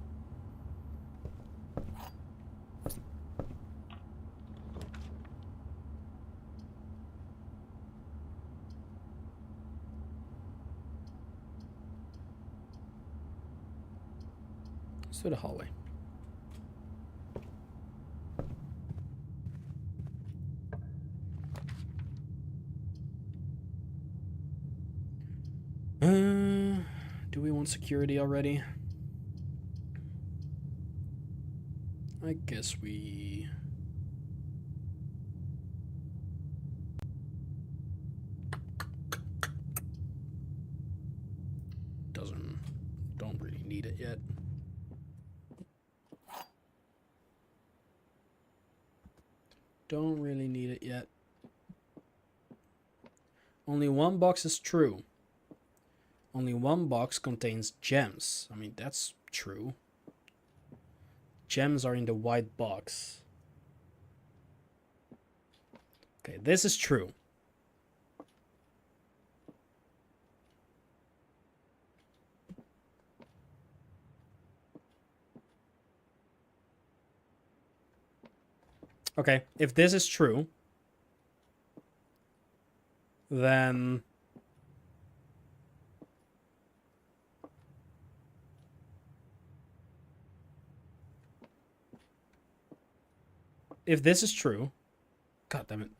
Let's do the hallway. Do we want security already? I guess we... Don't really need it yet. Don't really need it yet. Only one box is true. Only one box contains gems. I mean, that's true. Gems are in the white box. Okay, this is true. Okay, if this is true, then if this is true, God damn it.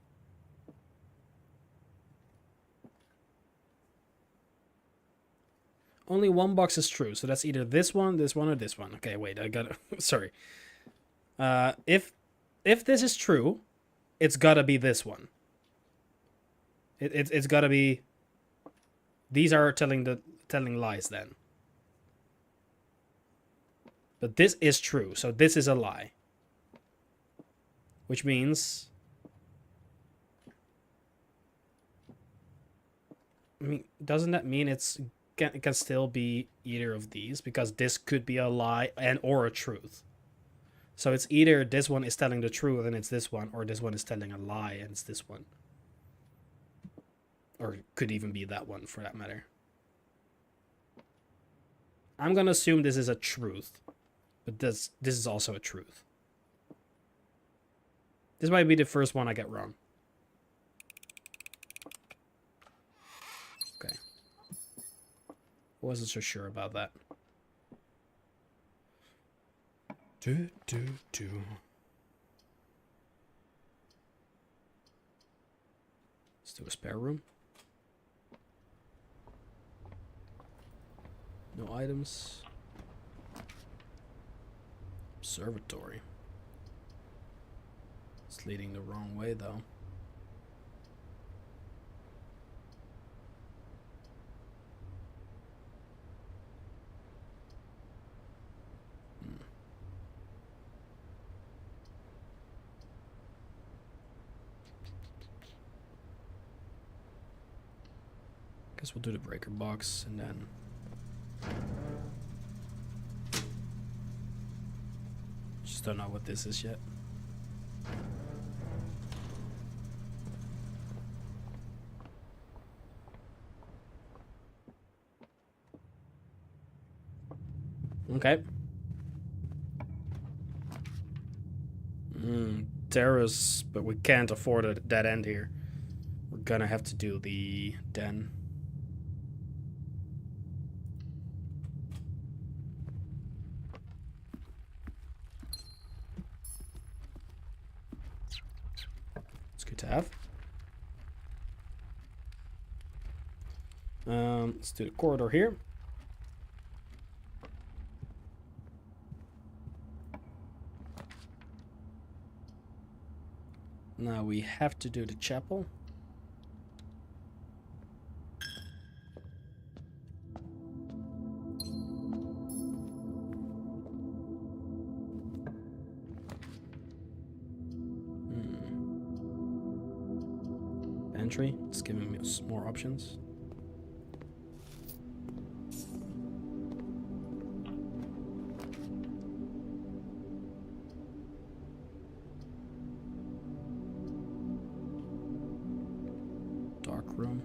Only one box is true, so that's either this one, or this one. Okay, wait, I gotta... Sorry. If this is true, it's gotta be this one. It's gotta be... These are telling lies then. But this is true, so this is a lie. Which means... I mean, doesn't that mean it can still be either of these? Because this could be a lie or a truth. So it's either this one is telling the truth and it's this one, or this one is telling a lie and it's this one. Or it could even be that one, for that matter. I'm gonna assume this is a truth. But this is also a truth. This might be the first one I get wrong. Okay. Wasn't so sure about that. Let's do a spare room. No items. Observatory. It's leading the wrong way though. Guess we'll do the breaker box and then just don't know what this is yet. Okay. Terrace, but we can't afford a dead end here. We're gonna have to do the den. It's good to have. Let's do the corridor here. Now we have to do the chapel. Entry, it's giving me more options. Dark room.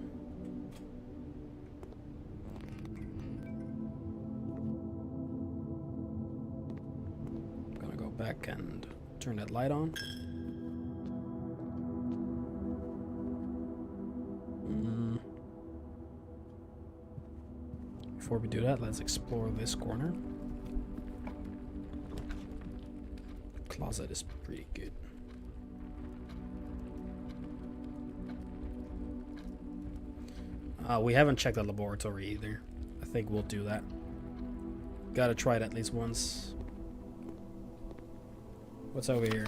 I'm gonna go back and turn that light on. Before we do that, let's explore this corner. closet is pretty good. We haven't checked the laboratory either. I think we'll do that. Gotta try it at least once. What's over here?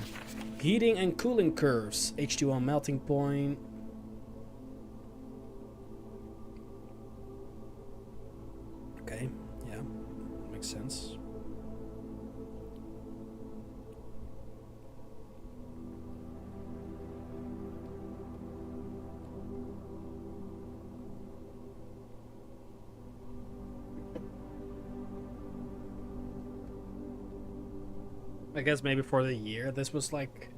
Heating and cooling curves. H2O melting point. Okay, yeah. Makes sense. I guess maybe for the year this was like...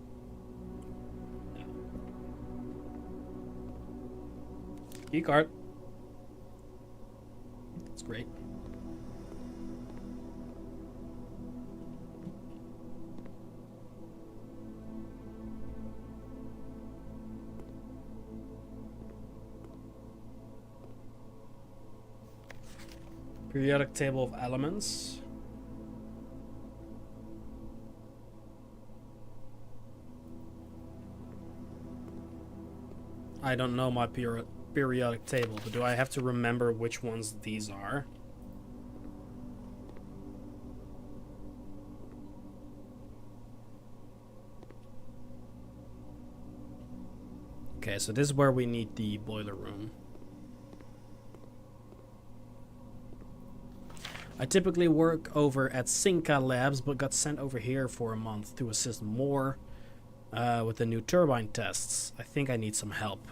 Key card. That's great. Periodic table of elements. I don't know my periodic table, but do I have to remember which ones these are? Okay, so this is where we need the boiler room. I typically work over at Sinca Labs, but got sent over here for a month to assist more with the new turbine tests. I think I need some help.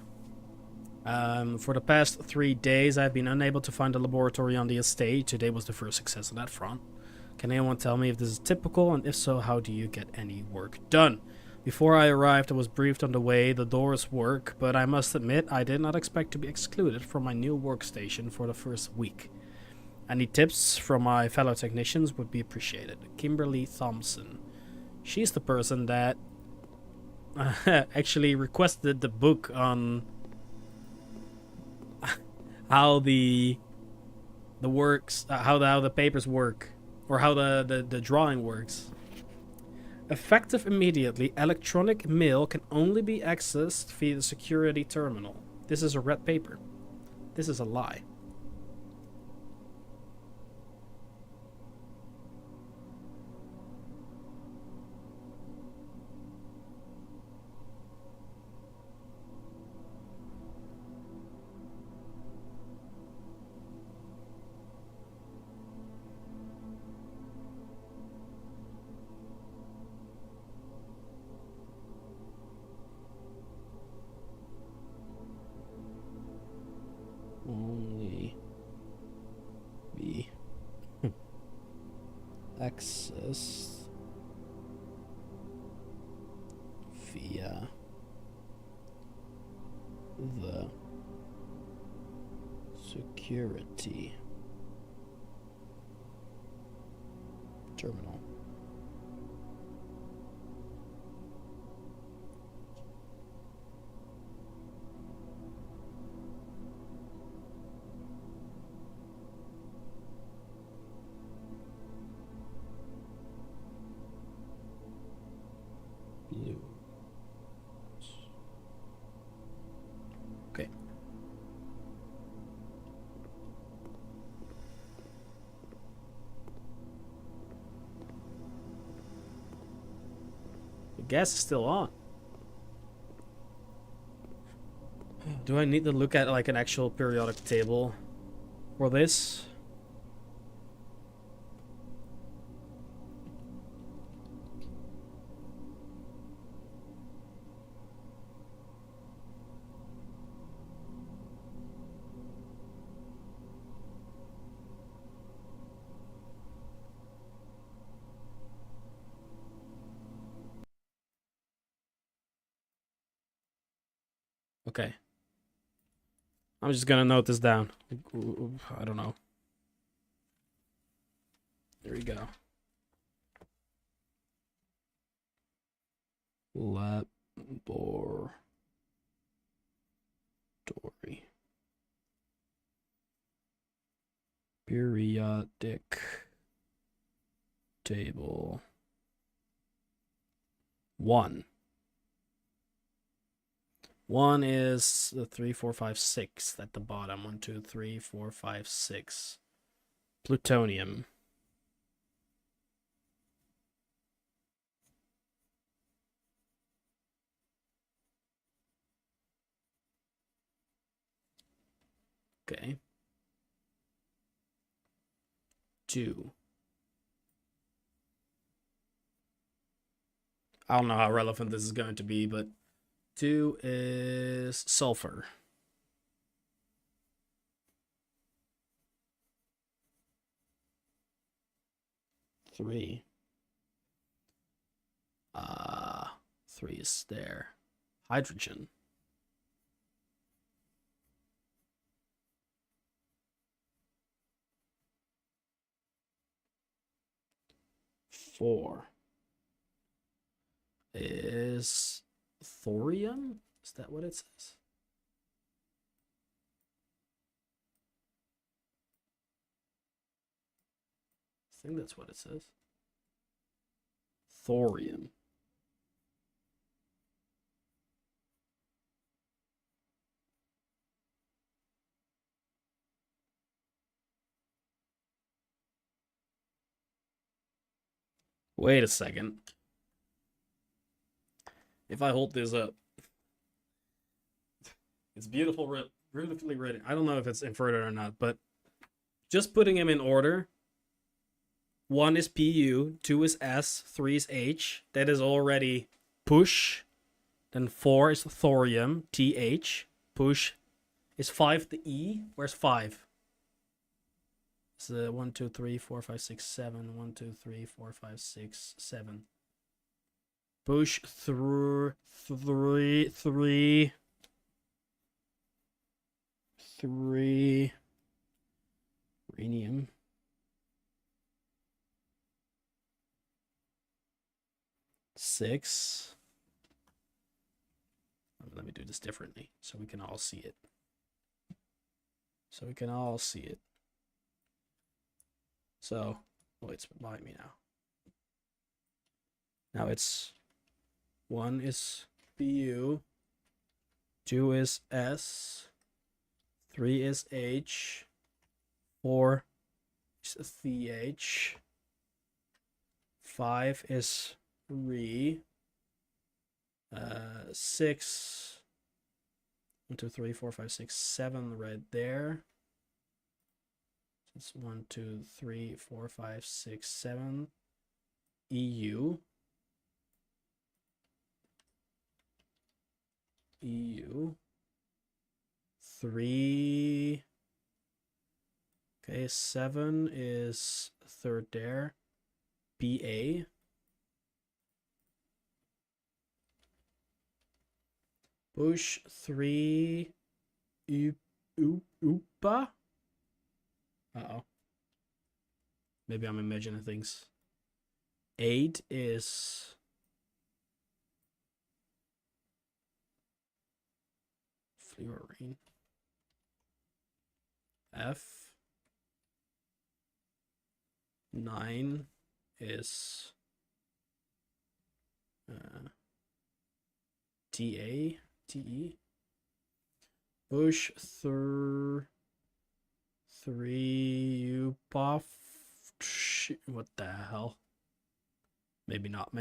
For the past 3 days, I've been unable to find a laboratory on the estate. Today was the first success on that front. Can anyone tell me if this is typical, and if so, how do you get any work done? Before I arrived, I was briefed on the way the doors work, but I must admit I did not expect to be excluded from my new workstation for the first week. Any tips from my fellow technicians would be appreciated. Kimberly Thompson. She's the person that actually requested the book on how the works, how the papers work, or how the drawing works. Effective immediately, electronic mail can only be accessed via the security terminal. This is a red paper. This is a lie. Only be accessed via the security terminal. Blue. Okay. The gas is still on. Do I need to look at like an actual periodic table for this? Okay. I'm just gonna note this down. I don't know. There we go. Laboratory. Periodic table. 1. 1 is the 3, 4, 5, 6 at the bottom. 1, 2, 3, 4, 5, 6. Plutonium. Okay. 2. I don't know how relevant this is going to be, but 2 is sulfur. 3. 3 is there. Hydrogen. 4 is thorium? Is that what it says? I think that's what it says. Thorium. Wait a second. If I hold this up, it's beautifully written. I don't know if it's inverted or not, but just putting them in order. 1 is Pu, 2 is S, 3 is H. That is already push. Then 4 is thorium, TH. Push. Is 5 the E? Where's 5? It's 1, 2, 3, 4, 5, 6, 7. 1, 2, 3, 4, 5, 6, 7. Push through 3. Rhenium. Six. Let me do this differently so we can all see it. So, oh, it's behind me now. Now it's 1 is Bu, 2 is S, 3 is H, 4 is CH, 5 is Re, 6, 1, 2, 3, 4, 5, 6, 7 right there. It's 1, 2, 3, 4, 5, 6, 7. EU. 3. Okay, 7 is third there. BA. Push 3. Upa. Uh-oh. Maybe I'm imagining things. 8 is fluorine. F. 9 is TA. TE. Push 3 UPOF. What the hell? Maybe not.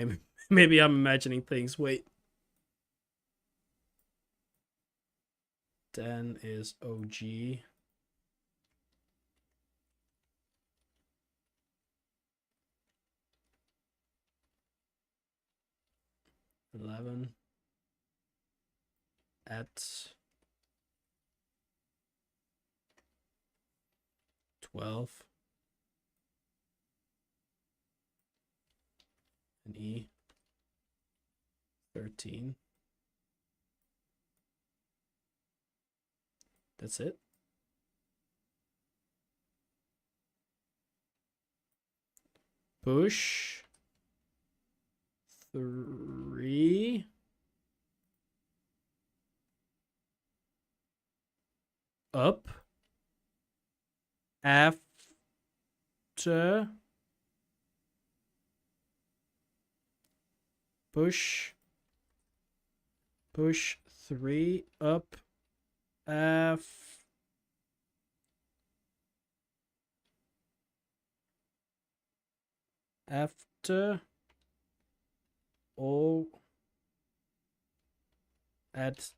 Maybe I'm imagining things. Wait. 10 is OG. 11 at 12 and E 13. That's it. Push 3 up after Push 3 up after all at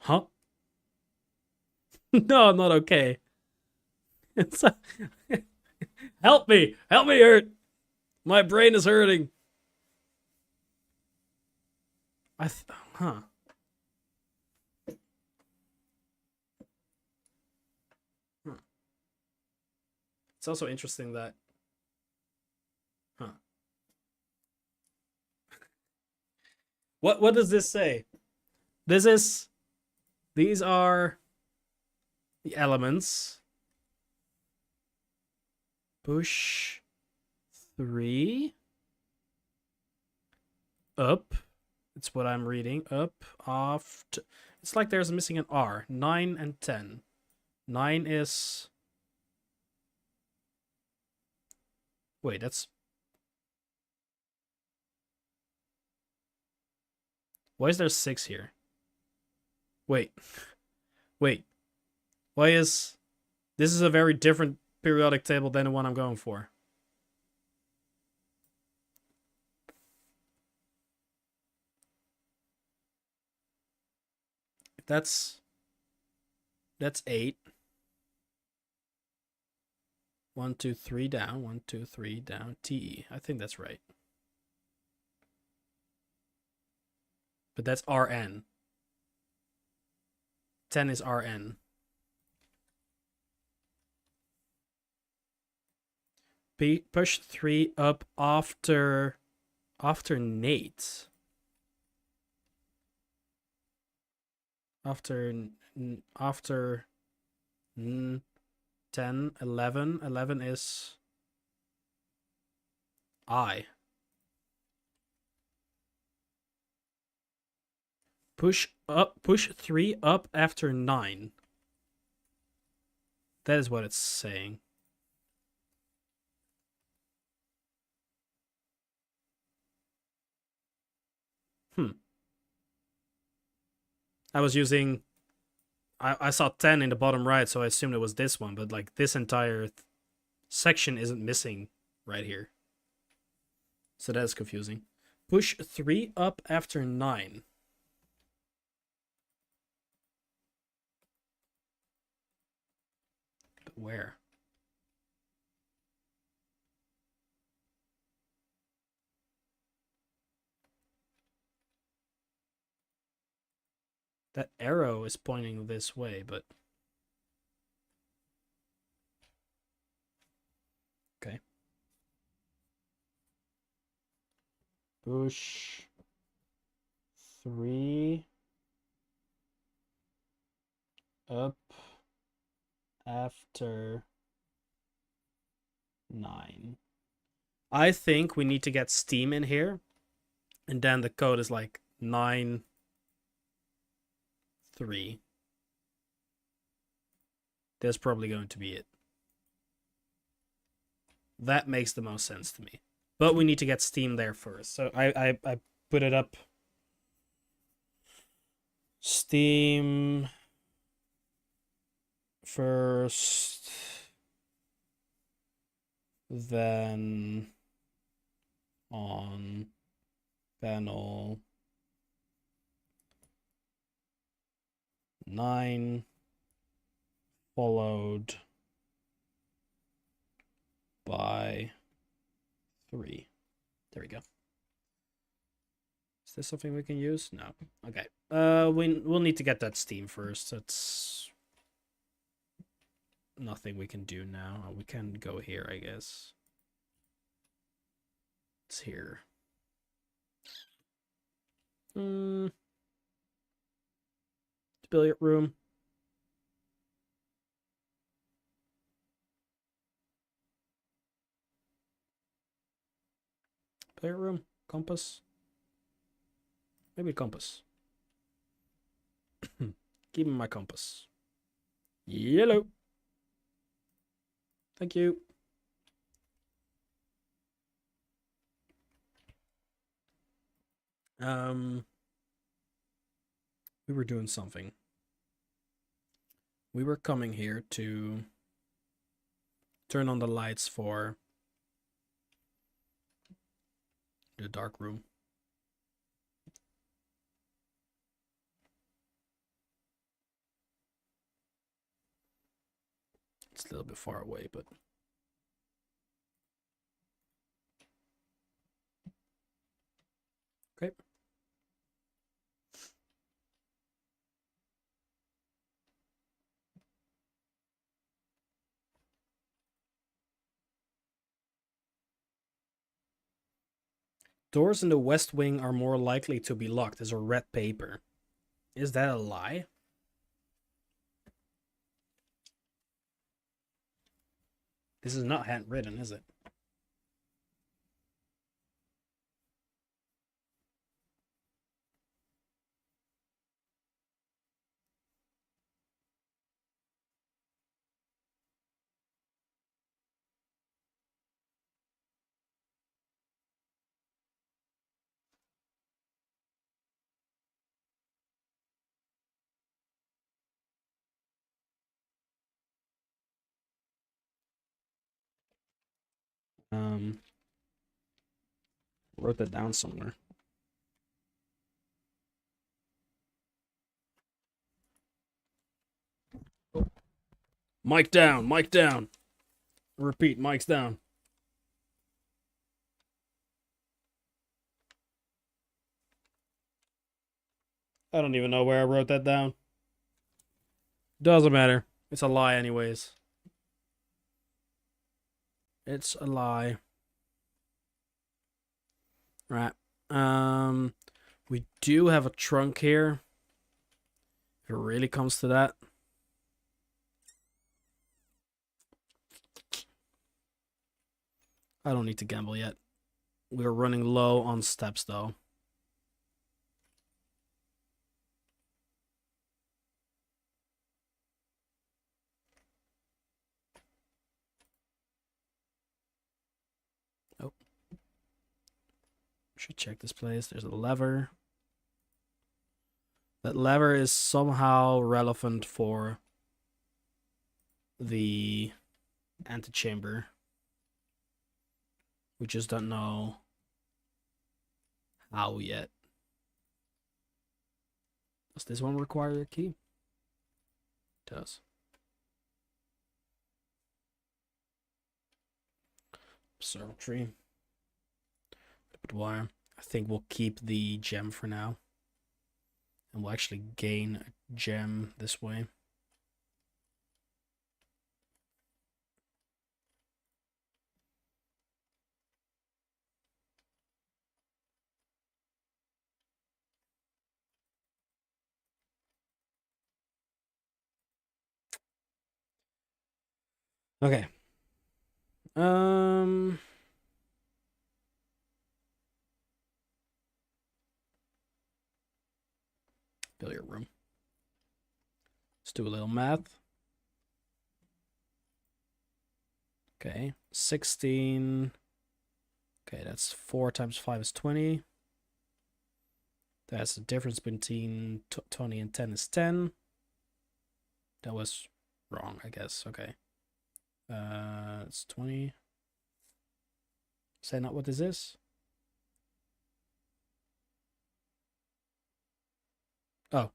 huh? No, I'm not okay. It's help me hurt. My brain is hurting. Huh. It's also interesting that What does this say? These are the elements. Push 3 up. It's what I'm reading. Up, off. It's like there's missing an R. 9 and 10. 9 is... Wait, that's... Why is there 6 here? Wait. Wait. Why is... This is a very different periodic table than the one I'm going for. That's 8. 1, 2, 3 down. 1, 2, 3 down. TE. I think that's right. But that's RN. 10 is RN. Push 3 up after Nate. After 10, 11. 11 is I. Push 3 up after 9. That is what it's saying. I was using... I saw 10 in the bottom right, so I assumed it was this one, but like this entire section isn't missing right here. So that is confusing. Push 3 up after 9. But where? That arrow is pointing this way, but... Okay. Push 3 up after 9. I think we need to get Steam in here, and then the code is like 9 3. That's probably going to be it. That makes the most sense to me. But we need to get Steam there first. So I put it up. Steam first. Then on panel 9 followed by 3. There we go. Is this something we can use? No. Okay. We'll need to get that Steam first. That's nothing we can do now. We can go here, I guess. It's here. Billiard room. Billiard room. Compass. Maybe compass. Give me my compass. Yellow. Thank you. Um, we were doing something. We were coming here to turn on the lights for the dark room. It's a little bit far away, but okay. Doors in the west wing are more likely to be locked as a red paper. Is that a lie? This is not handwritten, is it? Um, wrote that down somewhere. Mic down, mic down. Repeat, mic's down. I don't even know where I wrote that down. Doesn't matter. It's a lie anyways. It's a lie. Right. We do have a trunk here. If it really comes to that. I don't need to gamble yet. We're running low on steps though. Oh. Should check this place. There's a lever. That lever is somehow relevant for the antechamber. We just don't know how yet. Does this one require a key? It does. Observatory. But wire. I think we'll keep the gem for now. And we'll actually gain a gem this way. Okay. Billiard room. Let's do a little math. Okay, 16. Okay, that's 4 times 5 is 20. That's the difference between 20 and 10 is 10. That was wrong, I guess. Okay. It's 20. Is that not what this is? Oh,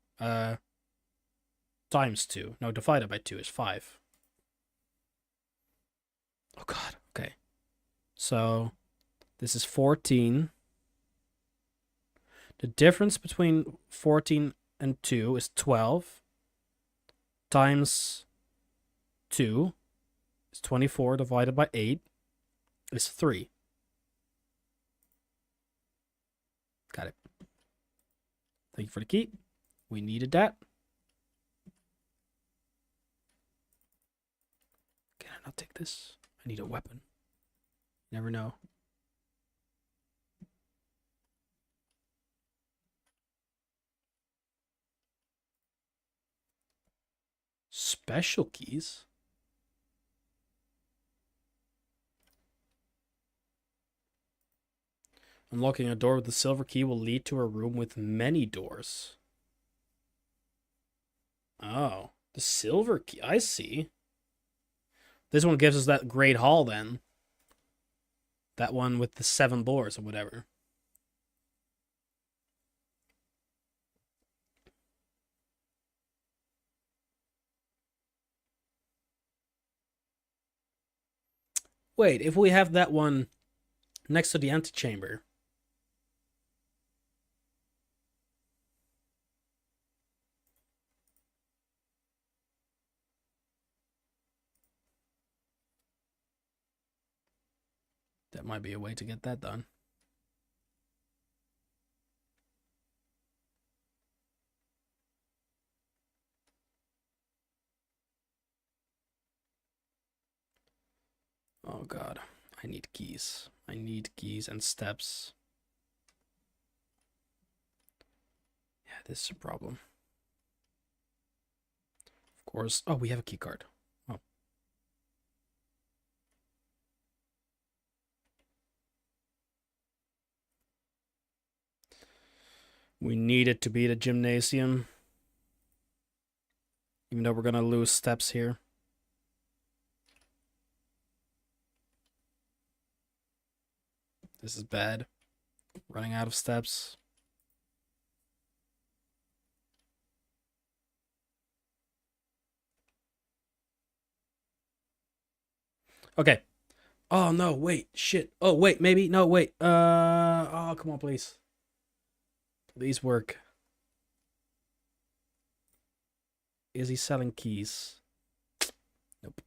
times 2. No, divided by 2 is 5. Oh god, okay. So, this is 14. The difference between 14 and 2 is 12. Times 2 is 24 divided by 8 is 3. Got it. Thank you for the key. We needed that. Can I not take this? I need a weapon. Never know. Special keys? Unlocking a door with the silver key will lead to a room with many doors. Oh, the silver key. I see. This one gives us that great hall then. That one with the 7 doors or whatever. Wait, if we have that one next to the antechamber. That might be a way to get that done. Oh god, I need keys. I need keys and steps. Yeah, this is a problem. Of course. Oh, we have a key card. Oh. We need it to be the gymnasium. Even though we're gonna lose steps here. This is bad. Running out of steps. Okay. Oh no, wait, shit. Oh wait, maybe. No, wait. Oh, come on, please. Please work. Is he selling keys? Nope.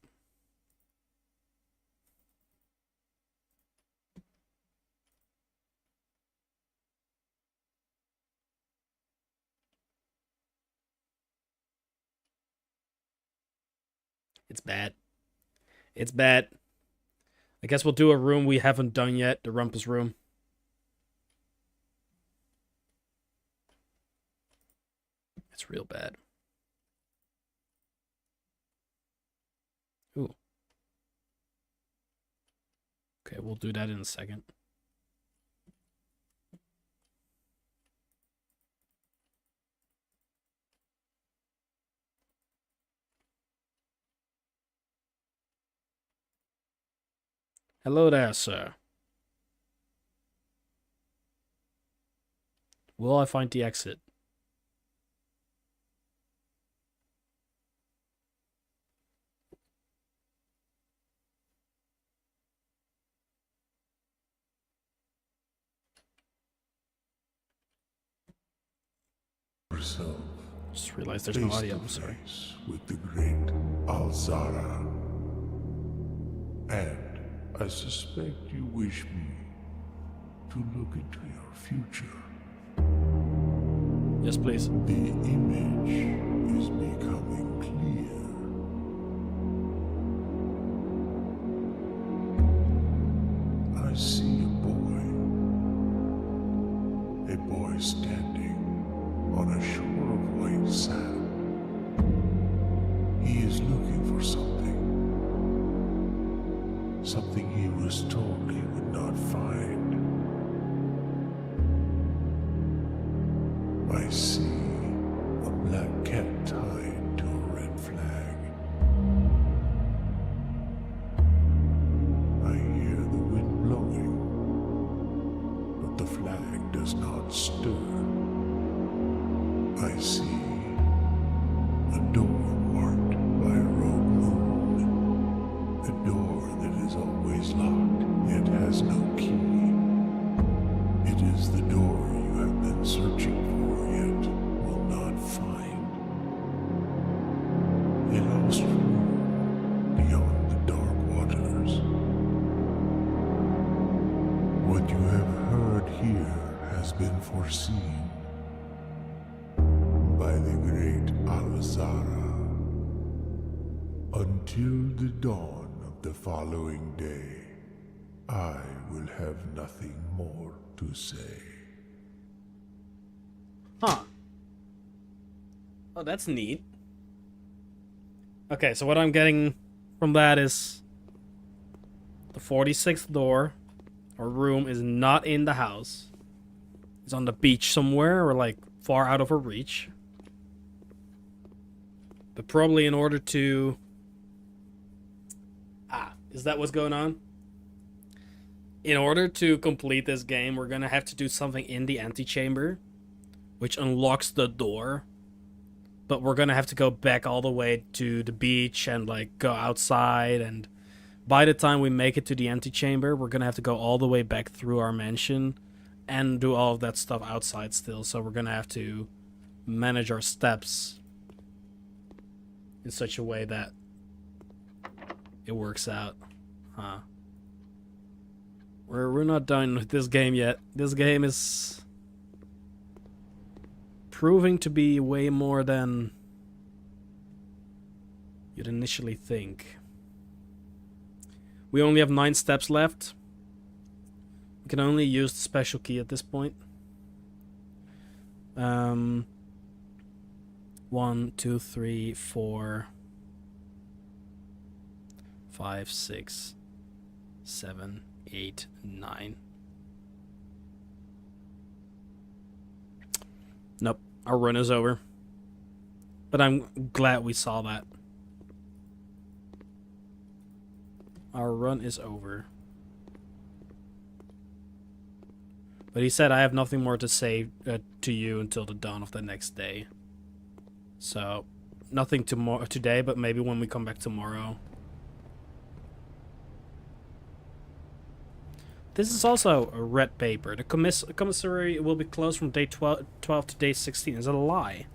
It's bad. It's bad. I guess we'll do a room we haven't done yet. The Rumpus room. It's real bad. Ooh. Okay, we'll do that in a second. Hello there, sir. Will I find the exit? Yourself. Just realized there's no audio. I'm sorry. With the great Alzara. And I suspect you wish me to look into your future. Yes, please. The image is becoming clear. I see a boy standing on a shore of white sand. He is looking for something. Something he was told he would not find. I see a black cat tied to a red flag. I hear the wind blowing, but the flag does not stir. I see a door marked by a rogue moon. A door that is always locked, yet has no key. It is the door you have been searching for, yet will not find. A lost room beyond the dark waters. What you have heard here has been foreseen by the great Alzara. Until the dawn of the following day, I will have nothing more to say. Huh. Oh, that's neat. Okay, so what I'm getting from that is the 46th door Our room is not in the house. It's on the beach somewhere, or like far out of our reach. But probably in order to... is that what's going on? In order to complete this game, we're gonna have to do something in the antechamber, which unlocks the door. But we're gonna have to go back all the way to the beach and like go outside, and by the time we make it to the antechamber, we're gonna have to go all the way back through our mansion and do all of that stuff outside still. So we're gonna have to manage our steps in such a way that it works out. Huh. We're not done with this game yet. This game is proving to be way more than you'd initially think. We only have 9 steps left. We can only use the special key at this point. 1, 2, 3, 4, 5, 6, 7, 8, 9. Nope, our run is over. But I'm glad we saw that. Our run is over. But he said I have nothing more to say to you until the dawn of the next day. So, nothing today, but maybe when we come back tomorrow. This is also a red paper. The commissary will be closed from day 12 to day 16. Is that a lie?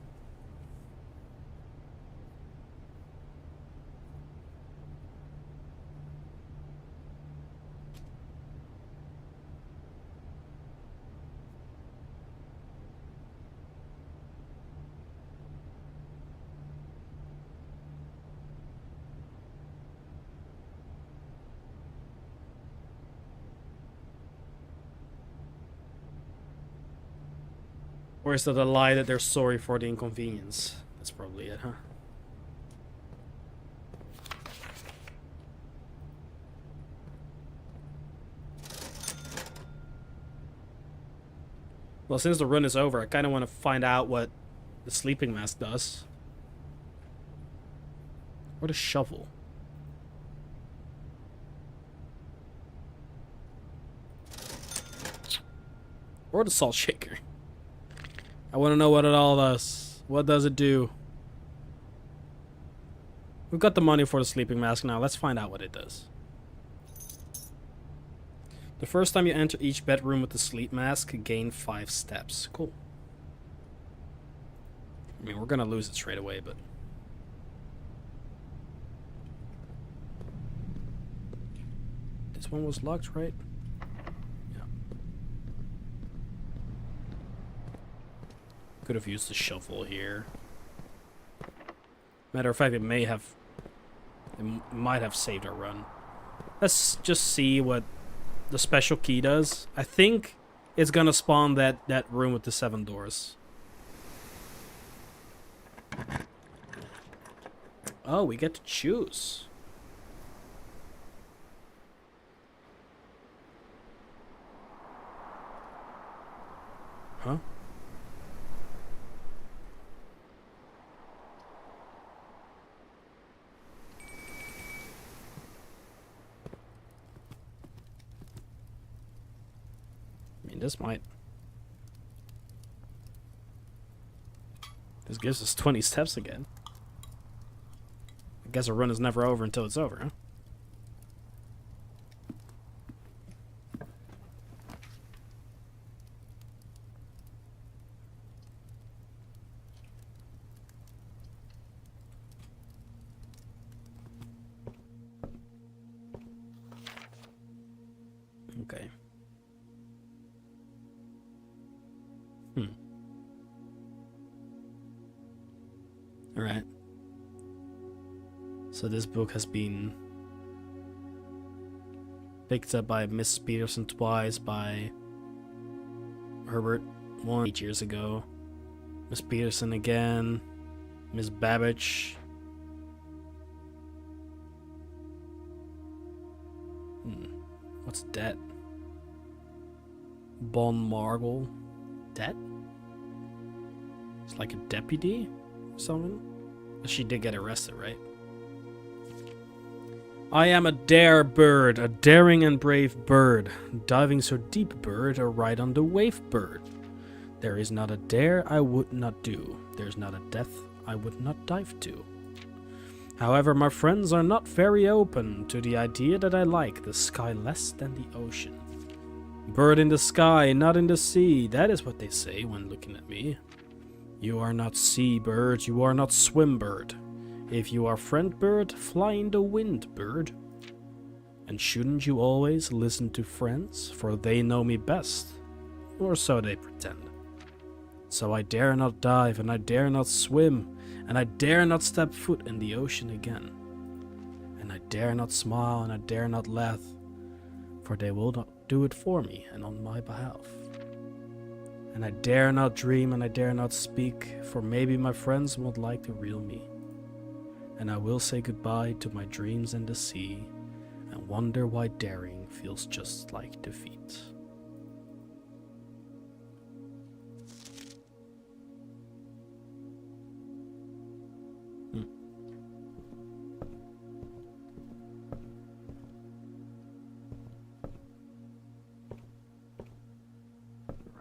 Or is that a lie that they're sorry for the inconvenience? That's probably it, huh? Well, since the run is over, I kind of want to find out what the sleeping mask does. Or the shovel. Or the salt shaker. I want to know what it all does. What does it do? We've got the money for the sleeping mask now. Let's find out what it does. The first time you enter each bedroom with the sleep mask, gain 5 steps. Cool. I mean, we're gonna lose it straight away, but... This one was locked, right? Could have used the shovel here. Matter of fact, it might have saved our run. Let's just see what the special key does. I think it's gonna spawn that room with the 7 doors. Oh, we get to choose. Huh? This gives us 20 steps again. I guess a run is never over until it's over, huh? Okay. Alright. So this book has been picked up by Miss Peterson twice, by Herbert 8 years ago, Miss Peterson again, Miss Babbage. What's that? Bon Margle dead? It's like a deputy or something? She did get arrested, right? I am a dare bird, a daring and brave bird, diving so deep bird, a ride on the wave bird. There is not a dare I would not do, there's not a death I would not dive to. However, my friends are not very open to the idea that I like the sky less than the ocean. Bird in the sky, not in the sea, that is what they say when looking at me. You are not sea bird, you are not swim bird. If you are friend bird, fly in the wind bird. And shouldn't you always listen to friends, for they know me best, or so they pretend. So I dare not dive, and I dare not swim, and I dare not step foot in the ocean again. And I dare not smile, and I dare not laugh, for they will not do it for me and on my behalf. And I dare not dream, and I dare not speak, for maybe my friends won't like the real me. And I will say goodbye to my dreams and the sea, and wonder why daring feels just like defeat.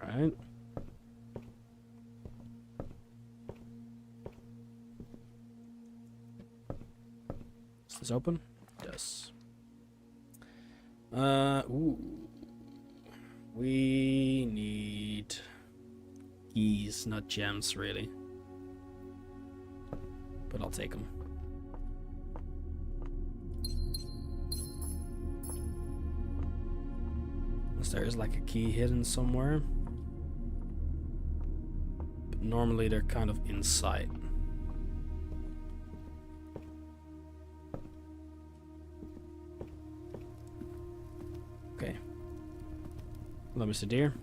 Right. Is this open? Yes. Ooh. We need keys, not gems, really. But I'll take them. Unless there is like a key hidden somewhere. But normally they're kind of inside. Okay. Hello, Mr. Deer.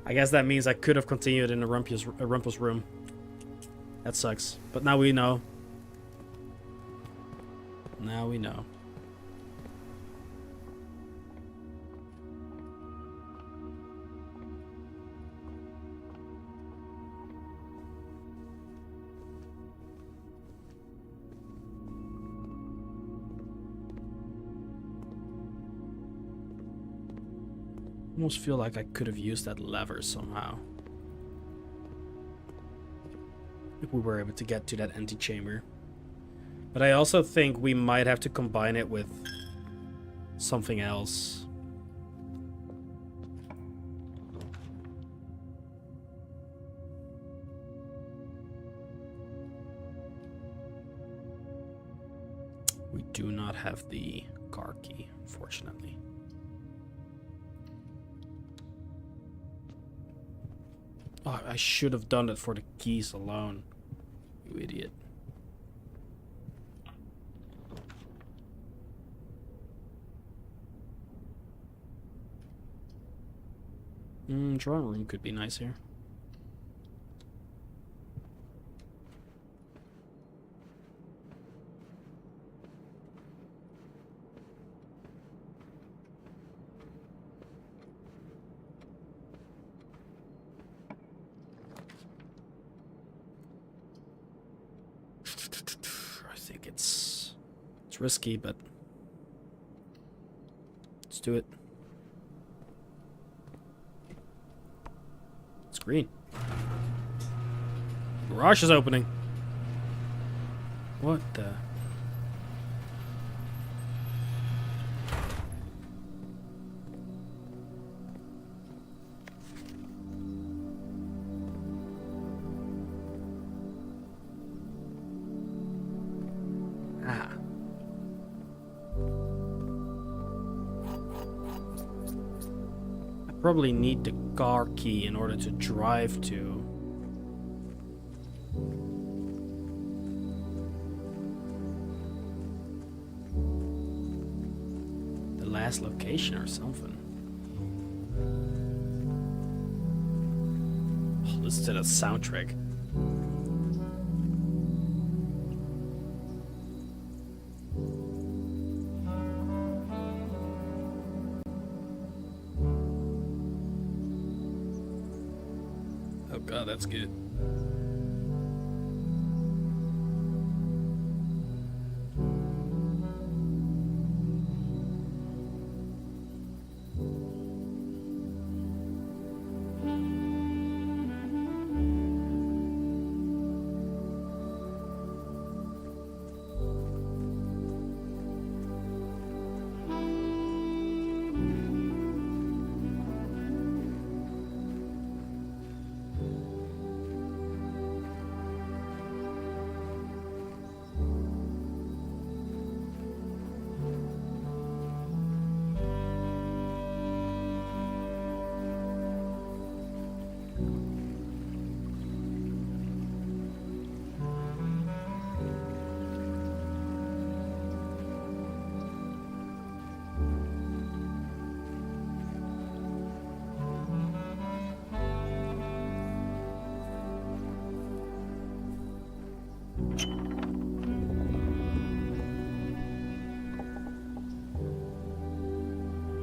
I guess that means I could have continued in a Rumpel's room. That sucks. But now we know. Now we know. I almost feel like I could have used that lever somehow. If we were able to get to that empty chamber. But I also think we might have to combine it with something else. We do not have the car key, unfortunately. Oh, I should have done it for the keys alone. You idiot. Drawing room could be nice here. I think it's risky, but let's do it. It's green. Garage is opening. What the? Probably need the car key in order to drive to. The last location or something. Oh, listen to that soundtrack. Oh god, that's good.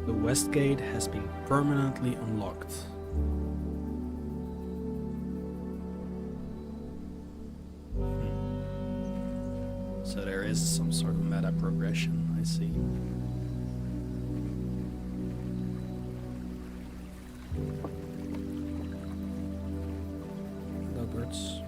The west gate has been permanently unlocked. So there is some sort of meta progression, I see. Hello, birds.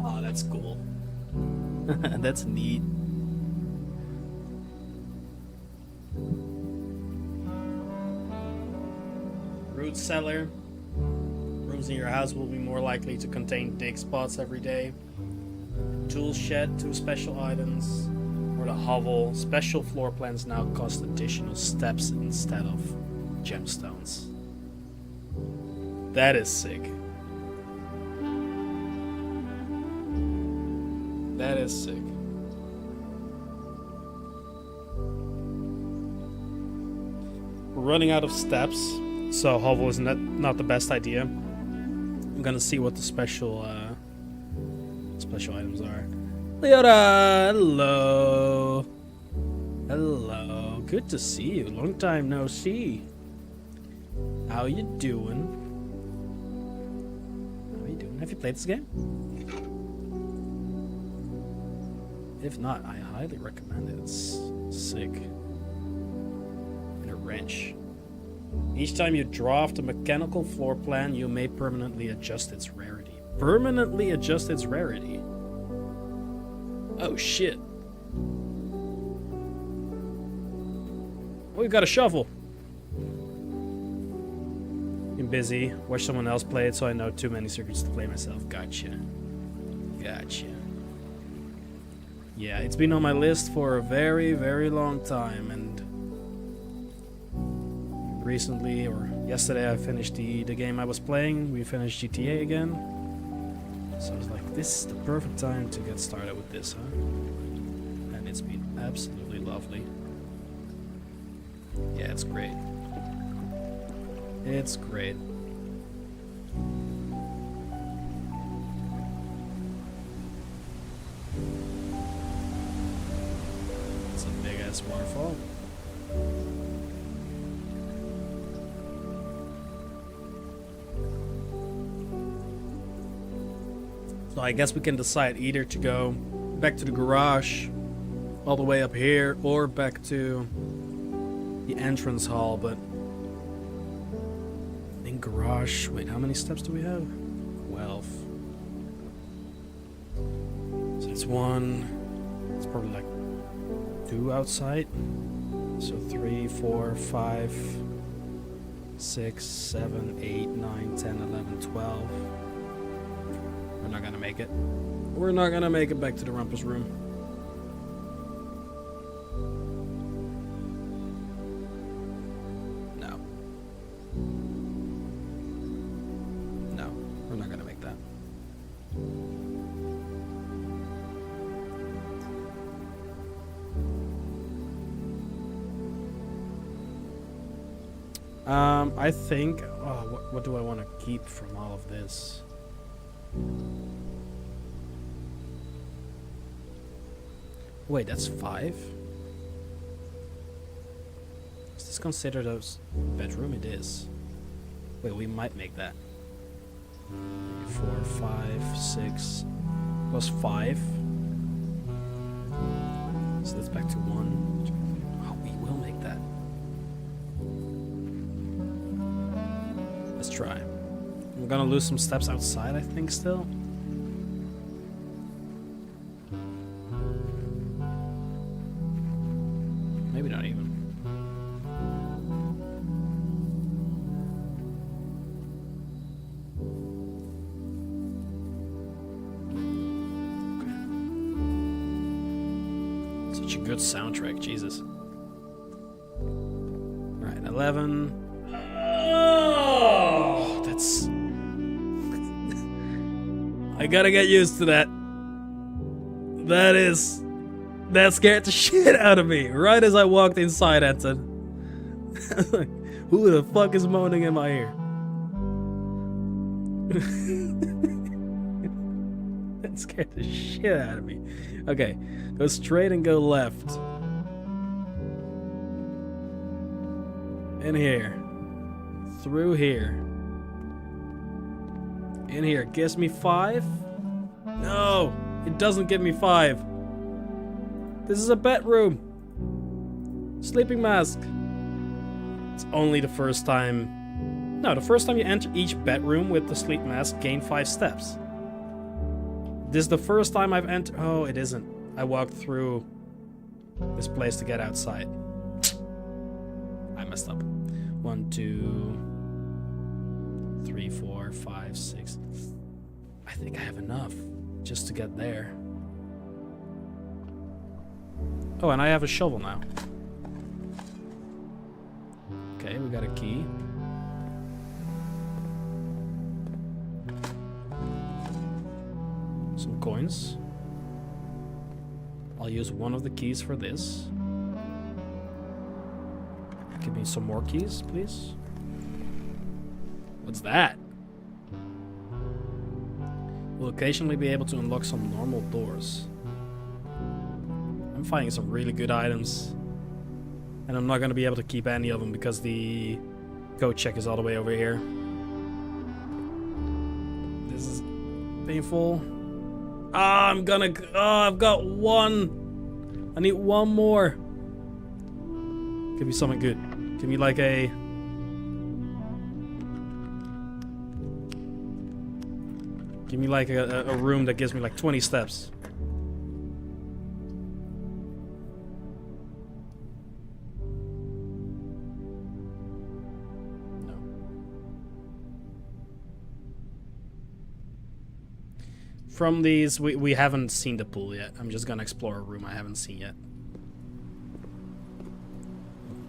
Oh, that's cool. That's neat. Root cellar. Rooms in your house will be more likely to contain dig spots every day. Tool shed, 2 special items. Or the hovel. Special floor plans now cost additional steps instead of gemstones. That is sick. That is sick. We're running out of steps, so hovel is not the best idea. I'm gonna see what the special items are. Leota, hello. Hello. Good to see you. Long time no see. How you doing? How you doing? Have you played this game? If not, I highly recommend it. It's sick. And a wrench. Each time you draw off the mechanical floor plan, you may permanently adjust its rarity. Permanently adjust its rarity? Oh shit. Oh, we've got a shovel. Been busy. Watch someone else play it, so I know too many circuits to play myself. Gotcha. Gotcha. Yeah, it's been on my list for a very, very long time, and recently, or yesterday, I finished the game I was playing. We finished GTA again. So I was like, this is the perfect time to get started with this, huh? And it's been absolutely lovely. Yeah, it's great. It's great. It's a big ass waterfall. So I guess we can decide either to go back to the garage all the way up here or back to the entrance hall, but in garage, wait, how many steps do we have? 12. So it's 1, it's probably like 2 outside. So 3, 4, 5, 6, 7, 8, 9, 10, 11, 12. We're not gonna make it. We're not gonna make it back to the Rumpus room. No. No, we're not gonna make that. I think... Oh, what do I want to keep from all of this? Wait, that's 5? Is this considered a bedroom? It is. Wait, we might make that. 4, 5, 6... plus 5. So that's back to 1. Oh, we will make that. Let's try. I'm gonna lose some steps outside, I think, still. Maybe not even. Such a good soundtrack, Jesus. Alright, 11. Oh, that's... I gotta get used to that. That scared the shit out of me. Right as I walked inside, Anton. Like, who the fuck is moaning in my ear? That scared the shit out of me. Okay, go straight and go left. In here. Through here. In here. Gives me 5? No! It doesn't give me 5. This is a bedroom. Sleeping mask. It's only the first time... No, the first time you enter each bedroom with the sleep mask, gain 5 steps. This is the first time I've entered... Oh, it isn't. I walked through this place to get outside. I messed up. 1, 2... 3, 4, 5, 6. I think I have enough just to get there. Oh, and I have a shovel now. Okay, we got a key. Some coins. I'll use one of the keys for this. Give me some more keys, please. What's that? We'll occasionally be able to unlock some normal doors. I'm finding some really good items. And I'm not going to be able to keep any of them because the code check is all the way over here. This is painful. Ah, I'm gonna... Oh, I've got 1. I need 1 more. Give me something good. Give me like a... Give me like a room that gives me like 20 steps. No. From these, we haven't seen the pool yet. I'm just gonna explore a room I haven't seen yet.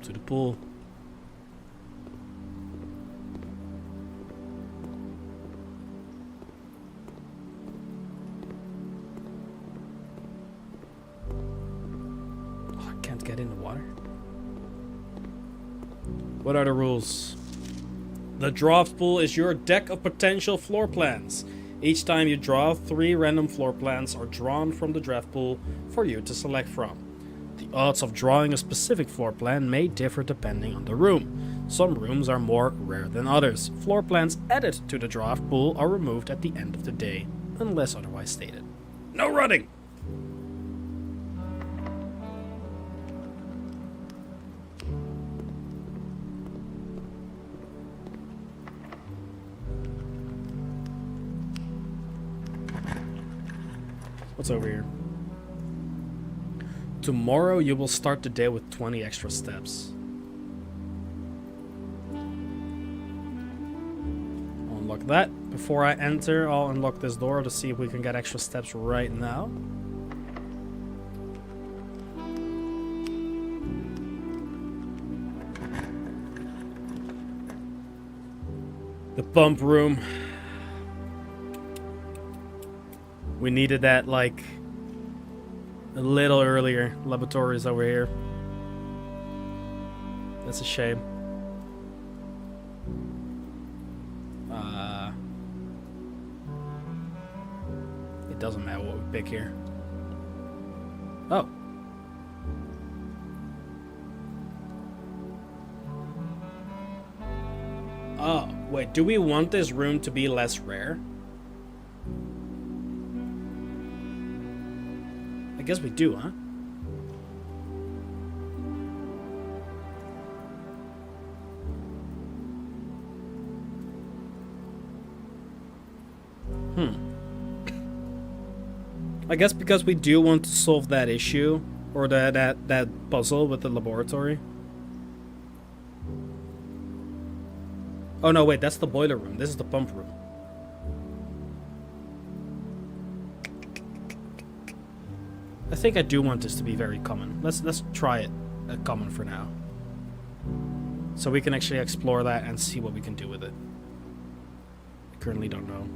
To the pool. Get in the water. What are the rules? The draft pool is your deck of potential floor plans. Each time you draw, 3 random floor plans are drawn from the draft pool for you to select from. The odds of drawing a specific floor plan may differ depending on the room. Some rooms are more rare than others. Floor plans added to the draft pool are removed at the end of the day, unless otherwise stated. No running! What's over here? Tomorrow you will start the day with 20 extra steps. I'll unlock that. Before I enter, I'll unlock this door to see if we can get extra steps right now. The pump room. We needed that, like, a little earlier. Laboratories over here. That's a shame. It doesn't matter what we pick here. Oh. Oh, wait, do we want this room to be less rare? I guess we do, huh? I guess because we do want to solve that issue, or that puzzle with the laboratory. Oh no, wait, that's the boiler room. This is the pump room. I think I do want this to be very common. Let's try it at common for now. So we can actually explore that and see what we can do with it. I currently don't know.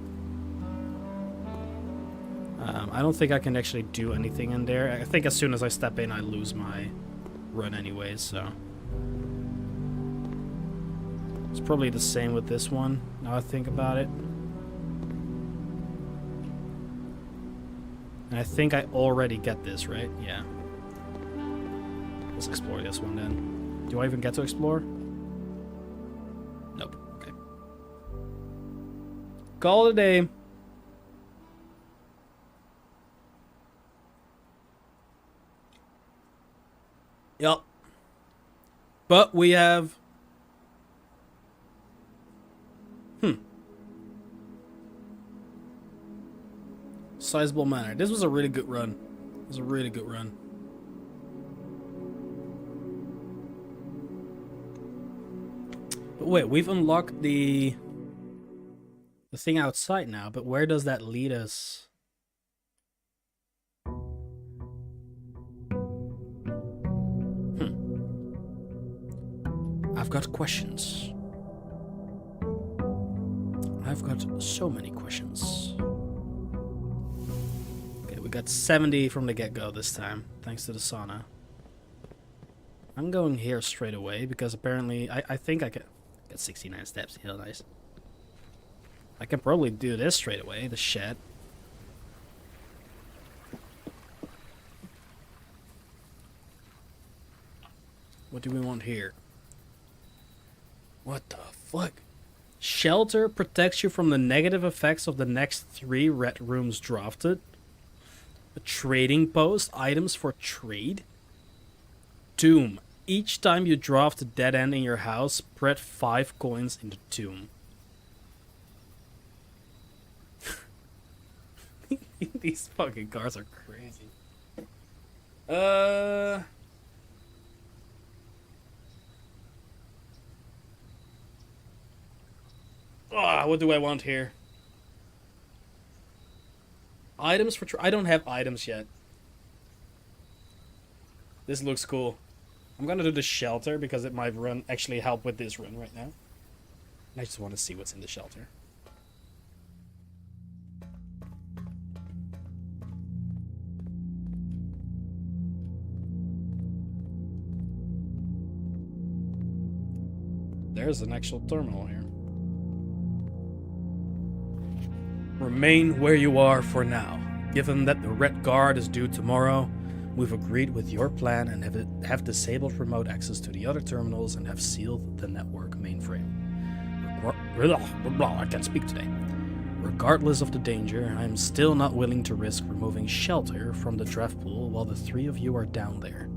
I don't think I can actually do anything in there. I think as soon as I step in, I lose my run anyways, so... It's probably the same with this one, now I think about it. And I think I already get this, right? Yeah. Let's explore this one then. Do I even get to explore? Nope. Okay. Call it a day. Yep. But we have... Sizable manor. This was a really good run. It was a really good run. But wait, we've unlocked the thing outside now, but where does that lead us? I've got questions. I've got so many questions. Okay, we got 70 from the get-go this time, thanks to the sauna. I'm going here straight away because apparently I think I can get 69 steps. Hell, nice. I can probably do this straight away, the shed. What do we want here? What the fuck? Shelter protects you from the negative effects of the next 3 red rooms drafted. A trading post, items for trade. Tomb. Each time you draft a dead end in your house, spread 5 coins in the tomb. These fucking cards are crazy. What do I want here? Items for I don't have items yet. This looks cool. I'm gonna do the shelter because it might actually help with this run right now. I just want to see what's in the shelter. There's an actual terminal here. Remain where you are for now. Given that the Red Guard is due tomorrow, we've agreed with your plan and have disabled remote access to the other terminals and have sealed the network mainframe. I can't speak today. Regardless of the danger, I am still not willing to risk removing shelter from the draft pool while the 3 of you are down there.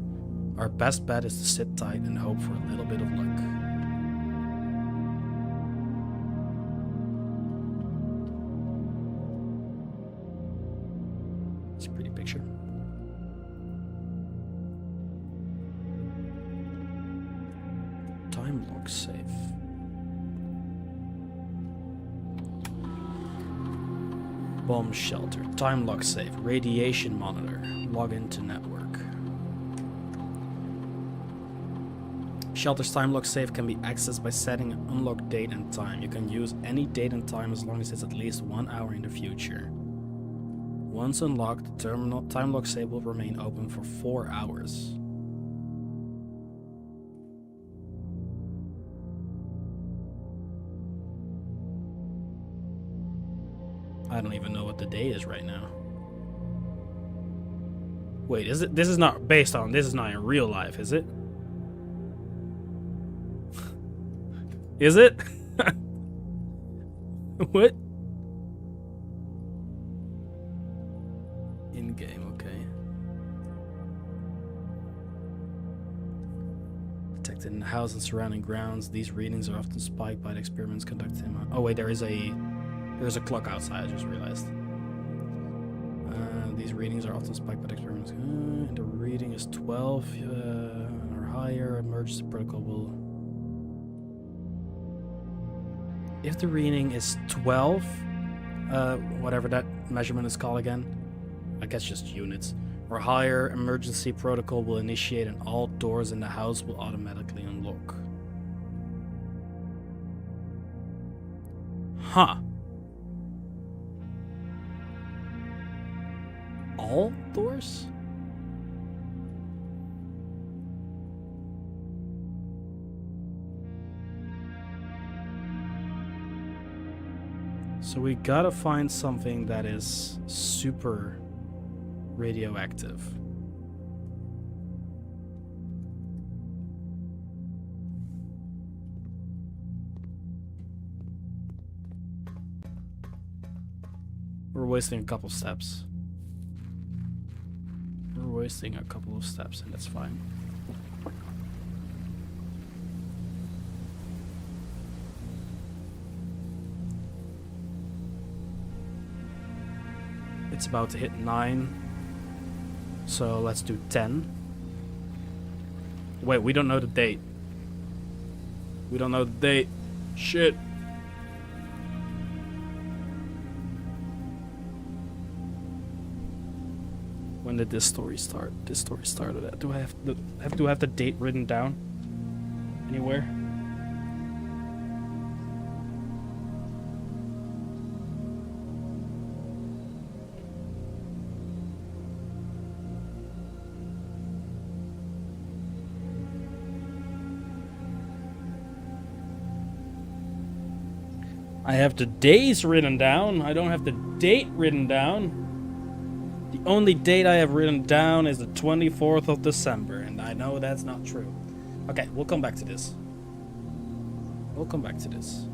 Our best bet is to sit tight and hope for a little bit of luck. It's a pretty picture. Time lock safe. Bomb shelter. Time lock safe. Radiation monitor. Log into network. Shelter's time lock safe can be accessed by setting an unlock date and time. You can use any date and time as long as it's at least 1 hour in the future. Once unlocked, the terminal time lock safe will remain open for 4 hours. I don't even know what the day is right now. Wait, is it? This is not based on. This is not in real life, is it? Is it? What? In game, okay. Detected in the house and surrounding grounds. These readings are often spiked by the experiments conducted in. Oh wait, there's a clock outside. I just realized. These readings are often spiked by the experiments. And the reading is 12 or higher. Emergency protocol will. If the reading is 12, whatever that measurement is called again, I guess just units, or higher, emergency protocol will initiate and all doors in the house will automatically unlock. Huh. All doors? So we gotta find something that is super radioactive. We're wasting a couple steps. We're wasting a couple of steps, and that's fine. It's about to hit 9, so let's do 10. Wait, we don't know the date. We don't know the date. Shit. When did this story start? This story started at. Do I have the date written down anywhere? I have the days written down. I don't have the date written down. The only date I have written down is the 24th of December, and I know that's not true. Okay, we'll come back to this. We'll come back to this.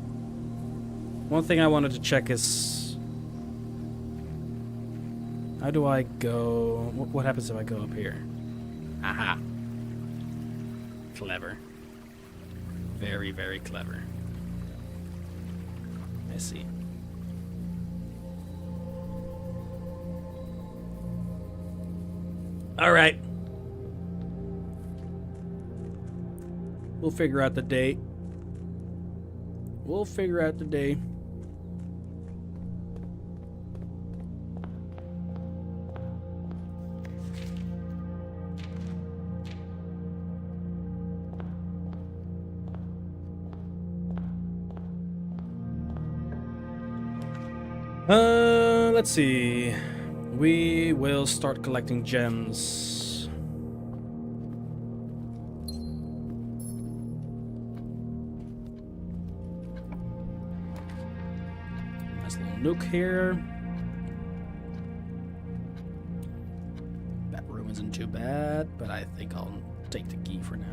One thing I wanted to check is... How do I go... What happens if I go up here? Aha. Clever. Very, very clever. I see. All right. We'll figure out the date. We'll figure out the day. Let's see. We will start collecting gems. Nice little nook here. That room isn't too bad, but I think I'll take the key for now.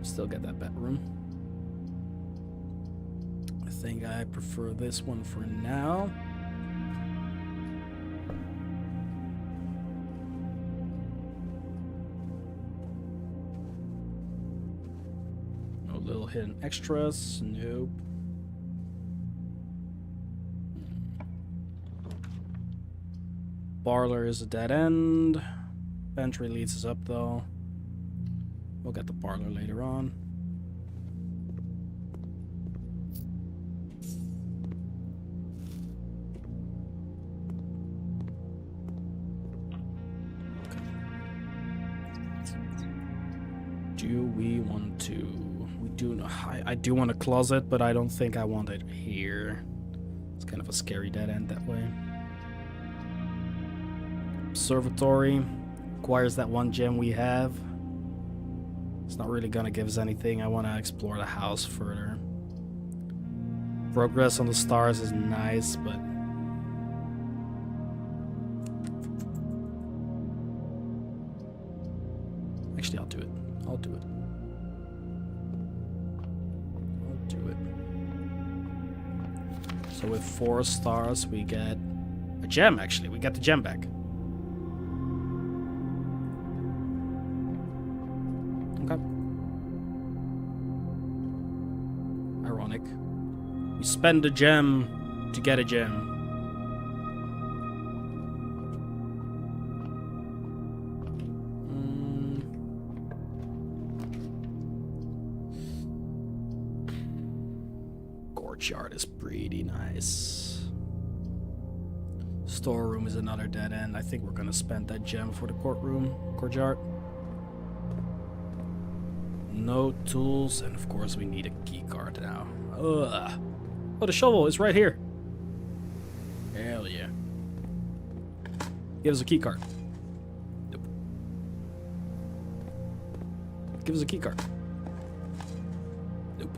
Still get that bedroom. I think I prefer this one for now. No little hidden extras. Nope. Parlor is a dead end. Pantry leads us up though. We'll get the parlor later on. Okay. Do we want to? We do. I do want a closet, but I don't think I want it here. It's kind of a scary dead end that way. Observatory requires that one gem we have. It's not really gonna give us anything. I want to explore the house further. Progress on the stars is nice, but actually I'll do it. I'll do it. I'll do it. So with 4 stars we get a gem. Actually, we get the gem back. Okay. Ironic. We spend a gem to get a gem. Courtyard is pretty nice. Storeroom is another dead end. I think we're gonna spend that gem for the courtyard. No tools, and of course we need a key card now. Ugh. Oh, the shovel is right here. Hell yeah. Give us a key card. Nope. Give us a key card. Nope.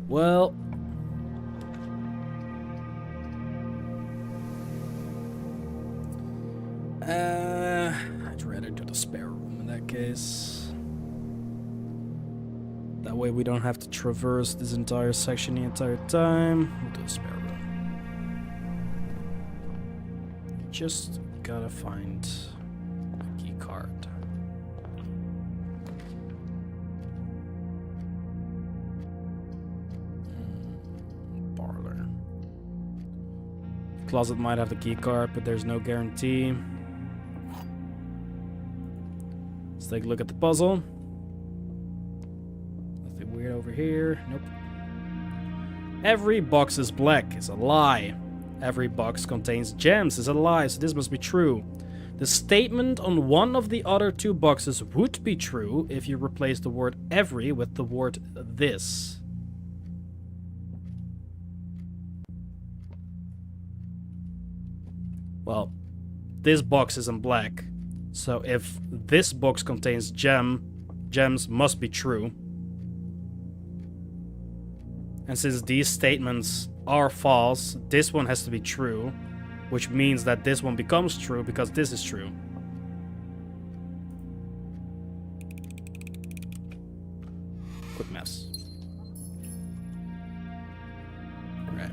Well. I'd rather do the spare room in that case. That way we don't have to traverse this entire section the entire time. We'll do the spare room. Just gotta find a key card. Parlor. Closet might have the key card, but there's no guarantee. Let's take a look at the puzzle. Nothing weird over here. Nope. Every box is black is a lie. Every box contains gems is a lie, so this must be true. The statement on one of the other 2 boxes would be true if you replace the word every with the word this. Well, this box is in black, so if this box contains gems must be true. And since these statements are false, this one has to be true, which means that this one becomes true because this is true. Quick mess. Right.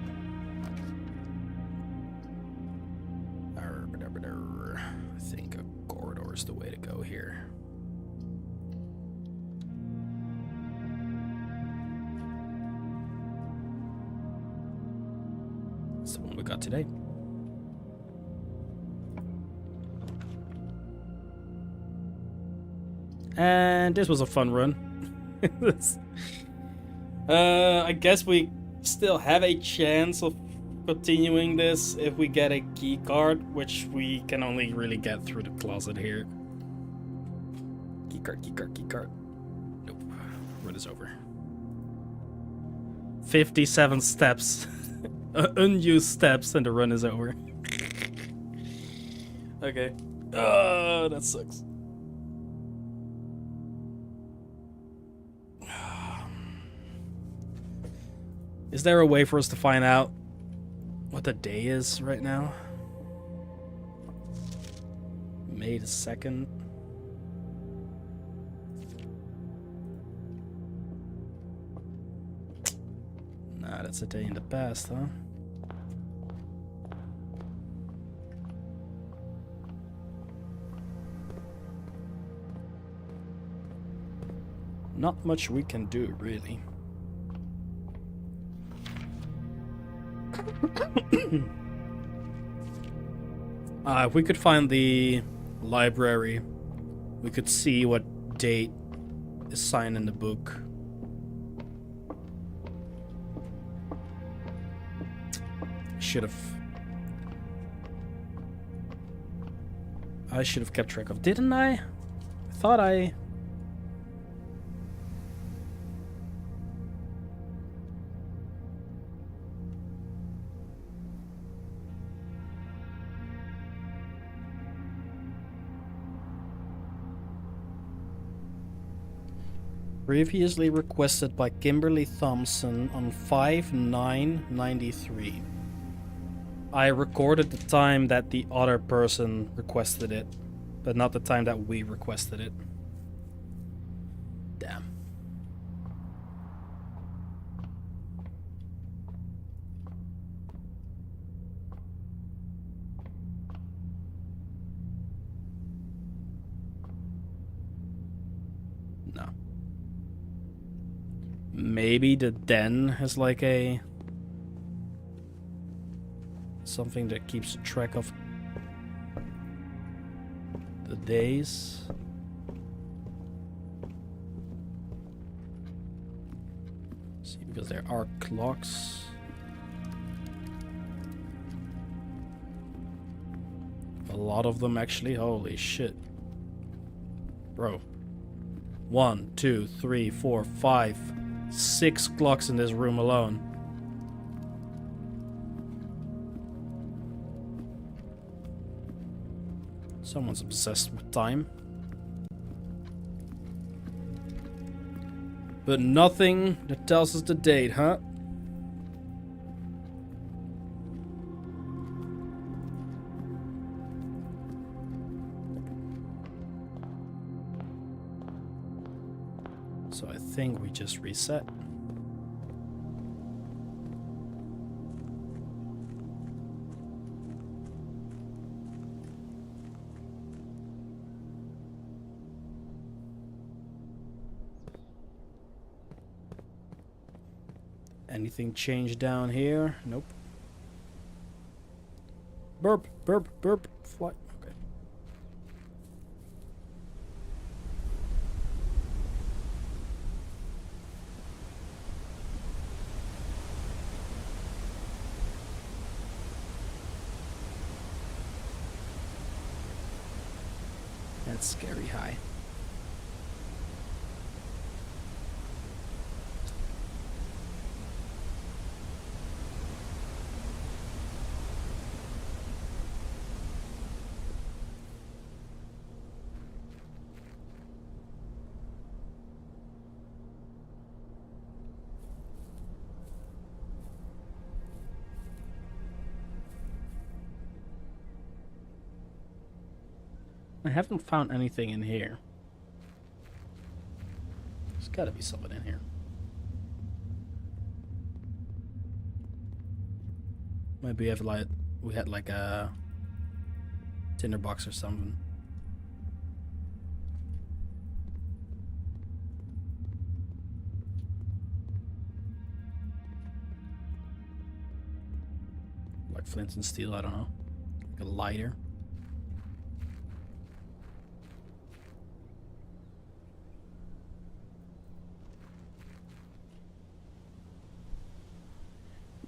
I think a corridor is the way to go here. That's the one we got today. And this was a fun run. I guess we still have a chance of continuing this if we get a key card, which we can only really get through the closet here. Key card, key card, key card. Nope. Run is over. 57 steps. Unused steps and the run is over. Okay. Oh, that sucks. Is there a way for us to find out what the day is right now? May the 2nd. Nah, that's a day in the past, huh? Not much we can do, really. If we could find the library, we could see what date is signed in the book. I should have kept track of, didn't I? I thought I... Previously requested by Kimberly Thompson on 5/9/93. I recorded the time that the other person requested it, but not the time that we requested it. Damn. No. Maybe the den has like a... something that keeps track of the days. See, because there are clocks. A lot of them actually. Holy shit. Bro. 1, 2, 3, 4, 5, 6 clocks in this room alone. Someone's obsessed with time. But nothing that tells us the date, huh? So I think we just reset. Anything changed down here? Nope. Burp, burp, burp, fly. Okay. That's scary high. I haven't found anything in here. There's gotta be something in here. Maybe we had like a tinderbox or something. Like flint and steel, I don't know. Like a lighter.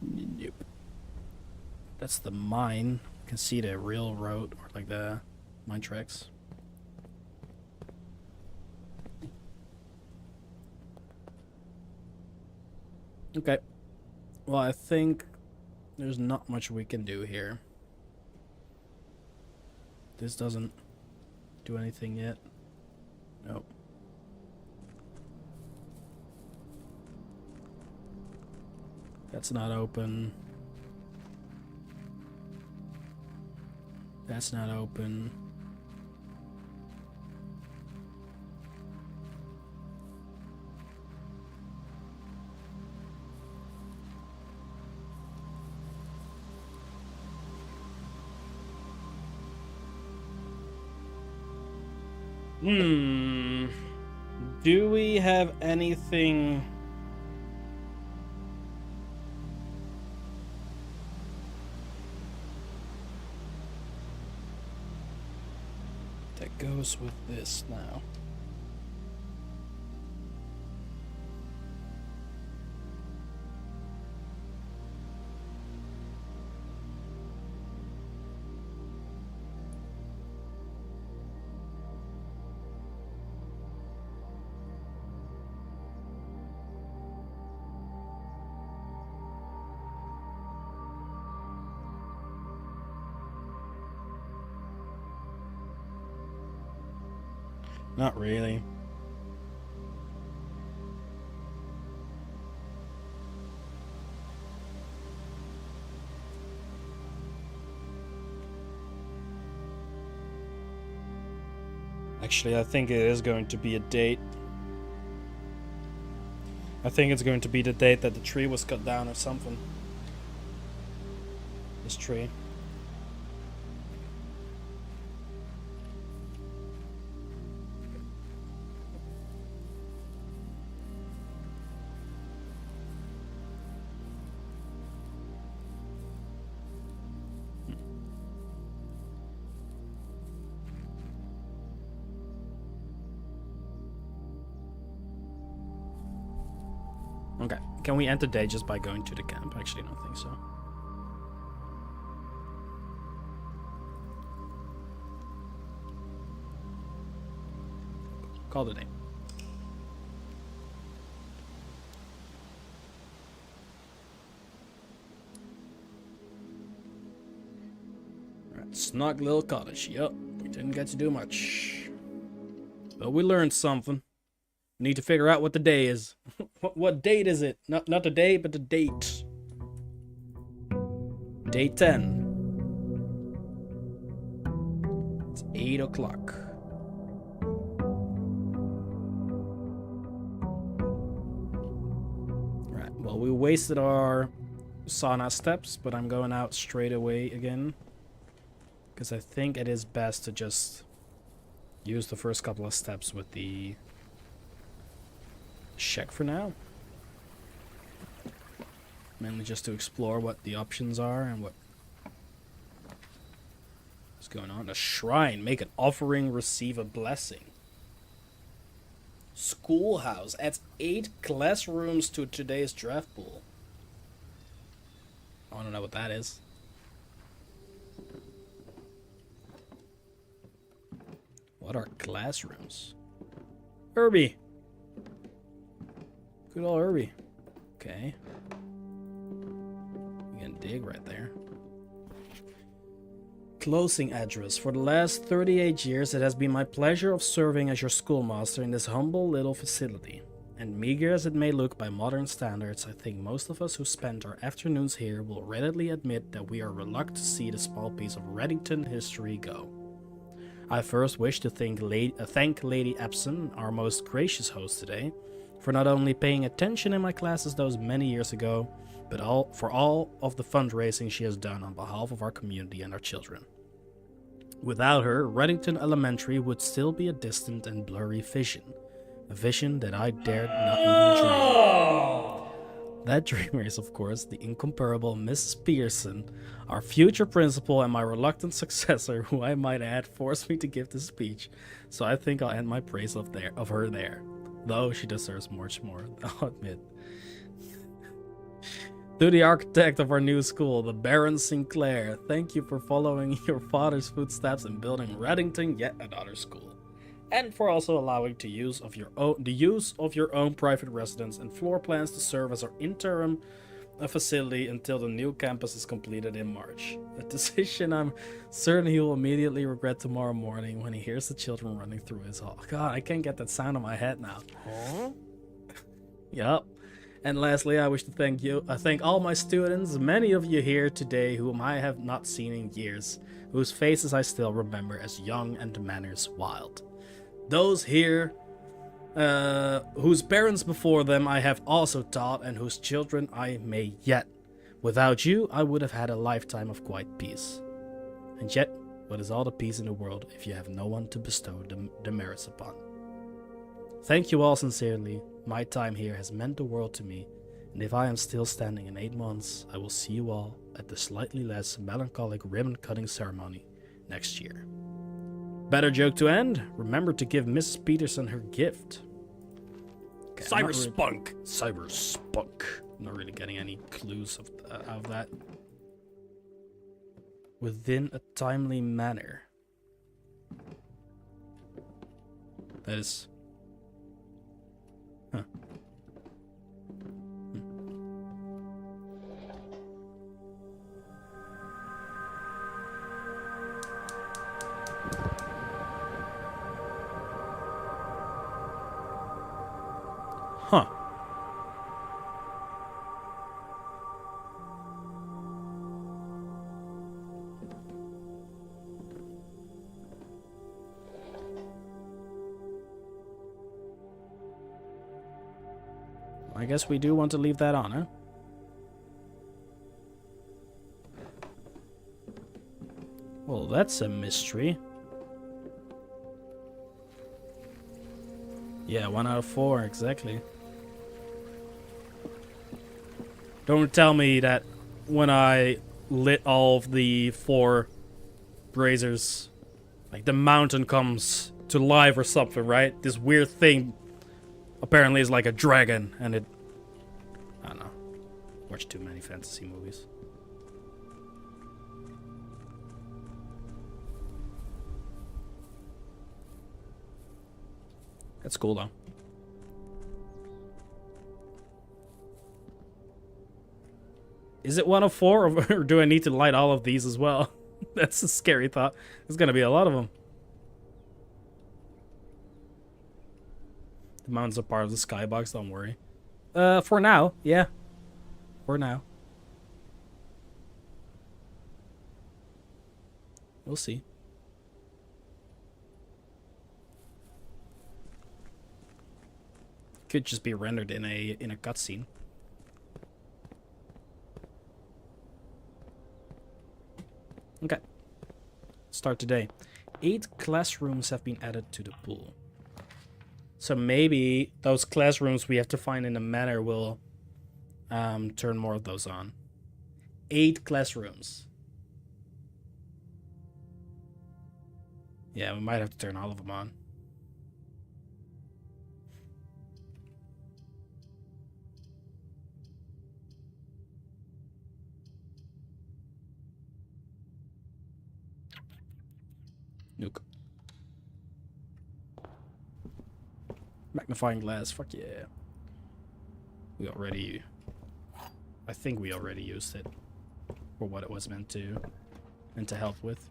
Nope. That's the mine. You can see the railroad or like the mine tracks. Okay. Well, I think there's not much we can do here. This doesn't do anything yet. Nope. That's not open. That's not open. Do we have anything? That goes with this now. Not really. Actually, I think it is going to be a date. I think it's going to be the date that the tree was cut down or something. This tree. Okay, can we end the day just by going to the camp? Actually, I don't think so. Call the day. Alright, snug little cottage. Yup, we didn't get to do much. But we learned something. Need to figure out what the day is. What date is it? Not the day, but the date. Day 10. It's 8 o'clock. Right, well, we wasted our sauna steps, but I'm going out straight away again. Because I think it is best to just use the first couple of steps with the check for now. Mainly just to explore what the options are and what's going on. A shrine. Make an offering, receive a blessing. Schoolhouse. Adds 8 classrooms to today's draft pool. I want to know what that is. What are classrooms? Herbie. Good old Herbie. Okay. You can dig right there. Closing address. For the last 38 years, it has been my pleasure of serving as your schoolmaster in this humble little facility. And meager as it may look by modern standards, I think most of us who spend our afternoons here will readily admit that we are reluctant to see the small piece of Reddington history go. I first wish to thank Lady Epson, our most gracious host today, for not only paying attention in my classes those many years ago, but for all of the fundraising she has done on behalf of our community and our children. Without her, Reddington Elementary would still be a distant and blurry vision. A vision that I dared not even dream. That dreamer is, of course, the incomparable Mrs. Pearson, our future principal and my reluctant successor, who I might add forced me to give this speech, so I think I'll end my praise of her there. Though she deserves much more, I'll admit. To the architect of our new school, the Baron Sinclair, thank you for following your father's footsteps and building Reddington yet another school. And for also allowing the use of your own private residence and floor plans to serve as our interim facility until the new campus is completed in March. A decision I'm certain he will immediately regret tomorrow morning when he hears the children running through his hall. God, I can't get that sound in my head now. Huh? Yup. And lastly, I wish to thank all my students, many of you here today whom I have not seen in years, whose faces I still remember as young and manners wild. Those here whose parents before them I have also taught and whose children I may yet. Without you, I would have had a lifetime of quiet peace. And yet, what is all the peace in the world if you have no one to bestow the merits upon? Thank you all sincerely. My time here has meant the world to me, and if I am still standing in 8 months, I will see you all at the slightly less melancholic ribbon-cutting ceremony next year. Better joke to end? Remember to give Mrs. Peterson her gift. Okay, Cyberspunk. Cyberspunk. Not really getting any clues out of that. Within a timely manner. That is... Huh. Huh. I guess we do want to leave that on, huh? Well, that's a mystery. Yeah, 1 out of 4, exactly. Don't tell me that when I lit all of the 4 braziers, like the mountain comes to life or something, right? This weird thing apparently is like a dragon, and it... I don't know. Watch too many fantasy movies. That's cool, though. Is it 1 of 4, or do I need to light all of these as well? That's a scary thought. There's gonna be a lot of them. The mountains are part of the skybox, don't worry. For now, yeah. For now. We'll see. Could just be rendered in a cutscene. Okay. Start today. 8 classrooms have been added to the pool. So maybe those classrooms we have to find in the manor will turn more of those on. 8 classrooms. Yeah, we might have to turn all of them on. Nuke. Magnifying glass, fuck yeah. I think we already used it for what it was meant to help with.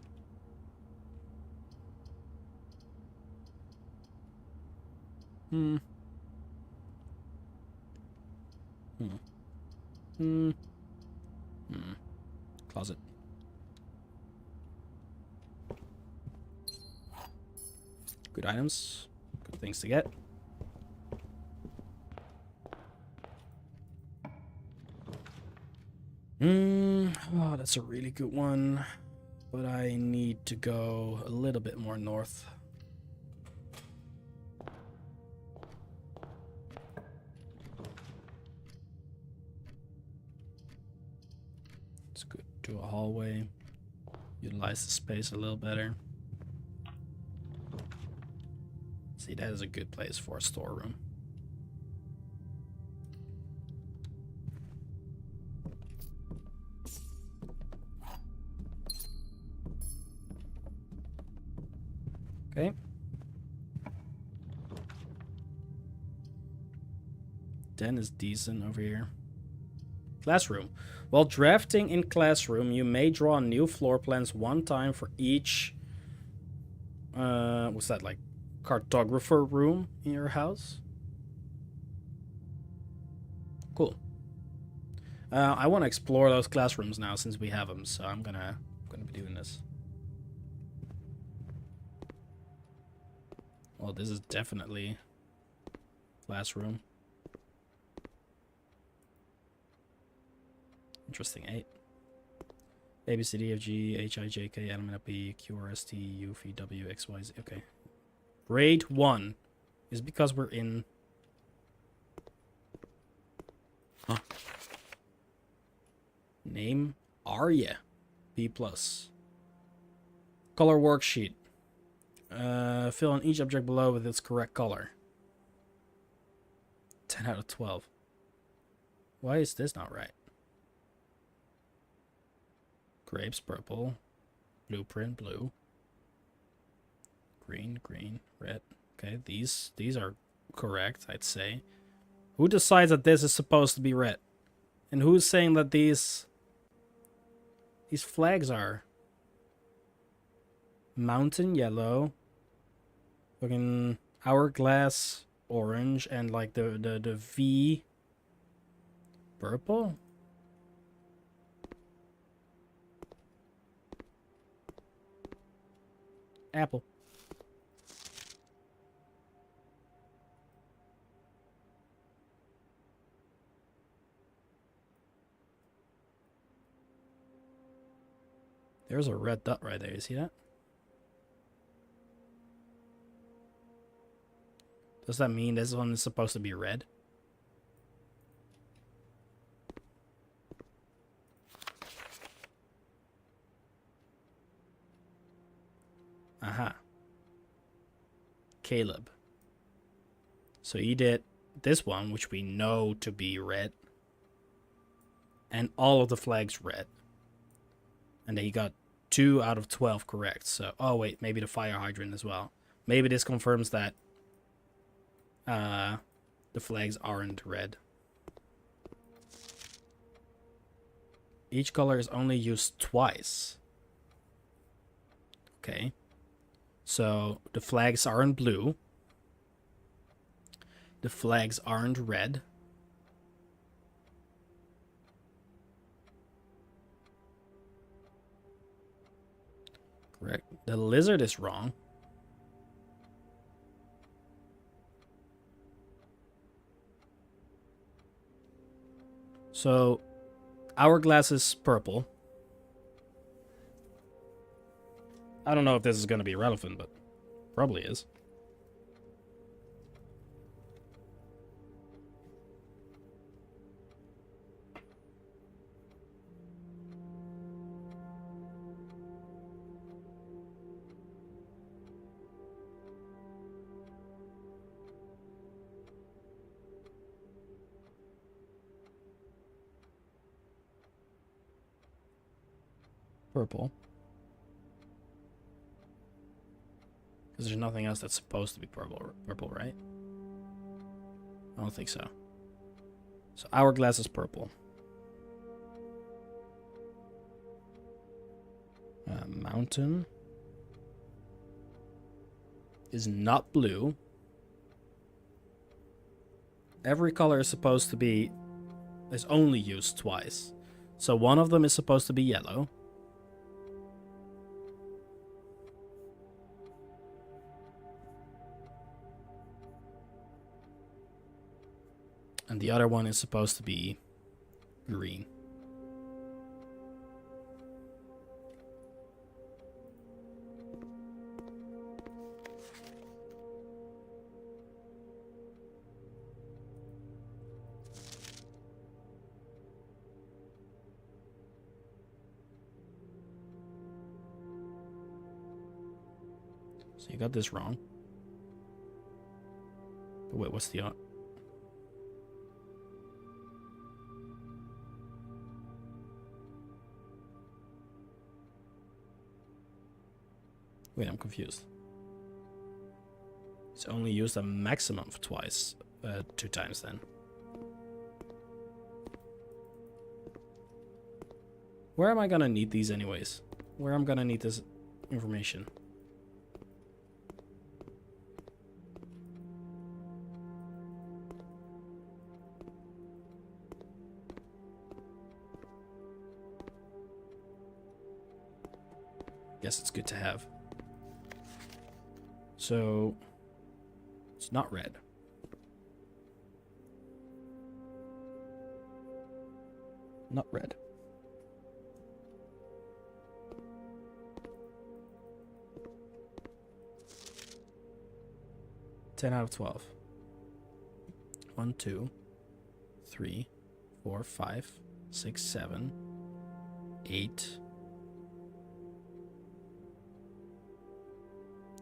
Closet. Good items. Good things to get. Oh, that's a really good one. But I need to go a little bit more north. Let's go to a hallway. Utilize the space a little better. See, that is a good place for a storeroom. Okay. Den is decent over here. Classroom. While drafting in classroom, you may draw new floor plans 1 time for each... what's that, like? Cartographer room in your house? Cool. I want to explore those classrooms now since we have them, so I'm gonna be doing this. Well, this is definitely classroom. Interesting. 8. A, B, C, D, F, G, H, I, J, K, L, M, N, P, Q, R, S, T, U, V, W, X, Y, Z. Okay. Grade 1 is because we're in... Huh. Name Arya. B+. Color worksheet. Fill in each object below with its correct color. 10 out of 12. Why is this not right? Grapes, purple. Blueprint, blue. Green, green, red. Okay, these are correct, I'd say. Who decides that this is supposed to be red? And who's saying that these flags are? Mountain yellow. Fucking hourglass orange, and like the V purple. Apple. There's a red dot right there. You see that? Does that mean this one is supposed to be red? Aha. Caleb. So he did this one, which we know to be red. And all of the flags red. And then he got 2 out of 12 correct. So, oh wait, maybe the fire hydrant as well. Maybe this confirms that the flags aren't red. Each color is only used twice. Okay. So the flags aren't blue. The flags aren't red. Correct. The lizard is wrong. So, hourglass is purple. I don't know if this is going to be relevant, but probably is. Purple. Because there's nothing else that's supposed to be purple, right? I don't think so. So hourglass is purple. Mountain is not blue. Every color is supposed to be... is only used twice. So one of them is supposed to be yellow. And the other one is supposed to be green. So you got this wrong. But wait, what's the... Wait, I'm confused. It's only used a maximum of twice. 2 times then. Where am I gonna need these anyways? Where am I gonna need this information? Guess it's good to have. So, it's not red. Not red. Ten out of 12. 1, 2, 3, 4, 5, 6, 7, 8.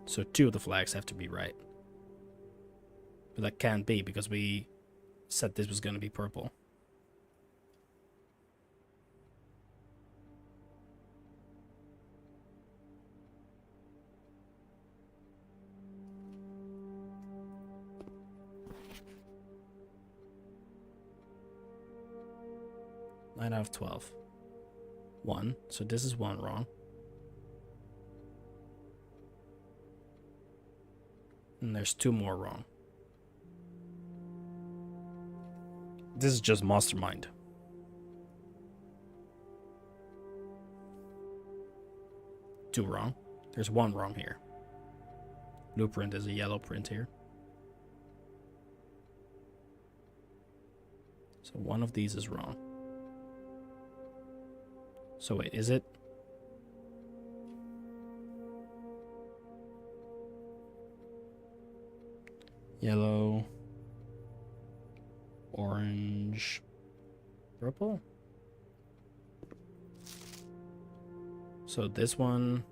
So 2 of the flags have to be right. But that can't be because we said this was going to be purple. Nine out of 12. 1. So this is 1 wrong. And there's 2 more wrong. This is just mastermind. 2 wrong. There's 1 wrong here. Blueprint is a yellow print here. So one of these is wrong. So wait, is it? Yellow. Orange. Purple? So this one,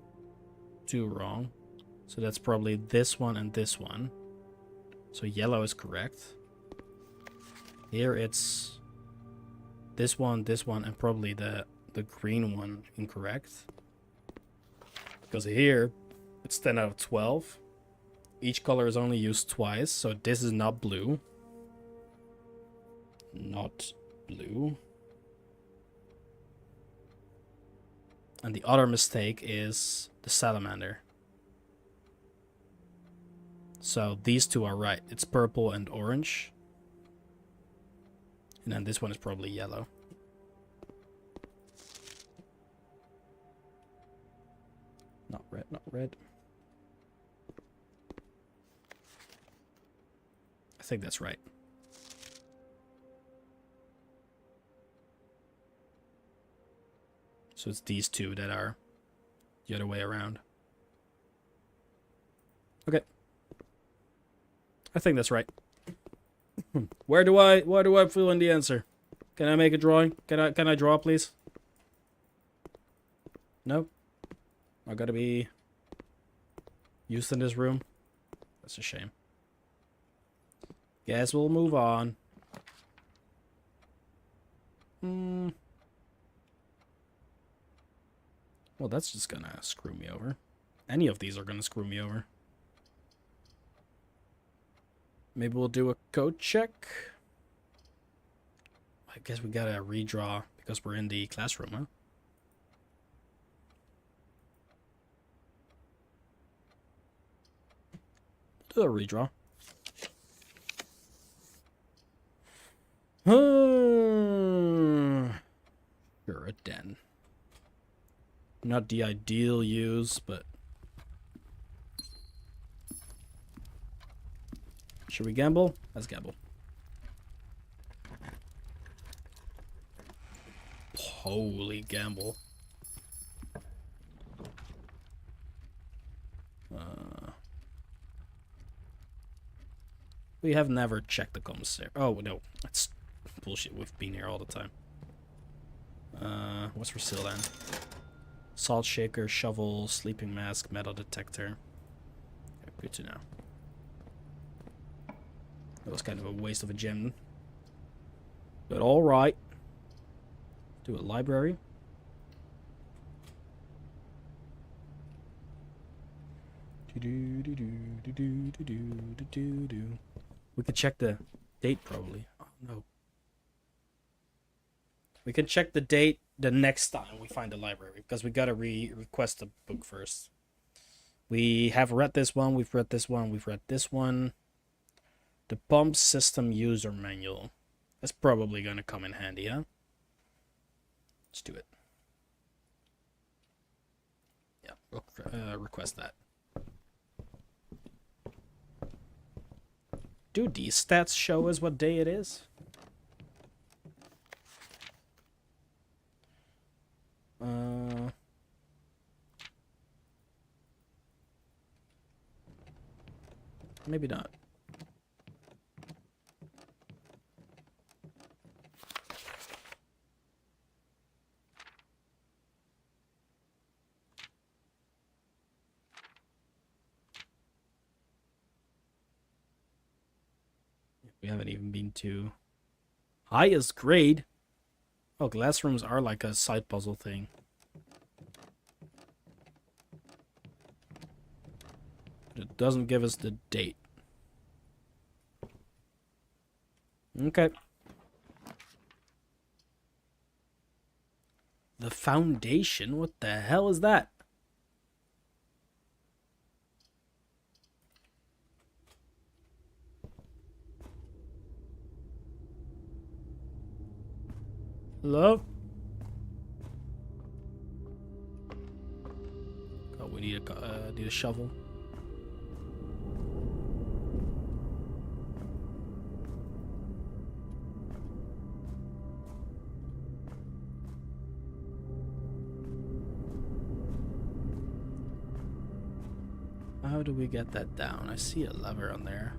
2 wrong. So that's probably this one and this one. So yellow is correct. Here it's this one, and probably the green one incorrect. Because here it's 10 out of 12. Each color is only used twice, so this is not blue. Not blue. And the other mistake is the salamander. So these two are right. It's purple and orange. And then this one is probably yellow. Not red, not red. I think that's right. So it's these two that are the other way around. Okay. I think that's right. Where do I fill in the answer? Can I make a drawing? Can I draw, please? No? I gotta be used in this room. That's a shame. Guess we'll move on. Well, that's just gonna screw me over. Any of these are gonna screw me over. Maybe we'll do a code check. I guess we gotta redraw because we're in the classroom, huh? Do a redraw. Sure, a den. Not the ideal use, but... Should we gamble? Let's gamble. Holy gamble. We have never checked the commissary. Oh, no. That's bullshit. We've been here all the time. What's for sale then? Salt shaker, shovel, sleeping mask, metal detector. Okay, good to know. That was kind of a waste of a gem. But alright. Do a library. We could check the date probably. Oh no. We can check the date the next time we find the library because we gotta request the book first. We have read this one, we've read this one, we've read this one. The pump system user manual. That's probably gonna come in handy, huh? Let's do it. Yeah, we'll request that. Do these stats show us what day it is? Maybe not. We haven't even been to highest grade. Oh, classrooms are like a side puzzle thing. But it doesn't give us the date. Okay. The foundation? What the hell is that? Hello? Oh, we need a shovel. How do we get that down? I see a lever on there.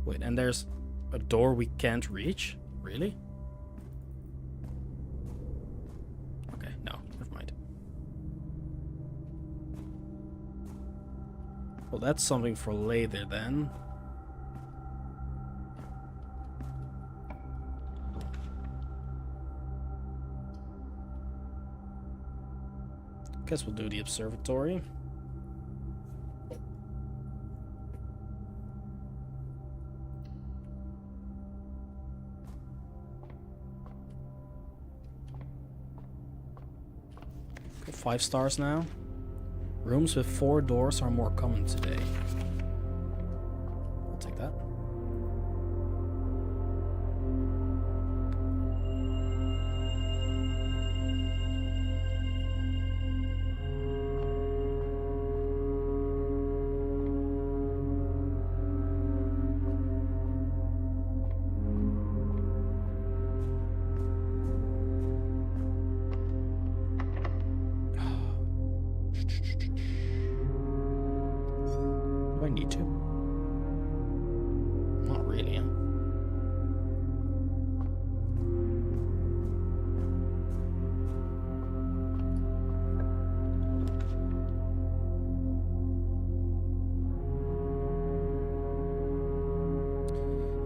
Wait, and there's a door we can't reach? Really? Okay, no, never mind. Well, that's something for later then. Guess we'll do the observatory. Okay, 5 stars now. Rooms with 4 doors are more common today. I'll take that. Do I need to? Not really, huh?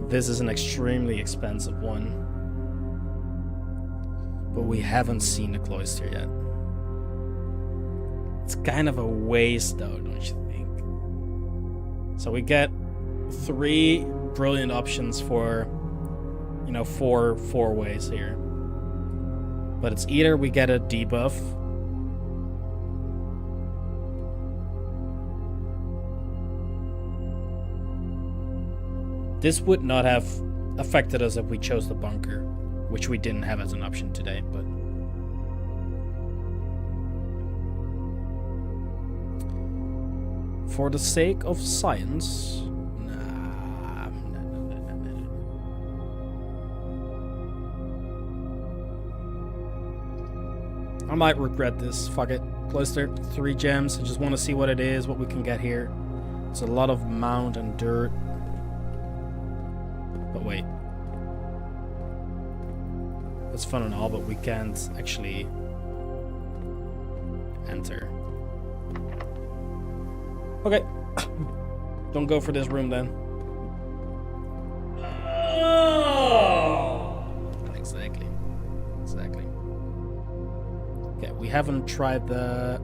This is an extremely expensive one. But we haven't seen the cloister yet. It's kind of a waste though, don't you think? So we get 3 brilliant options for, you know, four ways here. But it's either we get a debuff, this would not have affected us if we chose the bunker, which we didn't have as an option today, but for the sake of science, nah. I might regret this. Fuck it. Cloister, 3 gems. I just want to see what it is, what we can get here. It's a lot of mound and dirt. But wait. That's fun and all, but we can't actually enter. Okay. Don't go for this room then. Exactly. Okay, we haven't tried the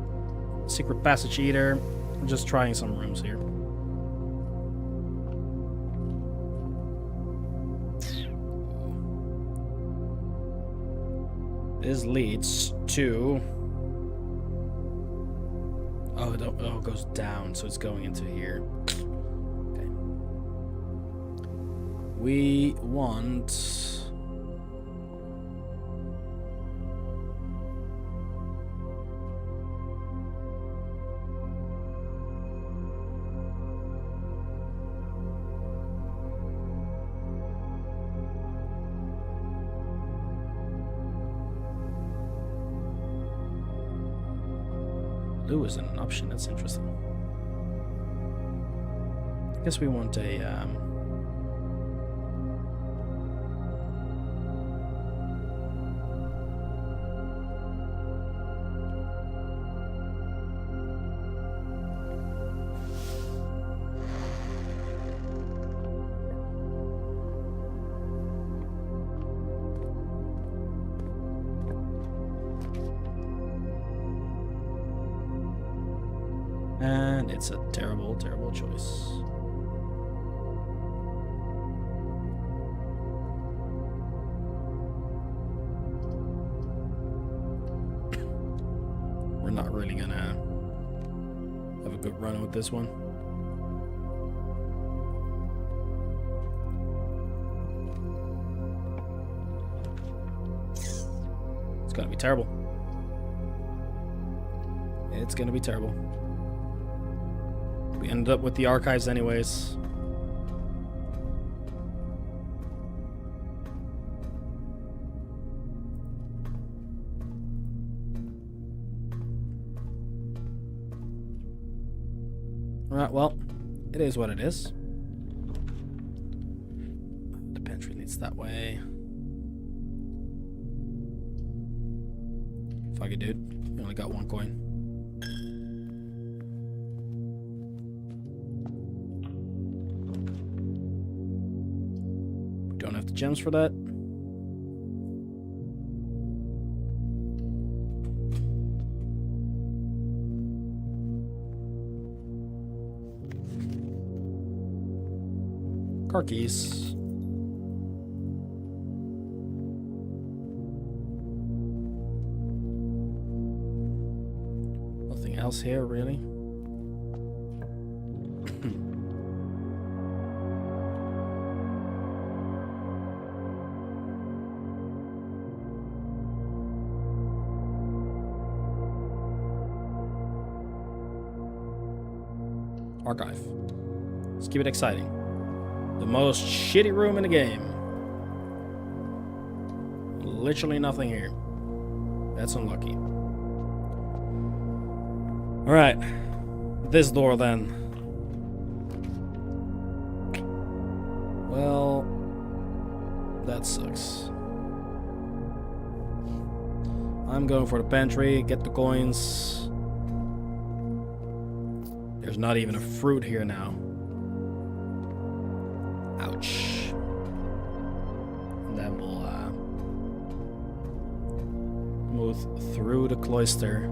secret passage either. We're just trying some rooms here. This leads to... Oh, it goes down, so it's going into here. Okay. We want... Blue isn't an option, that's interesting. I guess we want a, and it's a terrible, terrible choice. We're not really gonna have a good run with this one. It's gonna be terrible. It's gonna be terrible. We ended up with the archives anyways. Alright, well, it is what it is. Pantry leads that way. Fuck it, dude. You only got 1 coin. We don't have the gems for that. Car keys. Nothing else here, really. Archive. Let's keep it exciting. The most shitty room in the game. Literally nothing here. That's unlucky. Alright. This door then. Well, that sucks. I'm going for the pantry, get the coins. There's not even a fruit here now. Ouch. And then we'll move through the cloister.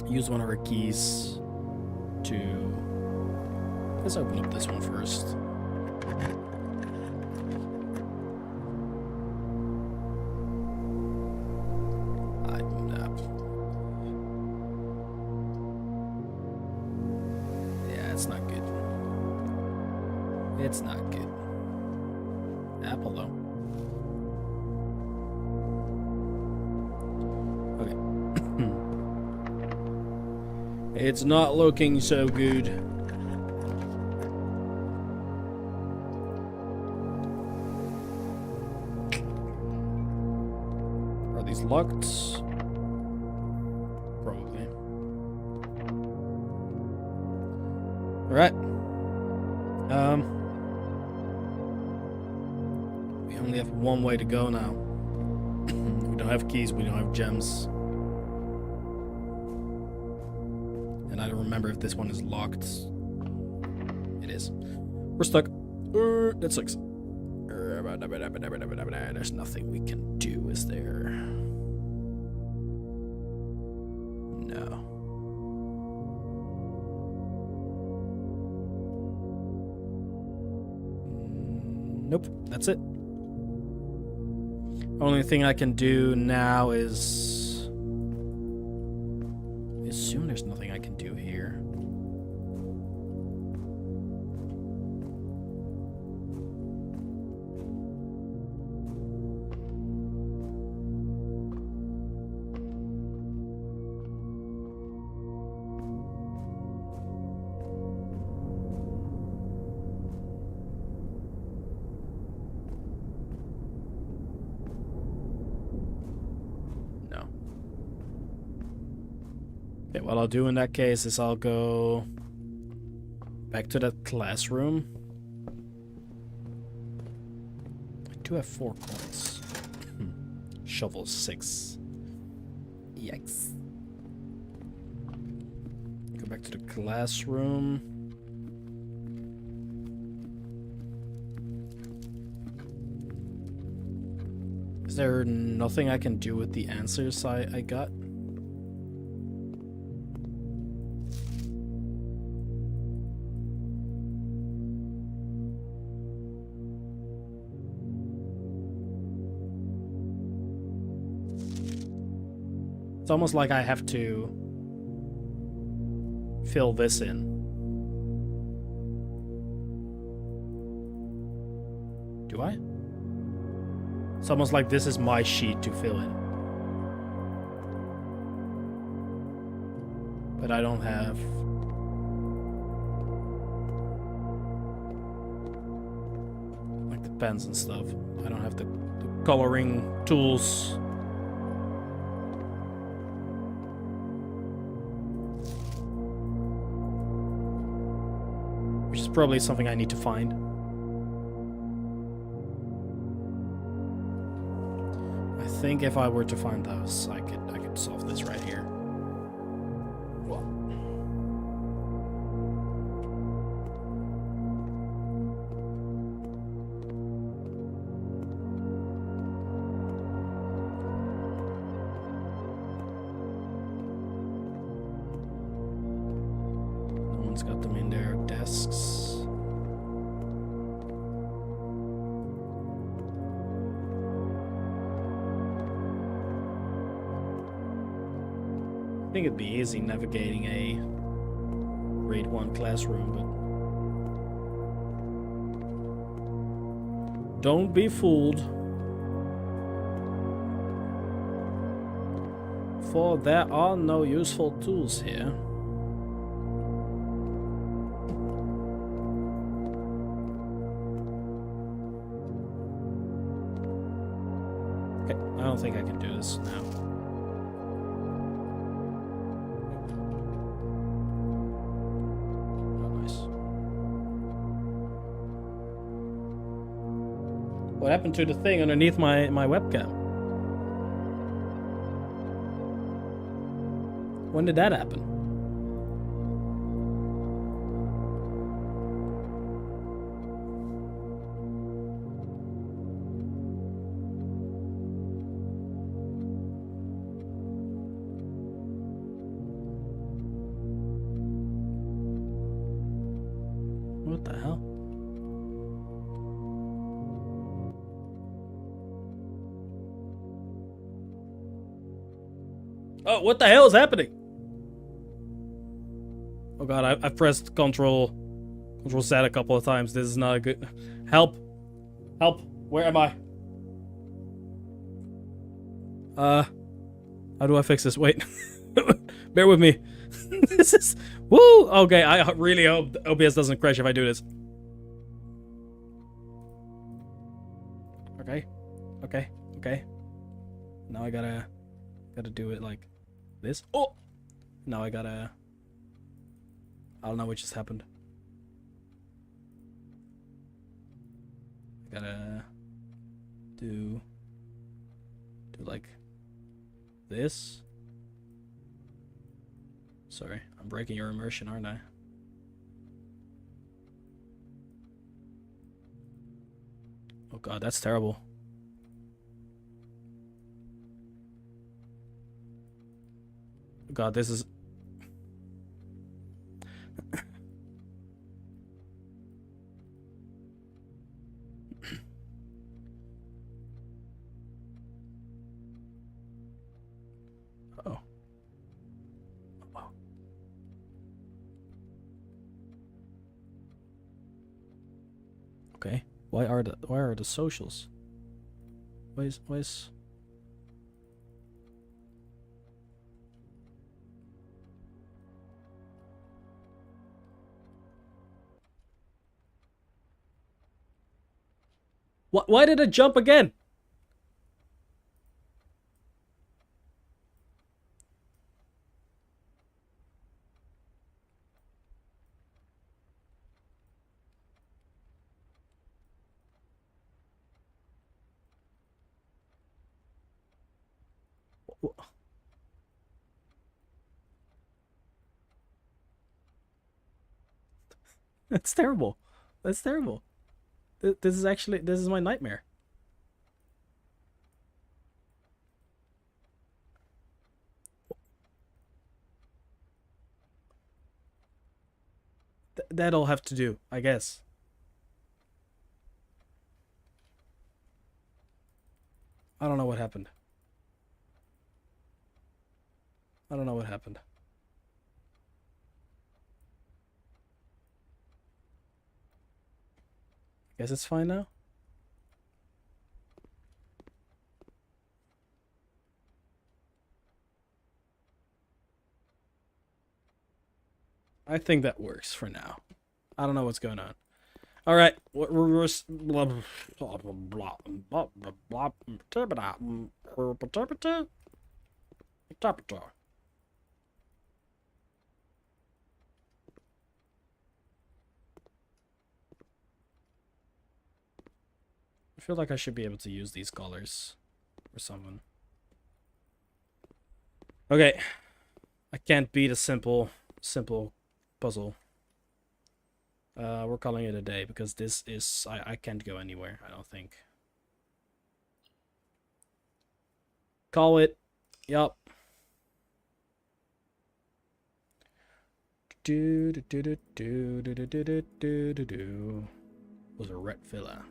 Use one of our keys to... Let's open up this one first. Yeah, it's not good. It's not good. Apple, though. Okay. It's not looking so good. Are these locked? Probably. Alright. We only have one way to go now. We don't have keys, we don't have gems. And I don't remember if this one is locked. It is. We're stuck. That sucks. There's nothing we can do, is there? No. Nope, that's it. Only thing I can do now is... I assume there's nothing I can do here. Okay, what I'll do in that case is I'll go back to that classroom. I do have 4 coins. Shovel 6. Yikes. Go back to the classroom. Is there nothing I can do with the answers I got? It's almost like I have to fill this in. Do I? It's almost like this is my sheet to fill in. But I don't have... like the pens and stuff. I don't have the coloring tools. Which is probably something I need to find. think if I were to find the house, I could solve this right here. No one's got them in their desks. I think it'd be easy navigating a grade 1 classroom, but don't be fooled. For there are no useful tools here. Okay, I don't think I can do this now. What happened to the thing underneath my webcam? When did that happen? What the hell? Oh, what the hell is happening? Oh god, I pressed Control Z a couple of times. This is not a good... Help! Help! Where am I? How do I fix this? Wait. Bear with me. This is... Woo! Okay, I really hope OBS doesn't crash if I do this. Okay. Okay. Okay. Now I gotta do it like this. Oh! Now I gotta... I don't know what just happened. I gotta do like this. Sorry, I'm breaking your immersion, aren't I? Oh god, that's terrible. God, this is... Oh. Oh. Okay. Why are the socials? Why is Why did it jump again? That's terrible. That's terrible. This is my nightmare. That'll have to do, I guess. I don't know what happened. I don't know what happened. Guess it's fine now. I think that works for now. I don't know what's going on. All right, I feel like I should be able to use these colors or something. Okay. I can't beat a simple puzzle. We're calling it a day because this is... I can't go anywhere, I don't think. Call it. Yup. Was a red villa.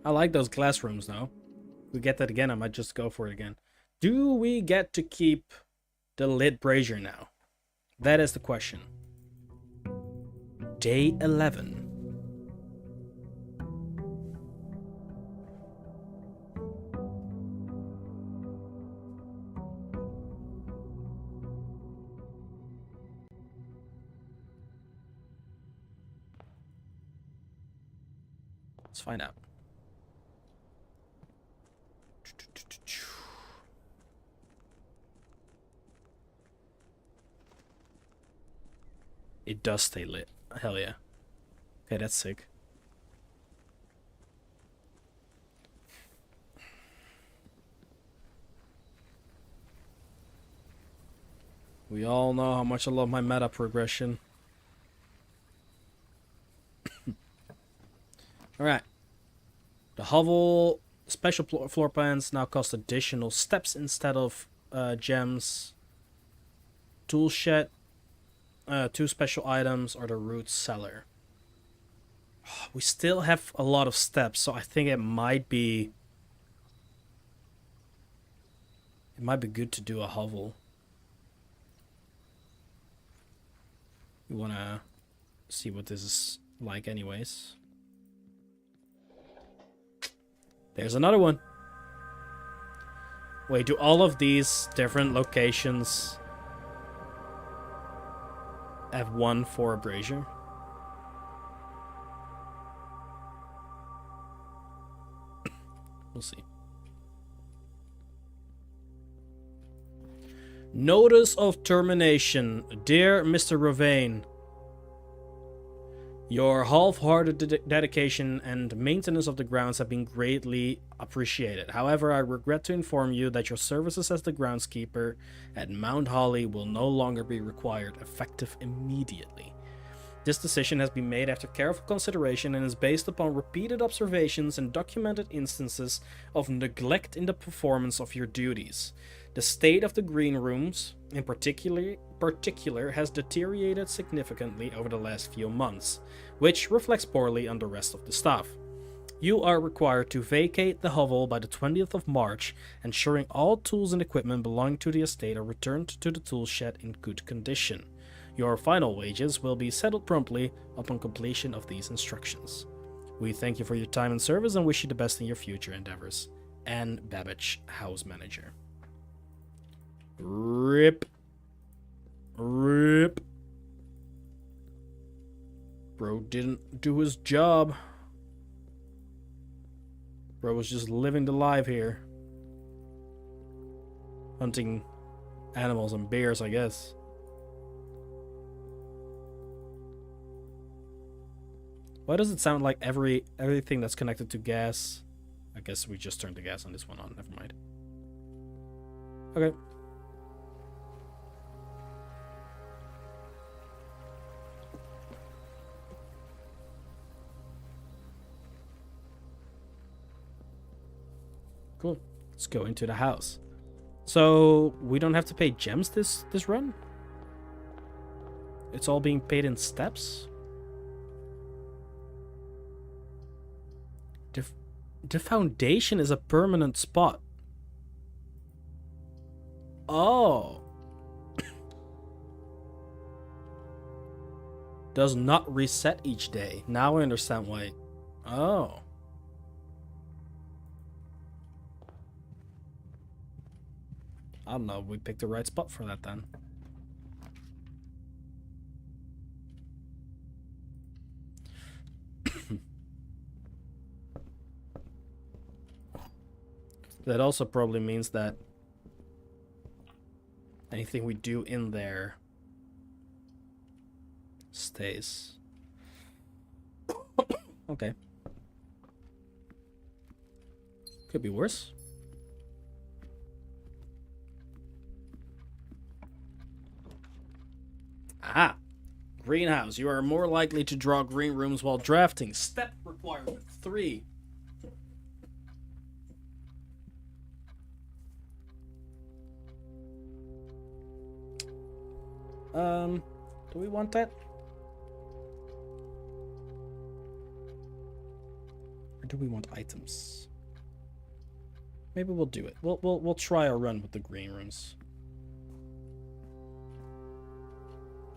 I like those glass rooms though. If we get that again, I might just go for it again. Do we get to keep the lit brazier now? That is the question. Day 11. Let's find out. It does stay lit. Hell yeah. Okay, that's sick. We all know how much I love my meta progression. Alright. The hovel special floor plans now cost additional steps instead of gems. Tool shed. 2 special items or the root cellar. We still have a lot of steps, so I think it might be good to do a hovel. We wanna see what this is like anyways. There's another one. Wait, do all of these different locations have one for a brazier? We'll see. Notice of termination. Dear Mr. Ravane, your half-hearted dedication and maintenance of the grounds have been greatly appreciated. However, I regret to inform you that your services as the groundskeeper at Mount Holly will no longer be required, effective immediately. This decision has been made after careful consideration and is based upon repeated observations and documented instances of neglect in the performance of your duties. The state of the green rooms, in particular, has deteriorated significantly over the last few months, which reflects poorly on the rest of the staff. You are required to vacate the hovel by the 20th of March, ensuring all tools and equipment belonging to the estate are returned to the tool shed in good condition. Your final wages will be settled promptly upon completion of these instructions. We thank you for your time and service and wish you the best in your future endeavors. Anne Babbage, House Manager. RIP. RIP. Bro didn't do his job. Bro was just living the life here. Hunting animals and bears, I guess. Why does it sound like everything that's connected to gas? I guess we just turned the gas on this one on. Never mind. Okay. Cool. Let's go into the house. So we don't have to pay gems this run? It's all being paid in steps? The foundation is a permanent spot. Oh. Does not reset each day. Now I understand why. Oh. I don't know. We picked the right spot for that then. That also probably means that anything we do in there stays. Could be worse. Ah. Greenhouse. You are more likely to draw green rooms while drafting. Step requirement 3. Do we want that? Or do we want items? Maybe we'll do it. We'll try our run with the green rooms.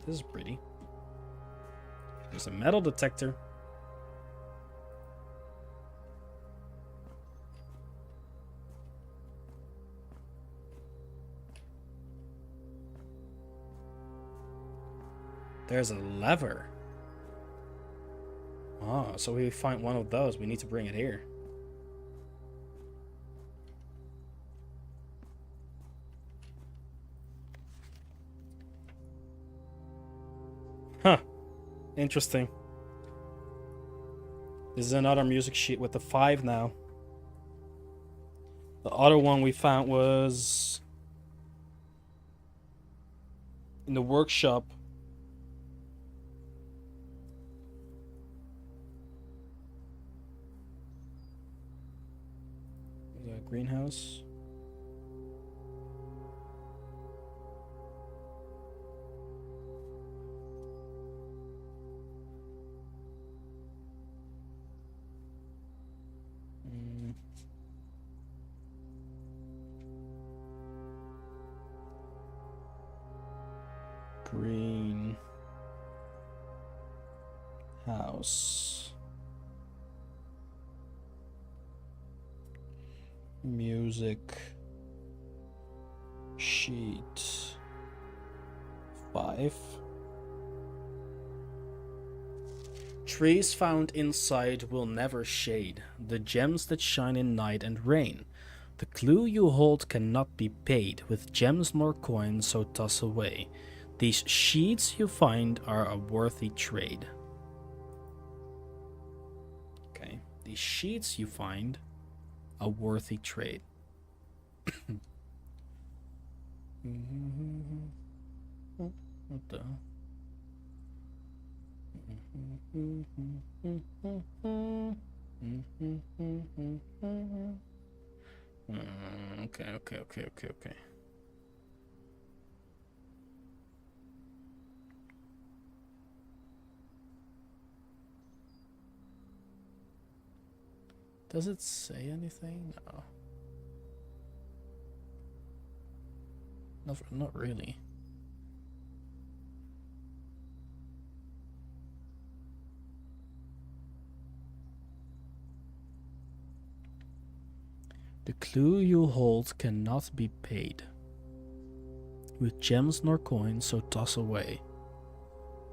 This is pretty. There's a metal detector. There's a lever. Oh, so we find one of those. We need to bring it here. Huh. Interesting. This is another music sheet with the 5 now. The other one we found was in the workshop. The greenhouse. Green house. Music sheet 5. Trees found inside will never shade, the gems that shine in night and rain. The clue you hold cannot be paid, with gems nor coins, so toss away. These sheets you find are a worthy trade. Okay, these sheets you find a worthy trade. What the? Okay. Does it say anything? No. Not really. The clue you hold cannot be paid, with gems nor coins, so toss away.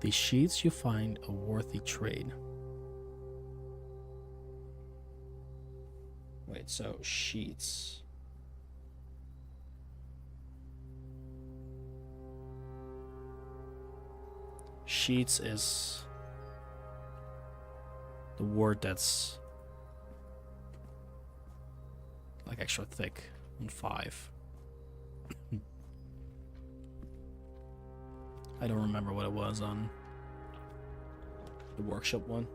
These sheets you find a worthy trade. Wait, so sheets. Sheets is the word that's like extra thick on 5. I don't remember what it was on the workshop one.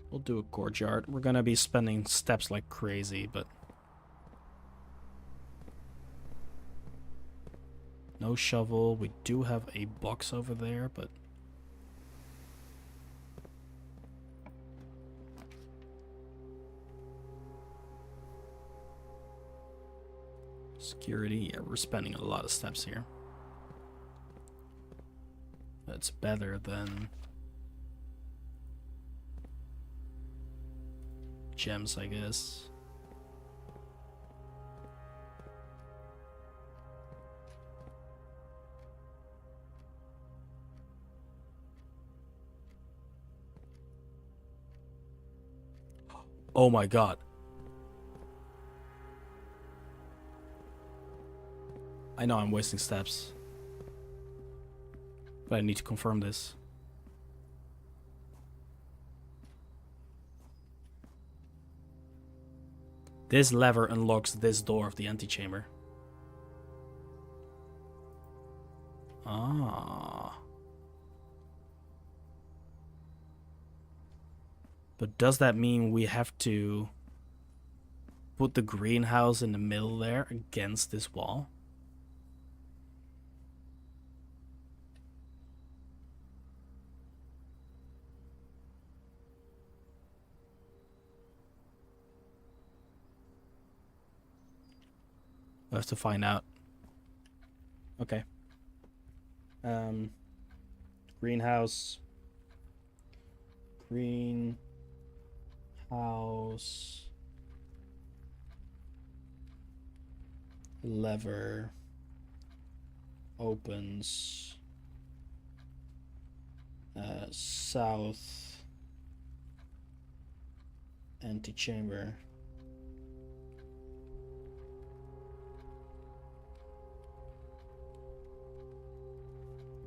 We'll do a courtyard. We're gonna be spending steps like crazy, but no shovel. We do have a box over there, but security. Yeah, we're spending a lot of steps here. That's better than gems, I guess. Oh my god. I know I'm wasting steps. But I need to confirm this. This lever unlocks this door of the antechamber. Ah. But does that mean we have to put the greenhouse in the middle there against this wall? We'll have to find out. Okay. Greenhouse. Greenhouse. Lever. Opens. South. Antechamber.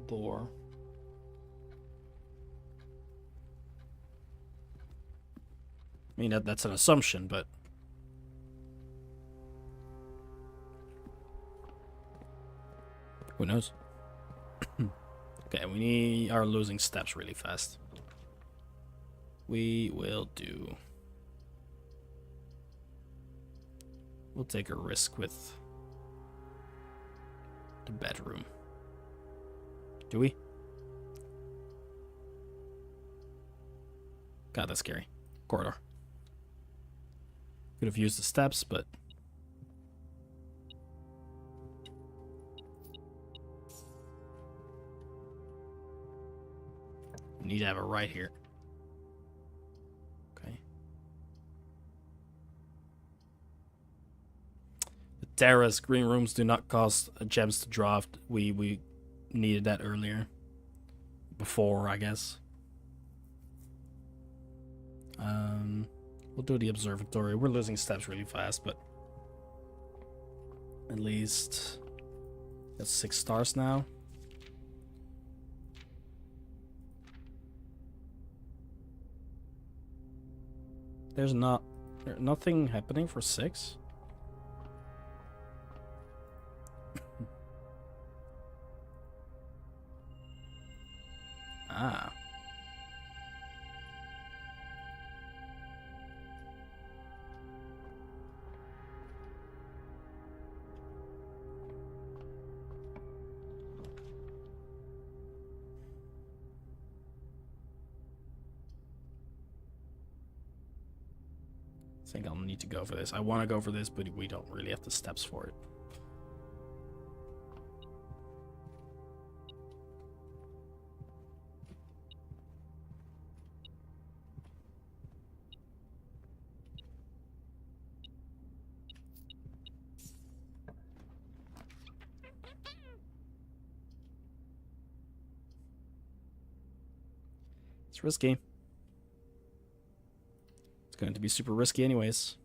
Door. I mean, that's an assumption, but who knows? Okay, we are losing steps really fast. We will do. We'll take a risk with the bedroom. Do we? God, that's scary. Corridor. Could have used the steps, but we need to have it right here. Okay. The terrace green rooms do not cost gems to draft. We needed that earlier. Before, I guess. We'll do the observatory. We're losing steps really fast, but at least that's 6 stars now. There's nothing happening for 6. Ah. I think I'll need to go for this. I want to go for this, but we don't really have the steps for it. It's risky. It's going to be super risky anyways.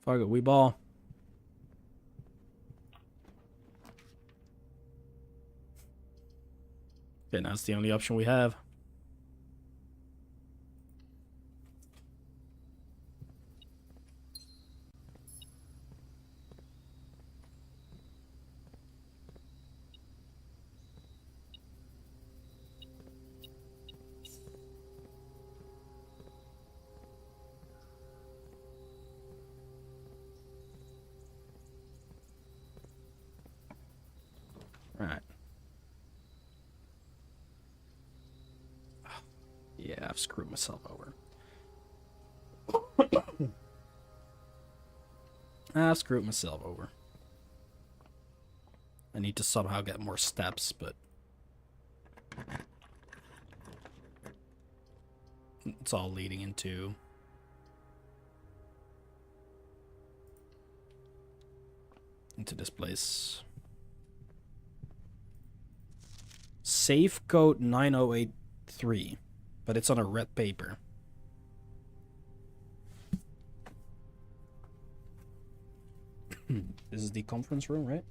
Fuck it, we ball. Okay, now it's the only option we have. Alright. Yeah, I've screwed myself over. I've screwed myself over. I need to somehow get more steps, but it's all leading into this place. Safe code 9083, but it's on a red paper. This is the conference room, right?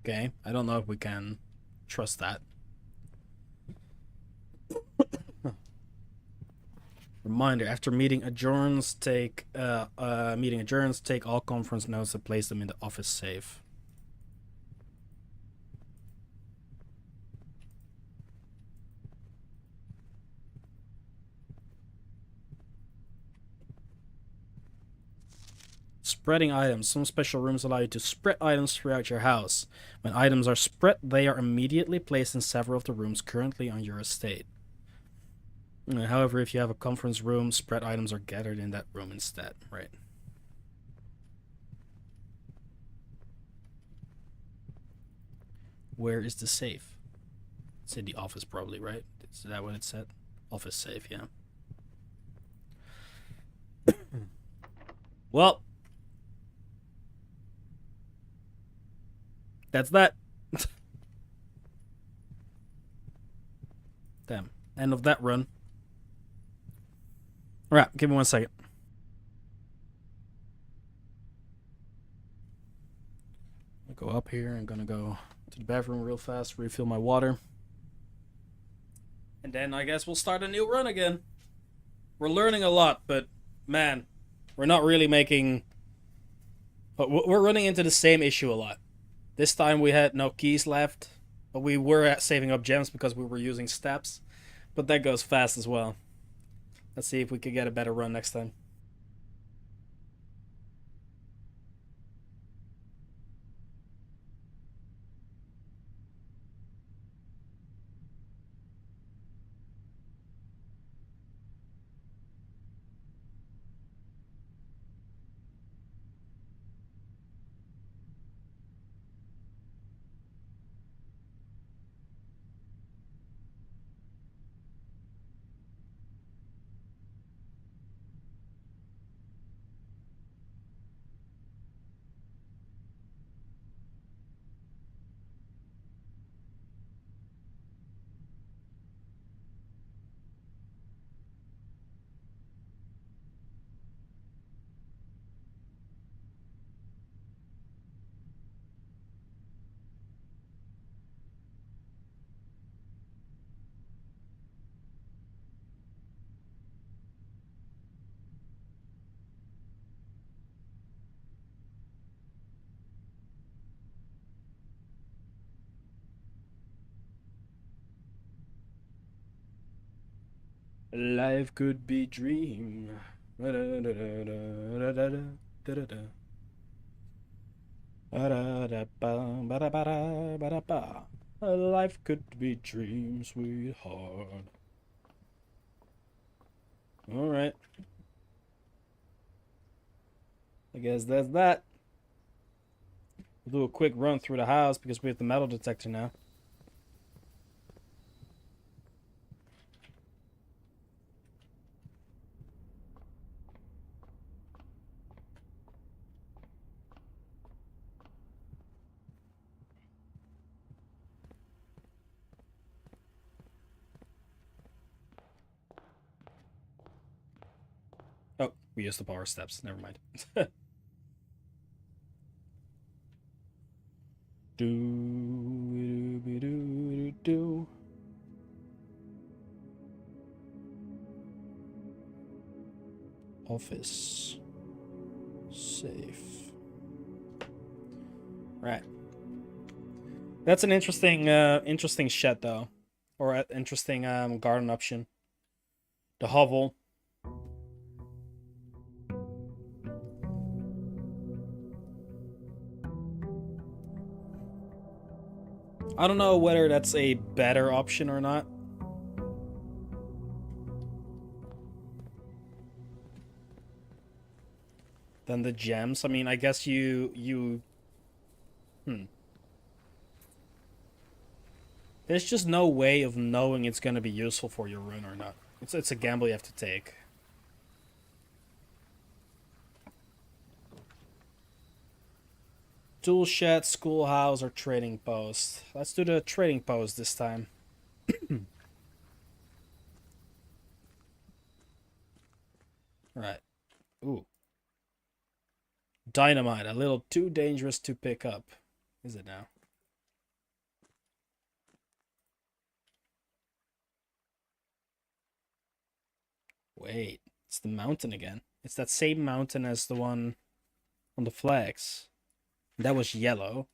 Okay, I don't know if we can trust that. Reminder: after meeting adjourns, take all conference notes and place them in the office safe. Spreading items. Some special rooms allow you to spread items throughout your house. When items are spread, they are immediately placed in several of the rooms currently on your estate. However, if you have a conference room, spread items are gathered in that room instead. Right. Where is the safe? It's in the office probably, right? Is that what it said? Office safe, yeah. Well, that's that. Damn. End of that run. Alright, give me 1 second. I'll go up here. I'm gonna go to the bathroom real fast, refill my water. And then I guess we'll start a new run again. We're learning a lot, but man, we're not really making... We're running into the same issue a lot. This time we had no keys left, but we were saving up gems because we were using steps. But that goes fast as well. Let's see if we could get a better run next time. Life could be dream. Life could be dream, sweetheart. Alright. I guess that's that. We'll do a quick run through the house because we have the metal detector now. Oh, we used the power steps. Never mind. Do. Office. Safe. Right. That's an interesting shed though. Or an interesting garden option. The hovel. I don't know whether that's a better option or not. Than the gems. I mean, I guess you... There's just no way of knowing it's gonna be useful for your run or not. It's a gamble you have to take. Tool shed, schoolhouse, or trading post. Let's do the trading post this time. Right. Ooh. Dynamite, a little too dangerous to pick up. Is it now? Wait, it's the mountain again. It's that same mountain as the one on the flags. That was yellow.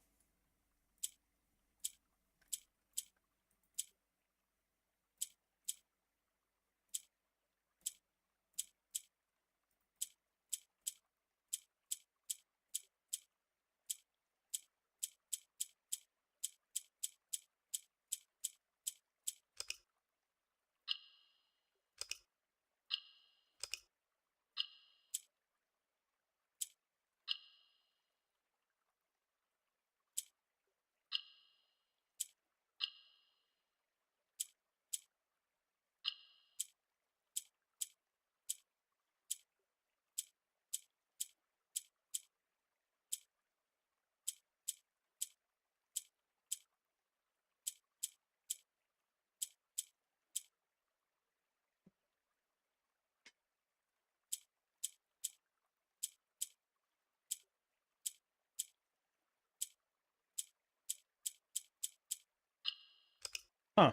Huh.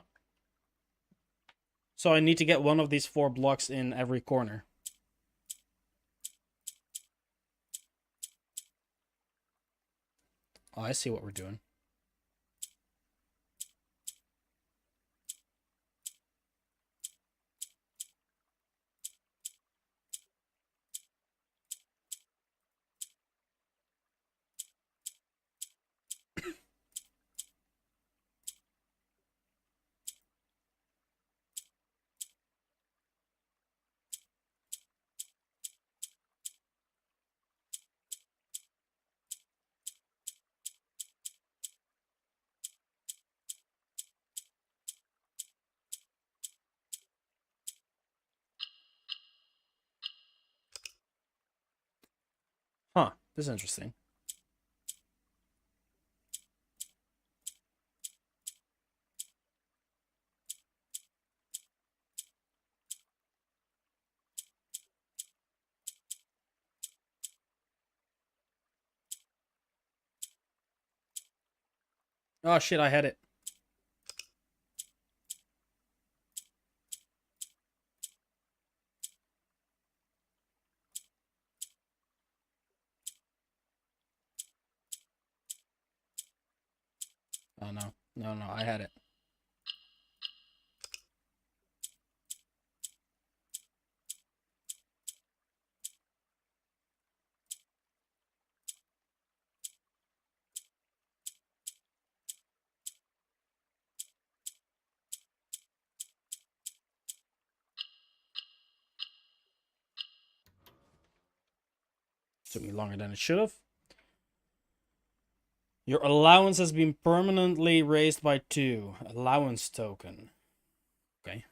So I need to get one of these 4 blocks in every corner. Oh, I see what we're doing. Huh, this is interesting. Oh shit, I had it. Oh no. No, I had it. Took me longer than it should have. Your allowance has been permanently raised by 2. Allowance token. Okay.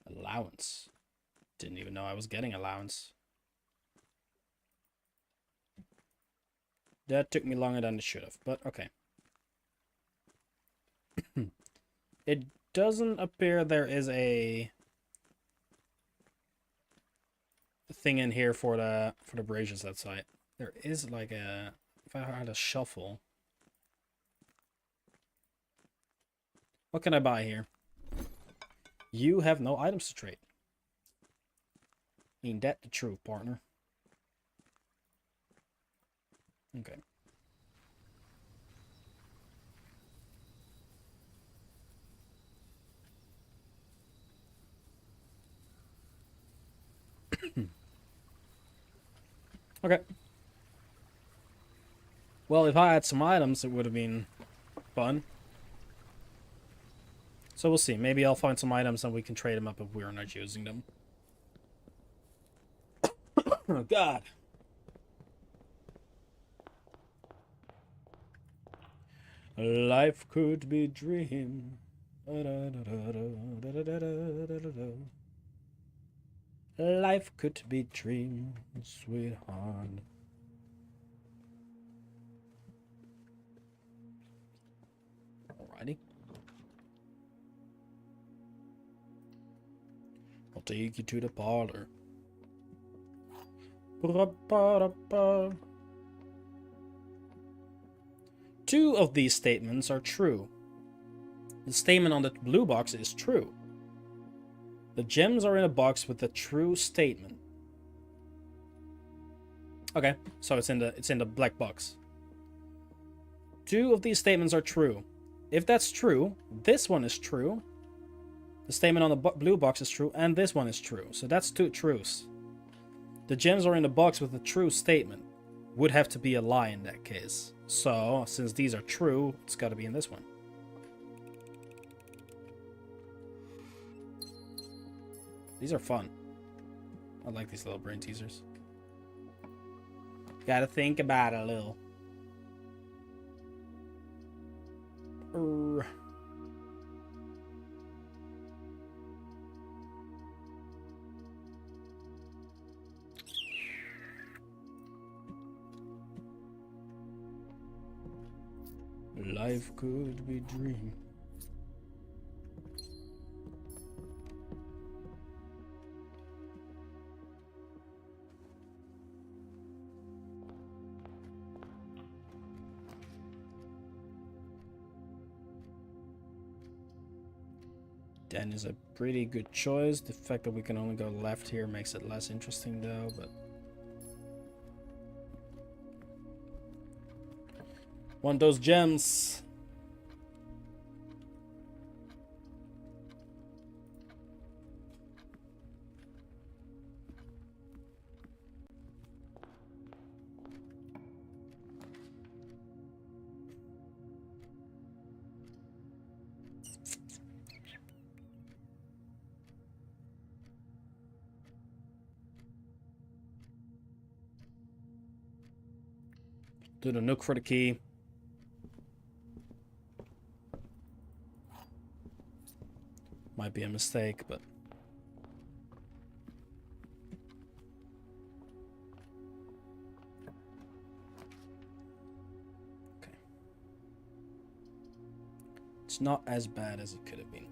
Allowance. Didn't even know I was getting allowance. That took me longer than it should have, but okay. It doesn't appear there is a thing in here for the braziers outside. There is like a, if I had a shuffle. What can I buy here? You have no items to trade. Ain't that the truth, partner? Okay. Okay. Well, if I had some items, it would have been fun. So we'll see. Maybe I'll find some items and we can trade them up if we're not using them. Oh, God. Life could be dream. Life could be dream, sweetheart. Alrighty. I'll take you to the parlor. Ba-da-ba-da-ba. Two of these statements are true. The statement on the blue box is true. The gems are in a box with a true statement. Okay, so it's in the black box. Two of these statements are true. If that's true, this one is true. The statement on the blue box is true, and this one is true. So that's two truths. The gems are in the box with a true statement. Would have to be a lie in that case. So, since these are true, it's got to be in this one. These are fun. I like these little brain teasers. Gotta think about it a little. Life could be dream. Den is a pretty good choice. The fact that we can only go left here makes it less interesting though, but want those gems. Do the nook for the key. Might be a mistake, but okay. It's not as bad as it could have been.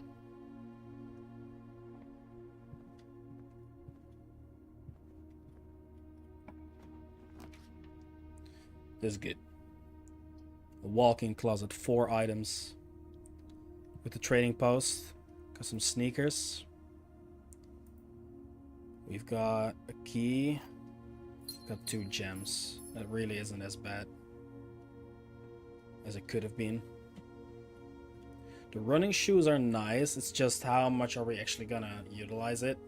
This is good. The walk-in closet, 4 items. With the trading post. Got some sneakers. We've got a key. Got 2 gems. That really isn't as bad as it could have been. The running shoes are nice. It's just how much are we actually gonna utilize it?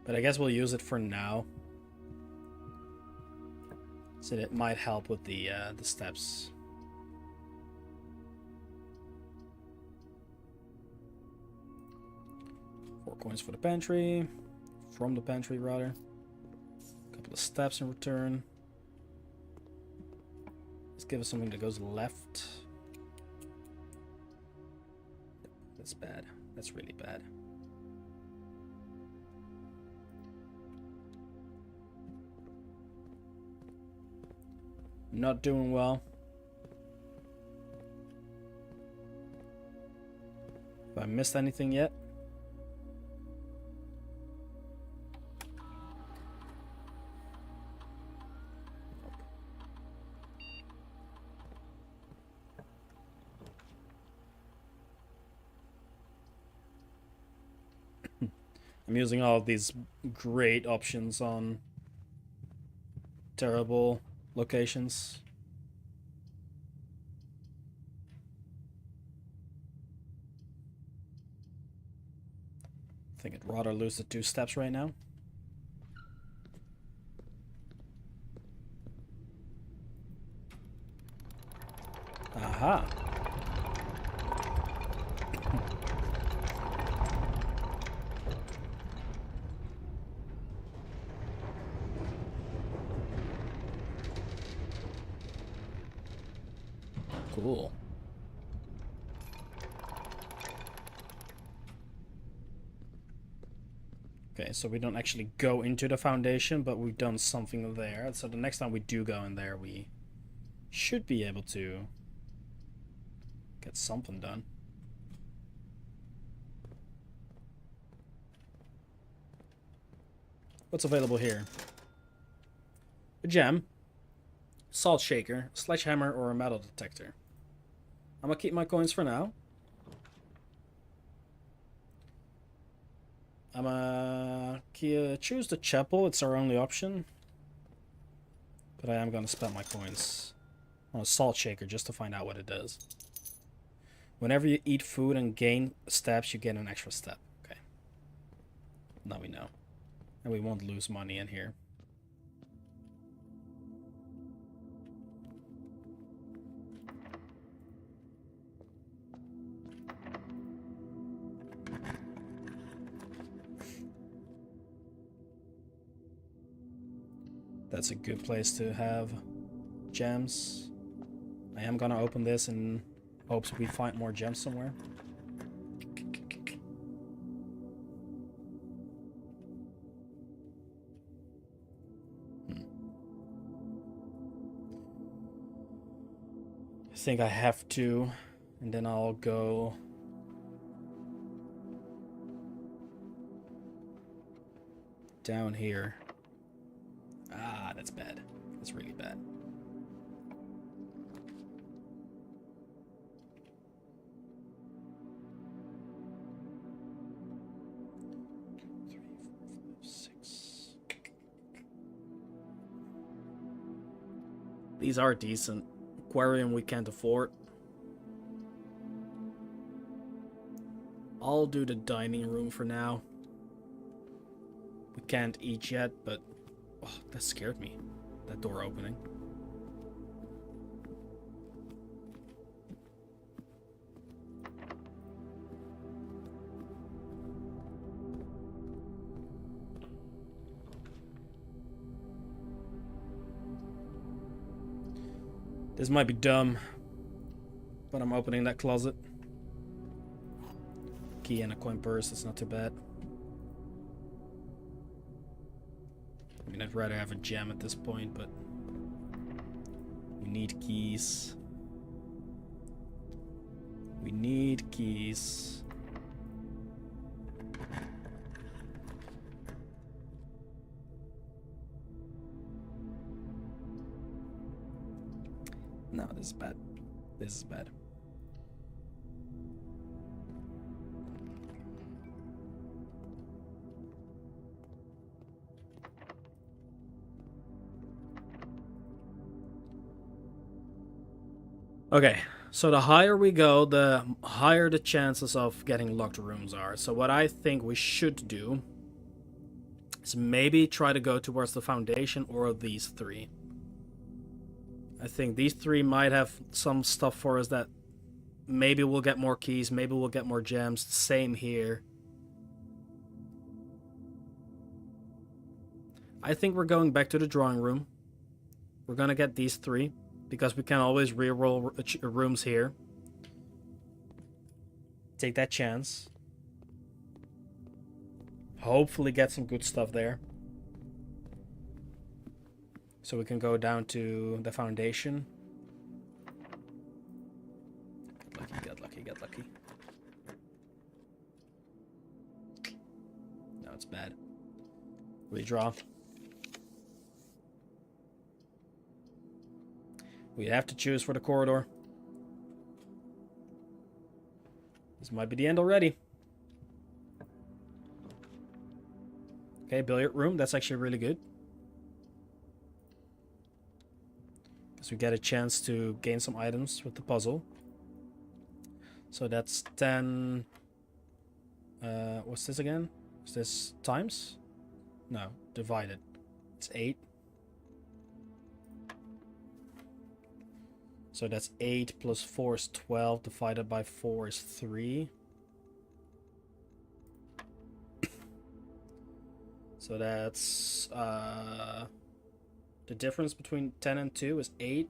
But I guess we'll use it for now. So it might help with the steps. Four coins for the pantry. From the pantry, rather. A couple of steps in return. Let's give us something that goes left. That's bad. That's really bad. Not doing well. Have I missed anything yet? I'm using all of these great options on terrible locations. I think I'd rather lose the 2 steps right now. Aha. Cool. Okay, so we don't actually go into the foundation, but we've done something there. So the next time we do go in there, we should be able to get something done. What's available here? A gem, salt shaker, sledgehammer, or a metal detector. I'm gonna keep my coins for now. I'm gonna choose the chapel. It's our only option. But I am gonna spend my coins on a salt shaker just to find out what it does. Whenever you eat food and gain steps, you get an extra step. Okay. Now we know. And we won't lose money in here. That's a good place to have gems. I am gonna open this in hopes we find more gems somewhere. I think I have to, and then I'll go down here. Ah, that's bad. That's really bad. Three, four, five, six. These are decent. Aquarium we can't afford. I'll do the dining room for now. We can't eat yet, but oh, that scared me. That door opening. This might be dumb, but I'm opening that closet. Key and a coin purse, that's not too bad. I mean, I'd rather have a gem at this point, but we need keys. We need keys. No, this is bad. This is bad. Okay, so the higher we go, the higher the chances of getting locked rooms are. So what I think we should do is maybe try to go towards the foundation or these three. I think these three might have some stuff for us that maybe we'll get more keys, maybe we'll get more gems. Same here. I think we're going back to the drawing room. We're gonna get these three, because we can always reroll rooms here. Take that chance. Hopefully get some good stuff there. So we can go down to the foundation. Get lucky, get lucky, get lucky. No, it's bad. Redraw. We have to choose for the corridor. This might be the end already. Okay, billiard room. That's actually really good. Because we get a chance to gain some items with the puzzle. So that's 10... what's this again? Is this times? No, divided. It's 8. So that's 8 plus 4 is 12, divided by 4 is 3. So that's the difference between 10 and 2 is 8.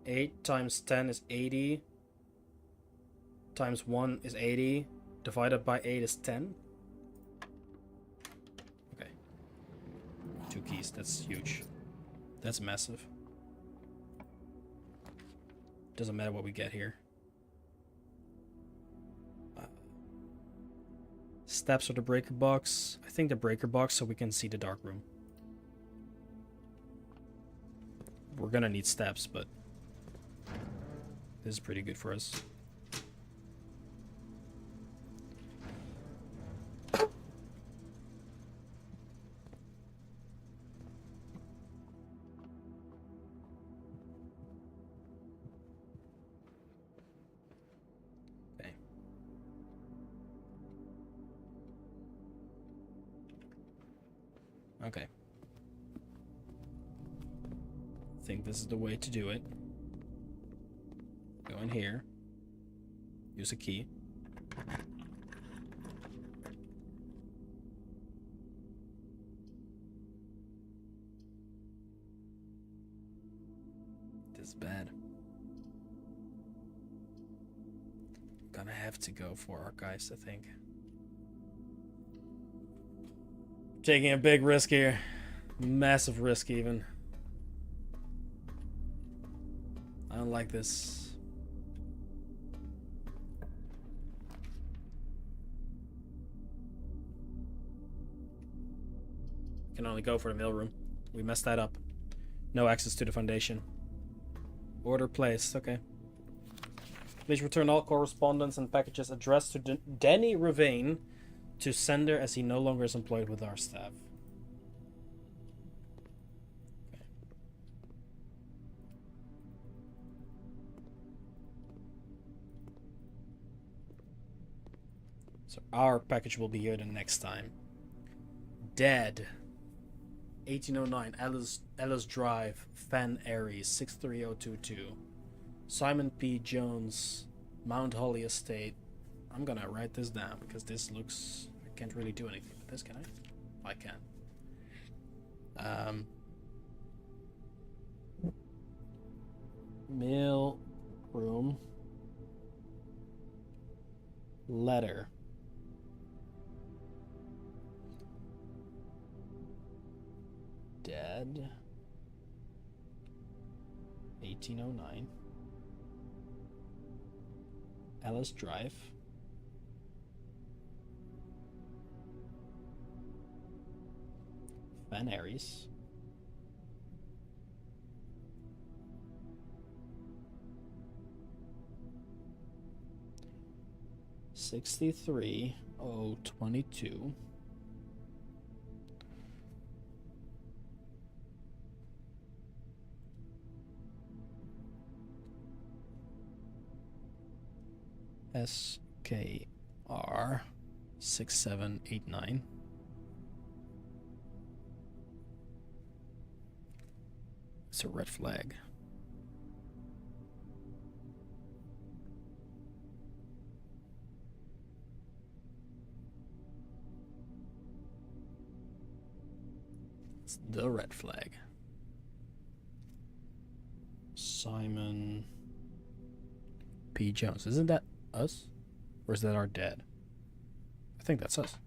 8 times 10 is 80. Times 1 is 80. Divided by 8 is 10. Okay. 2 keys, that's huge. That's massive. Doesn't matter what we get here. Steps or the breaker box. I think the breaker box so we can see the dark room. We're gonna need steps, but this is pretty good for us. Okay. I think this is the way to do it. Go in here. Use a key. This is bad. Gonna have to go for archives, I think. Taking a big risk here. Massive risk, even. I don't like this. Can only go for the mail room. We messed that up. No access to the foundation. Order placed. Okay. Please return all correspondence and packages addressed to Danny Ravane to sender as he no longer is employed with our staff. Okay. So our package will be here the next time. Dead. 1809 Ellis Drive, Fan Aries 63022. Simon P. Jones, Mount Holly Estate. I'm gonna write this down because this looks... I can't really do anything with this, can I? I can. Mail room. Letter. Dead. 1809. Ellis Drive. Van Aries. $63,022. SKR 6789. It's a red flag. It's the red flag. Simon P. Jones. Isn't that us? Or is that our dad? I think that's us.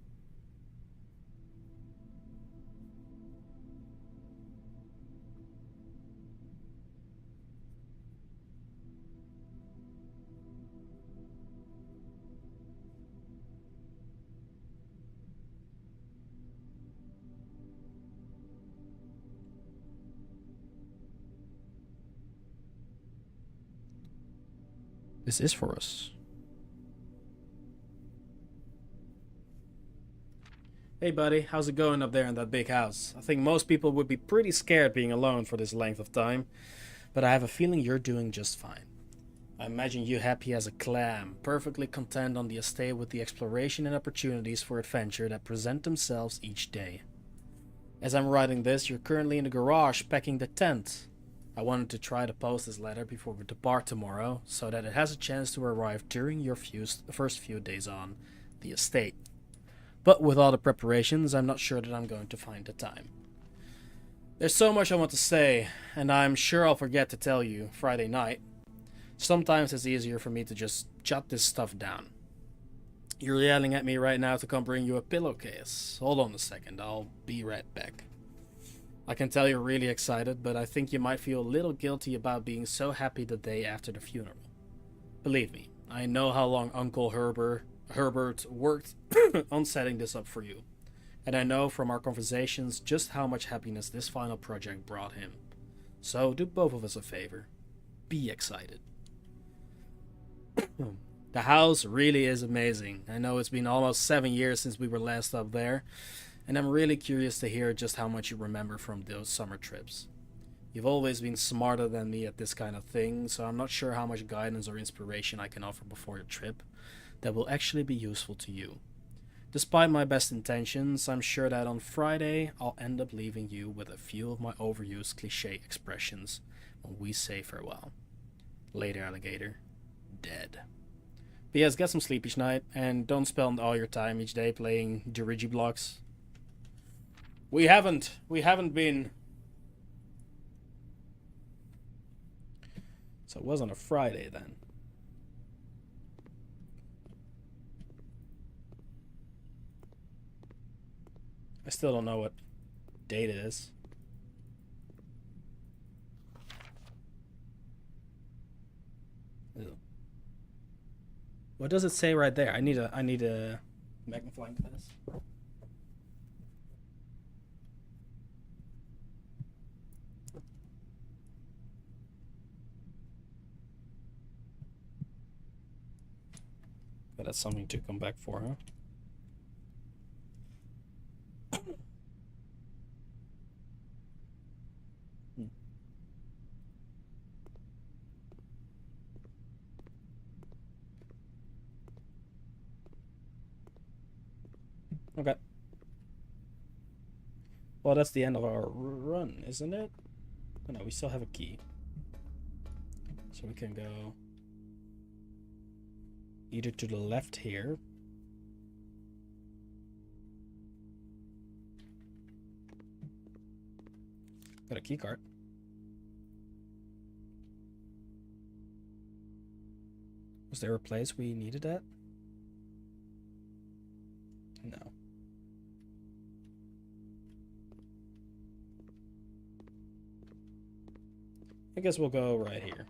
This is for us. Hey buddy, how's it going up there in that big house? I think most people would be pretty scared being alone for this length of time, but I have a feeling you're doing just fine. I imagine you happy as a clam, perfectly content on the estate with the exploration and opportunities for adventure that present themselves each day. As I'm writing this, you're currently in the garage packing the tent. I wanted to try to post this letter before we depart tomorrow, so that it has a chance to arrive during your first few days on the estate. But with all the preparations, I'm not sure that I'm going to find the time. There's so much I want to say, and I'm sure I'll forget to tell you Friday night. Sometimes it's easier for me to just jot this stuff down. You're yelling at me right now to come bring you a pillowcase. Hold on a second, I'll be right back. I can tell you're really excited, but I think you might feel a little guilty about being so happy the day after the funeral. Believe me, I know how long Uncle Herbert worked on setting this up for you. And I know from our conversations just how much happiness this final project brought him. So do both of us a favor. Be excited. The house really is amazing. I know it's been almost 7 years since we were last up there, and I'm really curious to hear just how much you remember from those summer trips. You've always been smarter than me at this kind of thing, so I'm not sure how much guidance or inspiration I can offer before your trip that will actually be useful to you. Despite my best intentions, I'm sure that on Friday I'll end up leaving you with a few of my overused cliché expressions when we say farewell. Later, alligator. Dead. But yes, get some sleep each night, and don't spend all your time each day playing Dirigi blocks. We haven't been. So it was on a Friday then. I still don't know what date it is. Ew. What does it say right there? I need a magnifying glass. But that's something to come back for, huh? Okay. Well, that's the end of our run, isn't it? Oh, no, we still have a key. So we can go either to the left here. Got a key card. Was there a place we needed that? No. I guess we'll go right here.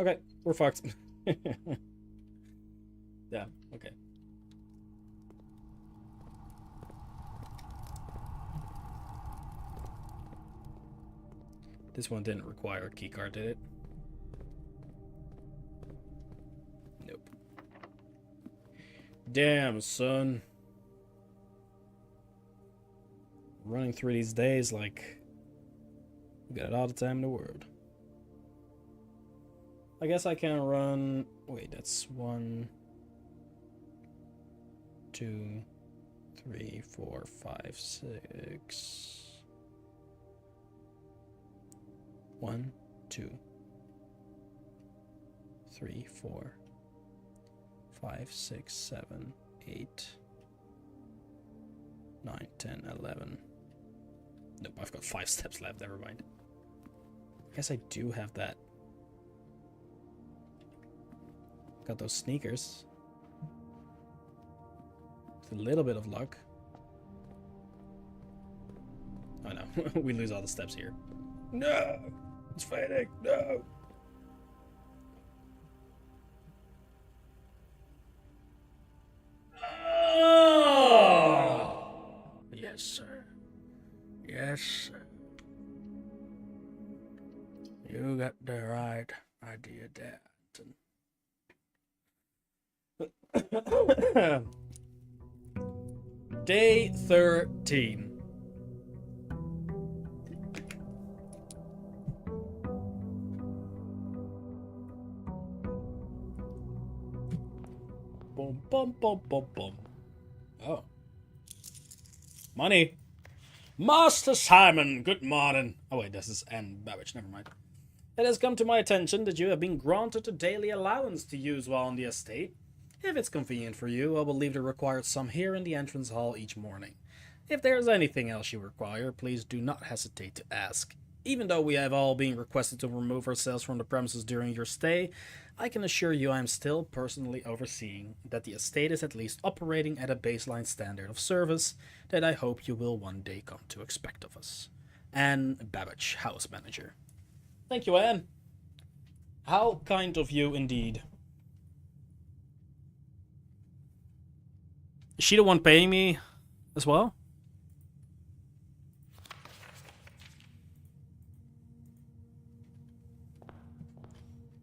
Okay, we're fucked. Yeah, okay. This one didn't require a keycard, did it? Nope. Damn, son. Running through these days like we got all the time in the world. I guess I can run. Wait, that's 1, 2, 3, 4, 5, 6. 1, 2, 3, 4, 5, 6, 7, 8, 9, 10, 11. Nope, I've got 5 steps left, never mind. I guess I do have that. Got those sneakers. With a little bit of luck. Oh no, we lose all the steps here. No! It's fading, no! Oh! Yes, sir. Yes, sir. You got the right idea, Dad. Day 13. Bum, bum, bum, bum. Oh. Money. Master Simon, good morning. Oh wait, this is Anne Babbage, never mind. It has come to my attention that you have been granted a daily allowance to use while on the estate. If it's convenient for you, I will leave the required sum here in the entrance hall each morning. If there is anything else you require, please do not hesitate to ask. Even though we have all been requested to remove ourselves from the premises during your stay, I can assure you I am still personally overseeing that the estate is at least operating at a baseline standard of service that I hope you will one day come to expect of us. Anne Babbage, house manager. Thank you, Anne. How kind of you indeed. Is she the one paying me as well?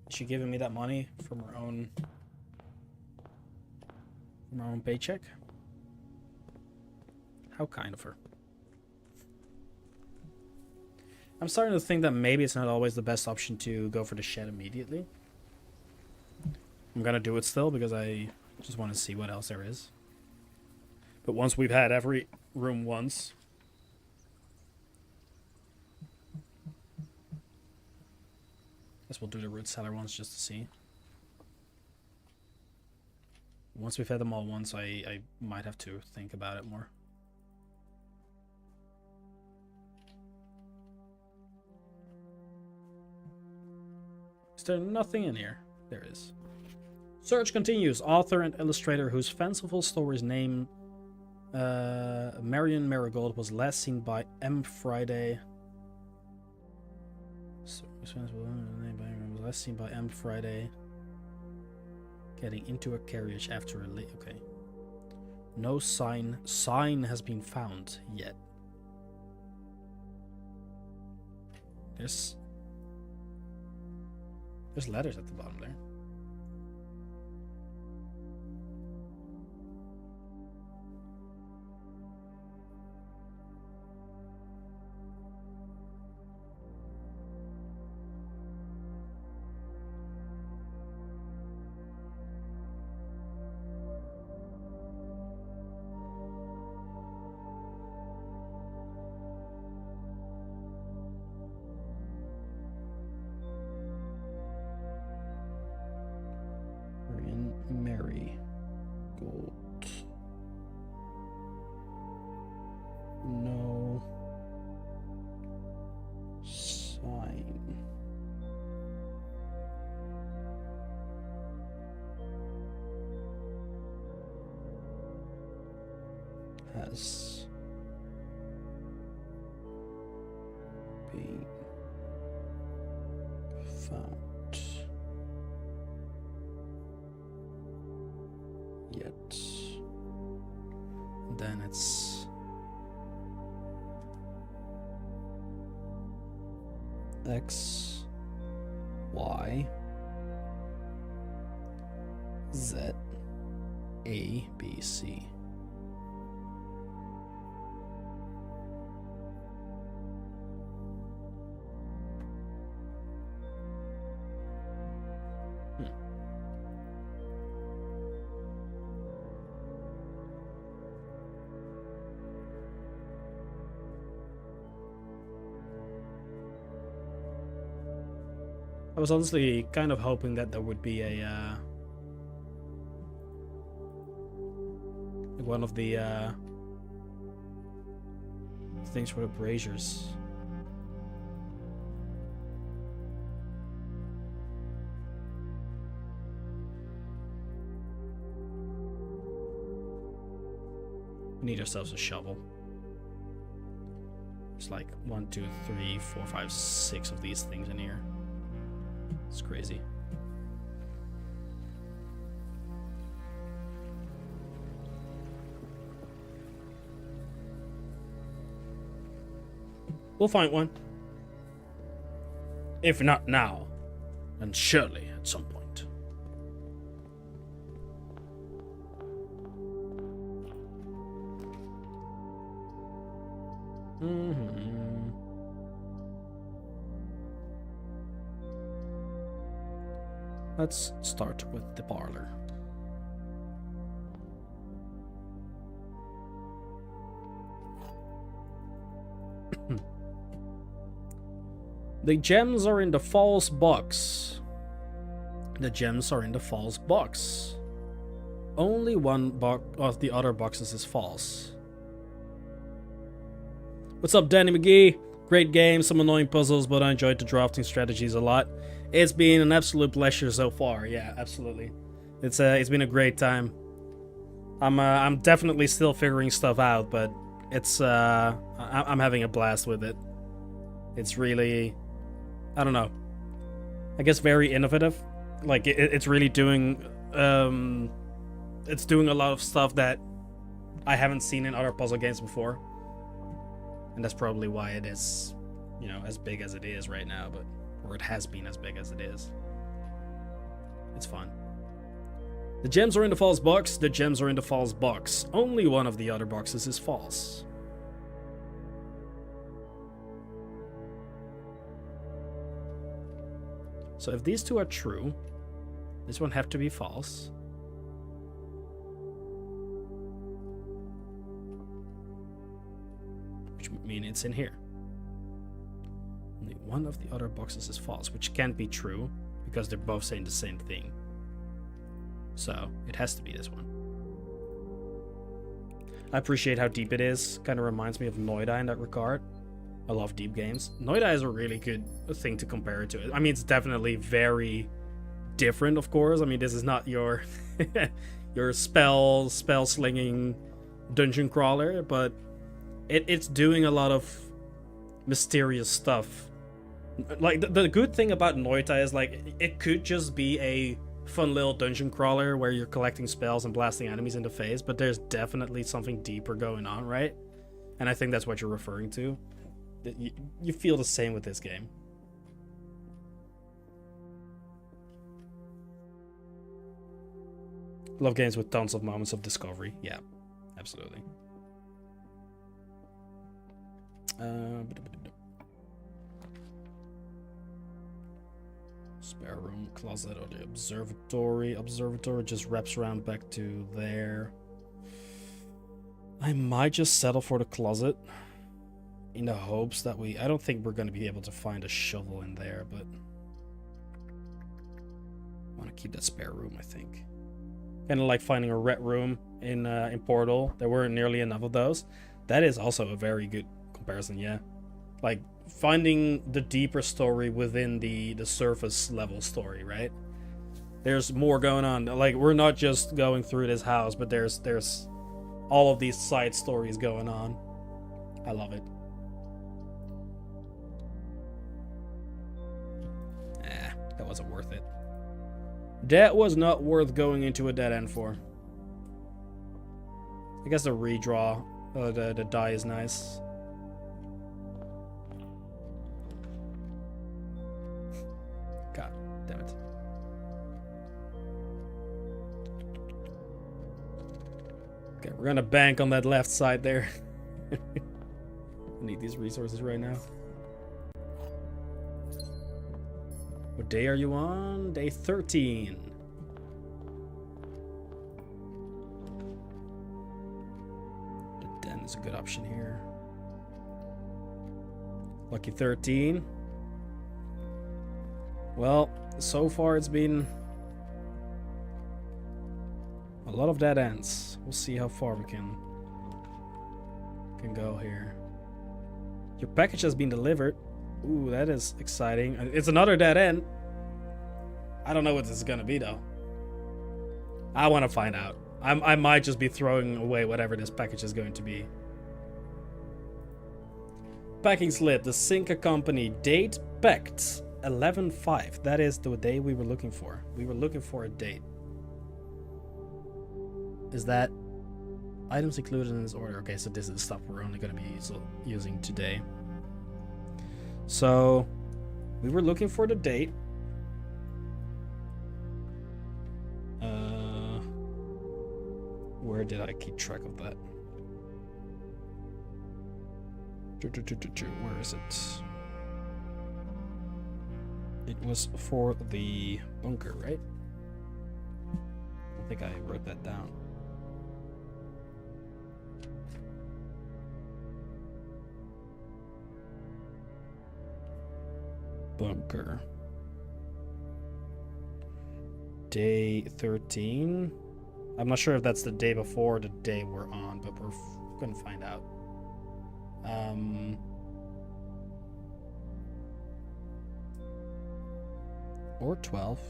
Is she giving me that money from her own paycheck? How kind of her. I'm starting to think that maybe it's not always the best option to go for the shed immediately. I'm gonna do it still because I just want to see what else there is. But once we've had every room once... guess we'll do the root cellar once just to see. Once we've had them all once, I might have to think about it more. Is there nothing in here? There is. Search continues. Author and illustrator whose fanciful stories name Marion Marigold was last seen by M. Friday. Was last seen by M. Friday. Getting into a carriage after a late. Okay. No sign has been found yet. There's letters at the bottom there. Mary Gold. No sign. Has been found. Yet. Then it's X, Y, Z, A, B, C. I was honestly kind of hoping that there would be a one of the things for the braziers. We need ourselves a shovel. There's like 1, 2, 3, 4, 5, 6 of these things in here. It's crazy. We'll find one. If not now, then surely at some point. Let's start with the parlor. The gems are in the false box. The gems are in the false box. Only one of the other boxes is false. What's up, Danny McGee? Great game, some annoying puzzles, but I enjoyed the drafting strategies a lot. It's been an absolute pleasure so far. Yeah, absolutely. It's been a great time. I'm definitely still figuring stuff out, but it's I'm having a blast with it. It's really, I don't know, I guess very innovative. Like it's really doing it's doing a lot of stuff that I haven't seen in other puzzle games before, and that's probably why it is, you know, as big as it is right now. But or it has been as big as it is. It's fun. The gems are in the false box. The gems are in the false box. Only one of the other boxes is false. So if these two are true, this one have to be false. Which would mean it's in here. Only one of the other boxes is false, which can't be true because they're both saying the same thing. So it has to be this one. I appreciate how deep it is. Kind of reminds me of Noida in that regard. I love deep games. Noida is a really good thing to compare it to. I mean, it's definitely very different, of course. I mean, this is not your your spell slinging dungeon crawler, but it's doing a lot of mysterious stuff. Like the good thing about Noita is like it could just be a fun little dungeon crawler where you're collecting spells and blasting enemies in the face, but there's definitely something deeper going on, right? And I think that's what you're referring to. You feel the same with this game. Love games with tons of moments of discovery. Yeah, absolutely. Spare room, closet, or the observatory. Observatory just wraps around back to there. I might just settle for the closet in the hopes that I don't think we're going to be able to find a shovel in there, but I want to keep that spare room, I think. Kind of like finding a red room in Portal. There weren't nearly enough of those. That is also a very good comparison, yeah. Like finding the deeper story within the surface level story, right? There's more going on. Like we're not just going through this house, but there's all of these side stories going on. I love it. That wasn't worth it. That was not worth going into a dead end for. I guess the redraw, the die is nice. God damn it. Okay, we're gonna bank on that left side there. I need these resources right now. What day are you on? Day 13. The den is a good option here. Lucky 13. Well, so far it's been a lot of dead ends. We'll see how far we can go here. Your package has been delivered. Ooh, that is exciting. It's another dead end. I don't know what this is gonna be though. I want to find out. I might just be throwing away whatever this package is going to be. Packing slip. The Cinca Company. Date packed. 11/5. That is the day we were looking for. We were looking for a date. Is that items included in this order? Okay, so this is stuff we're only going to be using today. So we were looking for the date. Where did I keep track of that? Where is it? It was for the bunker, right? I think I wrote that down. bunker. Day 13. I'm not sure if that's the day before or the day we're on, but we're gonna find out. Or 12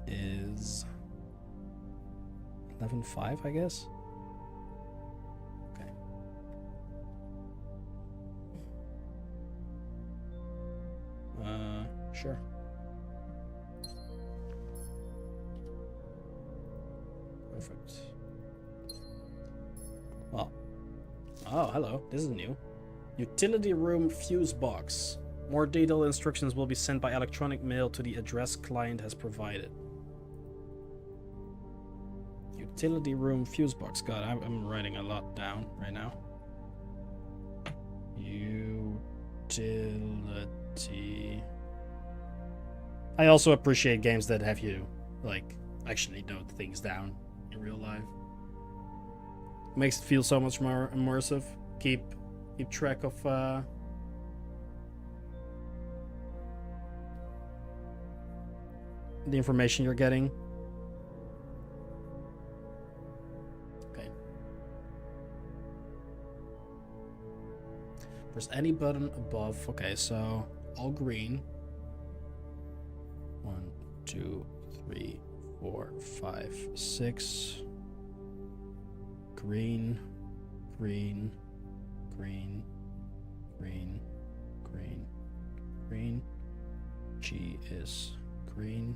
is 11:05, I guess. Okay. Sure. Perfect. Well. Oh, hello. This is new. Utility room fuse box. More detailed instructions will be sent by electronic mail to the address client has provided. Utility room fuse box. God, I'm writing a lot down right now. Utility. I also appreciate games that have you, like, actually note things down in real life. Makes it feel so much more immersive. Keep track of the information you're getting. Okay. Press any button above. Okay, so all green. 1, 2, 3, 4, 5, 6. Green, green, green, green, green, green. G is green.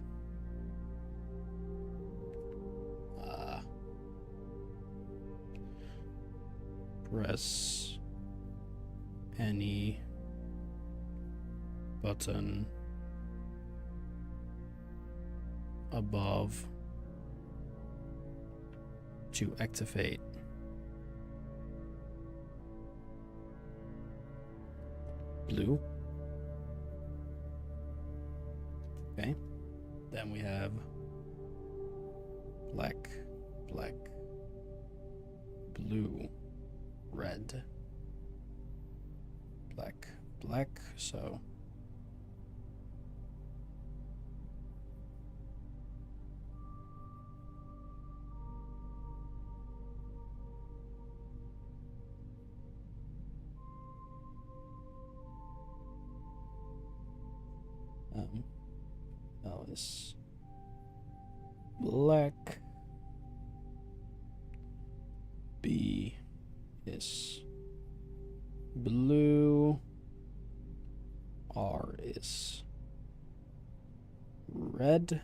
Press any button above to activate. Blue. Okay. Then we have black, black, blue, red, black, black. So L is black, B is blue, R is red,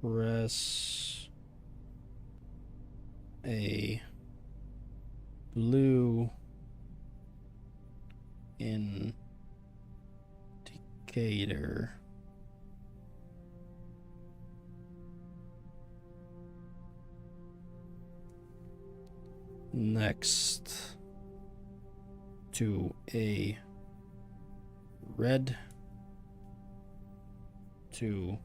press a blue indicator. Next to a red to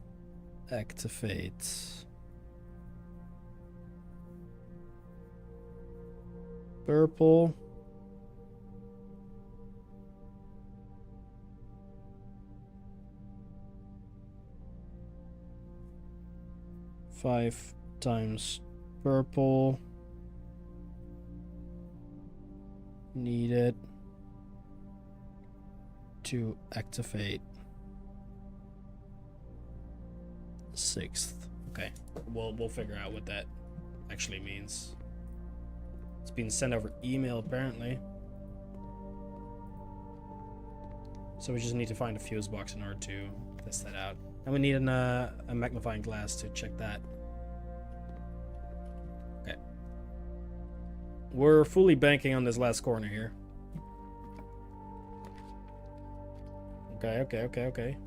activate purple. Five times purple needed to activate sixth. Okay, we'll figure out what that actually means. It's being sent over email apparently, so we just need to find a fuse box in order to test that out. And we need a magnifying glass to check that. Okay. We're fully banking on this last corner here. Okay.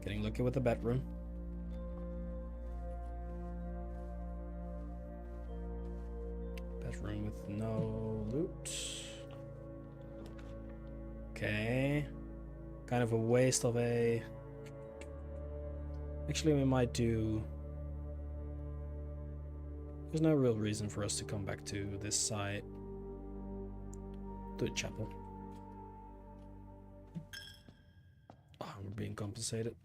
Getting lucky with the bedroom. Bedroom with no loot. Okay. Kind of a waste of a... Actually, we might do There's no real reason for us to come back to this site. To the chapel. Oh, we're being compensated.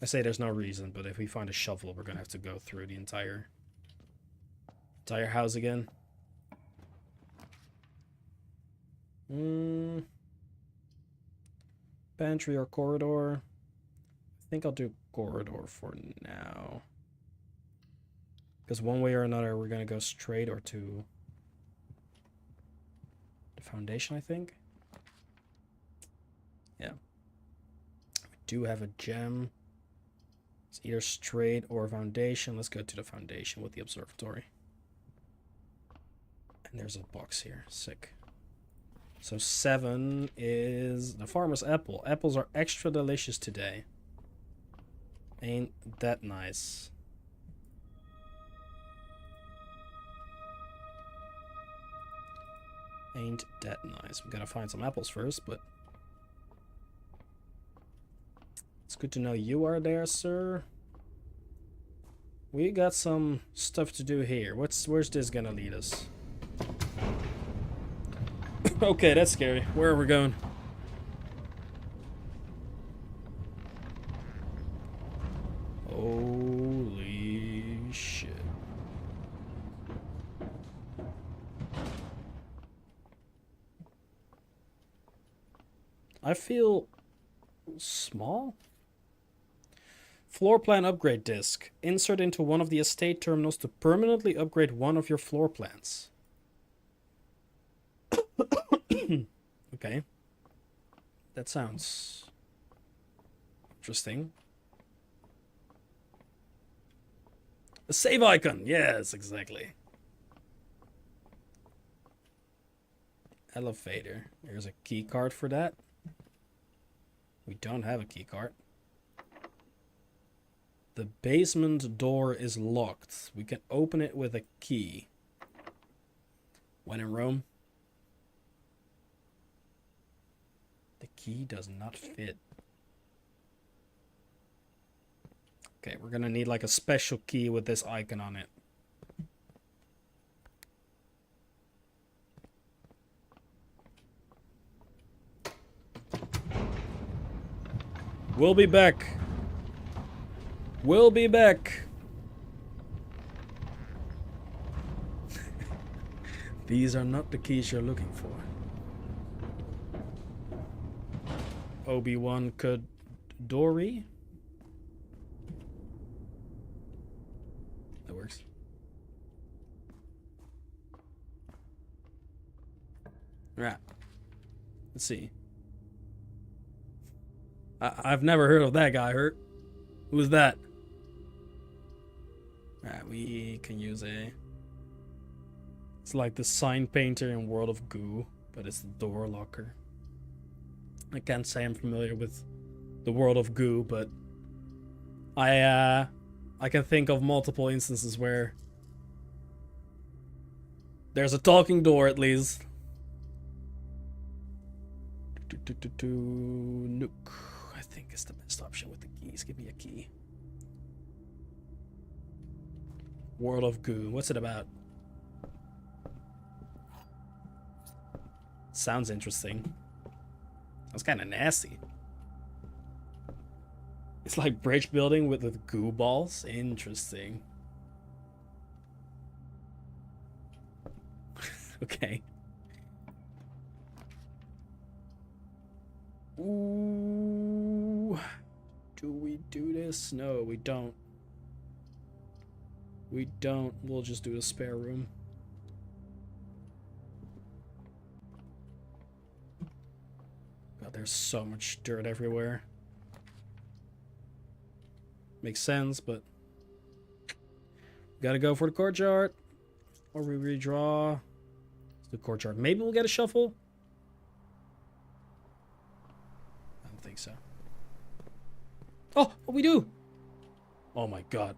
I say there's no reason, but if we find a shovel, we're gonna have to go through the entire house again. Pantry or corridor? I think I'll do corridor for now. Because one way or another, we're gonna go straight or to the foundation, I think. Yeah. We do have a gem. It's either straight or foundation. Let's go to the foundation with the observatory. And there's a box here. Sick. So 7 is the farmer's apple. Apples are extra delicious today. Ain't that nice? Ain't that nice? We gotta find some apples first, but it's good to know you are there, sir. We got some stuff to do here. Where's this gonna lead us? Okay, that's scary. Where are we going? Holy shit. I feel small. Floor plan upgrade disc. Insert into one of the estate terminals to permanently upgrade one of your floor plans. Okay. That sounds interesting. A save icon. Yes, exactly. Elevator. There's a key card for that. We don't have a key card. The basement door is locked. We can open it with a key. When in Rome. The key does not fit. Okay, we're gonna need like a special key with this icon on it. We'll be back. We'll be back. These are not the keys you're looking for. Obi-Wan could Dory. That works. Right. Let's see. I've never heard of that guy, Hurt. Who's that? Alright, we can use a... It's like the sign painter in World of Goo, but it's the door locker. I can't say I'm familiar with the World of Goo, but I can think of multiple instances where there's a talking door at least. Nook, I think is the best option with the keys. Give me a key. World of Goo. What's it about? Sounds interesting. That's kind of nasty. It's like bridge building with goo balls. Interesting. Okay. Ooh. Do we do this? No, we don't. We don't. We'll just do a spare room. God, there's so much dirt everywhere. Makes sense, but gotta go for the courtyard. Or we redraw the courtyard. Maybe we'll get a shuffle. I don't think so. Oh, we do. Oh my god.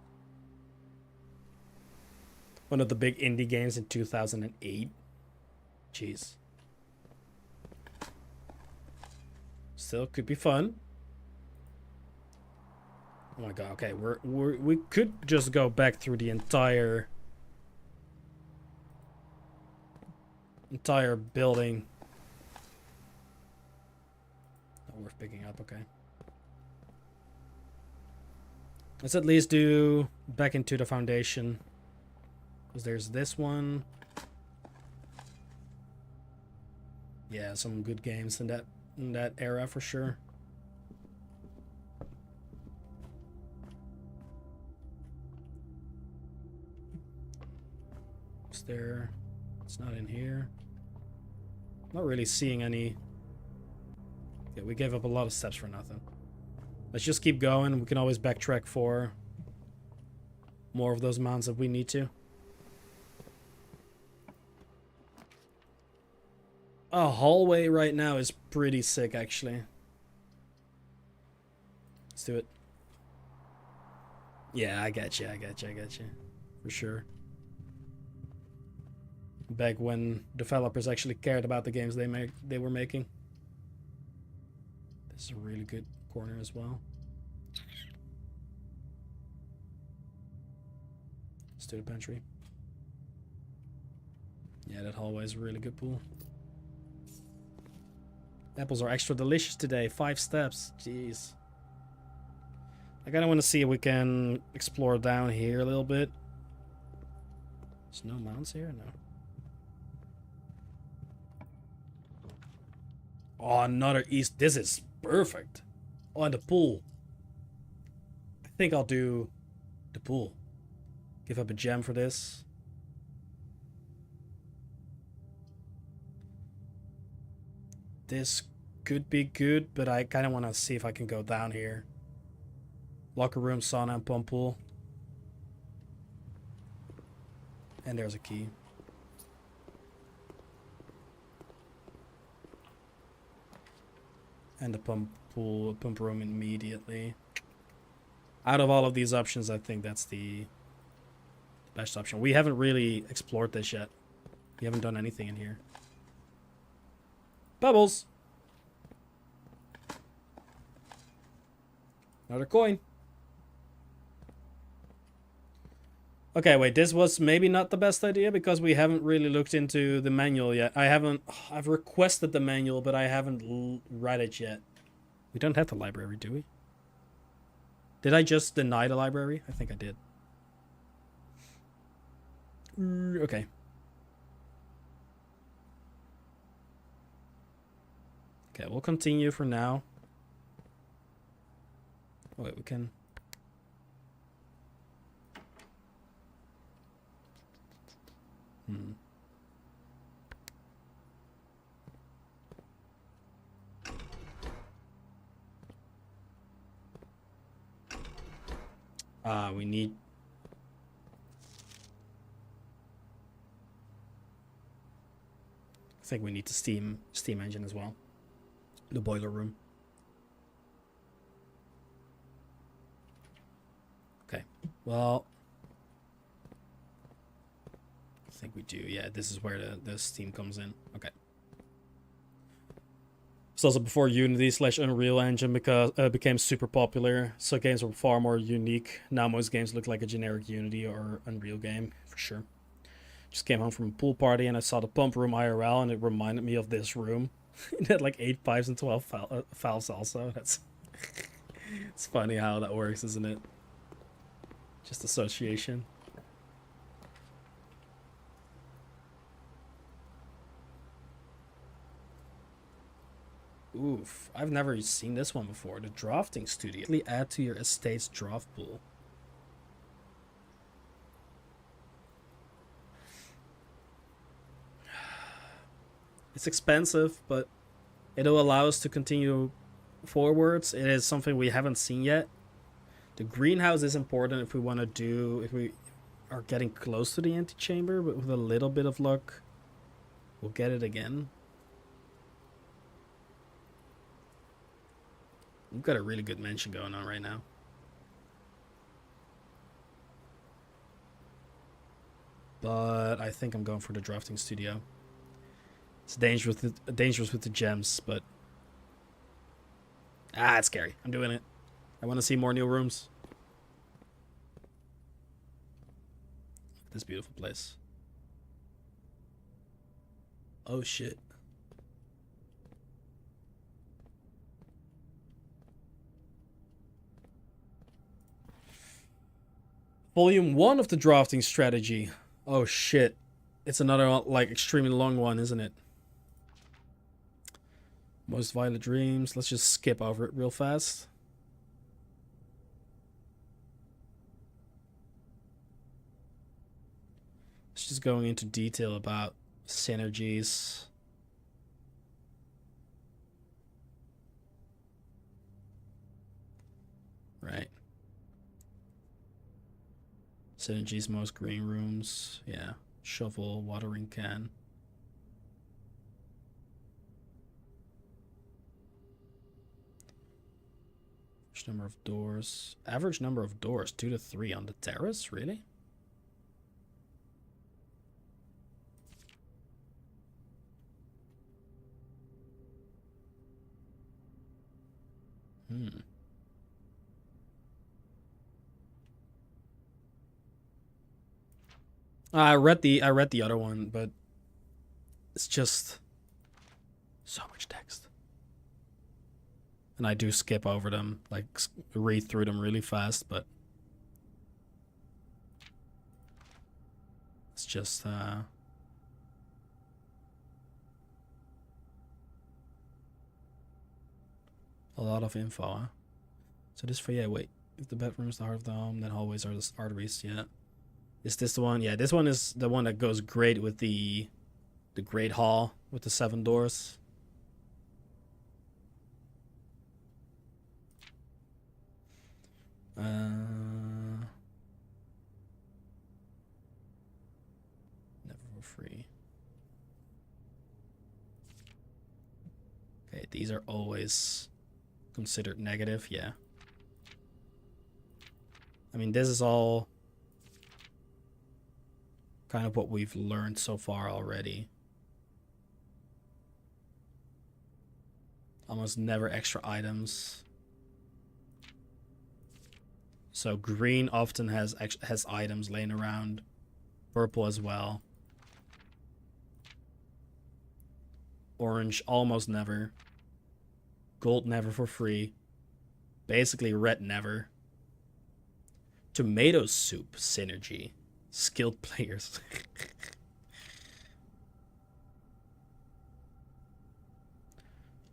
One of the big indie games in 2008. Jeez. Still could be fun. Oh my god, okay, we could just go back through the entire building. Not worth picking up, okay. Let's at least do back into the foundation. Because there's this one. Yeah, some good games in that era for sure. Is there? It's not in here. Not really seeing any. Yeah, we gave up a lot of steps for nothing. Let's just keep going. We can always backtrack for more of those mounts if we need to. A hallway right now is pretty sick, actually. Let's do it. Yeah, I got you. For sure. Back when developers actually cared about the games they were making. This is a really good corner as well. Let's do the pantry. Yeah, that hallway is a really good pool. Apples are extra delicious today. 5 steps. Jeez. I kind of want to see if we can explore down here a little bit. There's no mounts here? No. Oh, another east. This is perfect. Oh, and the pool. I think I'll do the pool. Give up a gem for this. This could be good, but I kind of want to see if I can go down here. Locker room, sauna, and pump pool. And there's a key. And the pump room immediately. Out of all of these options, I think that's the best option. We haven't really explored this yet. We haven't done anything in here. Bubbles! Another coin. Okay, wait, this was maybe not the best idea because we haven't really looked into the manual yet. I've requested the manual, but I haven't read it yet. We don't have the library, do we? Did I just deny the library? I think I did. Okay. Okay, we'll continue for now. Oh, wait, we can... we need... I think we need the steam engine as well. The boiler room. Okay, well... I think we do. Yeah, this is where the steam comes in. Okay. It's also before Unity / Unreal Engine became super popular, so games were far more unique. Now most games look like a generic Unity or Unreal game, for sure. Just came home from a pool party and I saw the pump room IRL and it reminded me of this room. It had like 8 pipes and 12 valves also. That's it's funny how that works, isn't it? Just association. Oof, I've never seen this one before. The drafting studio. Add to your estate's draft pool. It's expensive, but it'll allow us to continue forwards. It is something we haven't seen yet. The greenhouse is important if we want to do, if we are getting close to the antechamber, but with a little bit of luck, we'll get it again. We've got a really good mansion going on right now. But I think I'm going for the drafting studio. It's dangerous with the gems, but... it's scary. I'm doing it. I want to see more new rooms. this beautiful place. Oh shit. Volume 1 of the drafting strategy. Oh shit. It's another, like, extremely long one, isn't it? Most Violent Dreams. Let's just skip over it real fast. It's just going into detail about synergies. Right. Synergies, most green rooms. Yeah. Shovel, watering can. Average number of doors. Average number of doors, 2 to 3 on the terrace? Really? I read the other one, but it's just so much text. And I do skip over them, like read through them really fast, but it's just a lot of info, huh? So this for, yeah, wait. If the bedroom is the heart of the home, then hallways are the arteries, yeah. Is this the one? Yeah, this one is the one that goes great with the Great Hall with the 7 doors. Never for free. Okay, these are always considered negative, yeah. I mean, this is all kind of what we've learned so far already. Almost never extra items. So green often has items laying around. Purple as well. Orange almost never. Gold never for free. Basically red never. Tomato soup synergy. Skilled players.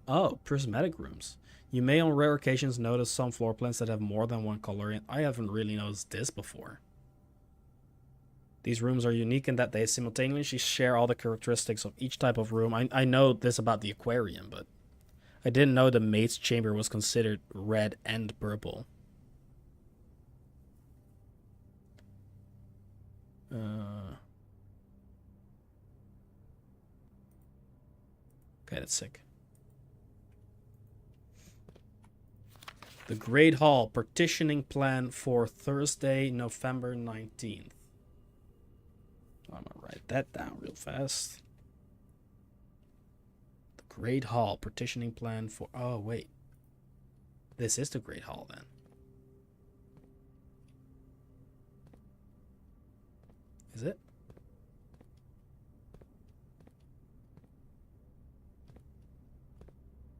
Oh, prismatic rooms. You may on rare occasions notice some floor plans that have more than one color in. I haven't really noticed this before. These rooms are unique in that they simultaneously share all the characteristics of each type of room. I know this about the aquarium, but I didn't know the maid's chamber was considered red and purple. Okay, that's sick. The Great Hall partitioning plan for Thursday, November 19th. I'm gonna write that down real fast. The Great Hall partitioning plan for... Oh, wait. This is the Great Hall, then. Is it?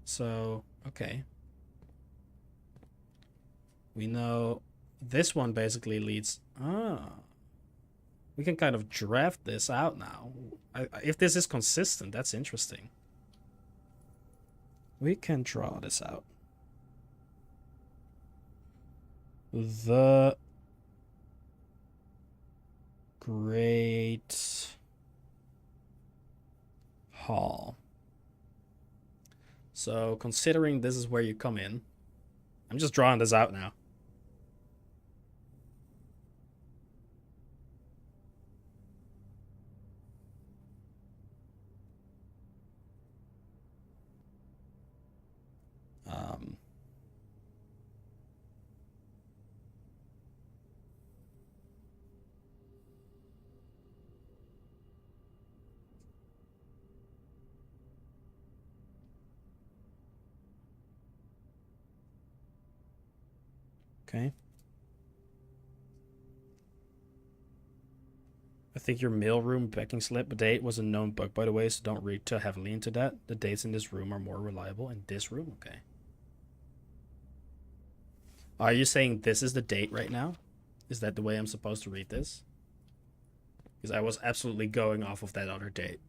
So, okay. We know this one basically leads... Ah. We can kind of draft this out now. If this is consistent, that's interesting. We can draw this out. The Great Hall. So, considering this is where you come in, I'm just drawing this out now. Okay. think your mailroom backing slip date was a known bug, by the way, so don't read too heavily into that. The dates in this room are more reliable. In this room? Okay. Are you saying this is the date right now? Is that the way I'm supposed to read this? Because I was absolutely going off of that other date.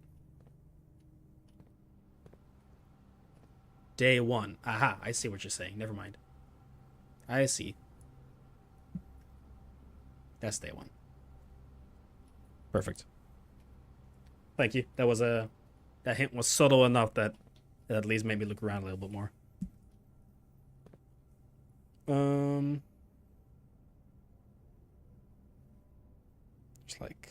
Day 1. Aha, I see what you're saying. Never mind. I see. That's day 1. Perfect. Thank you. That was that hint was subtle enough that it at least made me look around a little bit more. Just like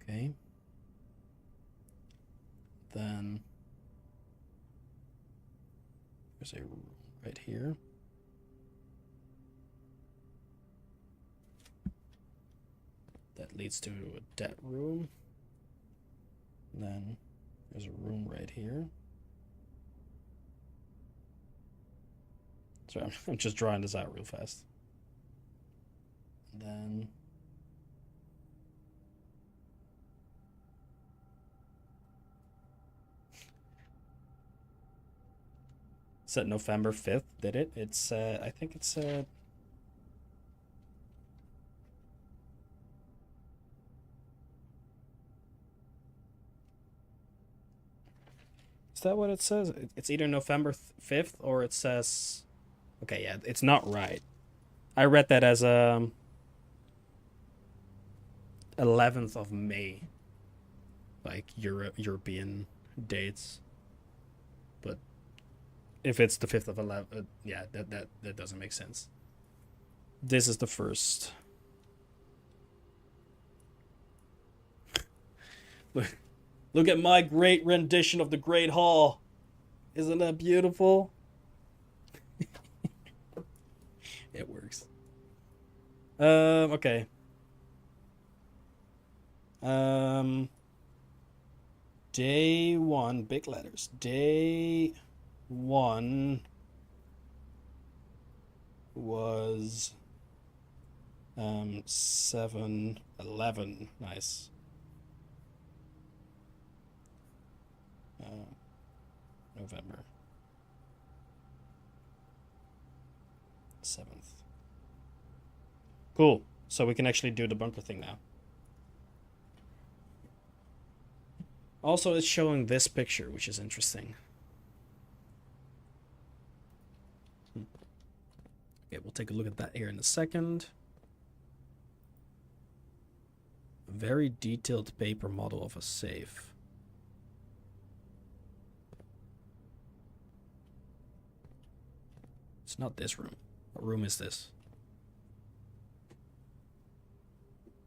okay. Then there's a room right here. That leads to a debt room. And then there's a room right here. Sorry, I'm just drawing this out real fast. And then said November 5th, did it? It's I think it's is that what it says? It's either November 5th or it says, okay, yeah, it's not right. I read that as 11th of May, like European dates. But if it's the 5th of 11, yeah, that doesn't make sense. This is the first. Look at my great rendition of the Great Hall. Isn't that beautiful? It works. Okay. Day 1, big letters. Day 1 was 7/11. Nice. November 7th. Cool. So we can actually do the bunker thing now. Also, it's showing this picture, which is interesting. Okay, we'll take a look at that here in a second. A very detailed paper model of a safe. It's not this room. What room is this?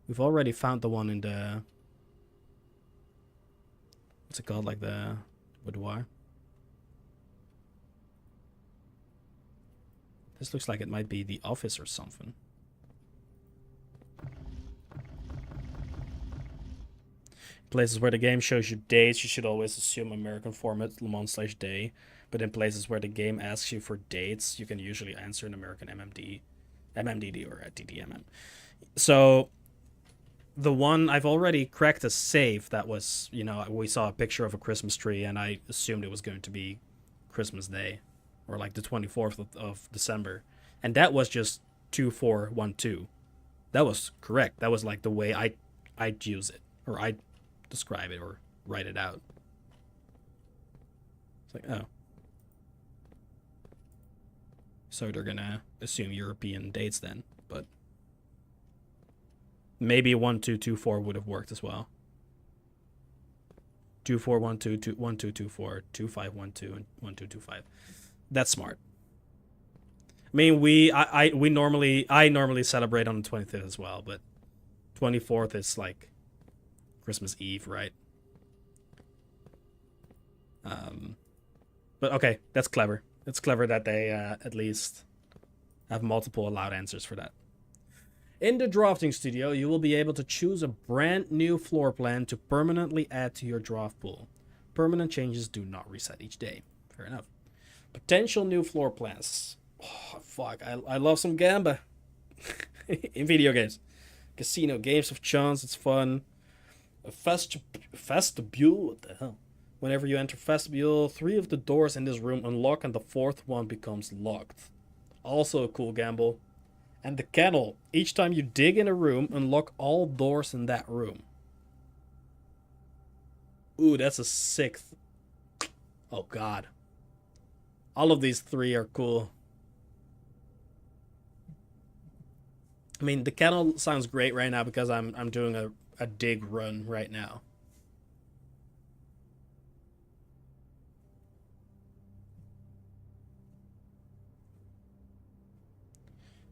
We've already found the one in the... What's it called? Like the boudoir? This looks like it might be the office or something. Places where the game shows you dates, you should always assume American format, month/day. But in places where the game asks you for dates, you can usually answer an American MMDD or a DDMM. So the one I've already cracked a safe that was, you know, we saw a picture of a Christmas tree and I assumed it was going to be Christmas Day or like the 24th of December. And that was just 2412. That was correct. That was like the way I'd use it or I'd describe it or write it out. It's like, oh. So they're gonna assume European dates then, but maybe 1224 would have worked as well. 2412, 1224, 2512, and 1225. That's smart. I mean, I normally celebrate on the 25th as well, but 24th is like Christmas Eve, right? But okay, that's clever. It's clever that they at least have multiple allowed answers for that. In the drafting studio, you will be able to choose a brand new floor plan to permanently add to your draft pool. Permanent changes do not reset each day. Fair enough. Potential new floor plans. Oh, fuck, I love some gamba in video games. Casino, games of chance, it's fun. A vestibule, what the hell? Whenever you enter vestibule, 3 of the doors in this room unlock and the 4th one becomes locked. Also a cool gamble. And the kennel. Each time you dig in a room, unlock all doors in that room. Ooh, that's a 6th. Oh, God. All of these 3 are cool. I mean, the kennel sounds great right now because I'm doing a dig run right now.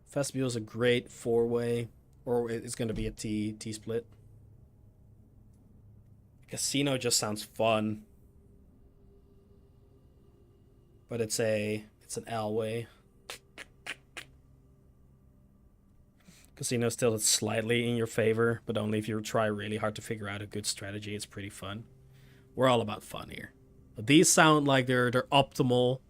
Vestibule is a great 4-way, or it's going to be a T-split. Casino just sounds fun, but it's an L-way. Casino still slightly in your favor, but only if you try really hard to figure out a good strategy. It's pretty fun. We're all about fun here. But these sound like they're optimal,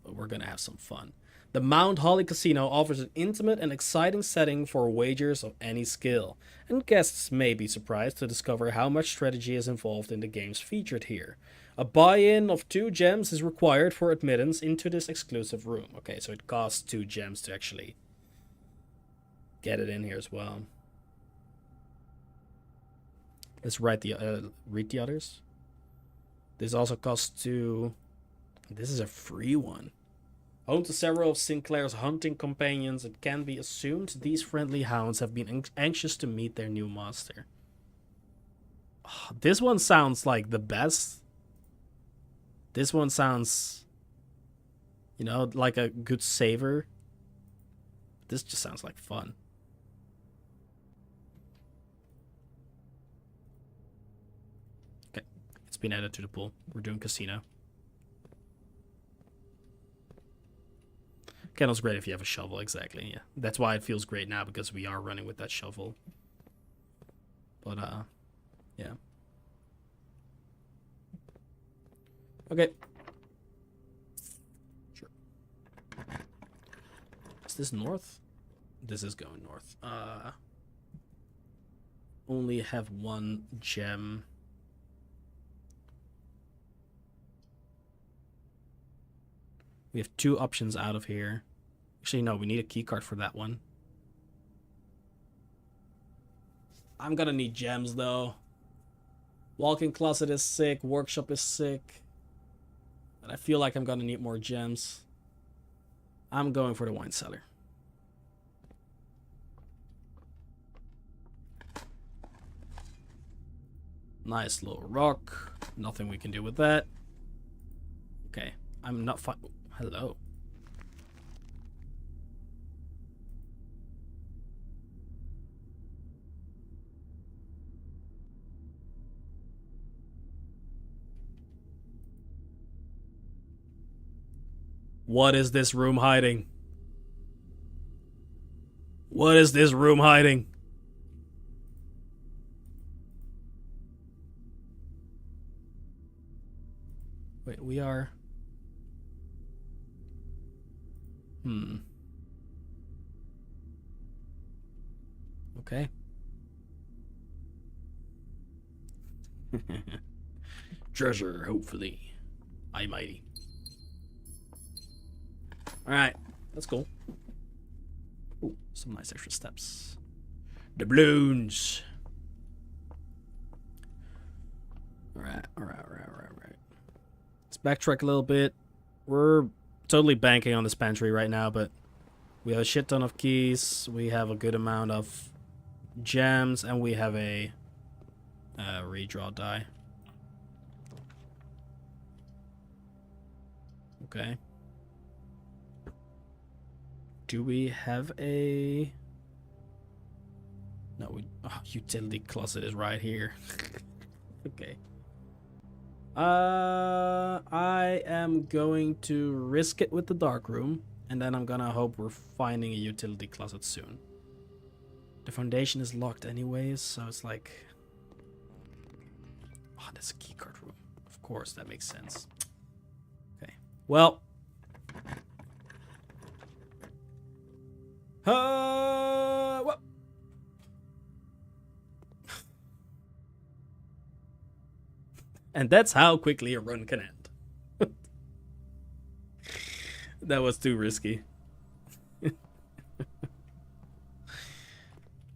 but we're gonna have some fun. The Mount Holly Casino offers an intimate and exciting setting for wagers of any skill, and guests may be surprised to discover how much strategy is involved in the games featured here. A buy-in of 2 gems is required for admittance into this exclusive room. Okay, so it costs 2 gems to actually get it in here as well. Let's read the others. This also costs 2. This is a free one. Home to several of Sinclair's hunting companions, it can be assumed these friendly hounds have been anxious to meet their new master. Oh, this one sounds like the best. This one sounds, you know, like a good saver. This just sounds like fun. Okay, it's been added to the pool. We're doing casino. Kennel's great if you have a shovel, exactly, yeah. That's why it feels great now, because we are running with that shovel. But, yeah. Okay. Sure. Is this north? This is going north. Only have 1 gem. We have 2 options out of here. Actually, no, we need a key card for that one. I'm gonna need gems, though. Walk-in closet is sick. Workshop is sick. But I feel like I'm gonna need more gems. I'm going for the wine cellar. Nice little rock. Nothing we can do with that. Okay, I'm not fine. Hello. What is this room hiding? What is this room hiding? Wait, we are... Okay. Treasure, hopefully. I mighty. Alright, that's cool. Ooh, some nice extra steps. Doubloons. Alright. Let's backtrack a little bit. We're totally banking on this pantry right now, but we have a shit ton of keys. We have a good amount of gems, and we have a redraw die. Okay. Do we have a... No, we... Oh, utility closet is right here. Okay. I am going to risk it with the dark room, and then I'm gonna hope we're finding a utility closet soon. The foundation is locked anyways, so it's like... Oh, that's a keycard room. Of course, that makes sense. Okay. Well... What? And that's how quickly a run can end. That was too risky.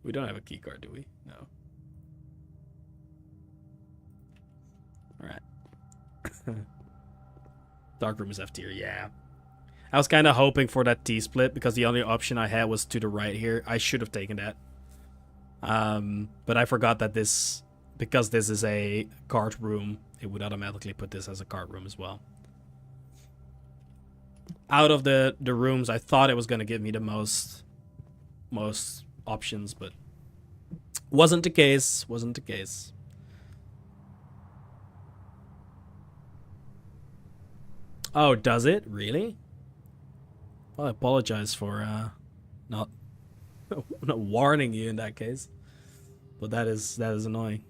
We don't have a keycard, do we? No. Alright. Dark room is F tier, yeah. I was kind of hoping for that T-split because the only option I had was to the right here. I should have taken that. But I forgot that this... Because this is a card room, it would automatically put this as a card room as well. Out of the rooms, I thought it was going to give me the most options, but wasn't the case. Wasn't the case. Oh, does it? Really? Well, I apologize for not warning you in that case. But that is annoying.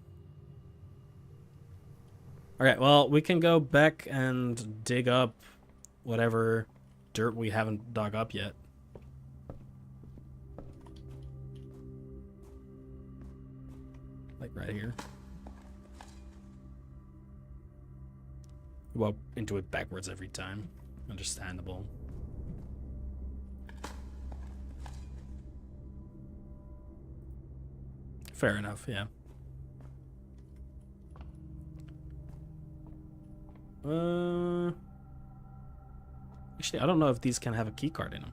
Alright, well, we can go back and dig up whatever dirt we haven't dug up yet. Like right here. Well, into it backwards every time. Understandable. Fair enough, yeah. Actually, I don't know if these can have a keycard in them.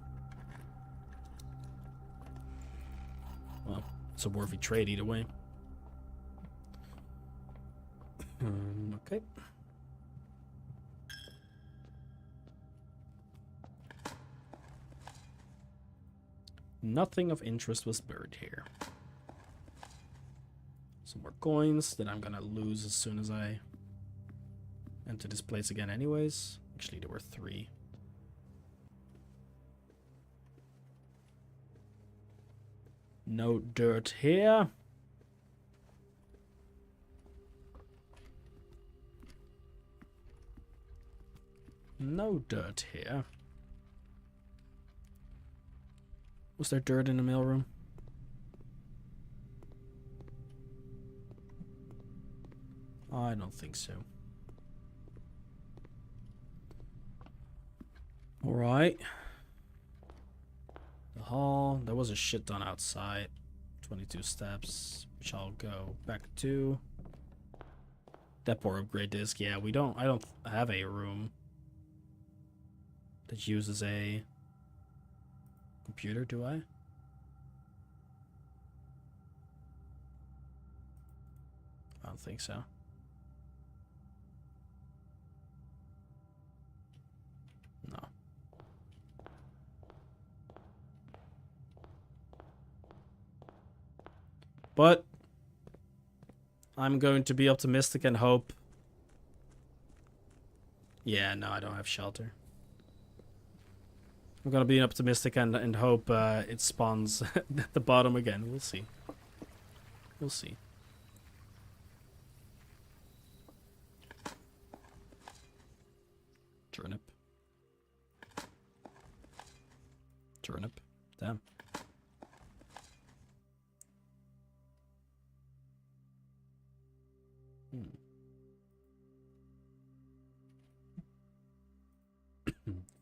Well, it's a worthy trade either way. Okay. Nothing of interest was buried here. Some more coins that I'm gonna lose as soon as I enter this place again anyways. Actually, there were 3. No dirt here. No dirt here. Was there dirt in the mailroom? I don't think so. Alright. The hall. There was a shit ton outside. 22 steps, which I'll go back to. That poor upgrade disc. Yeah, I don't have a room that uses a computer, do I? I don't think so. No. But I'm going to be optimistic and hope. Yeah, no, I don't have shelter. I'm gonna be optimistic and hope it spawns at the bottom again. We'll see. We'll see. Turnip. Turnip. Damn.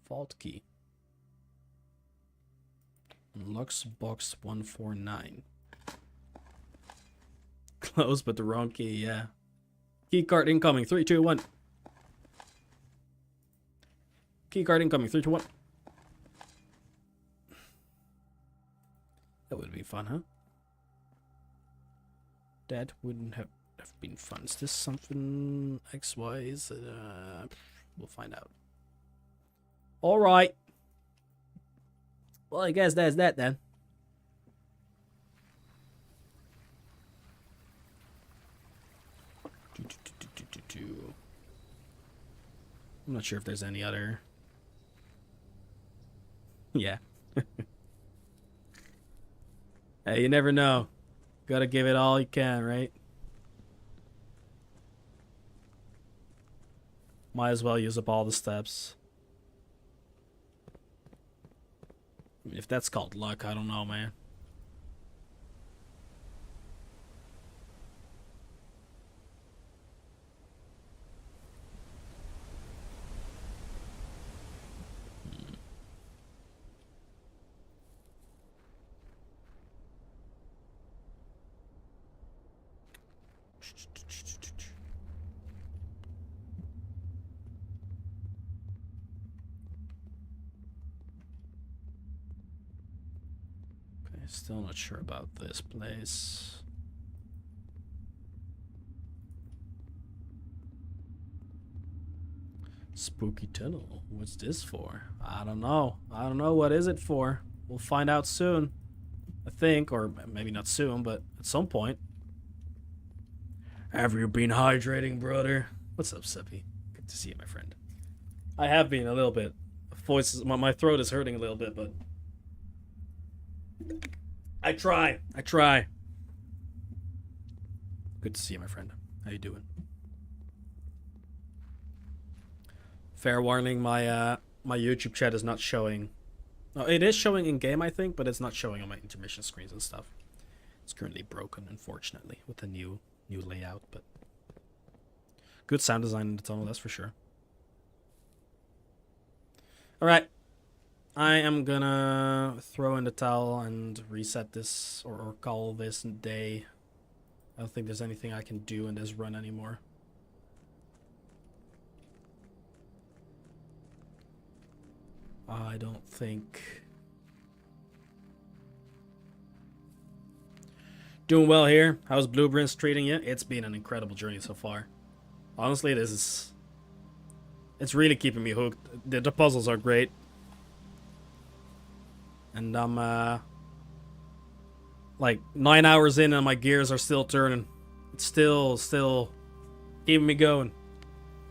Vault key. Unlocks box 149. Close, but the wrong key, yeah. Key card incoming. 3, 2, 1. Key card incoming. 3, 2, 1. That would be fun, huh? That wouldn't have been fun. Is this something XY? Is it, we'll find out. Alright. Well, I guess that's that then. I'm not sure if there's any other. Yeah. Hey, you never know. Gotta give it all you can, right? Might as well use up all the steps. I mean, if that's called luck, I don't know, man. Okay, still not sure about this place. Spooky tunnel. What's this for? I don't know. I don't know. What is it for? We'll find out soon. I think, or maybe not soon, but at some point. Have you been hydrating, brother? What's up, Sippy? Good to see you, my friend. I have been a little bit. My throat is hurting a little bit, but I try. Good to see you, my friend. How you doing? Fair warning, my YouTube chat is not showing. No, it is showing in game, I think, but it's not showing on my intermission screens and stuff. It's currently broken, unfortunately, with the new layout, but good sound design in the tunnel, that's for sure. All right, I am gonna throw in the towel and reset this or call this day. I don't think there's anything I can do in this run anymore. I don't think. Doing well here. How's Blueprints treating you? It's been an incredible journey so far. Honestly, it's really keeping me hooked. The puzzles are great. And I'm like 9 hours in and my gears are still turning. It's still keeping me going.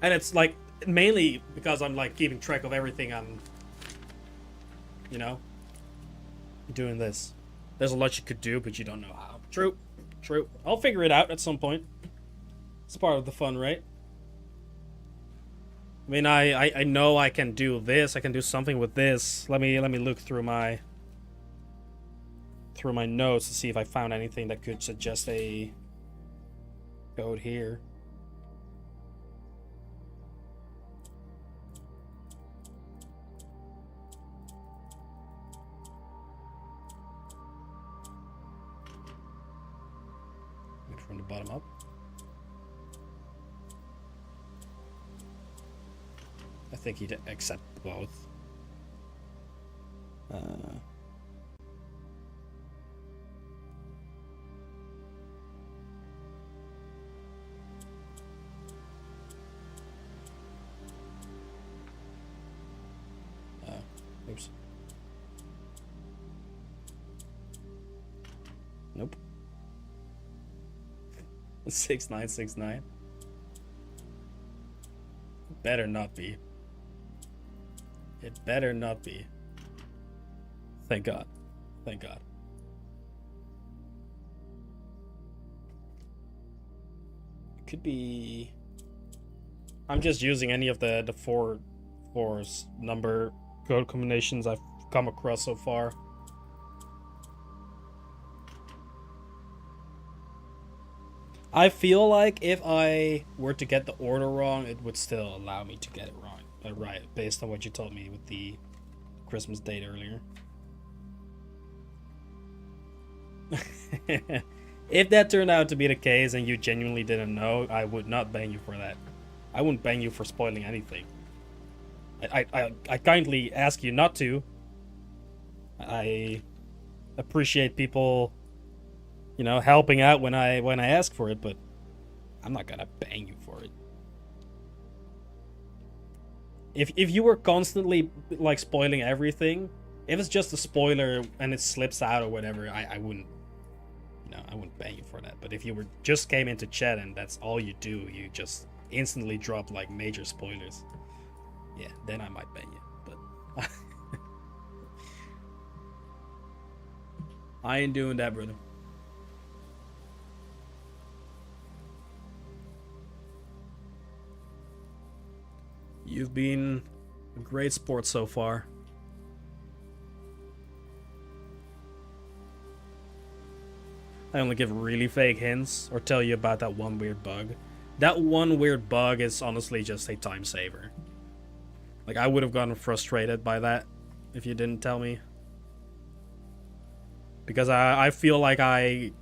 And it's like mainly because I'm like keeping track of everything I'm, you know, doing this. There's a lot you could do, but you don't know how. True. I'll figure it out at some point. It's part of the fun, right? I mean, I know I can do this. I can do something with this. Let me look through my notes to see if I found anything that could suggest a code here. From the bottom up. I think he'd accept both. Oops. Nope. 6969. Better not be. It better not be. Thank God. Thank God. It could be. I'm just using any of the four number code combinations I've come across so far. I feel like if I were to get the order wrong, it would still allow me to get it wrong. Right, based on what you told me with the Christmas date earlier. If that turned out to be the case and you genuinely didn't know, I would not bang you for that. I wouldn't bang you for spoiling anything. I kindly ask you not to. I appreciate people, you know, helping out when I ask for it, but I'm not gonna bang you for it. If you were constantly like spoiling everything, if it's just a spoiler and it slips out or whatever, I wouldn't, you know, I wouldn't bang you for that. But if you just came into chat and that's all you do, you just instantly drop like major spoilers, Yeah, then I might ban you, but I ain't doing that, brother. You've been a great sport so far. I only give really fake hints or tell you about that one weird bug. That one weird bug is honestly just a time saver. Like, I would have gotten frustrated by that if you didn't tell me. Because I feel like I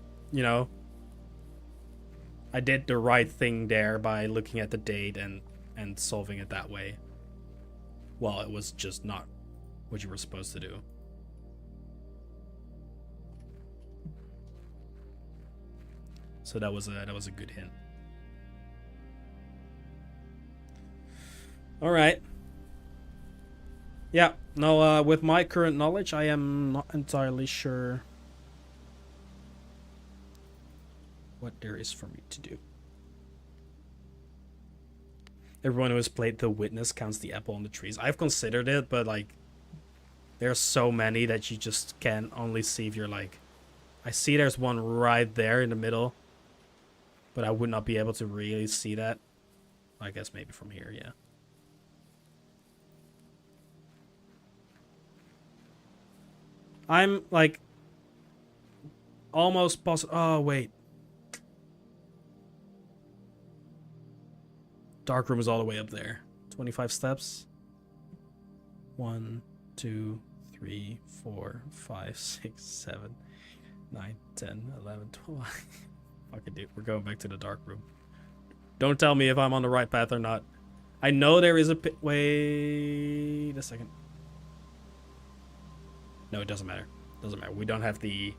did the right thing there by looking at the date and solving it that way. Well, it was just not what you were supposed to do. So that was a good hint. All right. Yeah. No. With my current knowledge, I am not entirely sure what there is for me to do. Everyone who has played The Witness counts the apple on the trees. I've considered it, but like, there's so many that you just can only see if you're like, I see there's one right there in the middle, but I would not be able to really see that. I guess maybe from here, yeah. I'm like almost positive. Oh, wait. Dark room is all the way up there. 25 steps. 1, 2, 3, 4, 5, 6, 7, 9, 10, 11, 12. Fuck it, dude. We're going back to the dark room. Don't tell me if I'm on the right path or not. I know there is a pit. Wait a second. No, it doesn't matter. Doesn't matter. We don't have the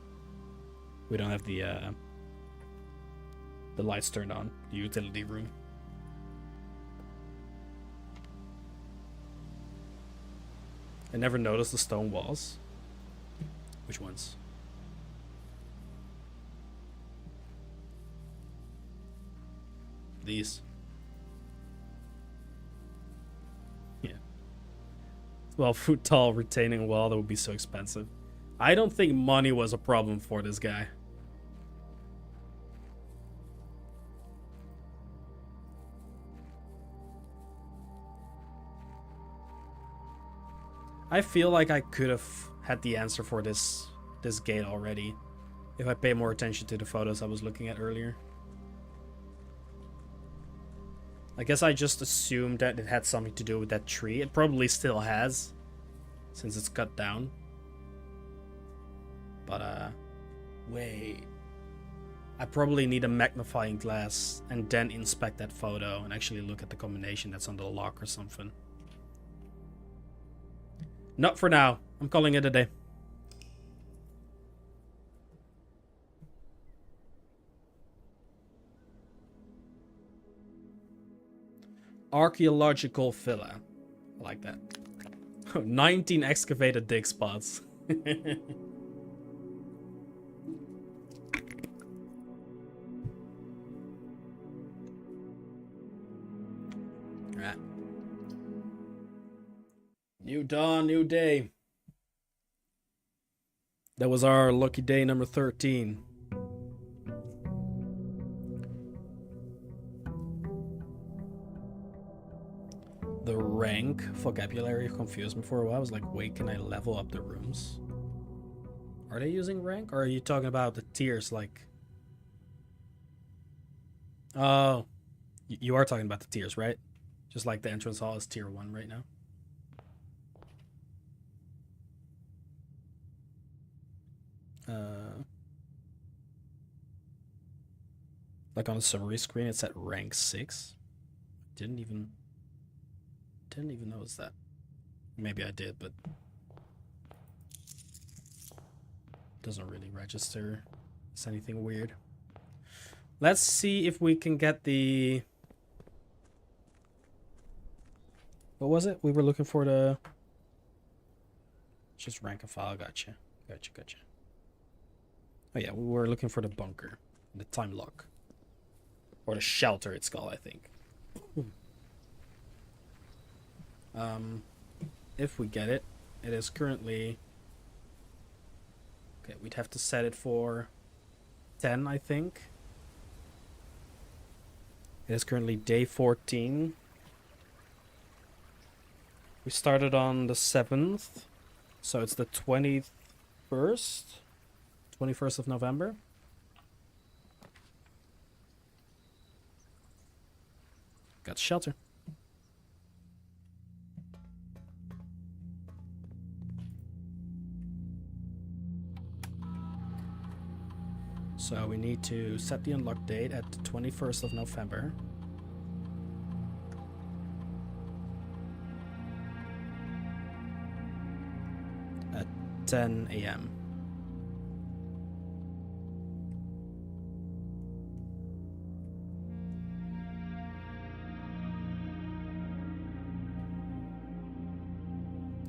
lights turned on. The utility room. I never noticed the stone walls. Which ones? These. Yeah. 12-foot tall retaining wall, that would be so expensive. I don't think money was a problem for this guy. I feel like I could have had the answer for this gate already if I paid more attention to the photos I was looking at earlier. I guess I just assumed that it had something to do with that tree. It probably still has, since it's cut down. But, wait. I probably need a magnifying glass and then inspect that photo and actually look at the combination that's on the lock or something. Not for now. I'm calling it a day. Archaeological villa. I like that. 19 excavated dig spots. Alright. New dawn, new day. That was our lucky day number 13. The rank vocabulary confused me for a while. I was like, wait, can I level up the rooms? Are they using rank? Or are you talking about the tiers like... Oh. You are talking about the tiers, right? Just like the entrance hall is tier 1 right now. Like on the summary screen, it's at rank 6. Didn't even notice that. Maybe I did, but doesn't really register as anything weird. Let's see if we can get the... What was it? We were looking for the... Just rank a file. Gotcha. Gotcha. Oh yeah, we were looking for the bunker. The time lock. Or the shelter it's called, I think. If we get it, it is currently... Okay, we'd have to set it for 10, I think. It is currently day 14. We started on the 7th, so it's the 21st of November. Got shelter. So we need to set the unlock date at the 21st of November. At 10 a.m.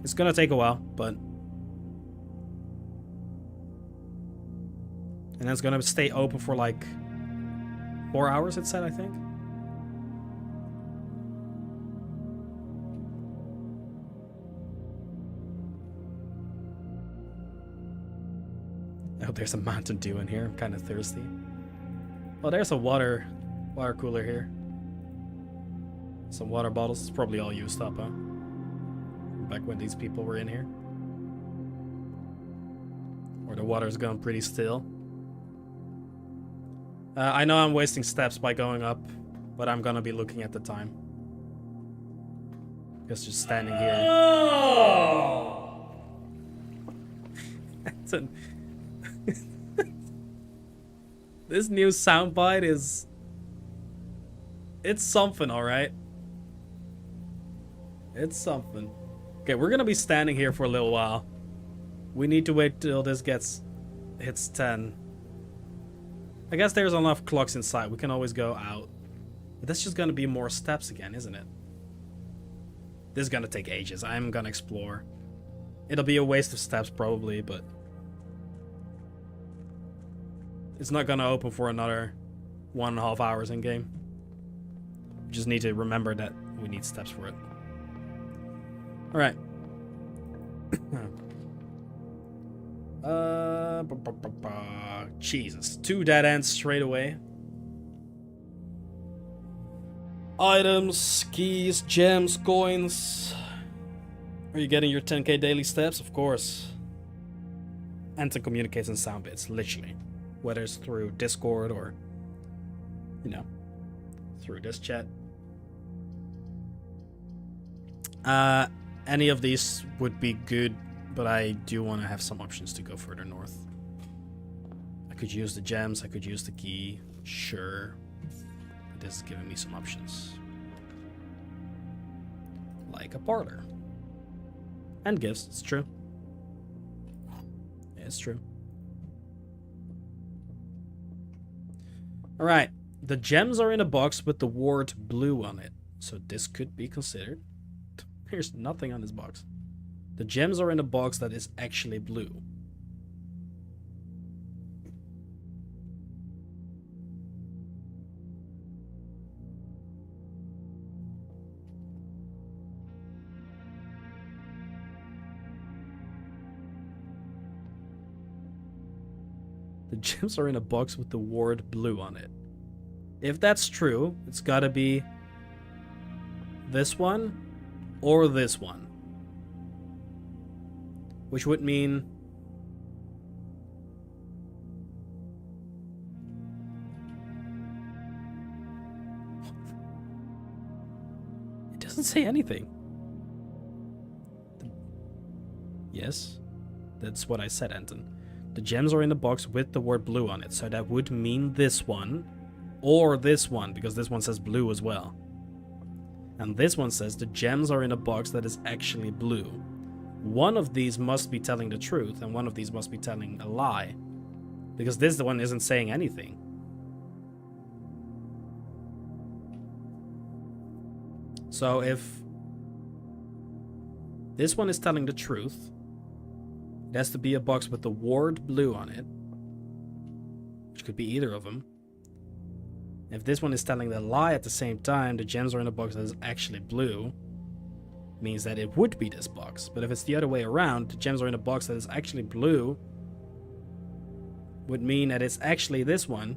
It's gonna take a while, but... And it's gonna stay open for like 4 hours, it said, I think. Oh, there's a Mountain Dew in here. I'm kind of thirsty. Oh, there's a water cooler here. Some water bottles. It's probably all used up, huh? Back when these people were in here. Or the water's gone pretty still. I know I'm wasting steps by going up, but I'm gonna be looking at the time. Just standing here. Oh! This new soundbite is... It's something, alright? It's something. Okay, we're gonna be standing here for a little while. We need to wait till this hits 10. I guess there's enough clocks inside. We can always go out. But that's just gonna be more steps again, isn't it? This is gonna take ages. I'm gonna explore. It'll be a waste of steps probably, but... It's not gonna open for another 1.5 hours in game. Just need to remember that we need steps for it. Alright. Jesus. 2 dead ends straight away. Items, keys, gems, coins. Are you getting your 10k daily steps? Of course. Anton communicates in sound bits, literally. Whether it's through Discord or, you know, through this chat. Any of these would be good, but I do want to have some options to go further north. I could use the gems, I could use the key, sure. But this is giving me some options. Like a parlor. And gifts, it's true. Yeah, it's true. Alright, the gems are in a box with the word blue on it. So this could be considered. There's nothing on this box. The gems are in a box that is actually blue. The gems are in a box with the word blue on it. If that's true, it's gotta be this one or this one. Which would mean... It doesn't say anything. Yes, that's what I said, Anton. The gems are in the box with the word blue on it, so that would mean this one or this one, because this one says blue as well. And this one says the gems are in a box that is actually blue. One of these must be telling the truth, and one of these must be telling a lie. Because this one isn't saying anything. So if this one is telling the truth, it has to be a box with the word blue on it. Which could be either of them. If this one is telling the lie at the same time, the gems are in a box that is actually blue, means that it would be this box. But if it's the other way around, the gems are in a box that is actually blue, would mean that it's actually this one,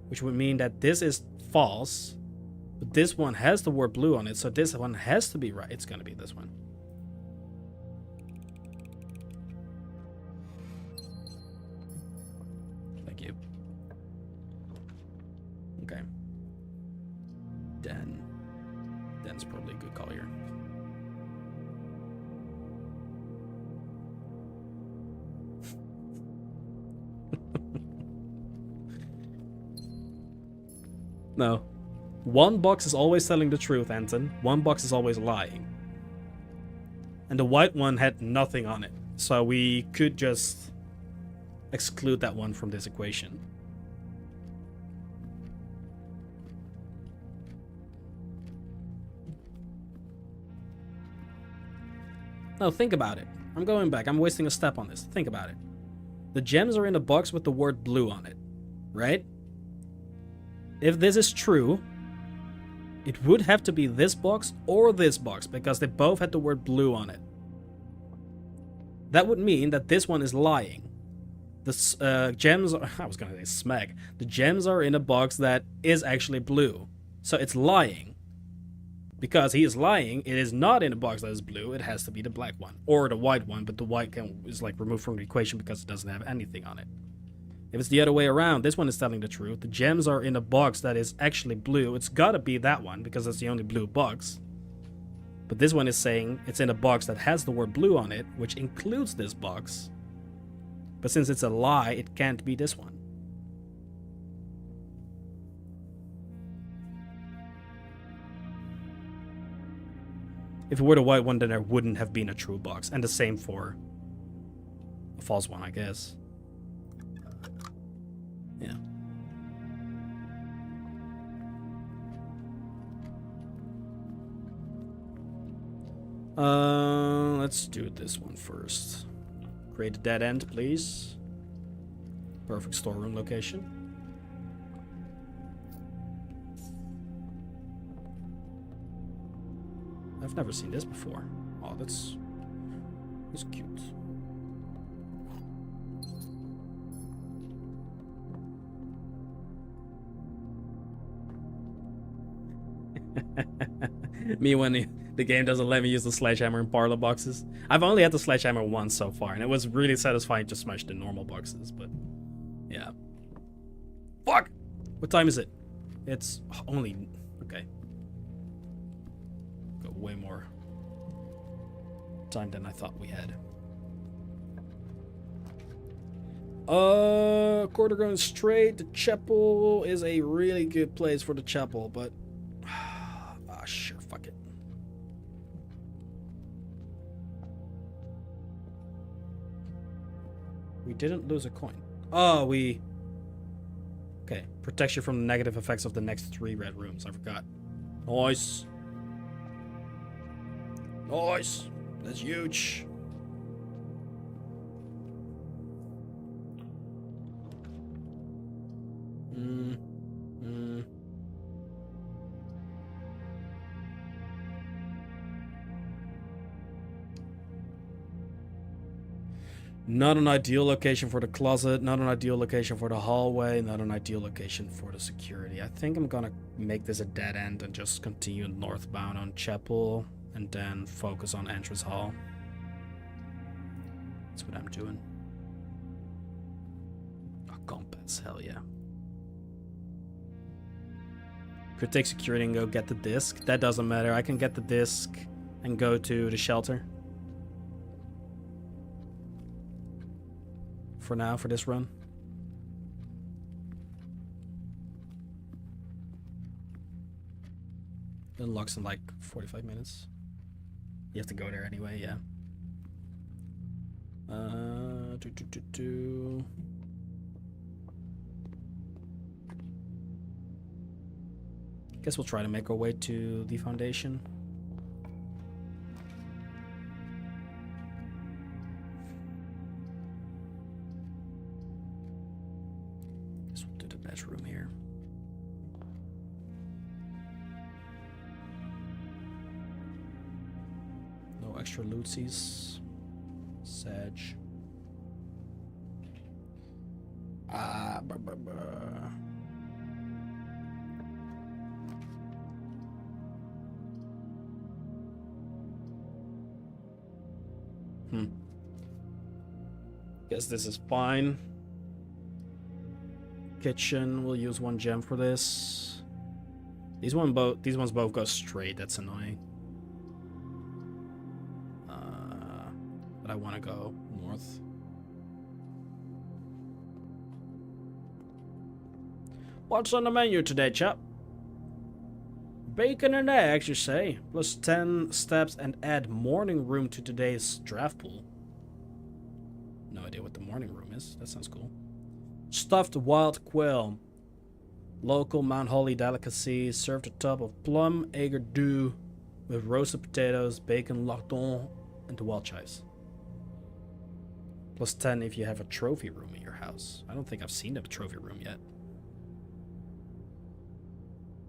which would mean that this is false, but this one has the word blue on it, so this one has to be right. It's gonna be this one. Thank you. Okay. Den's probably a good call here. No. One box is always telling the truth, Anton. One box is always lying. And the white one had nothing on it. So we could just exclude that one from this equation. No, think about it. I'm going back. I'm wasting a step on this. Think about it. The gems are in a box with the word blue on it, right? If this is true, it would have to be this box or this box because they both had the word blue on it. That would mean that this one is lying. The gems are, I was gonna say smack. The gems are in a box that is actually blue. So it's lying. Because he is lying, it is not in a box that is blue, it has to be the black one. Or the white one, but the white is like removed from the equation because it doesn't have anything on it. If it's the other way around, this one is telling the truth. The gems are in a box that is actually blue. It's gotta be that one because it's the only blue box. But this one is saying it's in a box that has the word blue on it, which includes this box. But since it's a lie, it can't be this one. If it were the white one, then there wouldn't have been a true box. And the same for a false one, I guess. Yeah. Let's do this one first. Create a dead end, please. Perfect storeroom location. I've never seen this before. Oh, that's cute. Me when the game doesn't let me use the sledgehammer in parlor boxes. I've only had the sledgehammer once so far, and it was really satisfying to smash the normal boxes, but yeah. Fuck! What time is it? It's only... okay. Got way more time than I thought we had. Quarter going straight. The chapel is a really good place for the chapel, but... ah, sure, fuck it. We didn't lose a coin. Oh, we... okay, protects you from the negative effects of the next 3 red rooms. I forgot. Nice. Nice. That's huge. Not an ideal location for the closet, not an ideal location for the hallway, not an ideal location for the security. I think I'm gonna make this a dead end and just continue northbound on Chapel and then focus on entrance hall. That's what I'm doing. Oh, compass, hell yeah. Could take security and go get the disc. That doesn't matter. I can get the disc and go to the shelter. For now, for this run. It unlocks in like 45 minutes. You have to go there anyway, yeah. Guess we'll try to make our way to the foundation. Guess we'll do the bedroom here. extra lootsies. Sag. Ah, Guess this is fine. Kitchen, we'll use 1 gem for this. These ones both go straight, that's annoying. But I want to go north. What's on the menu today, chap? Bacon and eggs, you say? Plus 10 steps and add morning room to today's draft pool. No idea what the morning room is. That sounds cool. Stuffed wild quail. Local Mount Holly delicacy. Served atop of plum aigurdu with roasted potatoes, bacon, lardon, and the wild chives. Plus 10 if you have a trophy room in your house. I don't think I've seen the trophy room yet.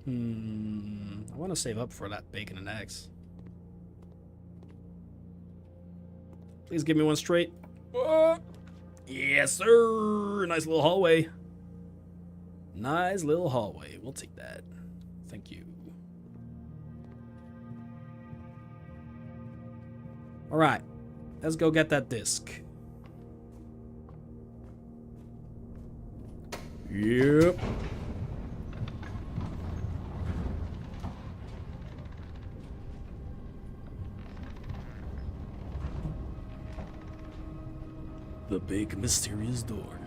I want to save up for that bacon and eggs. Please give me one straight. Yes, sir. Nice little hallway. Nice little hallway. We'll take that. Thank you. All right. Let's go get that disc. Yep. The big mysterious door.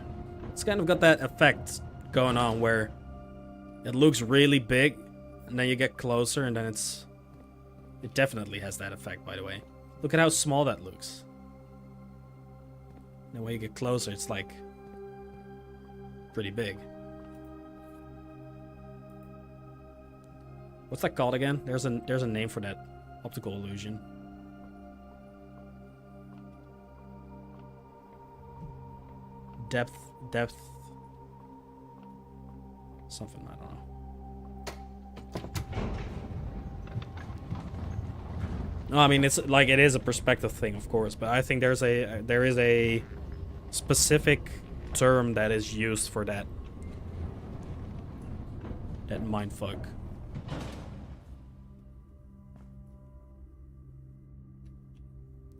It's kind of got that effect going on where it looks really big and then you get closer and then it definitely has that effect, by the way. Look at how small that looks. And when you get closer, it's like pretty big. What's that called again? There's a name for that optical illusion. Depth. Something, I don't know. No, I mean, it's like it is a perspective thing, of course, but I think there is a specific term that is used for that mindfuck.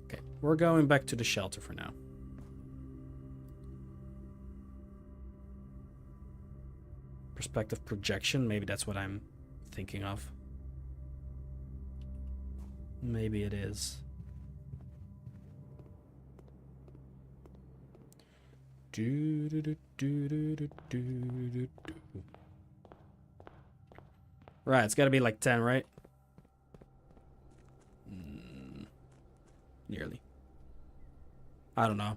Okay, we're going back to the shelter for now. Perspective projection, maybe that's what I'm thinking of. Maybe it is. Right, it's gotta be like 10, right? Nearly. I don't know.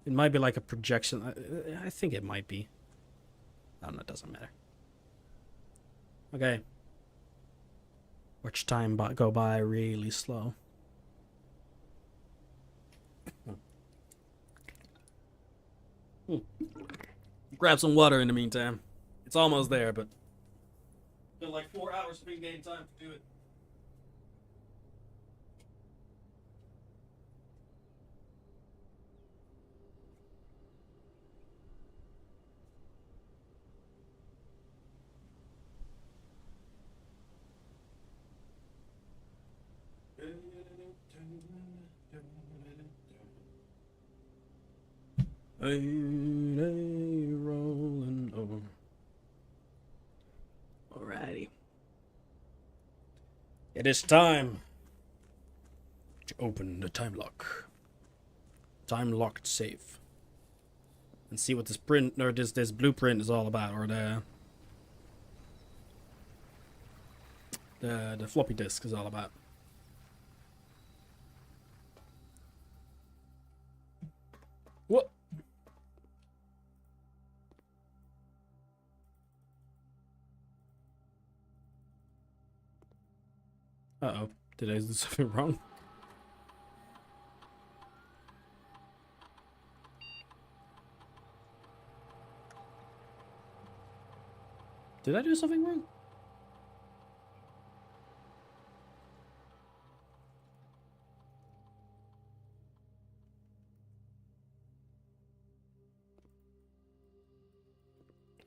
It might be like a projection. I think it might be. I don't know, it doesn't matter. Okay. Watch time go by really slow. Grab some water in the meantime. It's almost there, but been like 4 hours of in-game time to do it. Rolling over. Alrighty. It is time to open the time lock. Time locked safe. And see what this print or this blueprint is all about, or the floppy disk is all about. What? Uh-oh. Did I do something wrong? Did I do something wrong?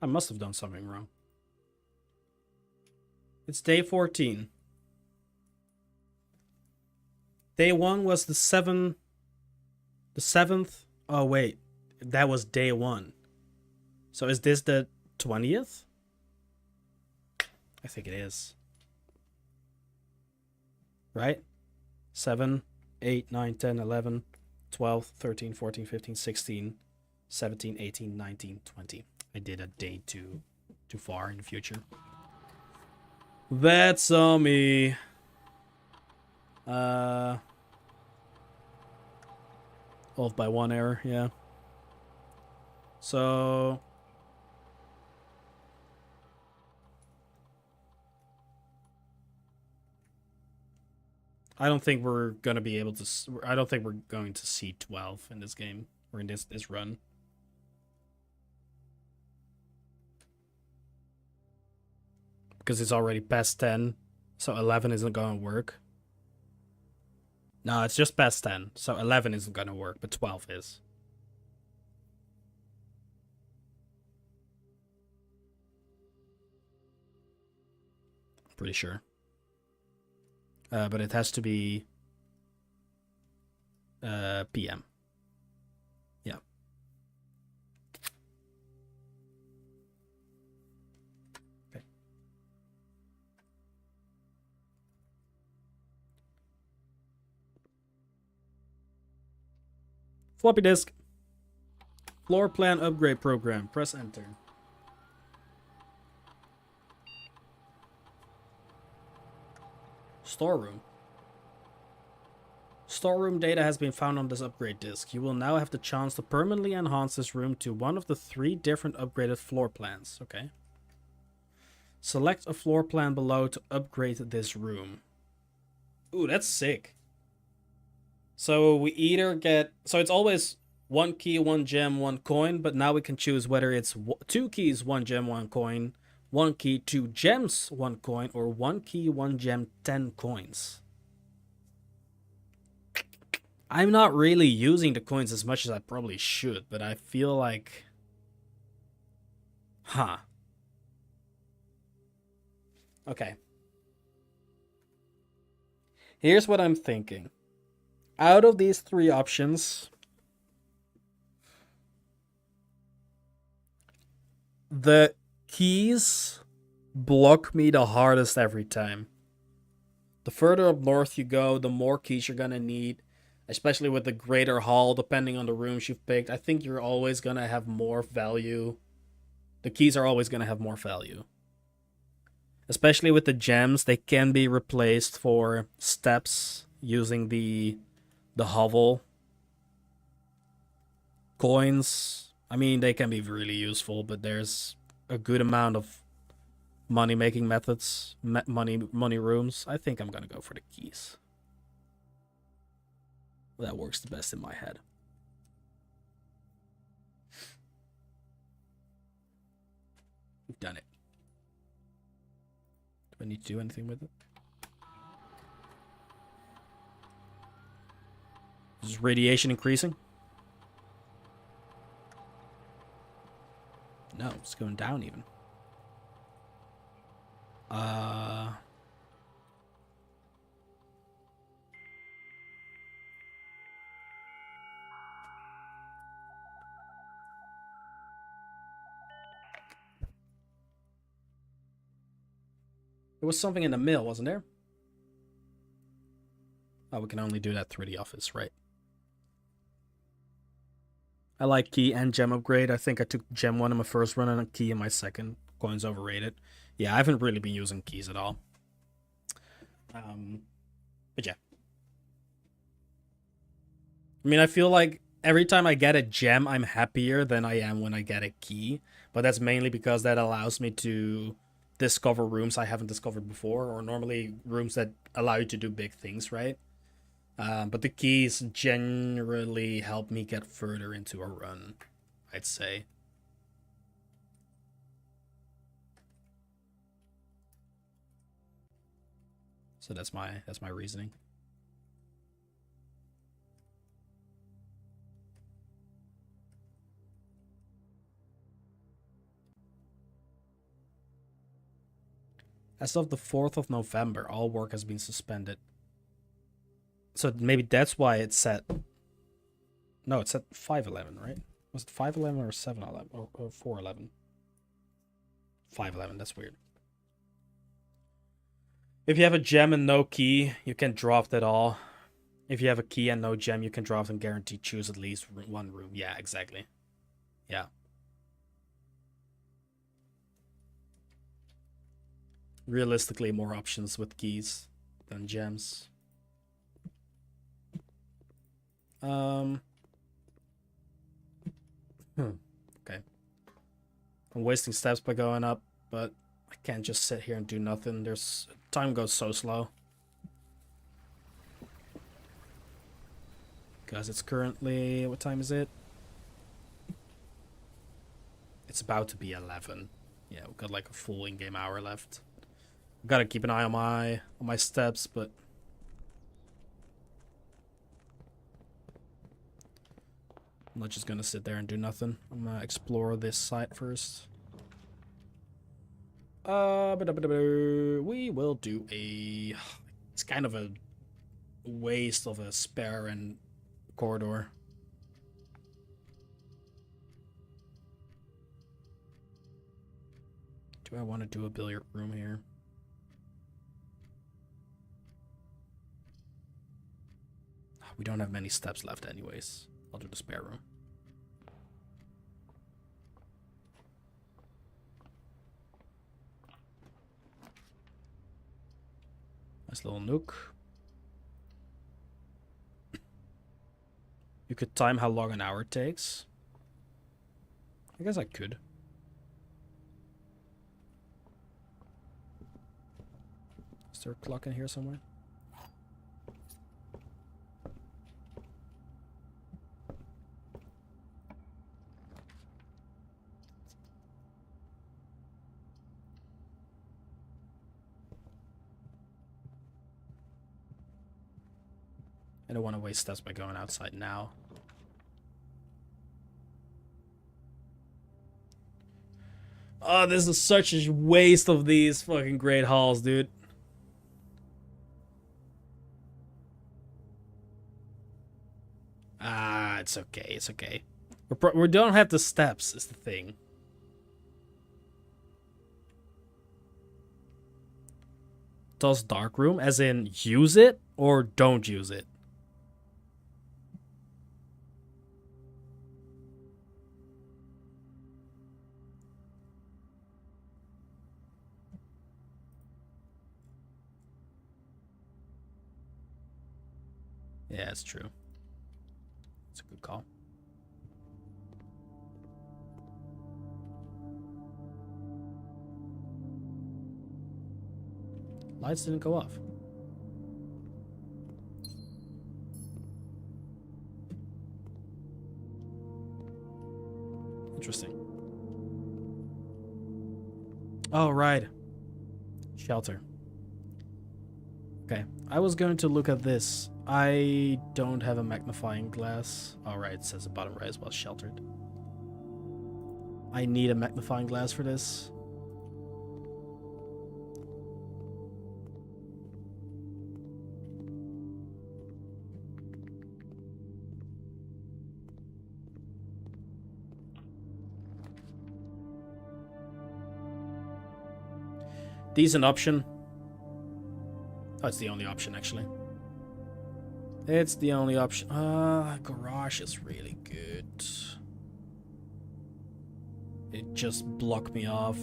I must have done something wrong. It's day 14. Day 1 was the 7th. The 7th? Oh, wait. That was day 1. So is this the 20th? I think it is. Right? 7, 8, 9, 10, 11, 12, 13, 14, 15, 16, 17, 18, 19, 20. I did a day too far in the future. That's on me. Off by 1 error, yeah. So I don't think we're gonna be able to. I don't think we're going to see 12 in this game or in this run. Because it's already past 10, so 11 isn't gonna work. No, it's just past 10, so 11 isn't gonna work, but 12 is. Pretty sure. But it has to be PM. Yeah. Okay. Floppy disk. Floor plan upgrade program. Press enter. Storeroom. Storeroom data has been found on this upgrade disk. You will now have the chance to permanently enhance this room to one of the 3 different upgraded floor plans. Okay. Select a floor plan below to upgrade this room. Ooh, that's sick. So we either get... So it's always 1 key, 1 gem, 1 coin, but now we can choose whether it's 2 keys, 1 gem, 1 coin, 1 key, 2 gems, 1 coin, or 1 key, 1 gem, 10 coins. I'm not really using the coins as much as I probably should, but I feel like... Huh. Okay. Here's what I'm thinking. Out of these 3 options... The keys block me the hardest every time. The further up north you go, the more keys you're gonna need. Especially with the greater hall, depending on the rooms you've picked. I think you're always gonna have more value. The keys are always gonna have more value. Especially with the gems, they can be replaced for steps using the hovel. Coins, I mean, they can be really useful, but there's a good amount of money-making methods, money rooms. I think I'm gonna go for the keys. That works the best in my head. We've done it. Do I need to do anything with it? Is radiation increasing? No, it's going down even. There was something in the mill, wasn't there? Oh, we can only do that through the office, right? I like key and gem upgrade. I think I took gem 1 in my first run and a key in my second. Coin's overrated. Yeah, I haven't really been using keys at all. But yeah. I mean, I feel like every time I get a gem, I'm happier than I am when I get a key. But that's mainly because that allows me to discover rooms I haven't discovered before, or normally rooms that allow you to do big things, right? But the keys generally help me get further into a run, I'd say. So that's my reasoning. As of the 4th of November, all work has been suspended. So maybe that's why it's set. No, it's at 5:11, right? Was it 5:11 or 7:11 or 4:11? 5:11. That's weird. If you have a gem and no key, you can draft it all. If you have a key and no gem, you can draft and guarantee choose at least one room. Yeah, exactly. Yeah. Realistically, more options with keys than gems. Okay. I'm wasting steps by going up, but I can't just sit here and do nothing. Time goes so slow. Because it's currently, what time is it? It's about to be 11. Yeah, we've got like a full in-game hour left. Gotta keep an eye on my steps, but I'm not just gonna sit there and do nothing. I'm gonna explore this site first. We will do a... It's kind of a waste of a spare and corridor. Do I want to do a billiard room here? We don't have many steps left anyways. I'll do the spare room. Nice little nook. You could time how long an hour takes. I guess I could. Is there a clock in here somewhere? I don't want to waste steps by going outside now. Oh, this is such a waste of these fucking great halls, dude. Ah, it's okay, it's okay. We don't have the steps, is the thing. Does dark room, as in use it or don't use it? Yeah, it's true. It's a good call. Lights didn't go off. Interesting. Oh, right. Shelter. Okay, I was going to look at this. I don't have a magnifying glass. All right, it says the bottom right as well, sheltered. I need a magnifying glass for this. Decent option. Oh, it's the only option, actually. It's the only option. Garage is really good. It just blocked me off.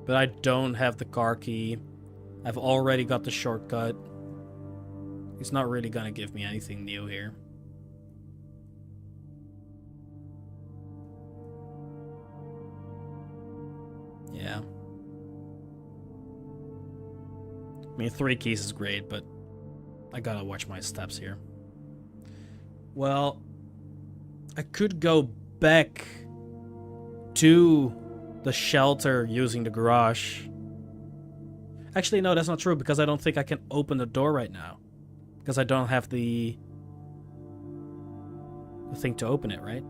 But I don't have the car key. I've already got the shortcut. He's not really gonna give me anything new here. Yeah. I mean, 3 keys is great, but I gotta watch my steps here. Well, I could go back to the shelter using the garage. Actually, no, that's not true because I don't think I can open the door right now. Because I don't have the thing to open it, right?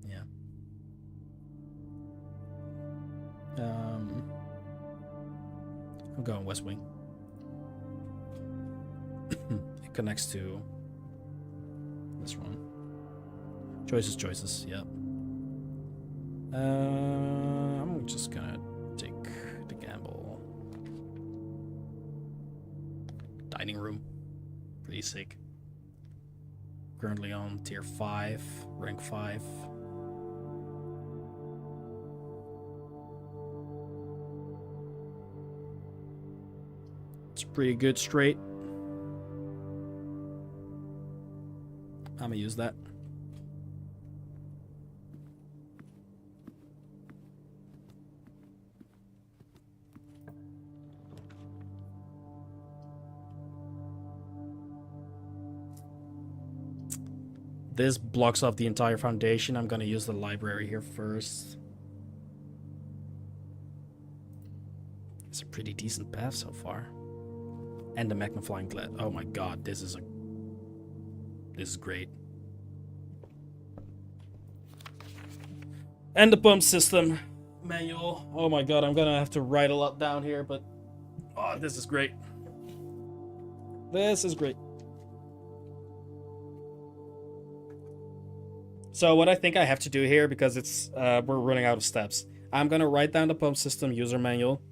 Yeah. I'm going West Wing. It connects to this one. Choices, yep. I'm just gonna take the gamble. Dining room. Pretty sick. Currently on tier 5, rank 5. It's pretty good straight. I'm gonna use that. This blocks off the entire foundation. I'm gonna use the library here first. It's a pretty decent path so far. And the magnifying glass. Oh my god, this is great. And the pump system manual. Oh my god, I'm gonna have to write a lot down here, but oh, this is great. This is great. So what I think I have to do here, because it's we're running out of steps, I'm gonna write down the pump system user manual.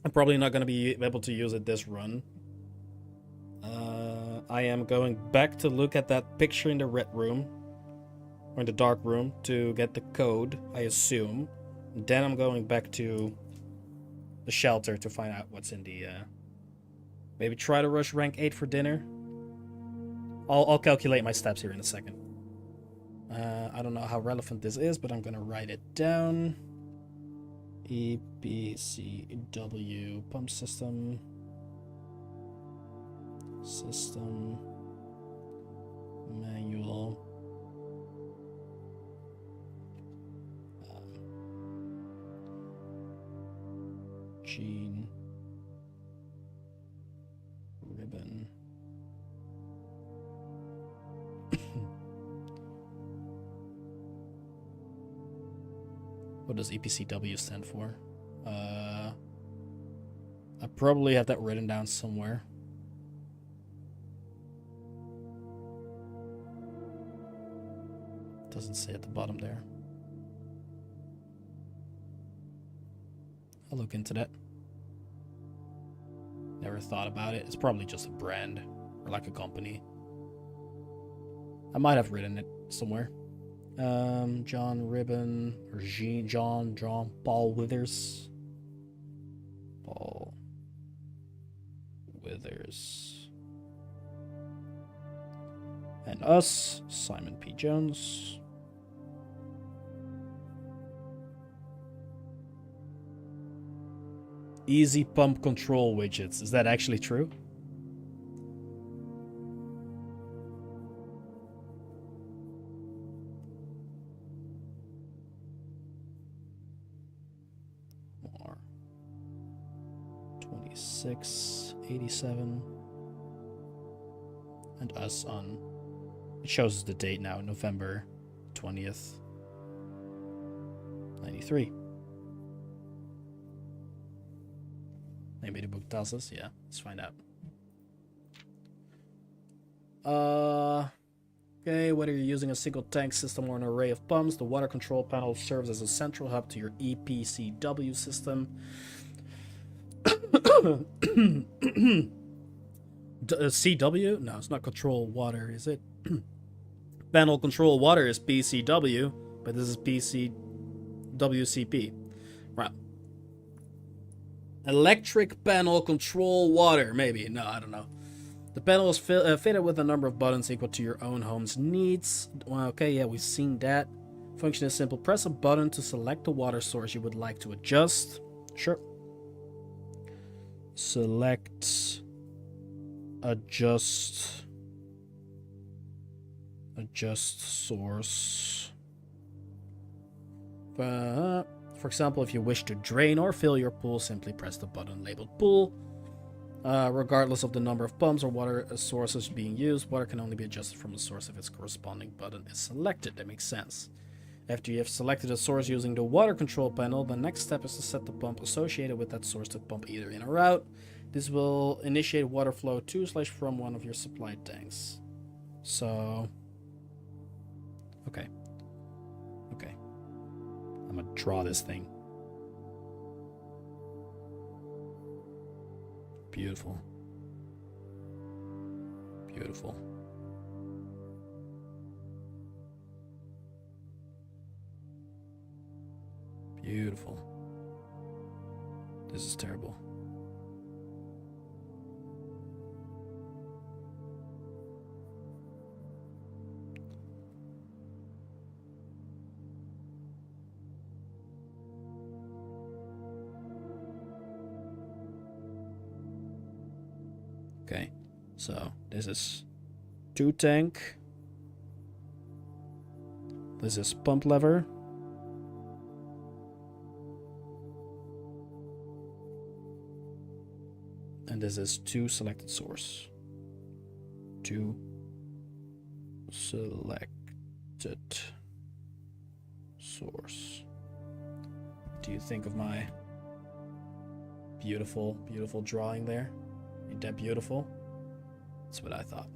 I'm probably not gonna be able to use it this run. I am going back to look at that picture in the red room, or in the dark room, to get the code, I assume. Then I'm going back to the shelter to find out what's in the... maybe try to rush rank 8 for dinner. I'll calculate my steps here in a second. I don't know how relevant this is, but I'm gonna write it down. EBCW pump system. System manual. Gene ribbon. What does EPCW stand for? I probably have that written down somewhere. Doesn't say at the bottom there. I'll look into that. Never thought about it. It's probably just a brand or like a company. I might have written it somewhere. John Ribbon or John Paul Withers. Paul Withers. And us, Simon P. Jones. Easy pump control widgets. Is that actually true? More. 2687. And us on... It shows us the date now, November 20th. 93. Maybe the book tells us. Yeah, let's find out. Okay, whether you're using a single tank system or an array of pumps, the water control panel serves as a central hub to your EPCW system. CW? No, it's not control water, is it? Panel control water is PCW, but this is PCWCP. Right. Electric panel control water, maybe. No, I don't know. The panel is fitted with a number of buttons equal to your own home's needs. Well, okay, yeah, we've seen that. Function is simple. Press a button to select the water source you would like to adjust. Sure. select adjust source. For example, if you wish to drain or fill your pool, simply press the button labeled pool. Regardless of the number of pumps or water sources being used, water can only be adjusted from the source if its corresponding button is selected. That makes sense. After you have selected a source using the water control panel, the next step is to set the pump associated with that source to pump either in or out. This will initiate water flow to/from one of your supply tanks. So, okay. I'm gonna draw this thing. Beautiful. Beautiful. Beautiful. This is terrible. Okay, so this is 2 tank. This is pump lever. And this is 2 selected source. 2 selected source. Do you think of my beautiful, beautiful drawing there? Ain't that beautiful? That's what I thought.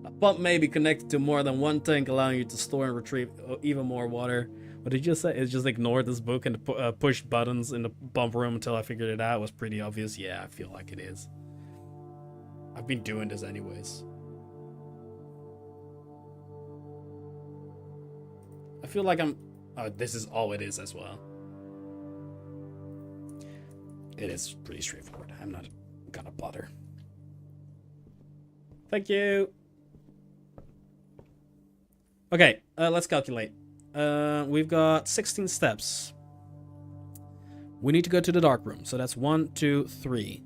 A pump may be connected to more than one tank, allowing you to store and retrieve even more water. What did you say? It just ignored this book and pushed buttons in the pump room until I figured it out. It was pretty obvious. Yeah, I feel like it is. I've been doing this anyways. I feel like I'm... Oh, this is all it is as well. It is pretty straightforward. I'm not gonna bother. Thank you. Okay, let's calculate. We've got 16 steps. We need to go to the dark room. So that's 1, 2, 3.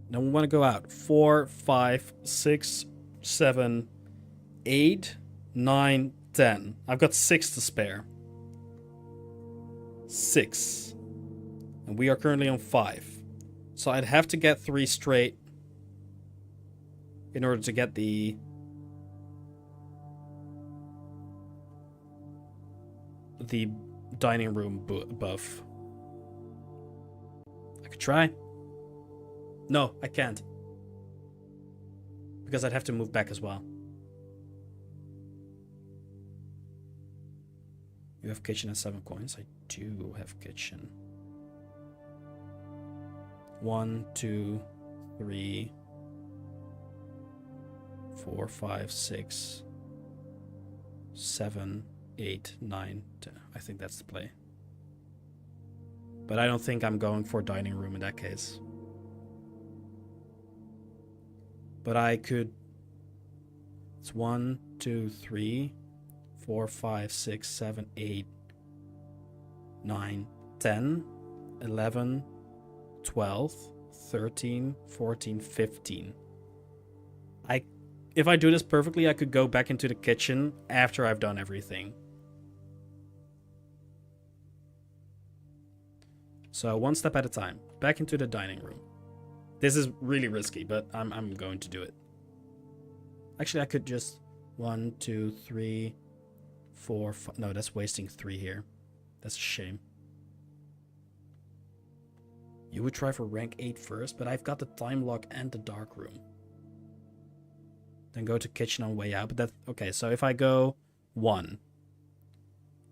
Then we want to go out. 4, 5, 6, 7, 8, 9, 10. I've got 6 to spare. 6. And we are currently on 5. So I'd have to get 3 straight in order to get the dining room buff. I could try. No, I can't. Because I'd have to move back as well. You have kitchen and 7 coins. I do have kitchen. 1, 2, 3, 4, 5, 6, 7, 8, 9, 10. I think that's the play. But I don't think I'm going for dining room in that case. But I could... It's 1, 2, 3, 4, 5, 6, 7, 8, 9, 10, 11, 12, 13, 14, 15. If I do this perfectly, I could go back into the kitchen after I've done everything. So 1 step at a time. Back into the dining room. This is really risky, but I'm going to do it. Actually, I could just 1, 2, 3, 4, 5. No, that's wasting 3 here. That's a shame. You would try for rank 8 first, but I've got the time lock and the dark room. Then go to kitchen on way out. But that's okay. So if I go 1,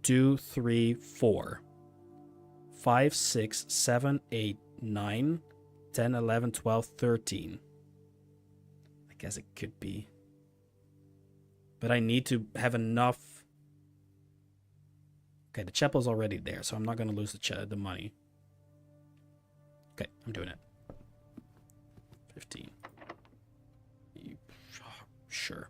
2, 3, 4, 5, 6, 7, 8, 9, 10, 11, 12, 13. I guess it could be. But I need to have enough. Okay, the chapel's already there, so I'm not going to lose the money. Okay, I'm doing it. 15. Sure.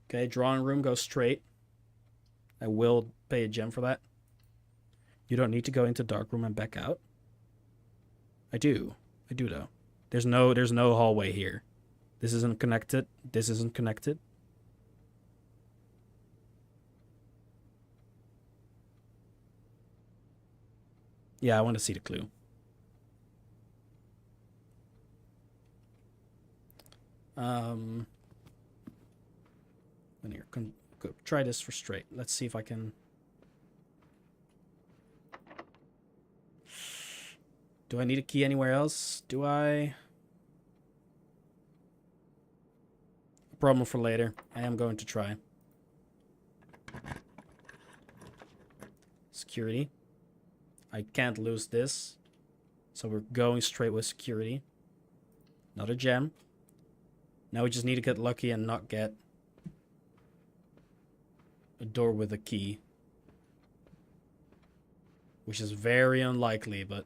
Okay, drawing room goes straight. I will pay a gem for that. You don't need to go into dark room and back out. I do though. There's no hallway here. This isn't connected. This isn't connected. Yeah, I want to see the clue. Here, go, try this for straight. Let's see if I can. Do I need a key anywhere else? Do I? A problem for later. I am going to try. Security. I can't lose this. So we're going straight with security. Another gem. Now we just need to get lucky and not get a door with a key. Which is very unlikely, but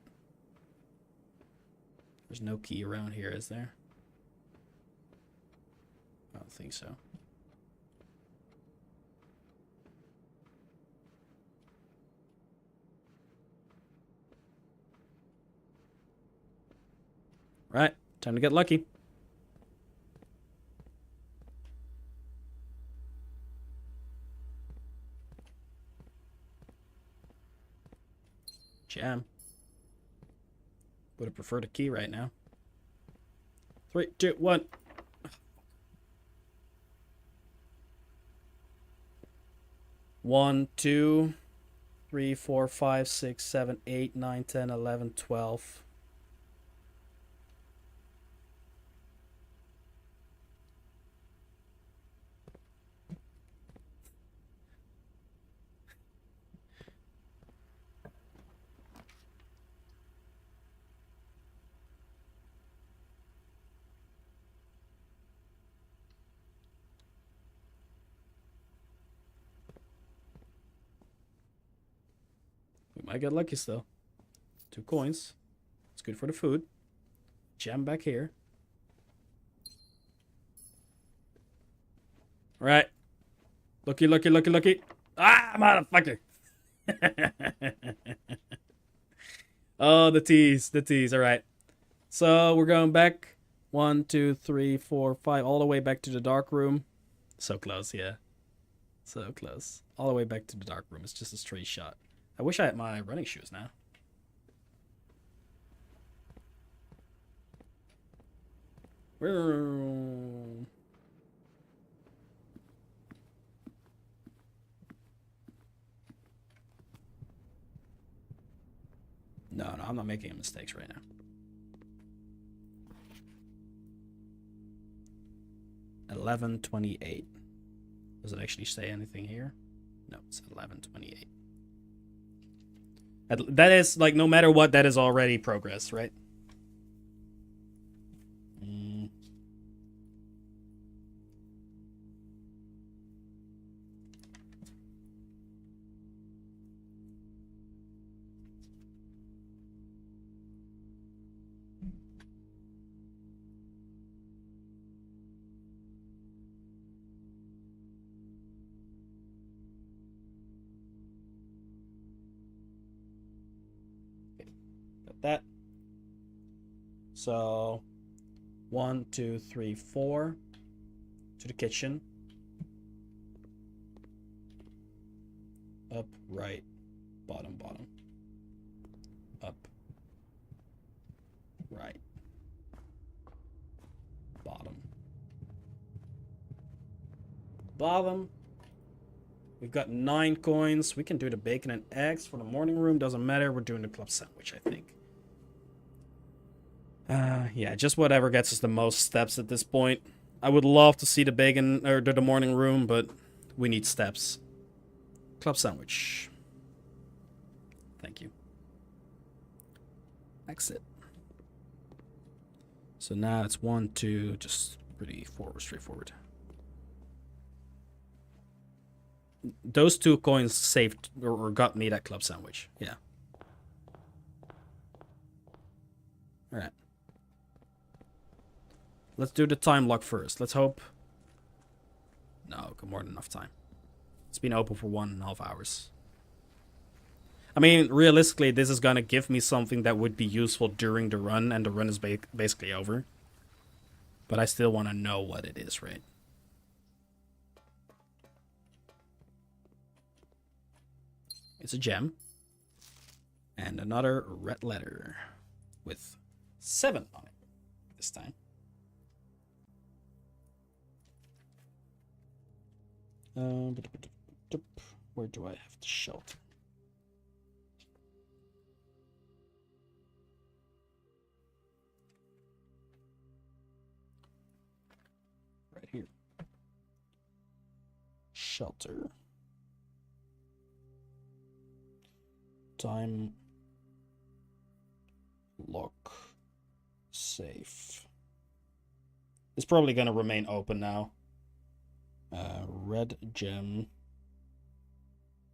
there's no key around here, is there? I don't think so. Right, time to get lucky. Jam. Would have preferred a key right now. 3, 2, 1. 1, 2, 3, 4, 5, 6, 7, 8, 9, 10, 11, 12. We might get lucky still. 2 coins. It's good for the food. Jam back here. Right. Lucky, lucky, lucky, lucky. Ah, motherfucker. Oh, the tease. The tease. All right. So we're going back. 1, 2, 3, 4, 5. All the way back to the dark room. So close, yeah. So close. All the way back to the dark room. It's just a straight shot. I wish I had my running shoes now. No, I'm not making mistakes right now. $11.28. Does it actually say anything here? No, it's $11.28. That is, like, no matter what, that is already progress, right? That. So 1, 2, 3, 4 to the kitchen. Up, right, bottom, bottom. Up, right, bottom, bottom. We've got 9 coins. We can do the bacon and eggs for the morning room. Doesn't matter. We're doing the club sandwich, I think. Yeah, just whatever gets us the most steps at this point. I would love to see the bacon or the morning room, but we need steps. Club sandwich. Thank you. Exit. So now it's 1, 2, just pretty straightforward. Those 2 coins saved or got me that club sandwich. Yeah. All right. Let's do the time lock first. Let's hope No, more than enough time. It's been open for 1.5 hours. I mean, realistically, this is gonna give me something that would be useful during the run, and the run is basically over. But I still want to know what it is, right? It's a gem. And another red letter with 7 on it this time. Where do I have the shelter? Right here. Shelter. Time. Lock. Safe. It's probably going to remain open now. Red gem.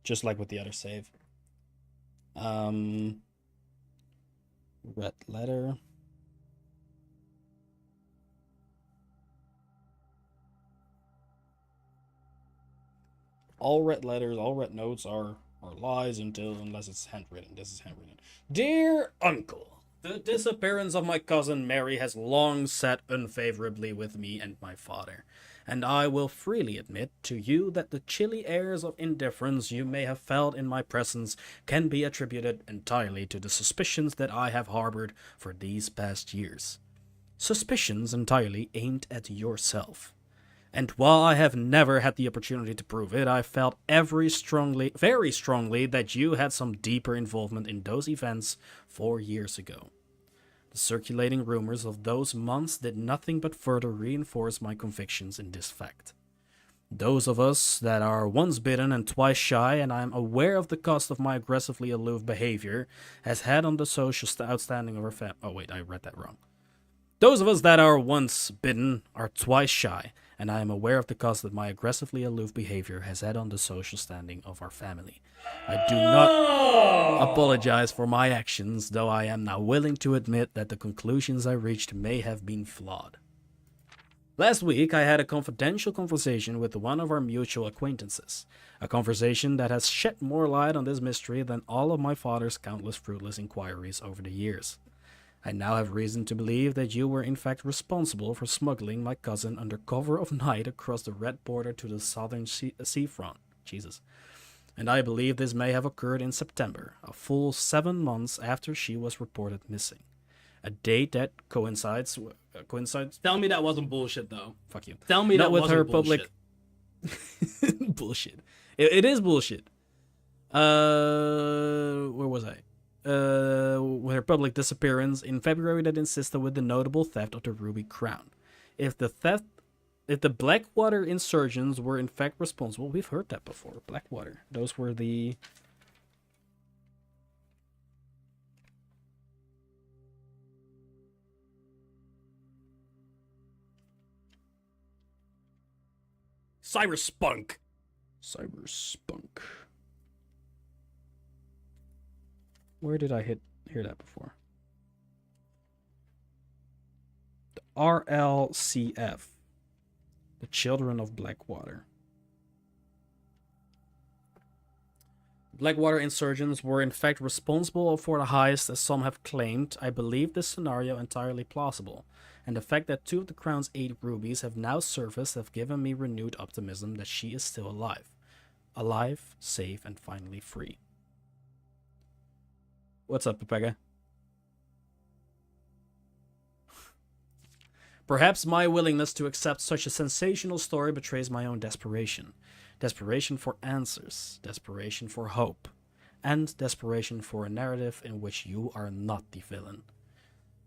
Just like with the other save. Red letter. All red letters, all red notes are lies unless it's handwritten. This is handwritten. Dear Uncle, the disappearance of my cousin Mary has long sat unfavorably with me and my father, and I will freely admit to you that the chilly airs of indifference you may have felt in my presence can be attributed entirely to the suspicions that I have harbored for these past years. Suspicions entirely aimed at yourself. And while I have never had the opportunity to prove it, I felt very strongly that you had some deeper involvement in those events 4 years ago. The circulating rumors of those months did nothing but further reinforce my convictions in this fact. Those of us that are once bitten and twice shy, and I am aware of the cost of my aggressively aloof behavior, has had on the social outstanding of our family. Oh wait, I read that wrong. Those of us that are once bitten are twice shy, and I am aware of the cost that my aggressively aloof behavior has had on the social standing of our family. I do not apologize for my actions, though I am now willing to admit that the conclusions I reached may have been flawed. Last week, I had a confidential conversation with one of our mutual acquaintances, a conversation that has shed more light on this mystery than all of my father's countless fruitless inquiries over the years. I now have reason to believe that you were in fact responsible for smuggling my cousin under cover of night across the red border to the southern seafront. Jesus. And I believe this may have occurred in September, a full 7 months after she was reported missing. A date that coincides. Tell me that wasn't bullshit, though. Fuck you. Tell me Not that with wasn't her bullshit. public. Bullshit. It is bullshit. Where was I? With her public disappearance in February that insisted with the notable theft of the ruby crown. If the Blackwater insurgents were in fact responsible, we've heard that before. Blackwater. Those were the... Cyberspunk. Cyberspunk. Where did I hear that before? The RLCF. The Children of Blackwater. Blackwater insurgents were in fact responsible for the heist, as some have claimed. I believe this scenario entirely plausible, and the fact that 2 of the Crown's 8 rubies have now surfaced have given me renewed optimism that she is still alive. Alive, safe, and finally free. What's up, Pepega? Perhaps my willingness to accept such a sensational story betrays my own desperation. Desperation for answers, desperation for hope, and desperation for a narrative in which you are not the villain.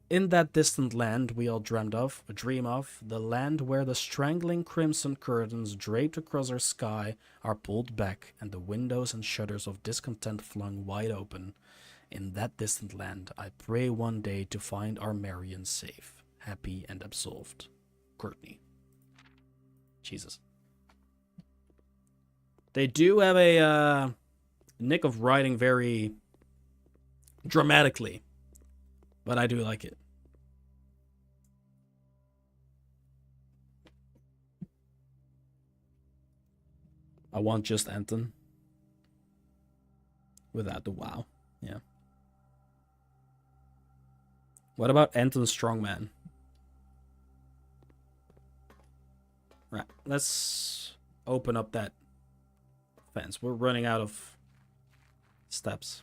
In that distant land we all dream of, the land where the strangling crimson curtains draped across our sky are pulled back and the windows and shutters of discontent flung wide open. In that distant land, I pray one day to find our Marion safe, happy and absolved. Courtney. Jesus. They do have a nick of writing very dramatically, but I do like it. I want just Anton. Without the wow. Yeah. What about Anton Strongman? Right. Let's open up that fence. We're running out of steps.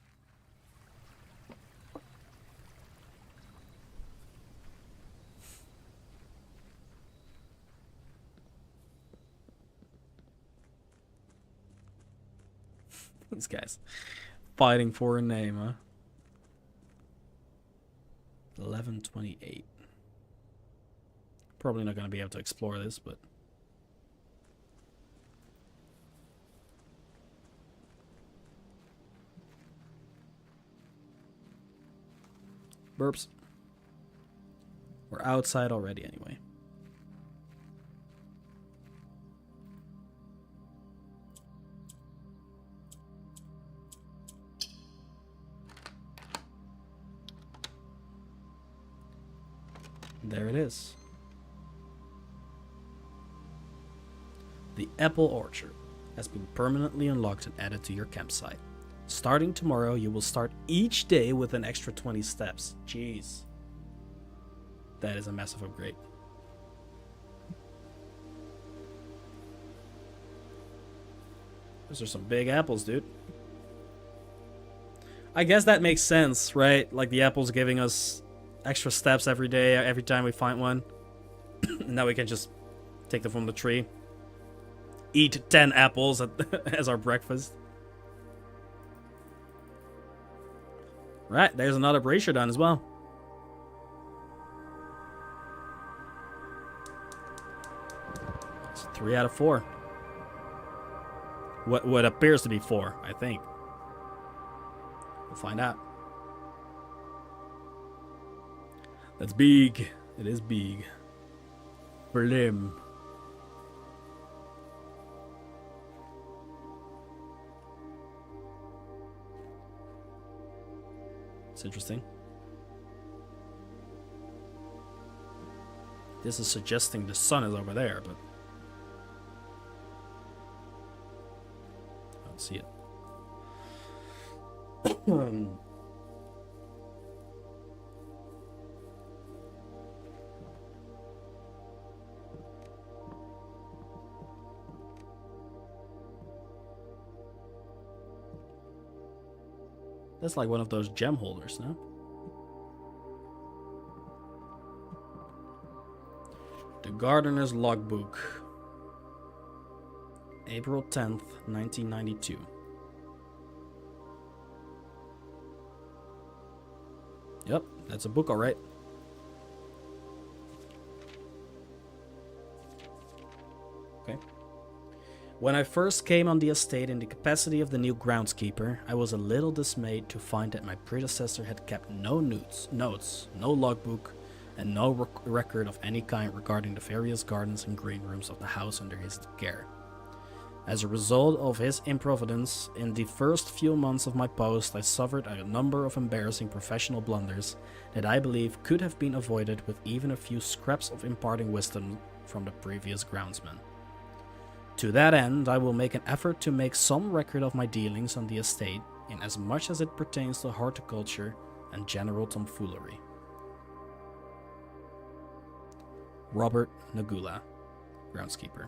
These guys fighting for a name, huh? 11:28. Probably not going to be able to explore this, but burps. We're outside already anyway. There it is. The apple orchard has been permanently unlocked and added to your campsite. Starting tomorrow, you will start each day with an extra 20 steps. Jeez. That is a massive upgrade. Those are some big apples, dude. I guess that makes sense, right? Like the apples giving us extra steps every day, every time we find one. And now we can just take them from the tree. Eat 10 apples as our breakfast. Right, there's another brazier done as well. It's 3 out of 4. What appears to be 4, I think. We'll find out. That's big. It is big. Blim. It's interesting. This is suggesting the sun is over there, but I don't see it. That's like one of those gem holders, no? The Gardener's Logbook. April 10th, 1992. Yep, that's a book, alright. Okay. When I first came on the estate in the capacity of the new groundskeeper, I was a little dismayed to find that my predecessor had kept no notes, no logbook, and no record of any kind regarding the various gardens and green rooms of the house under his care. As a result of his improvidence, in the first few months of my post, I suffered a number of embarrassing professional blunders that I believe could have been avoided with even a few scraps of imparting wisdom from the previous groundsman. To that end, I will make an effort to make some record of my dealings on the estate, in as much as it pertains to horticulture and general tomfoolery. Robert Nagula, groundskeeper.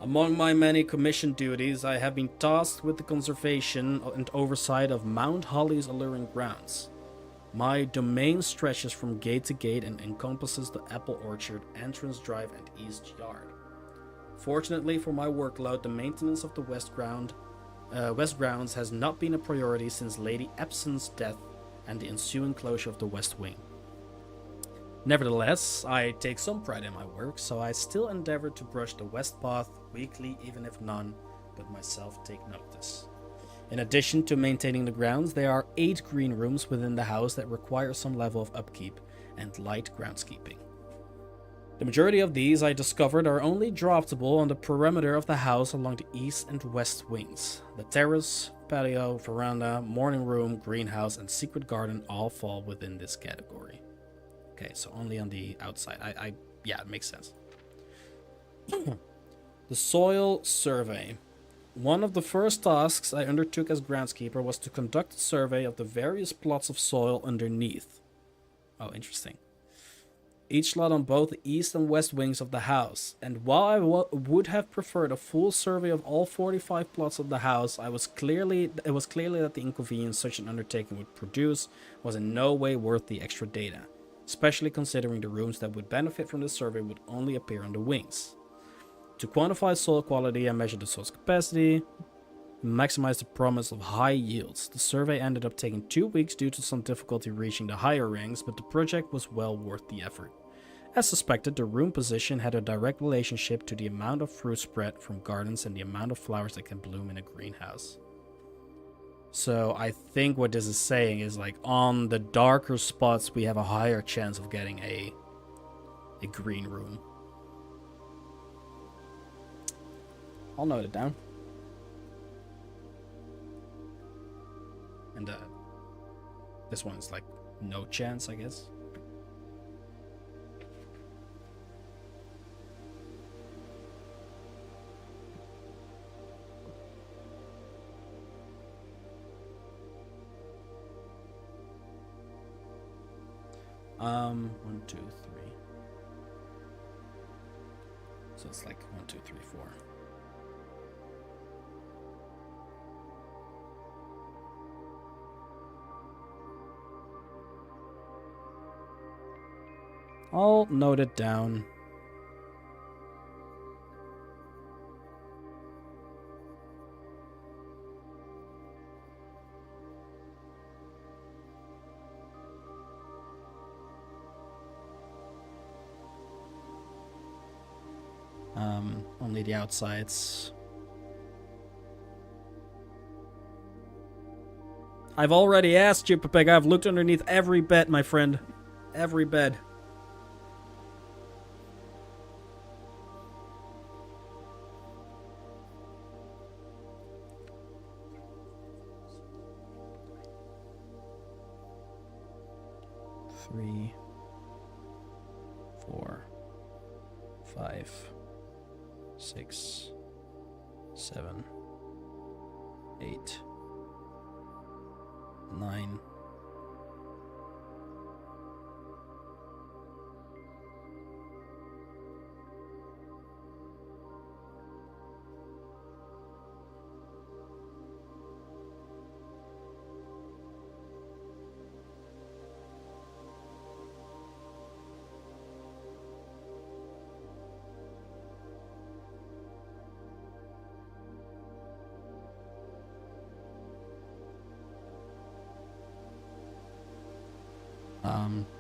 Among my many commissioned duties, I have been tasked with the conservation and oversight of Mount Holly's alluring grounds. My domain stretches from gate to gate and encompasses the apple orchard, entrance drive, and east yard. Fortunately for my workload, the maintenance of the west grounds has not been a priority since Lady Epson's death and the ensuing closure of the west wing. Nevertheless, I take some pride in my work, so I still endeavor to brush the west path weekly, even if none but myself take notice. In addition to maintaining the grounds, there are 8 green rooms within the house that require some level of upkeep and light groundskeeping. The majority of these, I discovered, are only draftable on the perimeter of the house along the east and west wings. The terrace, patio, veranda, morning room, greenhouse, and secret garden all fall within this category. Okay, so only on the outside. Yeah, it makes sense. The soil survey. One of the first tasks I undertook as groundskeeper was to conduct a survey of the various plots of soil underneath. Oh, interesting. Each lot on both the east and west wings of the house. And while I would have preferred a full survey of all 45 plots of the house, it was clearly that the inconvenience such an undertaking would produce was in no way worth the extra data, especially considering the rooms that would benefit from the survey would only appear on the wings. To quantify soil quality and measure the soil's capacity, maximize the promise of high yields. The survey ended up taking 2 weeks due to some difficulty reaching the higher ranks, but the project was well worth the effort. As suspected, the room position had a direct relationship to the amount of fruit spread from gardens and the amount of flowers that can bloom in a greenhouse. So I think what this is saying is like on the darker spots we have a higher chance of getting a green room. I'll note it down. And this one's like no chance, I guess. One, two, three. So it's like 1, 2, 3, 4. I'll note it down. Only the outsides. I've already asked you, Pepega. I've looked underneath every bed, my friend. Every bed. Three, 4, 5, 6, 7, 8, 9.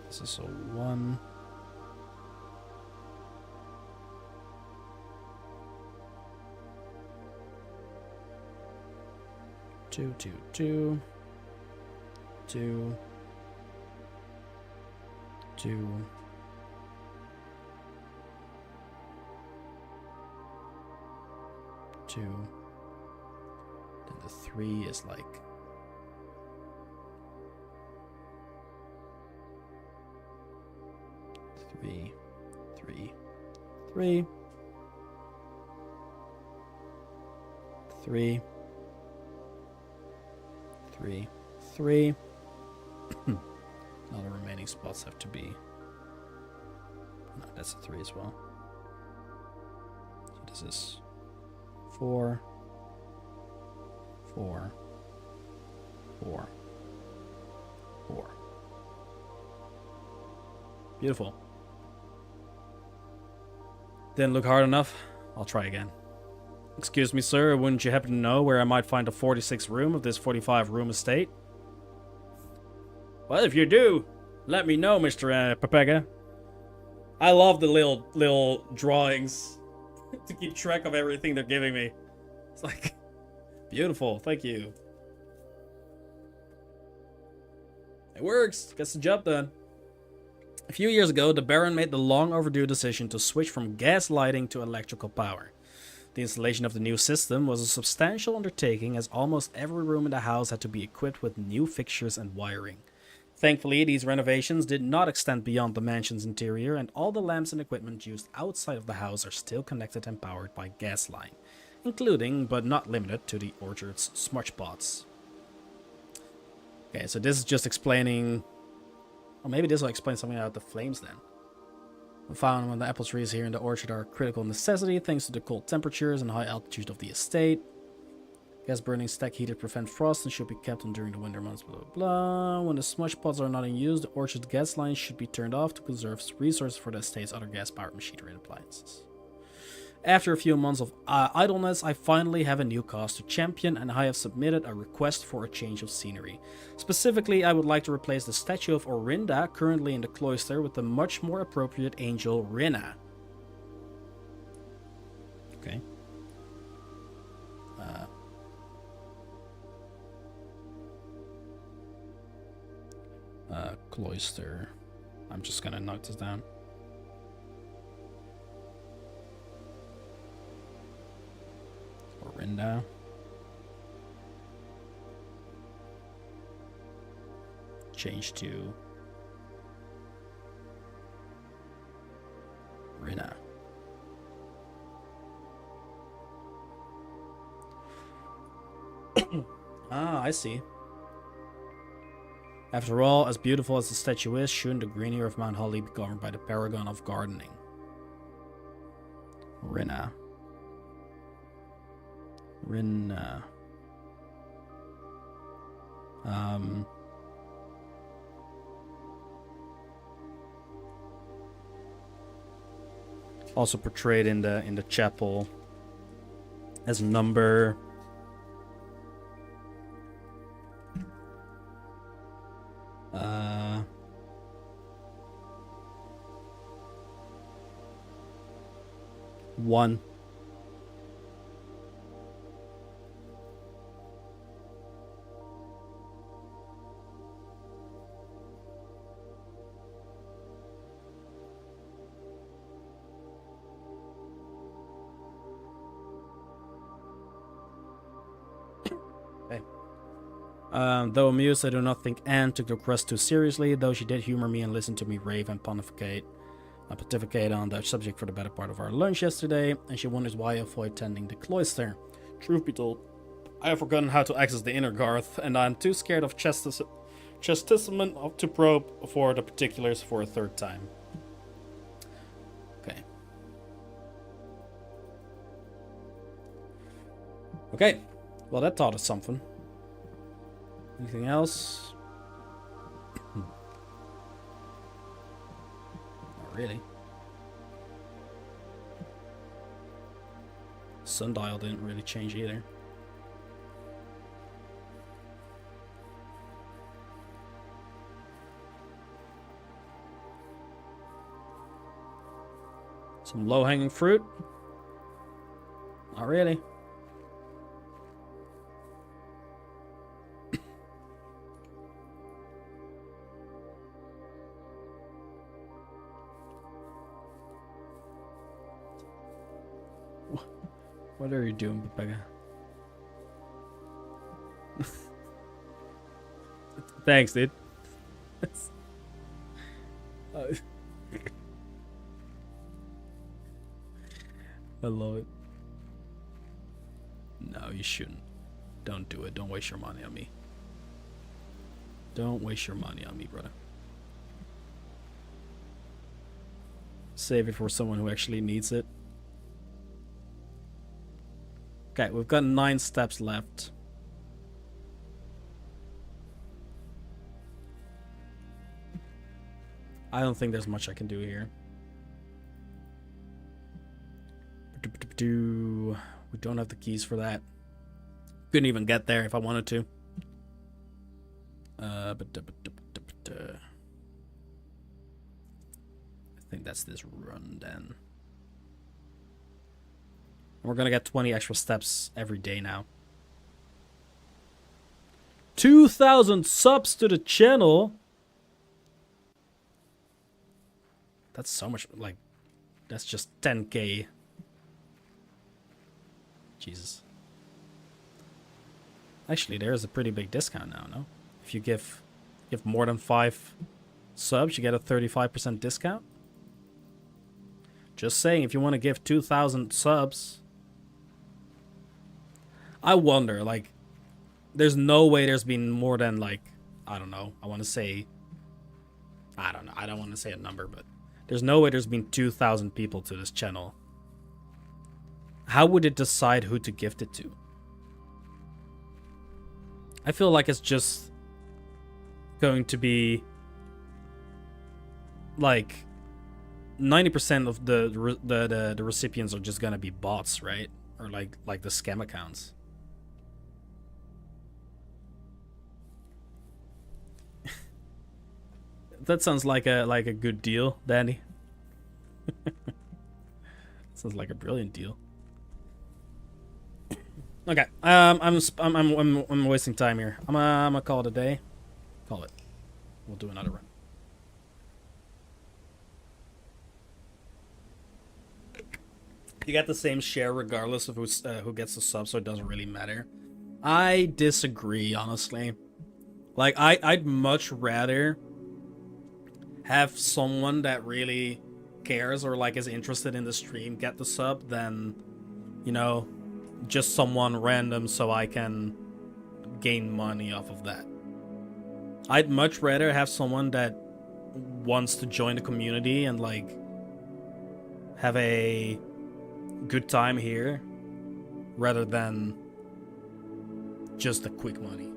This is a 1. Two, 2, 2, 2, 2, 2. Then the 3 is like 3, 3, 3, 3, 3, 3. All the remaining spots have to be. No, that's a 3 as well. So this is 4, 4, 4, 4. Beautiful. Didn't look hard enough. I'll try again. Excuse me, sir. Wouldn't you happen to know where I might find a 46th room of this 45-room estate? Well, if you do, let me know, Mr. Pepega. I love the little drawings to keep track of everything they're giving me. It's like beautiful. Thank you. It works. Gets the job done. A few years ago, the Baron made the long overdue decision to switch from gas lighting to electrical power. The installation of the new system was a substantial undertaking as almost every room in the house had to be equipped with new fixtures and wiring. Thankfully, these renovations did not extend beyond the mansion's interior, and all the lamps and equipment used outside of the house are still connected and powered by gas line, including, but not limited to, the orchard's smudge pots. Okay, so this is just explaining... Or maybe this will explain something about the flames then. Found when the apple trees here in the orchard are a critical necessity thanks to the cold temperatures and high altitude of the estate. Gas burning stack heater prevent frost and should be kept on during the winter months, blah blah blah. When the smudge pots are not in use, the orchard's gas lines should be turned off to conserve resources for the estate's other gas-powered machinery and appliances. After a few months of idleness, I finally have a new cause to champion, and I have submitted a request for a change of scenery. Specifically, I would like to replace the statue of Orinda, currently in the cloister, with the much more appropriate angel Rinna. Okay. Cloister. I'm just gonna note this down. Orinda. Change to Rinna. Ah, I see. After all, as beautiful as the statue is, shouldn't the greenery of Mount Holly be governed by the paragon of gardening? Rinna. Rinna. Also portrayed in the chapel as number 1. Okay. Though amused, I do not think Anne took the request too seriously, though she did humor me and listen to me rave and pontificate on the subject for the better part of our lunch yesterday, and she wonders why I avoid tending the cloister. Truth be told, I have forgotten how to access the inner garth, and I'm too scared of chastisement to probe for the particulars for a third time. Okay. Okay. Well, that taught us something. Anything else? Not really. Sundial didn't really change either. Some low-hanging fruit? Not really. What are you doing, Pepega? Thanks, dude. I love it. No, you shouldn't. Don't do it. Don't waste your money on me. Don't waste your money on me, brother. Save it for someone who actually needs it. Okay, we've got 9 steps left. I don't think there's much I can do here. We don't have the keys for that. Couldn't even get there if I wanted to. I think that's this run then. We're gonna get 20 extra steps every day now. 2,000 subs to the channel. That's so much, like, that's just 10k. Jesus. Actually, there is a pretty big discount now, no? If you give Give more than 5 subs, you get a 35% discount. Just saying, if you want to give 2,000 subs, I wonder, like, there's no way there's been more than, like, I don't know, I want to say, I don't know, I don't want to say a number, but there's no way there's been 2,000 people to this channel. How would it decide who to gift it to? I feel like it's just going to be like 90% of the recipients are just gonna be bots, right? Or like the scam accounts. That sounds like a good deal, Danny. Sounds like a brilliant deal. Okay, I'm wasting time here. I'm gonna call it a day. Call it. We'll do another run. You get the same share regardless of who gets the sub, so it doesn't really matter. I disagree, honestly. Like, I'd much rather have someone that really cares or like is interested in the stream get the sub than, you know, just someone random so I can gain money off of that. I'd much rather have someone that wants to join the community and like have a good time here rather than just the quick money.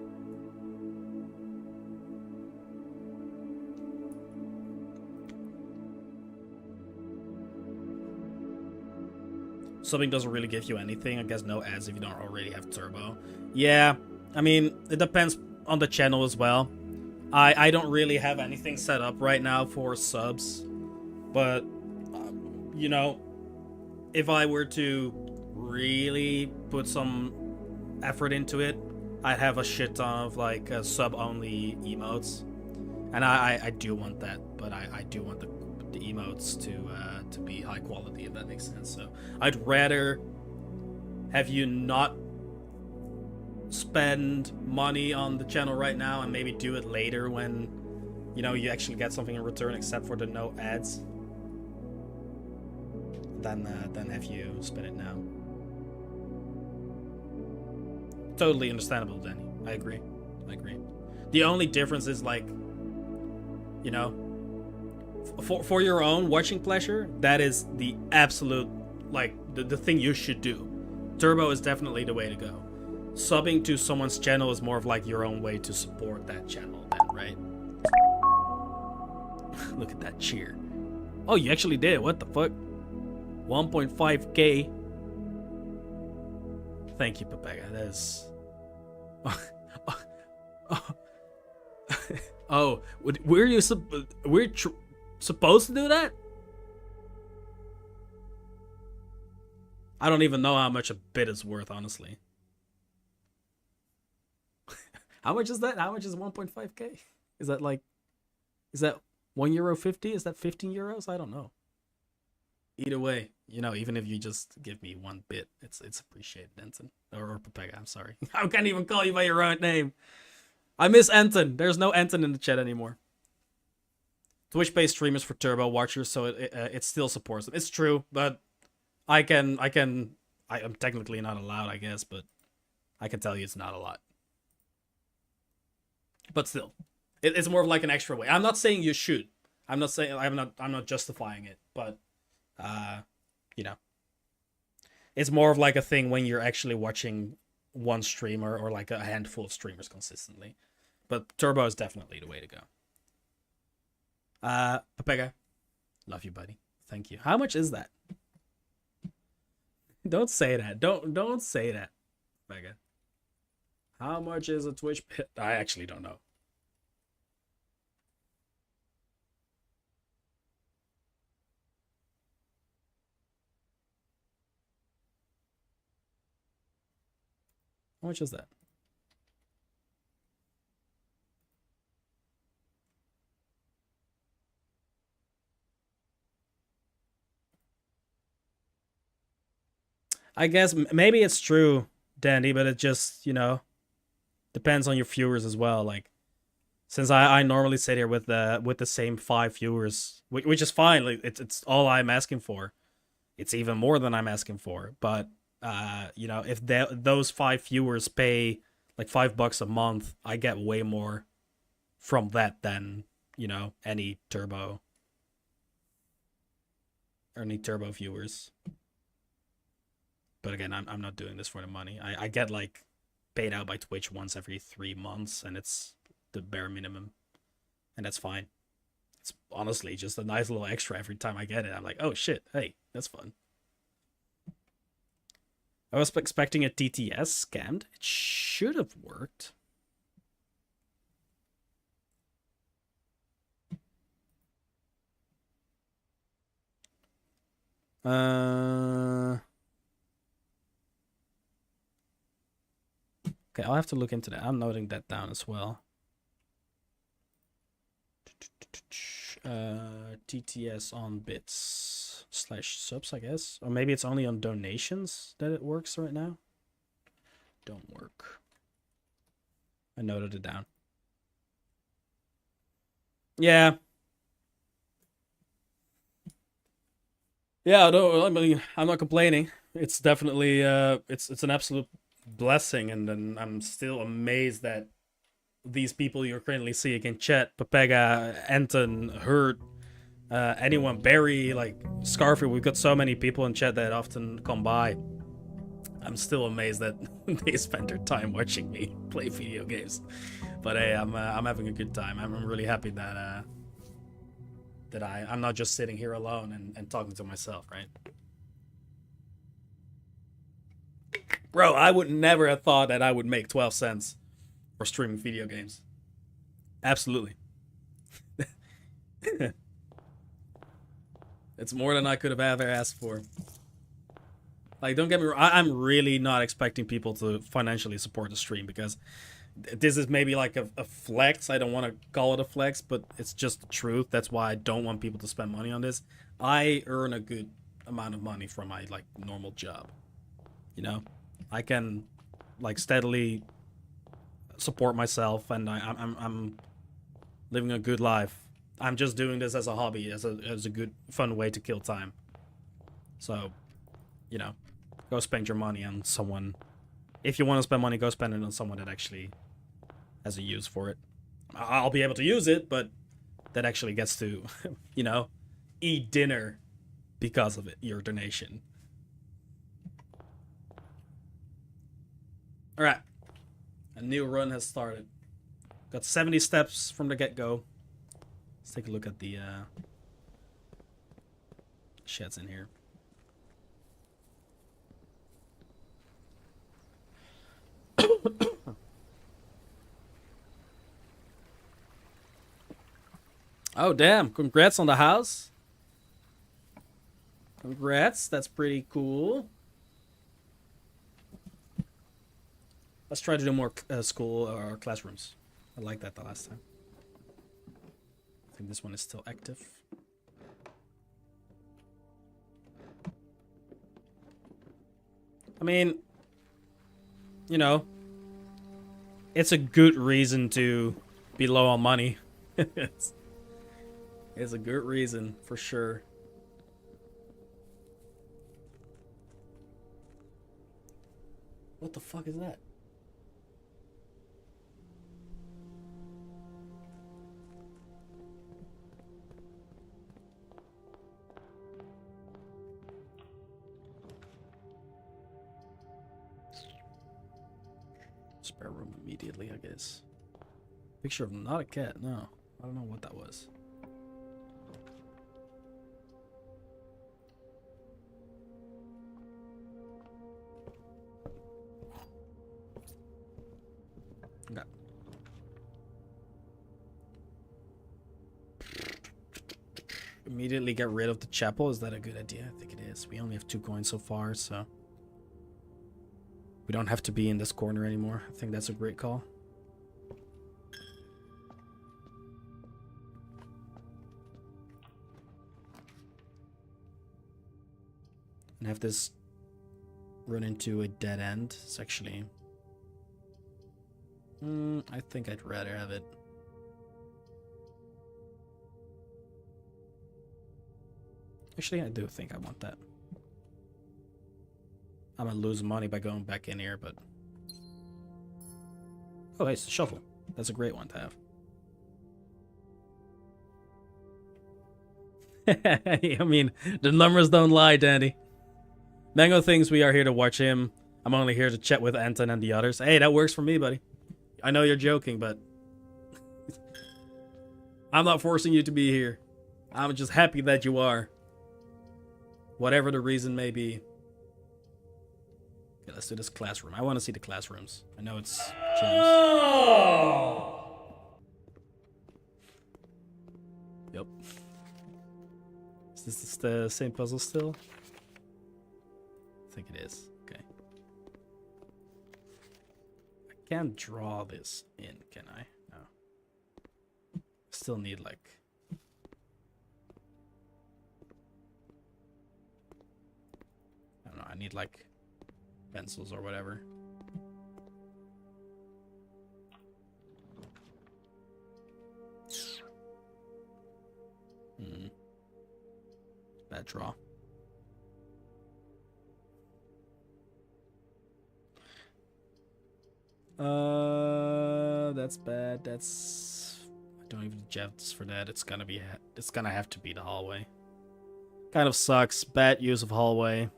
Subbing doesn't really give you anything. I guess no ads if you don't already have Turbo. Yeah, I mean, it depends on the channel as well. I don't really have anything set up right now for subs, but you know, if I were to really put some effort into it, I'd have a shit ton of like sub-only emotes, and I do want that, but I do want the emotes to be high quality, if that makes sense. So I'd rather have you not spend money on the channel right now and maybe do it later when, you know, you actually get something in return except for the no ads, than have you spend it now. Totally understandable, Danny. I agree. The only difference is, like, you know, for your own watching pleasure, that is the absolute, like, the thing you should do. Turbo is definitely the way to go. Subbing to someone's channel is more of like your own way to support that channel then, right? Look at that cheer. Oh, you actually did. What the fuck? 1.5k. Thank you, Papega. That is... Oh, we're supposed to do that? I don't even know how much a bit is worth, honestly. How much is that? How much is 1.5k? Is that like... Is that €1.50? Is that 15 euros? I don't know. Either way, you know, even if you just give me 1 bit, it's appreciated, Anton. Or Papega, I'm sorry. I can't even call you by your own name. I miss Anton. There's no Anton in the chat anymore. Twitch-based streamers for Turbo watchers, so it still supports them. It's true, but I am technically not allowed, I guess, but I can tell you it's not a lot. But still, it's more of like an extra way. I'm not saying you should. I'm not justifying it, but you know, it's more of like a thing when you're actually watching one streamer or like a handful of streamers consistently. But Turbo is definitely the way to go. Papega, love you, buddy. Thank you. How much is that? Don't say that. Don't say that, Papega. How much is a Twitch bit? I actually don't know. How much is that? I guess maybe it's true, Dandy, but it just, you know, depends on your viewers as well. Like, Since I normally sit here with the same 5 viewers, which is fine. Like it's all I'm asking for. It's even more than I'm asking for. But you know, if those 5 viewers pay like $5 a month, I get way more from that than, you know, any turbo viewers. But again, I'm not doing this for the money. I get like paid out by Twitch once every 3 months, and it's the bare minimum, and that's fine. It's honestly just a nice little extra every time I get it. I'm like, oh shit, hey, that's fun. I was expecting a TTS scammed. It should have worked. Okay, I'll have to look into that. I'm noting that down as well. TTS on bits / subs, I guess. Or maybe it's only on donations that it works right now. Don't work. I noted it down. Yeah. Yeah, no, I mean, I'm not complaining. It's definitely it's an absolute blessing, and then I'm still amazed that these people you're currently seeing in chat, Papega, Anton, Hurt, anyone, Barry, like Scarfield, we've got so many people in chat that often come by. I'm still amazed that they spend their time watching me play video games. But hey, I'm having a good time. I'm really happy that I'm not just sitting here alone and talking to myself, right? Bro, I would never have thought that I would make 12 cents for streaming video games. Absolutely. It's more than I could have ever asked for. Like, don't get me wrong, I'm really not expecting people to financially support the stream, because this is maybe like a flex. I don't want to call it a flex, but it's just the truth. That's why I don't want people to spend money on this. I earn a good amount of money from my like normal job. You know, I can like steadily support myself, and I'm living a good life. I'm just doing this as a hobby, as a good fun way to kill time. So, you know, go spend your money on someone. If you want to spend money, go spend it on someone that actually has a use for it. I'll be able to use it, but that actually gets to, you know, eat dinner because of it, your donation. All right. A new run has started. Got 70 steps from the get-go. Let's take a look at the sheds in here. Oh, damn. Congrats on the house. Congrats. That's pretty cool. Let's try to do more school or classrooms. I like that the last time. I think this one is still active. I mean, you know, it's a good reason to be low on money. it's a good reason, for sure. What the fuck is that? Spare room immediately, I guess. Picture of not a cat, no. I don't know what that was. Okay. Immediately get rid of the chapel. Is that a good idea? I think it is. We only have 2 coins so far, so we don't have to be in this corner anymore. I think that's a great call. And have this run into a dead end. It's actually... I think I'd rather have it Actually, I do think I want that. I'm gonna lose money by going back in here, but... Oh, hey, it's the shovel. That's a great one to have. I mean, the numbers don't lie, Danny. Mango thinks we are here to watch him. I'm only here to chat with Anton and the others. Hey, that works for me, buddy. I know you're joking, but... I'm not forcing you to be here. I'm just happy that you are. Whatever the reason may be. Okay, let's do this classroom. I want to see the classrooms. I know it's gems. Yep. Is this the same puzzle still? I think it is. Okay. I can't draw this in, can I? No. Still need like... I don't know, I need like pencils or whatever. Bad draw. That's bad. That's... I don't even have this for that. It's gonna have to be the hallway. Kind of sucks. Bad use of hallway.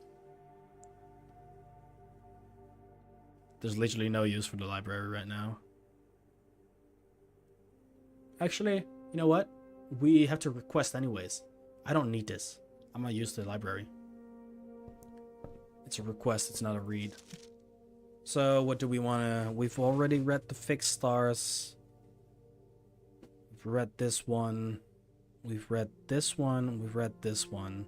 There's literally no use for the library right now. Actually, you know what? We have to request anyways. I don't need this. I'm gonna use the library. It's a request, it's not a read. So, what do we wanna... We've already read the fixed stars. We've read this one. We've read this one. We've read this one.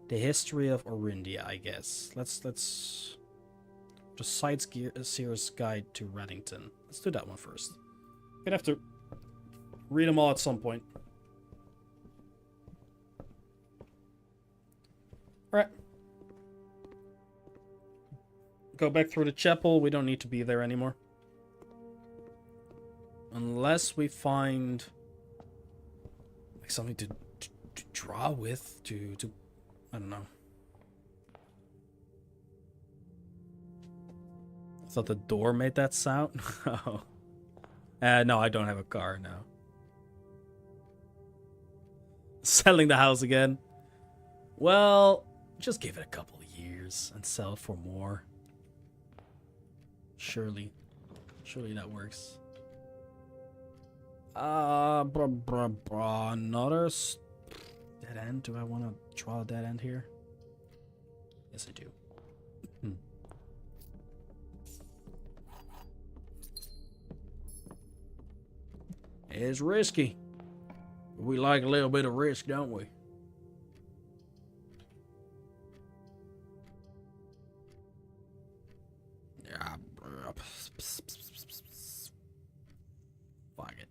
The history of Orindia, I guess. Let's... The Sightseer's Guide to Reddington. Let's do that one first. Gonna have to read them all at some point. Alright. Go back through the chapel. We don't need to be there anymore. Unless we find like something to draw with, to I don't know. I thought the door made that sound. Oh. No, I don't have a car now. Selling the house again. Well, just give it a couple of years and sell it for more. Surely that works. Another dead end. Do I want to draw a dead end here? Yes, I do. It's risky. We like a little bit of risk, don't we? Fuck it.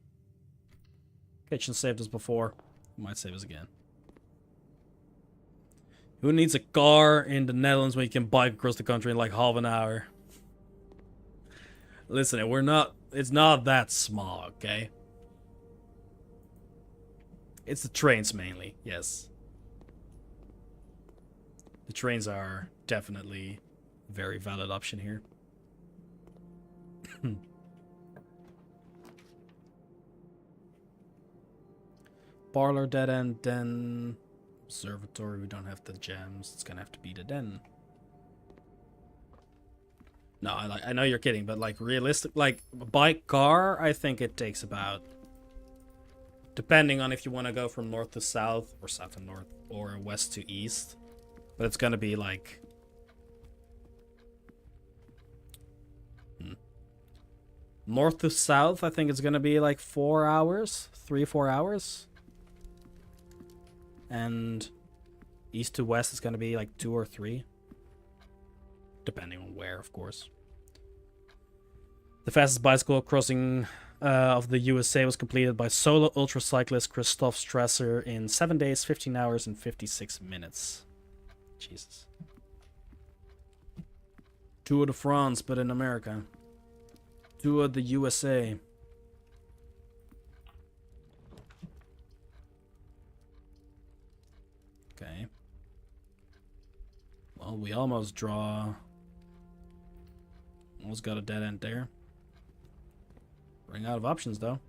Kitchen saved us before. Might save us again. Who needs a car in the Netherlands when you can bike across the country in like half an hour? Listen, it's not that small, okay? It's the trains mainly, yes. The trains are definitely a very valid option here. Parlor dead end, den. Observatory, we don't have the gems. It's gonna have to be the den. No, I know you're kidding, but like realistic, like by car, I think it takes about, depending on if you want to go from north to south, or south to north, or west to east. But it's gonna be like... north to south, I think it's gonna be like 4 hours. 3-4 hours. And east to west is gonna be like 2 or 3. Depending on where, of course. The fastest bicycle crossing of the USA was completed by solo ultra cyclist Christoph Strasser in 7 days, 15 hours, and 56 minutes. Jesus. Tour de France, but in America. Tour de USA. Okay. Well, we almost draw. Almost got a dead end there. Running out of options though.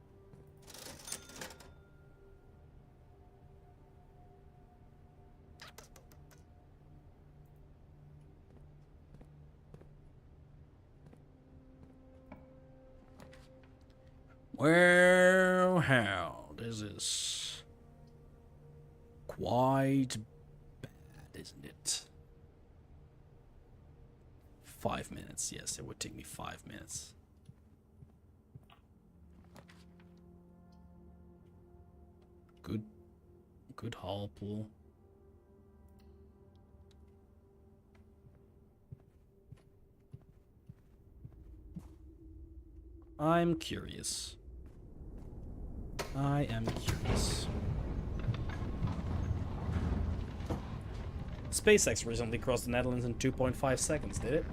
Well, how? This is quite bad, isn't it? 5 minutes. Yes, it would take me 5 minutes. Good haul pool. I'm curious. I am curious. SpaceX recently crossed the Netherlands in 2.5 seconds, did it?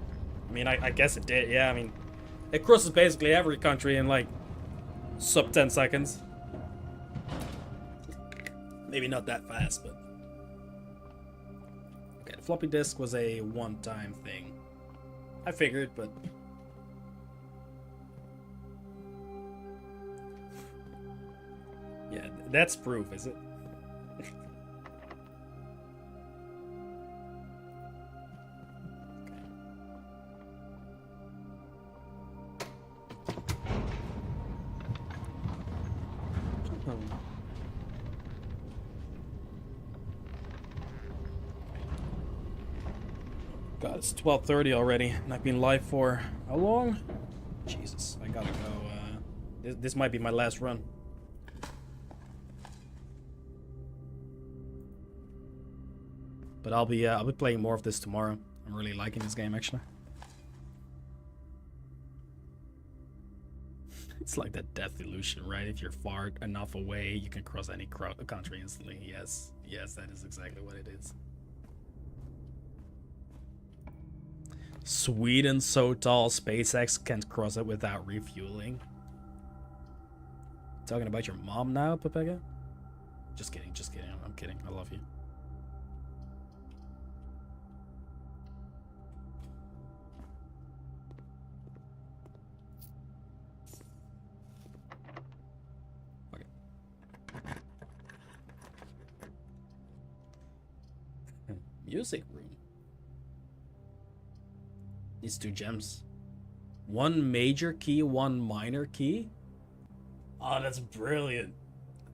I mean, I guess it did, yeah, I mean... It crosses basically every country in, like, sub 10 seconds. Maybe not that fast, but... Okay, the floppy disk was a one-time thing. I figured, but... Yeah, that's proof, is it? God, it's 12:30 already, and I've been live for how long? Jesus, I gotta go. This might be my last run. But I'll be playing more of this tomorrow. I'm really liking this game actually. It's like that death illusion, right? If you're far enough away, you can cross any country instantly. Yes, yes, that is exactly what it is. Sweden so tall, SpaceX can't cross it without refueling. Talking about your mom now, Pepega? Just kidding, just kidding. I'm kidding. I love you. Music room. These 2 gems. 1 major key, 1 minor key. Oh, that's brilliant.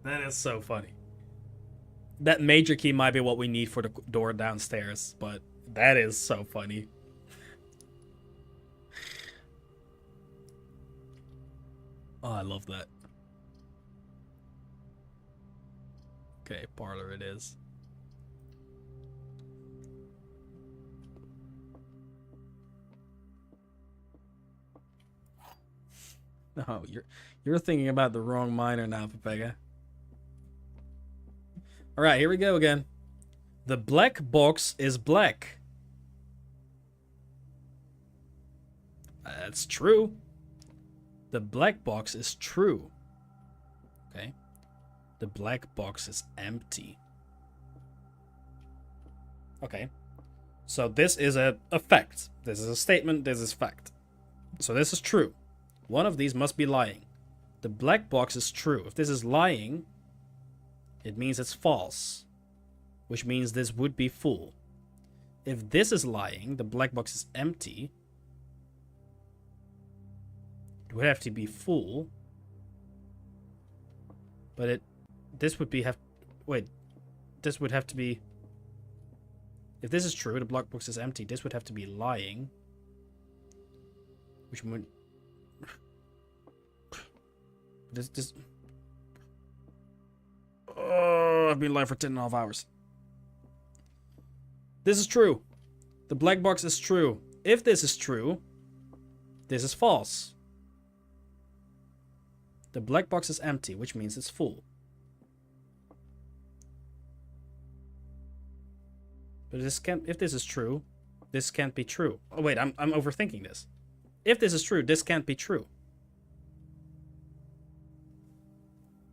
That is so funny. That major key might be what we need for the door downstairs, but that is so funny. Oh, I love that. Okay, parlor it is. No, you're thinking about the wrong miner now, Pepega. All right, here we go again. The black box is black. That's true. The black box is true. Okay. The black box is empty. Okay. So this is a fact. This is a statement. This is fact. So this is true. One of these must be lying. The black box is true. If this is lying, it means it's false, which means this would be full. If this is lying, the black box is empty, it would have to be full, but this would be this would have to be, if this is true, the black box is empty, this would have to be lying, which would oh, I've been live for 10.5 hours. This is true. The black box is true. If this is true, this is false. The black box is empty, which means it's full. But if this is true, this can't be true. Oh wait, I'm overthinking this. If this is true, this can't be true.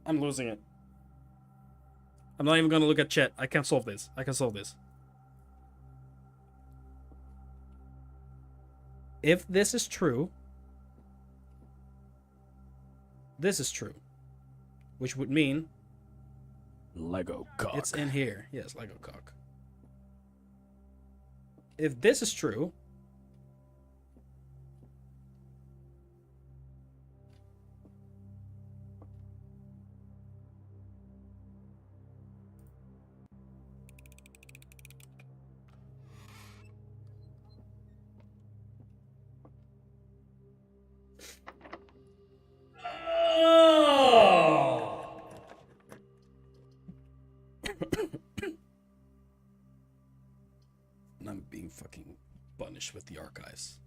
I'm losing it. I'm not even gonna look at chat. I can't solve this. I can solve this. If this is true, which would mean Lego cock. it's in here. Yes, Lego cock. If this is true, and I'm being fucking punished with the archives.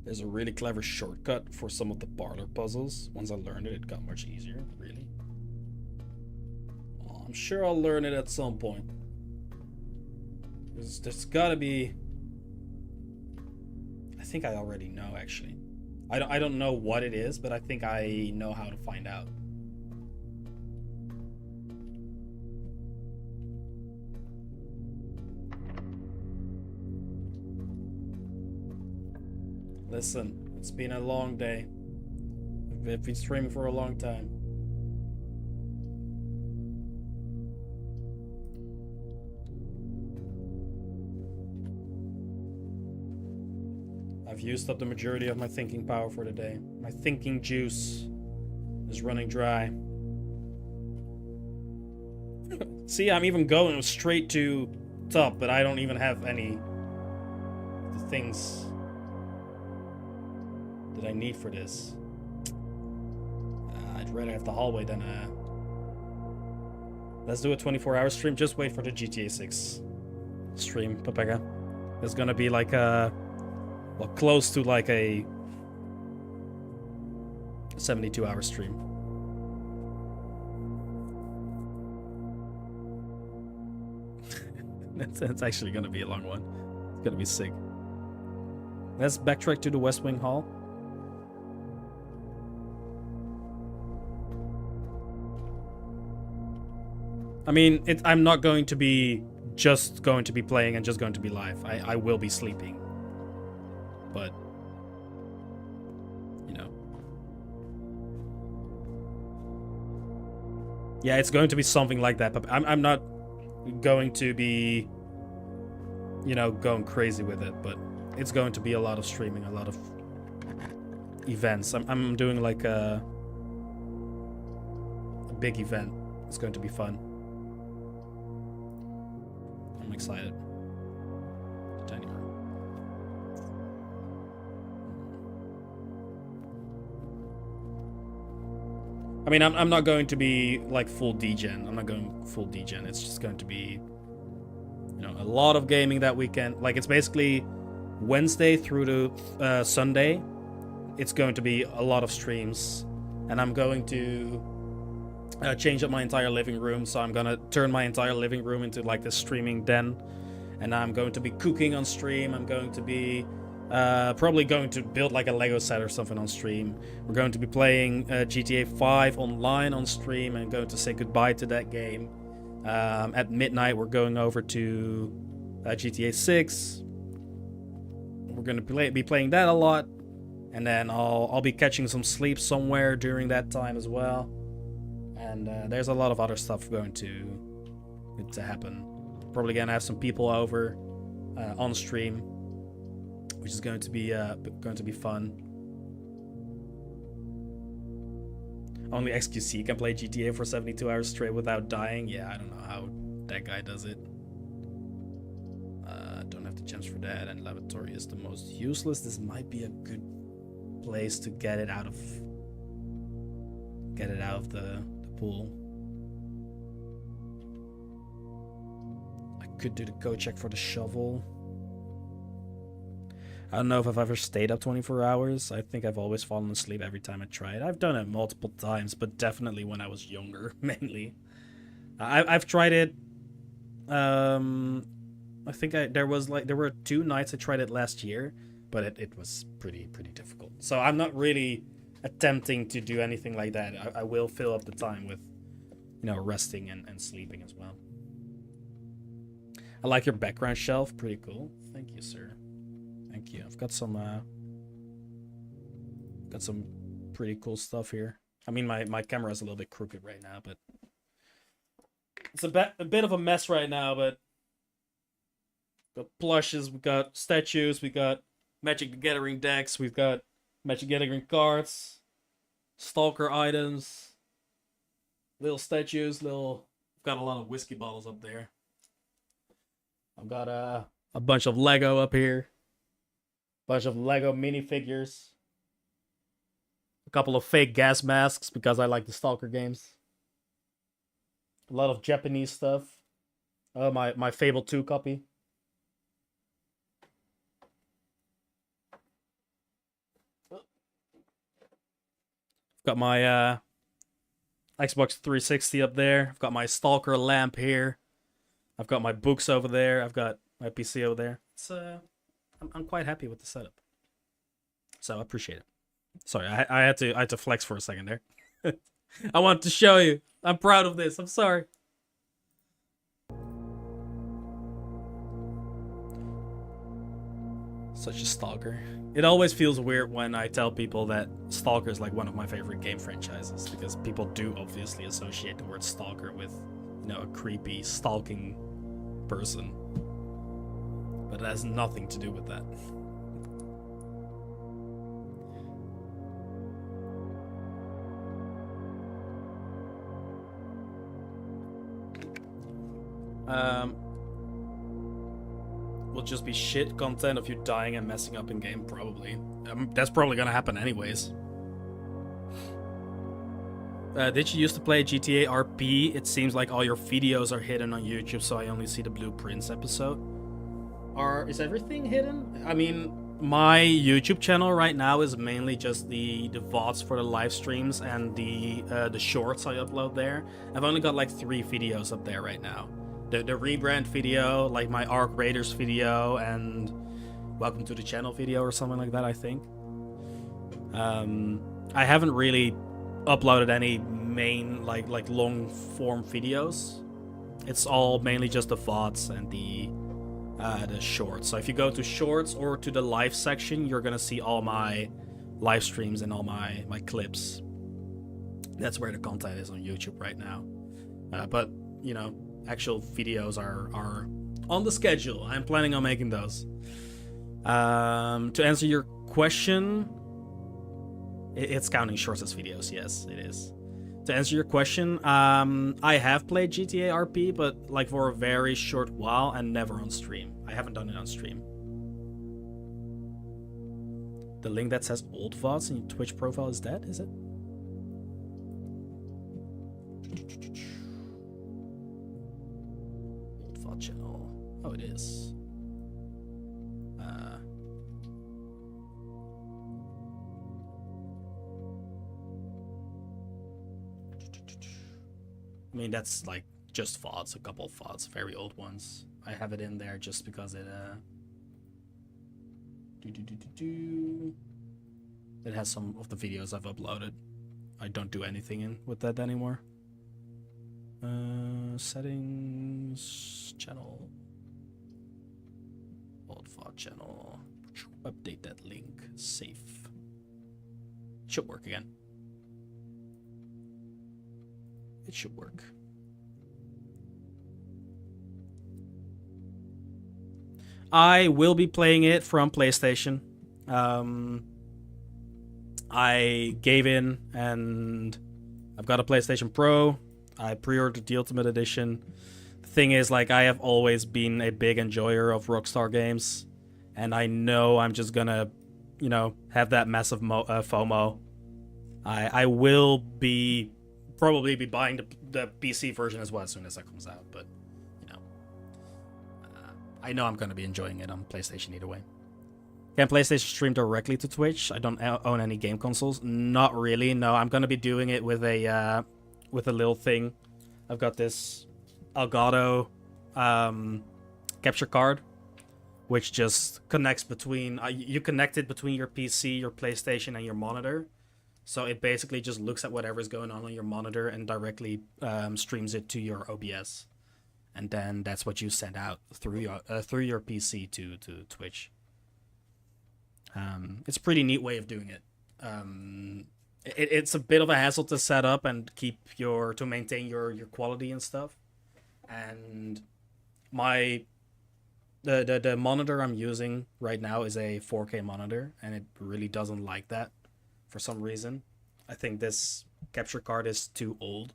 There's a really clever shortcut for some of the parlor puzzles. Once I learned it, it got much easier. Really? Well, I'm sure I'll learn it at some point. There's gotta be... I think I already know, actually. I don't know what it is, but I think I know how to find out. Listen, it's been a long day. I've been streaming for a long time. I've used up the majority of my thinking power for the day. My thinking juice is running dry. See, I'm even going straight to top, but I don't even have any of the things that I need for this. I'd rather have the hallway than let's do a 24-hour stream. Just wait for the GTA 6 stream, Papega. It's gonna be like a... well, close to like a 72-hour stream. That's actually gonna be a long one. It's gonna be sick. Let's backtrack to the West Wing Hall. I mean, I'm not going to be just going to be playing and just going to be live. I will be sleeping. But, you know. Yeah, it's going to be something like that. But I'm not going to be, you know, going crazy with it. But it's going to be a lot of streaming, a lot of events. I'm doing like a big event. It's going to be fun. I'm excited. Tiny room. I mean, I'm not going to be like full degen. I'm not going full degen. It's just going to be, you know, a lot of gaming that weekend. Like, it's basically Wednesday through to Sunday. It's going to be a lot of streams, and I'm going to change up my entire living room. So I'm gonna turn my entire living room into like this streaming den, and I'm going to be cooking on stream. I'm going to be probably going to build like a Lego set or something on stream. We're going to be playing GTA 5 online on stream and going to say goodbye to that game. At midnight, we're going over to GTA 6. We're going to be playing that a lot, and then I'll be catching some sleep somewhere during that time as well. And there's a lot of other stuff going to happen. Probably gonna have some people over on stream, which is going to be fun. Only XQC can play GTA for 72 hours straight without dying. Yeah, I don't know how that guy does it. Don't have the gems for that, and lavatory is the most useless. This might be a good place to get it out of the pool. I could do the code check for the shovel. I don't know if I've ever stayed up 24 hours. I think I've always fallen asleep every time I try it. I've done it multiple times, but definitely when I was younger, mainly. I've tried it. I think there were 2 nights I tried it last year, but it was pretty difficult. So I'm not really attempting to do anything like that. I will fill up the time with you know, resting and sleeping as well. I like your background shelf. Pretty cool. Thank you, sir. Thank you. I've got some pretty cool stuff here. I mean, my camera is a little bit crooked right now, but it's a bit of a mess right now, but we've got plushes, we got statues, we got Magic the Gathering decks, we've got Magic the Gathering cards, Stalker items, little statues, I've got a lot of whiskey bottles up there. I've got a bunch of Lego up here. Bunch of Lego minifigures. A couple of fake gas masks because I like the Stalker games. A lot of Japanese stuff. Oh, my Fable 2 copy. Got my Xbox 360 up there. I've got my Stalker lamp here. I've got my books over there. I've got my PC over there. It's I'm quite happy with the setup. So I appreciate it. Sorry, I had to flex for a second there. I wanted to show you. I'm proud of this. I'm sorry. Such a stalker. It always feels weird when I tell people that Stalker is like one of my favorite game franchises, because people do obviously associate the word stalker with, you know, a creepy stalking person. But it has nothing to do with that. Will just be shit content of you dying and messing up in game, probably. That's probably gonna happen anyways. Did you used to play GTA RP? It seems like all your videos are hidden on YouTube, so I only see the Blueprints episode. Is everything hidden? I mean, my YouTube channel right now is mainly just the VODs for the live streams and the shorts I upload there. I've only got like 3 videos up there right now. The rebrand video, like my Arc Raiders video, and welcome to the channel video or something like that, I think. I haven't really uploaded any main like long form videos. It's all mainly just the VODs and the shorts. So if you go to shorts or to the live section, you're gonna see all my live streams and all my clips. That's where the content is on YouTube right now. But you know, actual videos are on the schedule. I'm planning on making those. To answer your question, it's counting shorts as videos. Yes, it is. To answer your question, I have played GTA RP, but like for a very short while and never on stream. I haven't done it on stream. The link that says old VODs in your Twitch profile is dead, is it? Old VOD channel. Oh, it is. I mean, that's like just VODs, a couple of VODs, very old ones. I have it in there just because it it has some of the videos I've uploaded. I don't do anything with that anymore. Settings, channel, old VOD channel, update that link, save. Should work again. It should work. I will be playing it from PlayStation. I gave in and I've got a PlayStation Pro. I pre-ordered the Ultimate Edition. The thing is, like, I have always been a big enjoyer of Rockstar games, and I know I'm just gonna, you know, have that massive FOMO. I will probably be buying the PC version as well as soon as that comes out, but you know, I know I'm going to be enjoying it on PlayStation either way. Can PlayStation stream directly to Twitch? I don't own any game consoles. Not really. No, I'm going to be doing it with a little thing. I've got this Elgato capture card, which just connects between you connect it between your PC, your PlayStation, and your monitor. So it basically just looks at whatever's going on your monitor and directly streams it to your OBS, and then that's what you send out through your PC to Twitch. It's a pretty neat way of doing it. It's a bit of a hassle to set up and to maintain your quality and stuff. And the monitor I'm using right now is a 4K monitor, and it really doesn't like that for some reason. I think this capture card is too old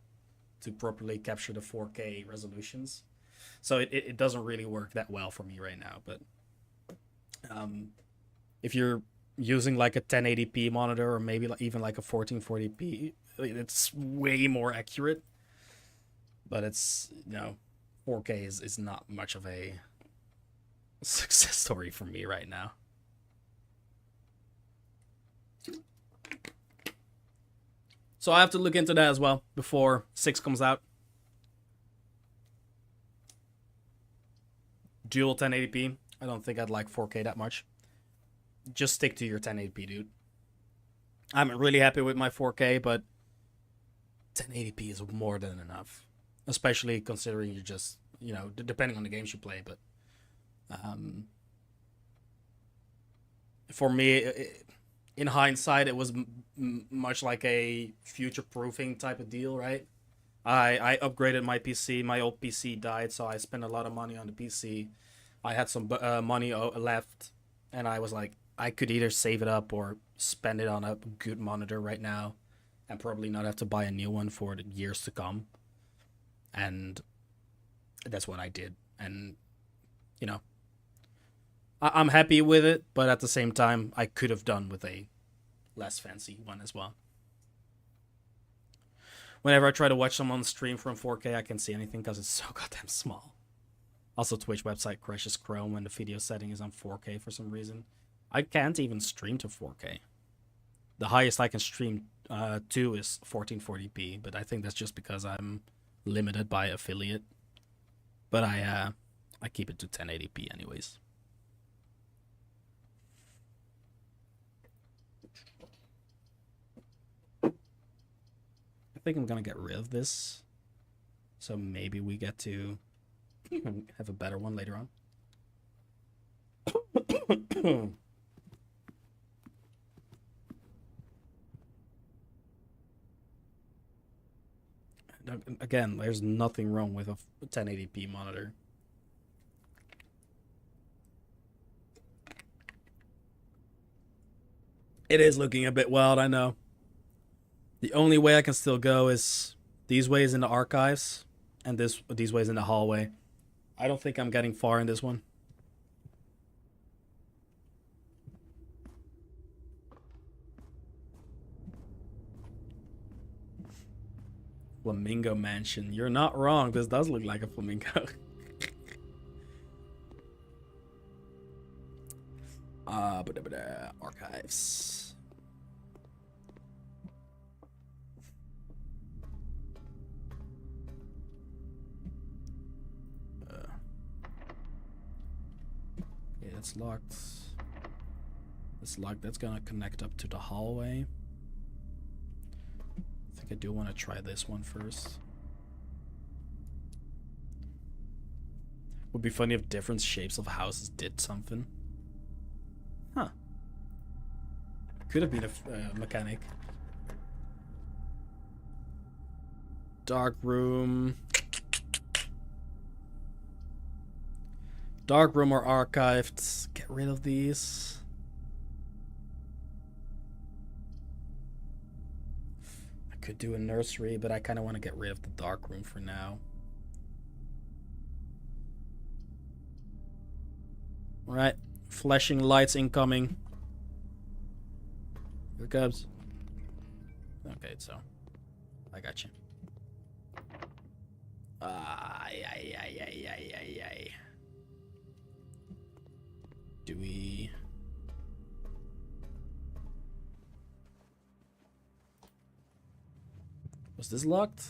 to properly capture the 4K resolutions. So it doesn't really work that well for me right now. But if you're using like a 1080p monitor or maybe even like a 1440p, it's way more accurate. But it's, 4K is not much of a success story for me right now. So I have to look into that as well before 6 comes out. Dual 1080p. I don't think I'd like 4K that much. Just stick to your 1080p, dude. I'm really happy with my 4K, but 1080p is more than enough. Especially considering you're just, depending on the games you play, but for me, in hindsight, it was much like a future-proofing type of deal, right? I upgraded my PC. My old PC died, so I spent a lot of money on the PC. I had some money left, and I was like, I could either save it up or spend it on a good monitor right now, and probably not have to buy a new one for the years to come. And that's what I did. And, I'm happy with it, but at the same time, I could have done with a less fancy one as well. Whenever I try to watch someone stream from 4K, I can't see anything because it's so goddamn small. Also, Twitch website crashes Chrome when the video setting is on 4K for some reason. I can't even stream to 4K. The highest I can stream to is 1440p, but I think that's just because I'm limited by affiliate. But I keep it to 1080p anyways. I think I'm gonna get rid of this, so maybe we get to have a better one later on. Again, there's nothing wrong with a 1080p monitor. It is looking a bit wild, I know. The only way I can still go is these ways in the archives and these ways in the hallway. I don't think I'm getting far in this one. Flamingo Mansion. You're not wrong. This does look like a flamingo. Archives. Okay, that's locked. It's locked. That's gonna connect up to the hallway. I think I do want to try this one first. Would be funny if different shapes of houses did something. Huh. Could have been a mechanic. Dark room. Dark room or archived. Get rid of these. I could do a nursery, but I kind of want to get rid of the dark room for now. Right. Flashing lights incoming. Here it comes. Okay, so I got you. Do we? Was this locked?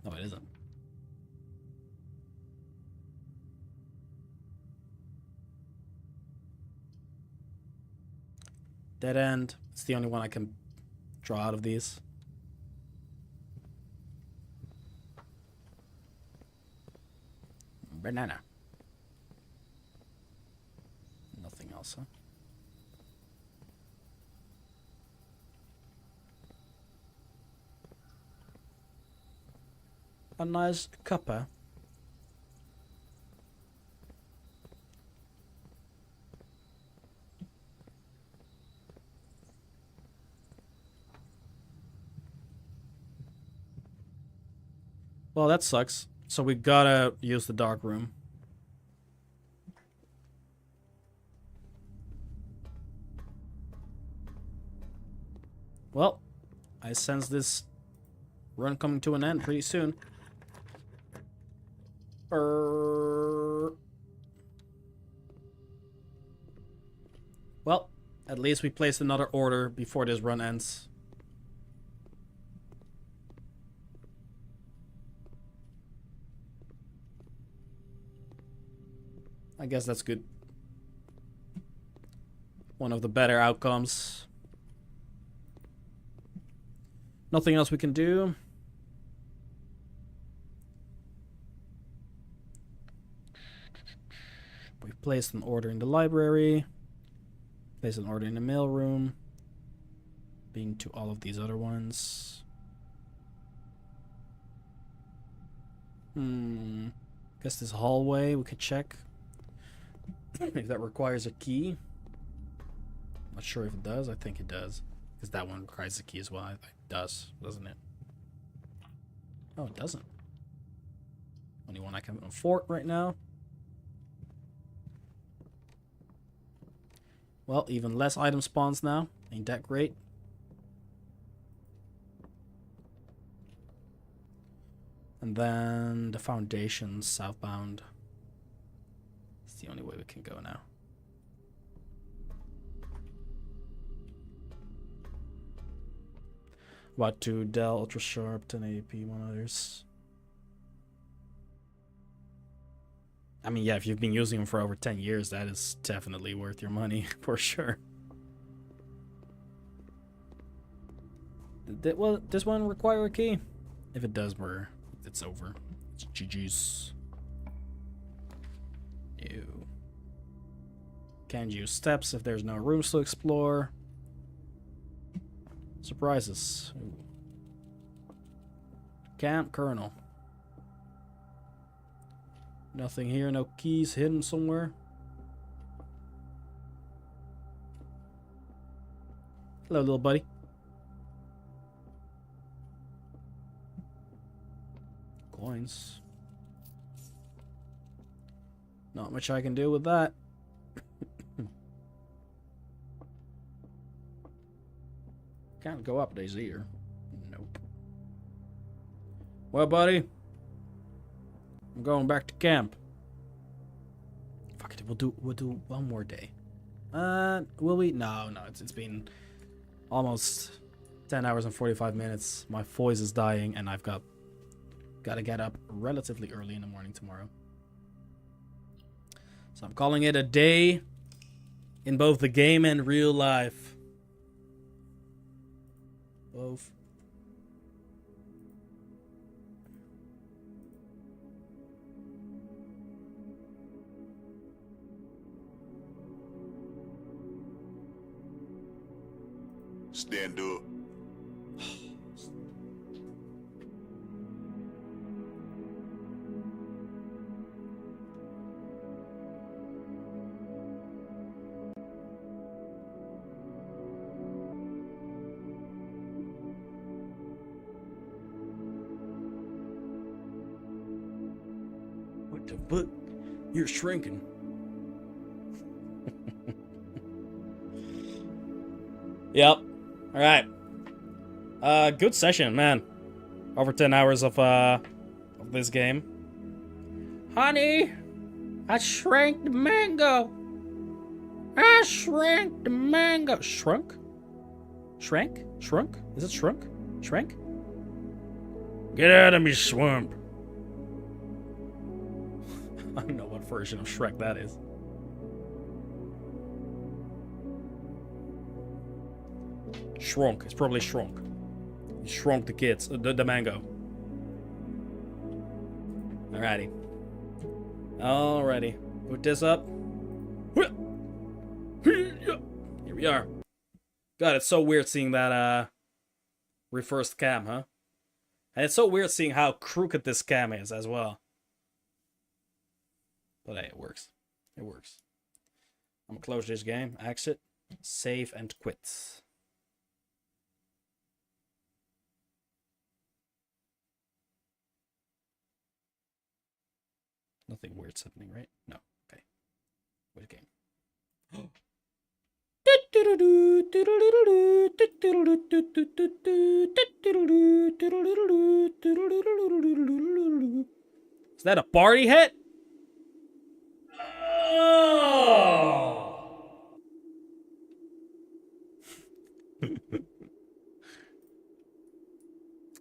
No, it isn't. Dead end. It's the only one I can draw out of these. Banana. Nothing else, huh? A nice cuppa. Well, that sucks. So we gotta use the dark room. Well, I sense this run coming to an end pretty soon. Well, at least we placed another order before this run ends. I guess that's good. One of the better outcomes. Nothing else we can do. We've placed an order in the library. Placed an order in the mailroom. Being to all of these other ones. Guess this hallway we could check. If that requires a key. Not sure if it does. I think it does. Because that one requires a key as well. It does, doesn't it? Oh, it doesn't. Only one I can afford right now. Well, even less item spawns now. Ain't that great? And then the foundation southbound. It's the only way we can go now. About to Dell Ultra Sharp 1080p monitors. I mean, yeah, if you've been using them for over 10 years, that is definitely worth your money, for sure. Well, this one require a key? If it does, it's over. It's GG's. Ew. Can't use steps if there's no rooms to explore. Surprises. Ooh. Camp Colonel. Nothing here, no keys hidden somewhere. Hello, little buddy. Coins. Not much I can do with that. Can't go up these either. Nope. Well, buddy, I'm going back to camp. Fuck it, we'll do one more day. Will we? No, it's been almost 10 hours and 45 minutes. My voice is dying, and I've gotta get up relatively early in the morning tomorrow. So I'm calling it a day in both the game and real life. Both. Stand up. What the fuck? You're shrinking. Yep. All right. Good session, man. Over 10 hours of this game. Honey, I shrank the mango. I shrank the mango. Shrunk? Shrank? Shrunk? Is it shrunk? Shrank? Get out of me, swamp. I don't know what version of Shrek that is. Shrunk. It's probably shrunk. He shrunk the kids. The mango. Alrighty. Alrighty. Put this up. Here we are. God, it's so weird seeing that reversed cam, huh? And it's so weird seeing how crooked this cam is as well. But hey, it works. It works. I'm gonna close this game, exit, save, and quit. Nothing weird's happening, right? No. Okay. Quit game. Is that a party hit? Oh!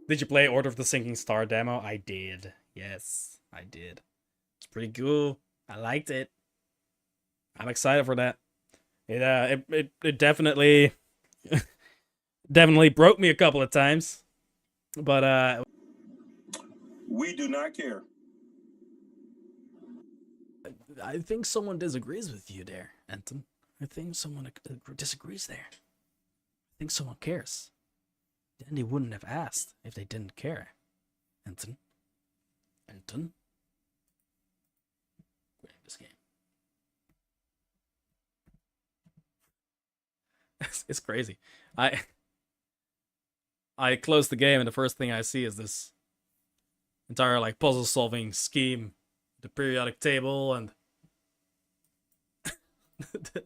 Did you play Order of the Sinking Star demo? I did. Yes, I did. It's pretty cool. I liked it. I'm excited for that. It definitely definitely broke me a couple of times. But we do not care. I think someone disagrees with you there, Anton. I think someone disagrees there. I think someone cares. Then they wouldn't have asked if they didn't care. Anton. Anton. Quitting this game. It's crazy. I close the game and the first thing I see is this entire like puzzle solving scheme, the periodic table and the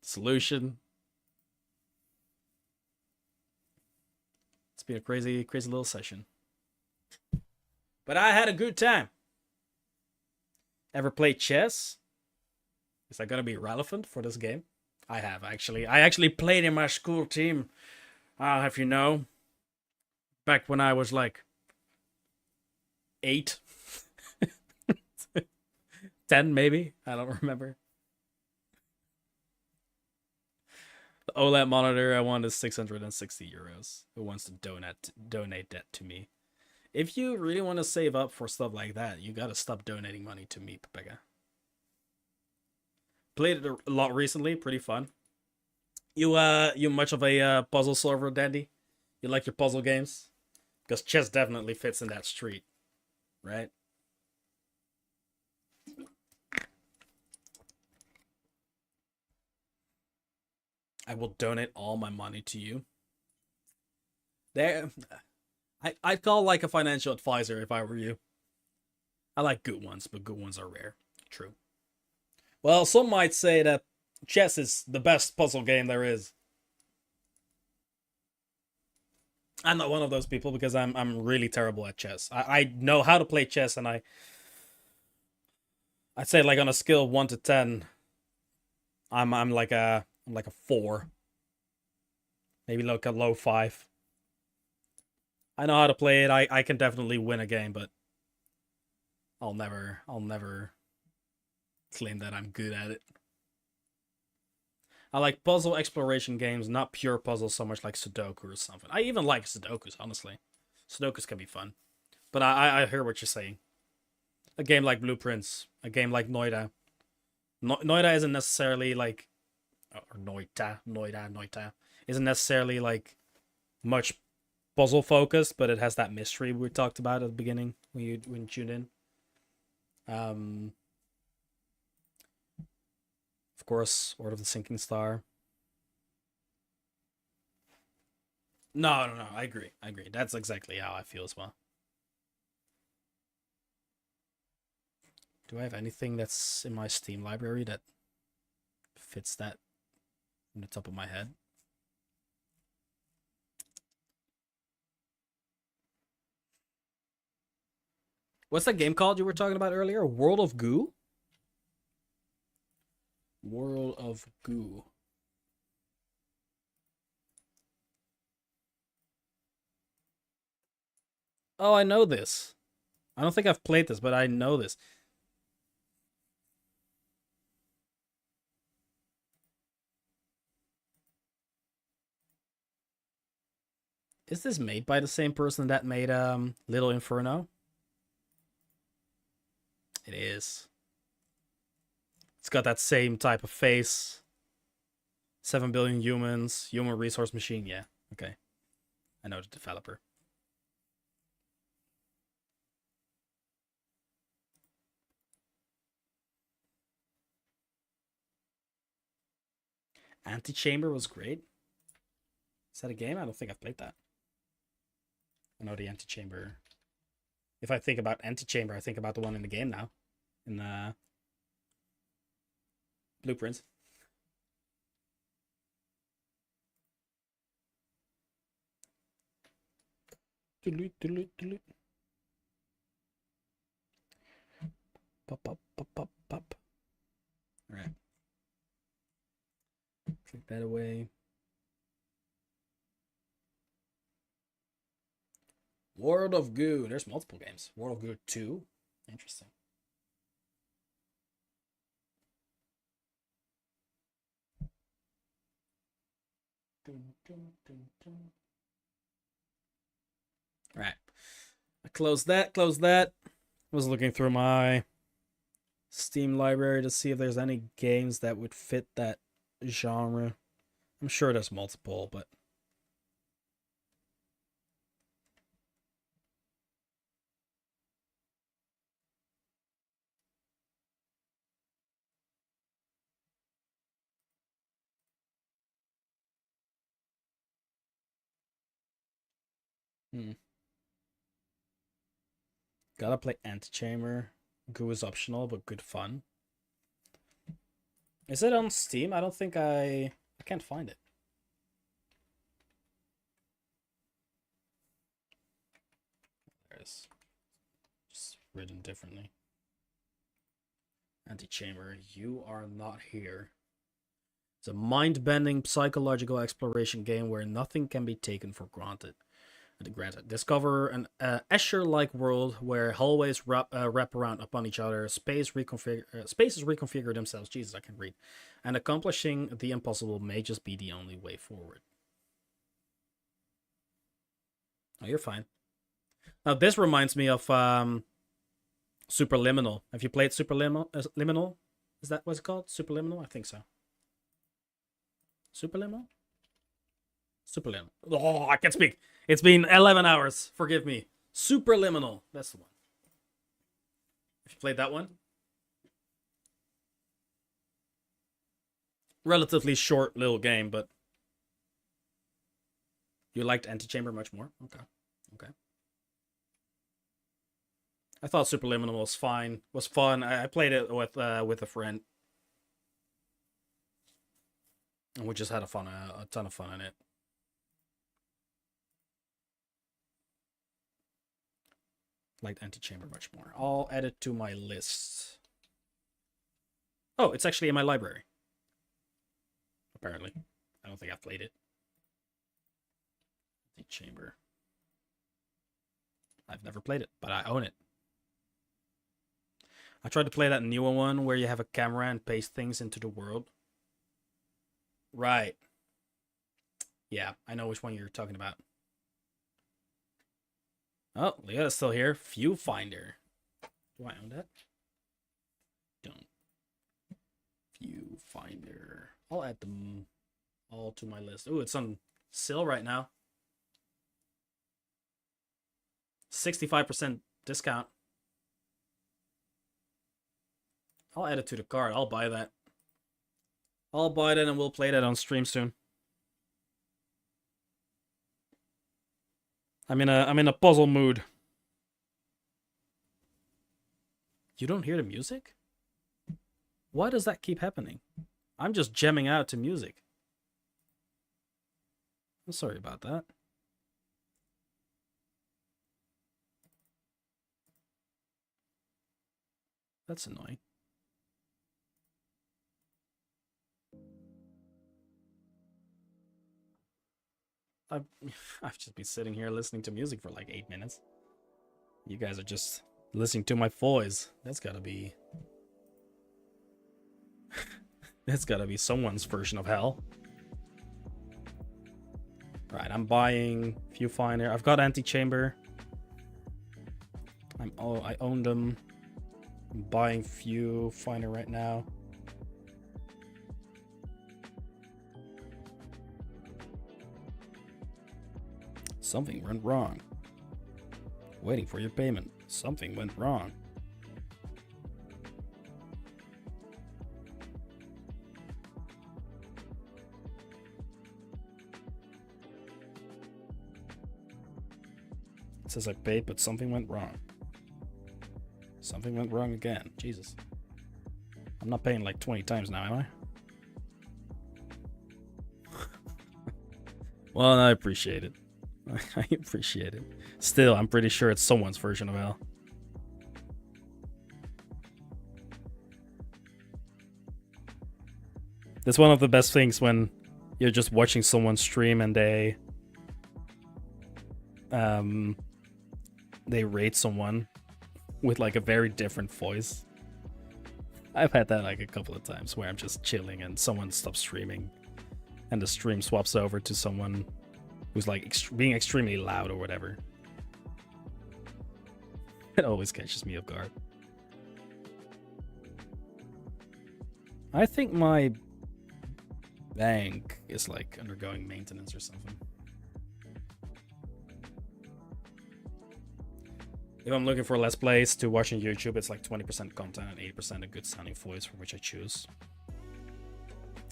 solution. It's been a crazy little session. But I had a good time. Ever played chess? Is that gonna be relevant for this game? I have actually. I actually played in my school team. If you know, back when I was like 8, 10 maybe. I don't remember. The OLED monitor I want is 660 euros. Who wants to donate that to me? If you really want to save up for stuff like that, you gotta stop donating money to me, Pepega. Played it a lot recently, pretty fun. You much of a puzzle solver, Dandy? You like your puzzle games? Because chess definitely fits in that street, right? I will donate all my money to you. I'd call like a financial advisor if I were you. I like good ones, but good ones are rare. True. Well, some might say that chess is the best puzzle game there is. I'm not one of those people because I'm really terrible at chess. I know how to play chess, and I'd say like on a scale of 1 to 10, I'm like a 4, maybe like a low 5. I know how to play it. I can definitely win a game, but I'll never claim that I'm good at it. I like puzzle exploration games, not pure puzzles so much like Sudoku or something. I even like Sudokus, honestly. Sudokus can be fun. But I hear what you're saying. A game like Blueprints, a game like Noida. Noida isn't necessarily like... Or Noita. Isn't necessarily like much puzzle focused, but it has that mystery we talked about at the beginning when you tuned in. Of course, Order of the Sinking Star. No, I agree. That's exactly how I feel as well. Do I have anything that's in my Steam library that fits that from the top of my head? What's that game called you were talking about earlier? World of Goo? World of Goo. Oh, I know this. I don't think I've played this, but I know this. Is this made by the same person that made Little Inferno? It is. It's got that same type of face. 7 billion humans, human resource machine. Yeah, okay. I know the developer. Antichamber was great. Is that a game? I don't think I've played that. I know the Antichamber. If I think about Antichamber, I think about the one in the game now. In Blueprints. Pop, pop, pop, pop, pop. Alright. Click that away. World of Goo. There's multiple games. World of Goo 2. Interesting. Alright. I closed that. Was looking through my Steam library to see if there's any games that would fit that genre. I'm sure there's multiple, but gotta play Antichamber. Goo is optional, but good fun. Is it on Steam? I don't think I can't find it. There's just written differently. Antichamber, you are not here. It's a mind-bending psychological exploration game where nothing can be taken for granted. Discover an Escher-like world where hallways wrap around upon each other, spaces reconfigure themselves. Jesus, I can read. And accomplishing the impossible may just be the only way forward. Oh, you're fine. Now, this reminds me of Superliminal. Have you played Superliminal? Is that what's it called? Superliminal? I think so. Superliminal? Superliminal. Oh, I can't speak. It's been 11 hours. Forgive me. Superliminal. That's the one. If you played that one. Relatively short little game, but you liked Antichamber much more? Okay. Okay. I thought Superliminal was fine. Was fun. I played it with a friend. And we just had a ton of fun in it. Liked Antichamber much more. I'll add it to my list. Oh, it's actually in my library. Apparently. I don't think I've played it. Antichamber. I've never played it, but I own it. I tried to play that newer one where you have a camera and paste things into the world. Right. Yeah, I know which one you're talking about. Oh, Leota's still here. Viewfinder. Do I own that? Don't. Viewfinder. I'll add them all to my list. Ooh, it's on sale right now. 65% discount. I'll add it to the cart. I'll buy that. I'll buy that and we'll play that on stream soon. I'm in a puzzle mood. You don't hear the music? Why does that keep happening? I'm just jamming out to music. I'm sorry about that. That's annoying. I've just been sitting here listening to music for like 8 minutes. You guys are just listening to my voice. That's gotta be... That's gotta be someone's version of hell. Right, I'm buying Viewfinder. I've got Anti-Chamber. I own them. I'm buying Viewfinder right now. Something went wrong. Waiting for your payment. Something went wrong. It says I paid, but something went wrong. Something went wrong again. Jesus. I'm not paying like 20 times now, am I? Well, I appreciate it. I appreciate it. Still, I'm pretty sure it's someone's version of hell. That's one of the best things when you're just watching someone stream and they rate someone with like a very different voice. I've had that like a couple of times where I'm just chilling and someone stops streaming and the stream swaps over to someone who's like being extremely loud or whatever. It always catches me off guard. I think my bank is like undergoing maintenance or something. If I'm looking for less plays to watch on YouTube, it's like 20% content and 80% a good sounding voice for which I choose.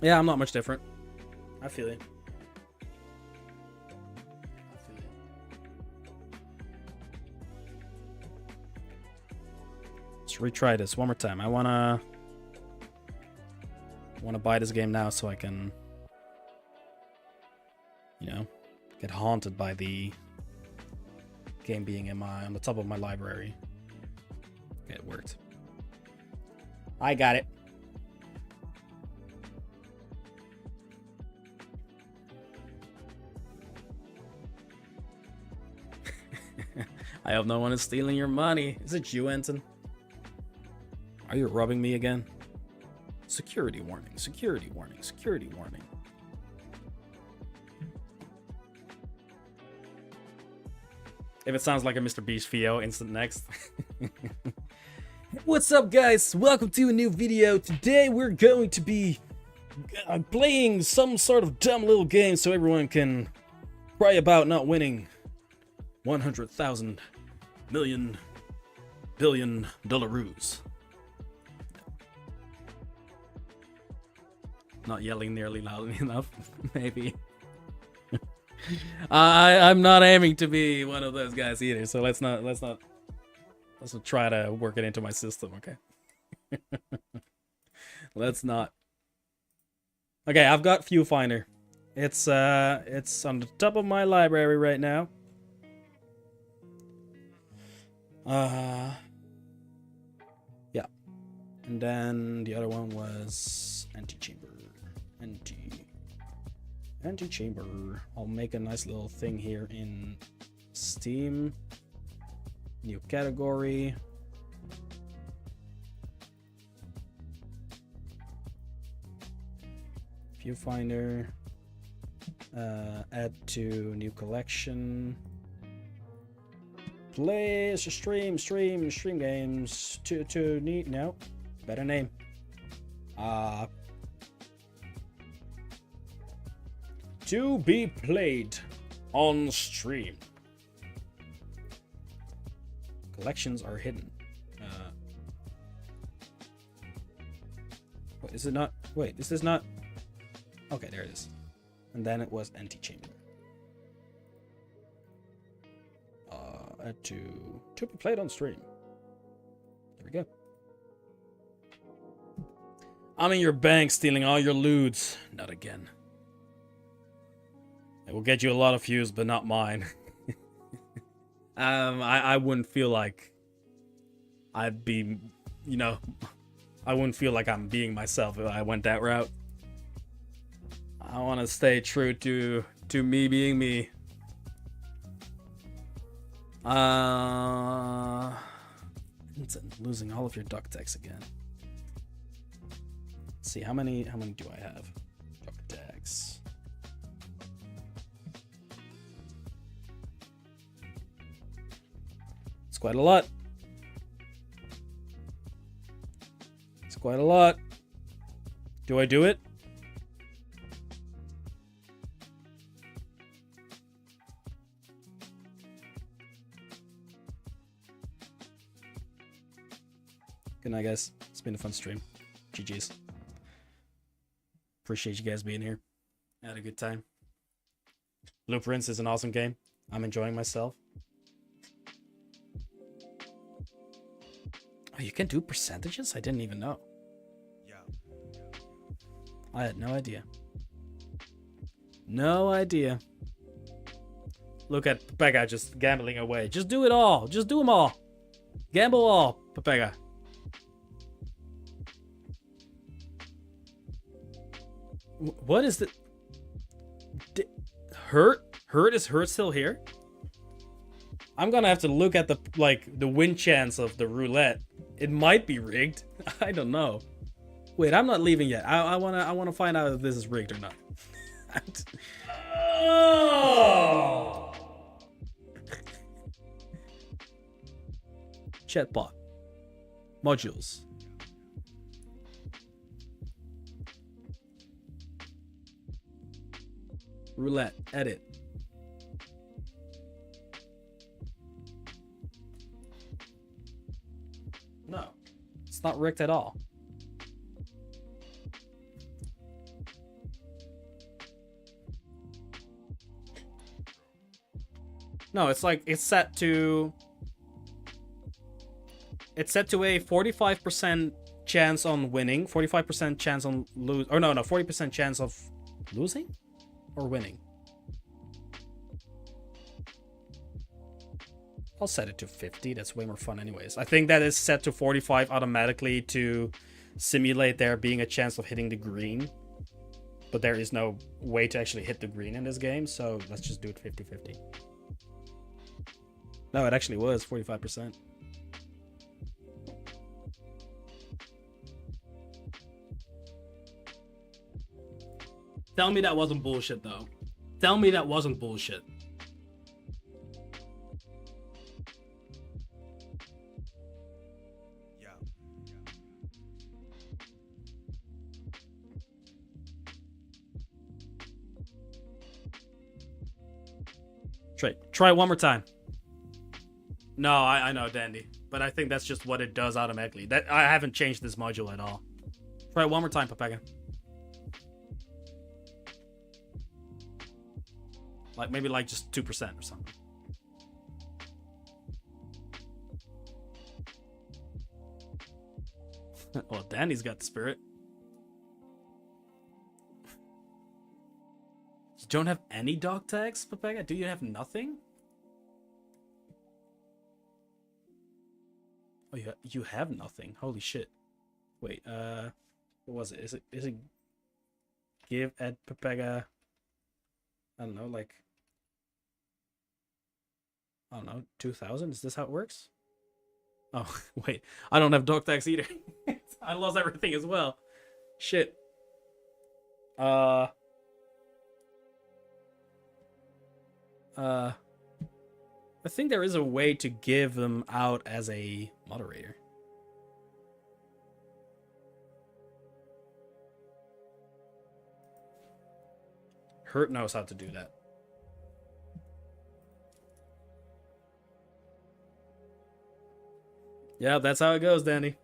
Yeah, I'm not much different. I feel it. Let's retry this one more time. I wanna buy this game now so I can, you know, get haunted by the game being on the top of my library. Okay, it worked. I got it. I hope no one is stealing your money. Is it you, Anton? Are you robbing me again? Security warning, security warning, security warning. If it sounds like a Mr. Beast VO, instant next. What's up, guys? Welcome to a new video. Today we're going to be playing some sort of dumb little game so everyone can cry about not winning 100,000 million billion dollaroos. Not yelling nearly loudly enough, maybe. I'm not aiming to be one of those guys either, so let's not try to work it into my system, okay? Let's not. Okay, I've got Viewfinder. It's on the top of my library right now. Yeah. And then the other one was Anti-Chamber. Anti-Chamber. I'll make a nice little thing here in Steam. New category. Viewfinder. Add to new collection. Play stream games to need no better name. To be played on stream. Collections are hidden. Wait, is it not? Wait, is this not? Okay, there it is. And then it was Anti-Chamber. To be played on stream. There we go. I'm in your bank stealing all your loot. Not again. It will get you a lot of views, but not mine. I wouldn't feel like I'd be, you know, I wouldn't feel like I'm being myself if I went that route. I want to stay true to me being me. Losing all of your duck tags again. Let's see, how many do I have? Duck tags. It's quite a lot. It's quite a lot. Do I do it? Good night, guys. It's been a fun stream. GG's. Appreciate you guys being here. I had a good time. Blueprints is an awesome game. I'm enjoying myself. Oh, you can do percentages? I didn't even know. Yeah. I had no idea. No idea. Look at Pepega just gambling away. Just do it all. Just do them all. Gamble all, Pepega. What is the... Hurt? Is Hurt still here? I'm gonna have to look at the, like, the win chance of the roulette. It might be rigged. I don't know. Wait, I'm not leaving yet. I wanna find out if this is rigged or not. Oh! Chatbot. Modules. Roulette. Edit. No. It's not rigged at all. No, it's like it's set to a 45% chance on winning, 45% chance on lose, or no, 40% chance of losing or winning. I'll set it to 50. That's way more fun anyways. I think that is set to 45 automatically to simulate there being a chance of hitting the green. But there is no way to actually hit the green in this game, so let's just do it 50-50. No, it actually was 45%. Tell me that wasn't bullshit, though. Tell me that wasn't bullshit. Yeah. Try it one more time. No, I know, Dandy. But I think that's just what it does automatically. That I haven't changed this module at all. Try it one more time, Pepega. Like, maybe like just 2% or something. Well, Danny's got the spirit. You don't have any dog tags, Pepega? Do you have nothing? Oh, you have nothing. Holy shit. Wait, what was it? Is it give at Pepega? I don't know, like, I don't know, 2,000? Is this how it works? Oh, wait, I don't have dog tags either. I lost everything as well. Shit. I think there is a way to give them out as a moderator. Hurt knows how to do that. Yeah, that's how it goes, Danny.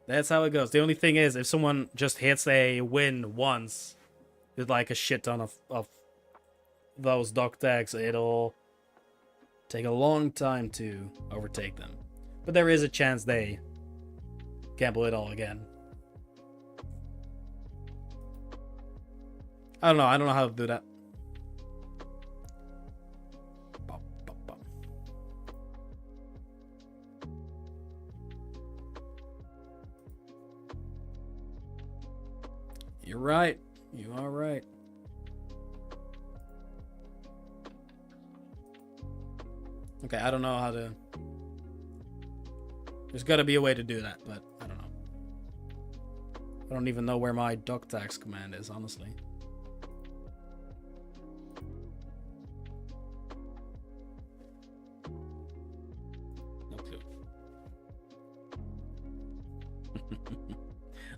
That's how it goes. The only thing is, if someone just hits a win once with like a shit ton of those dog tags, it'll take a long time to overtake them. But there is a chance they gamble it all again. I don't know how to do that. Bop, bop, bop. You're right. You are right. Okay, I don't know how to... There's got to be a way to do that, but I don't know. I don't even know where my dog tags command is, honestly.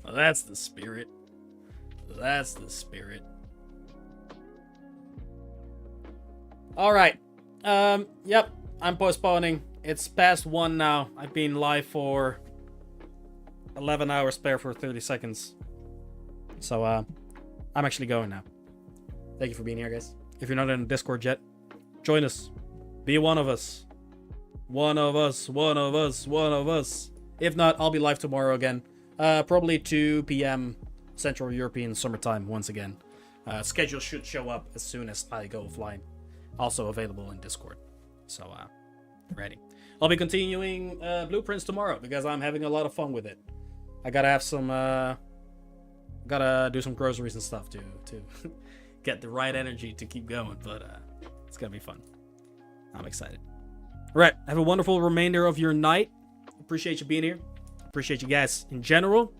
Well, that's the spirit. That's the spirit. All right. Yep. I'm postponing. It's past 1 now. I've been live for 11 hours, spare for 30 seconds. So, I'm actually going now. Thank you for being here, guys. If you're not in the Discord yet, join us. Be one of us. One of us, one of us, one of us. If not, I'll be live tomorrow again. Probably 2 p.m. Central European summertime once again. Schedule should show up as soon as I go offline. Also available in Discord. So, ready. I'll be continuing Blueprints tomorrow because I'm having a lot of fun with it. I gotta have some, gotta do some groceries and stuff to get the right energy to keep going. But it's gonna be fun. I'm excited. All right, have a wonderful remainder of your night. Appreciate you being here. Appreciate you guys in general.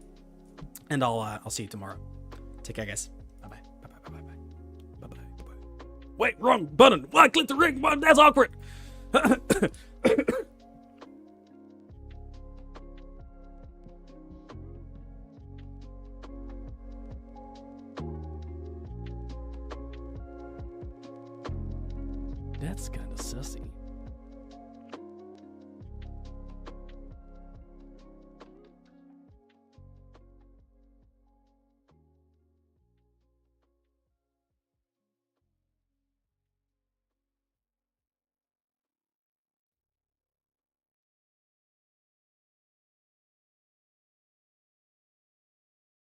And I'll see you tomorrow. Take care, guys. Bye-bye. Bye-bye. Bye-bye. Bye-bye. Bye-bye. Wait, wrong button. Why click the ring button? That's awkward. That's kind of sussy.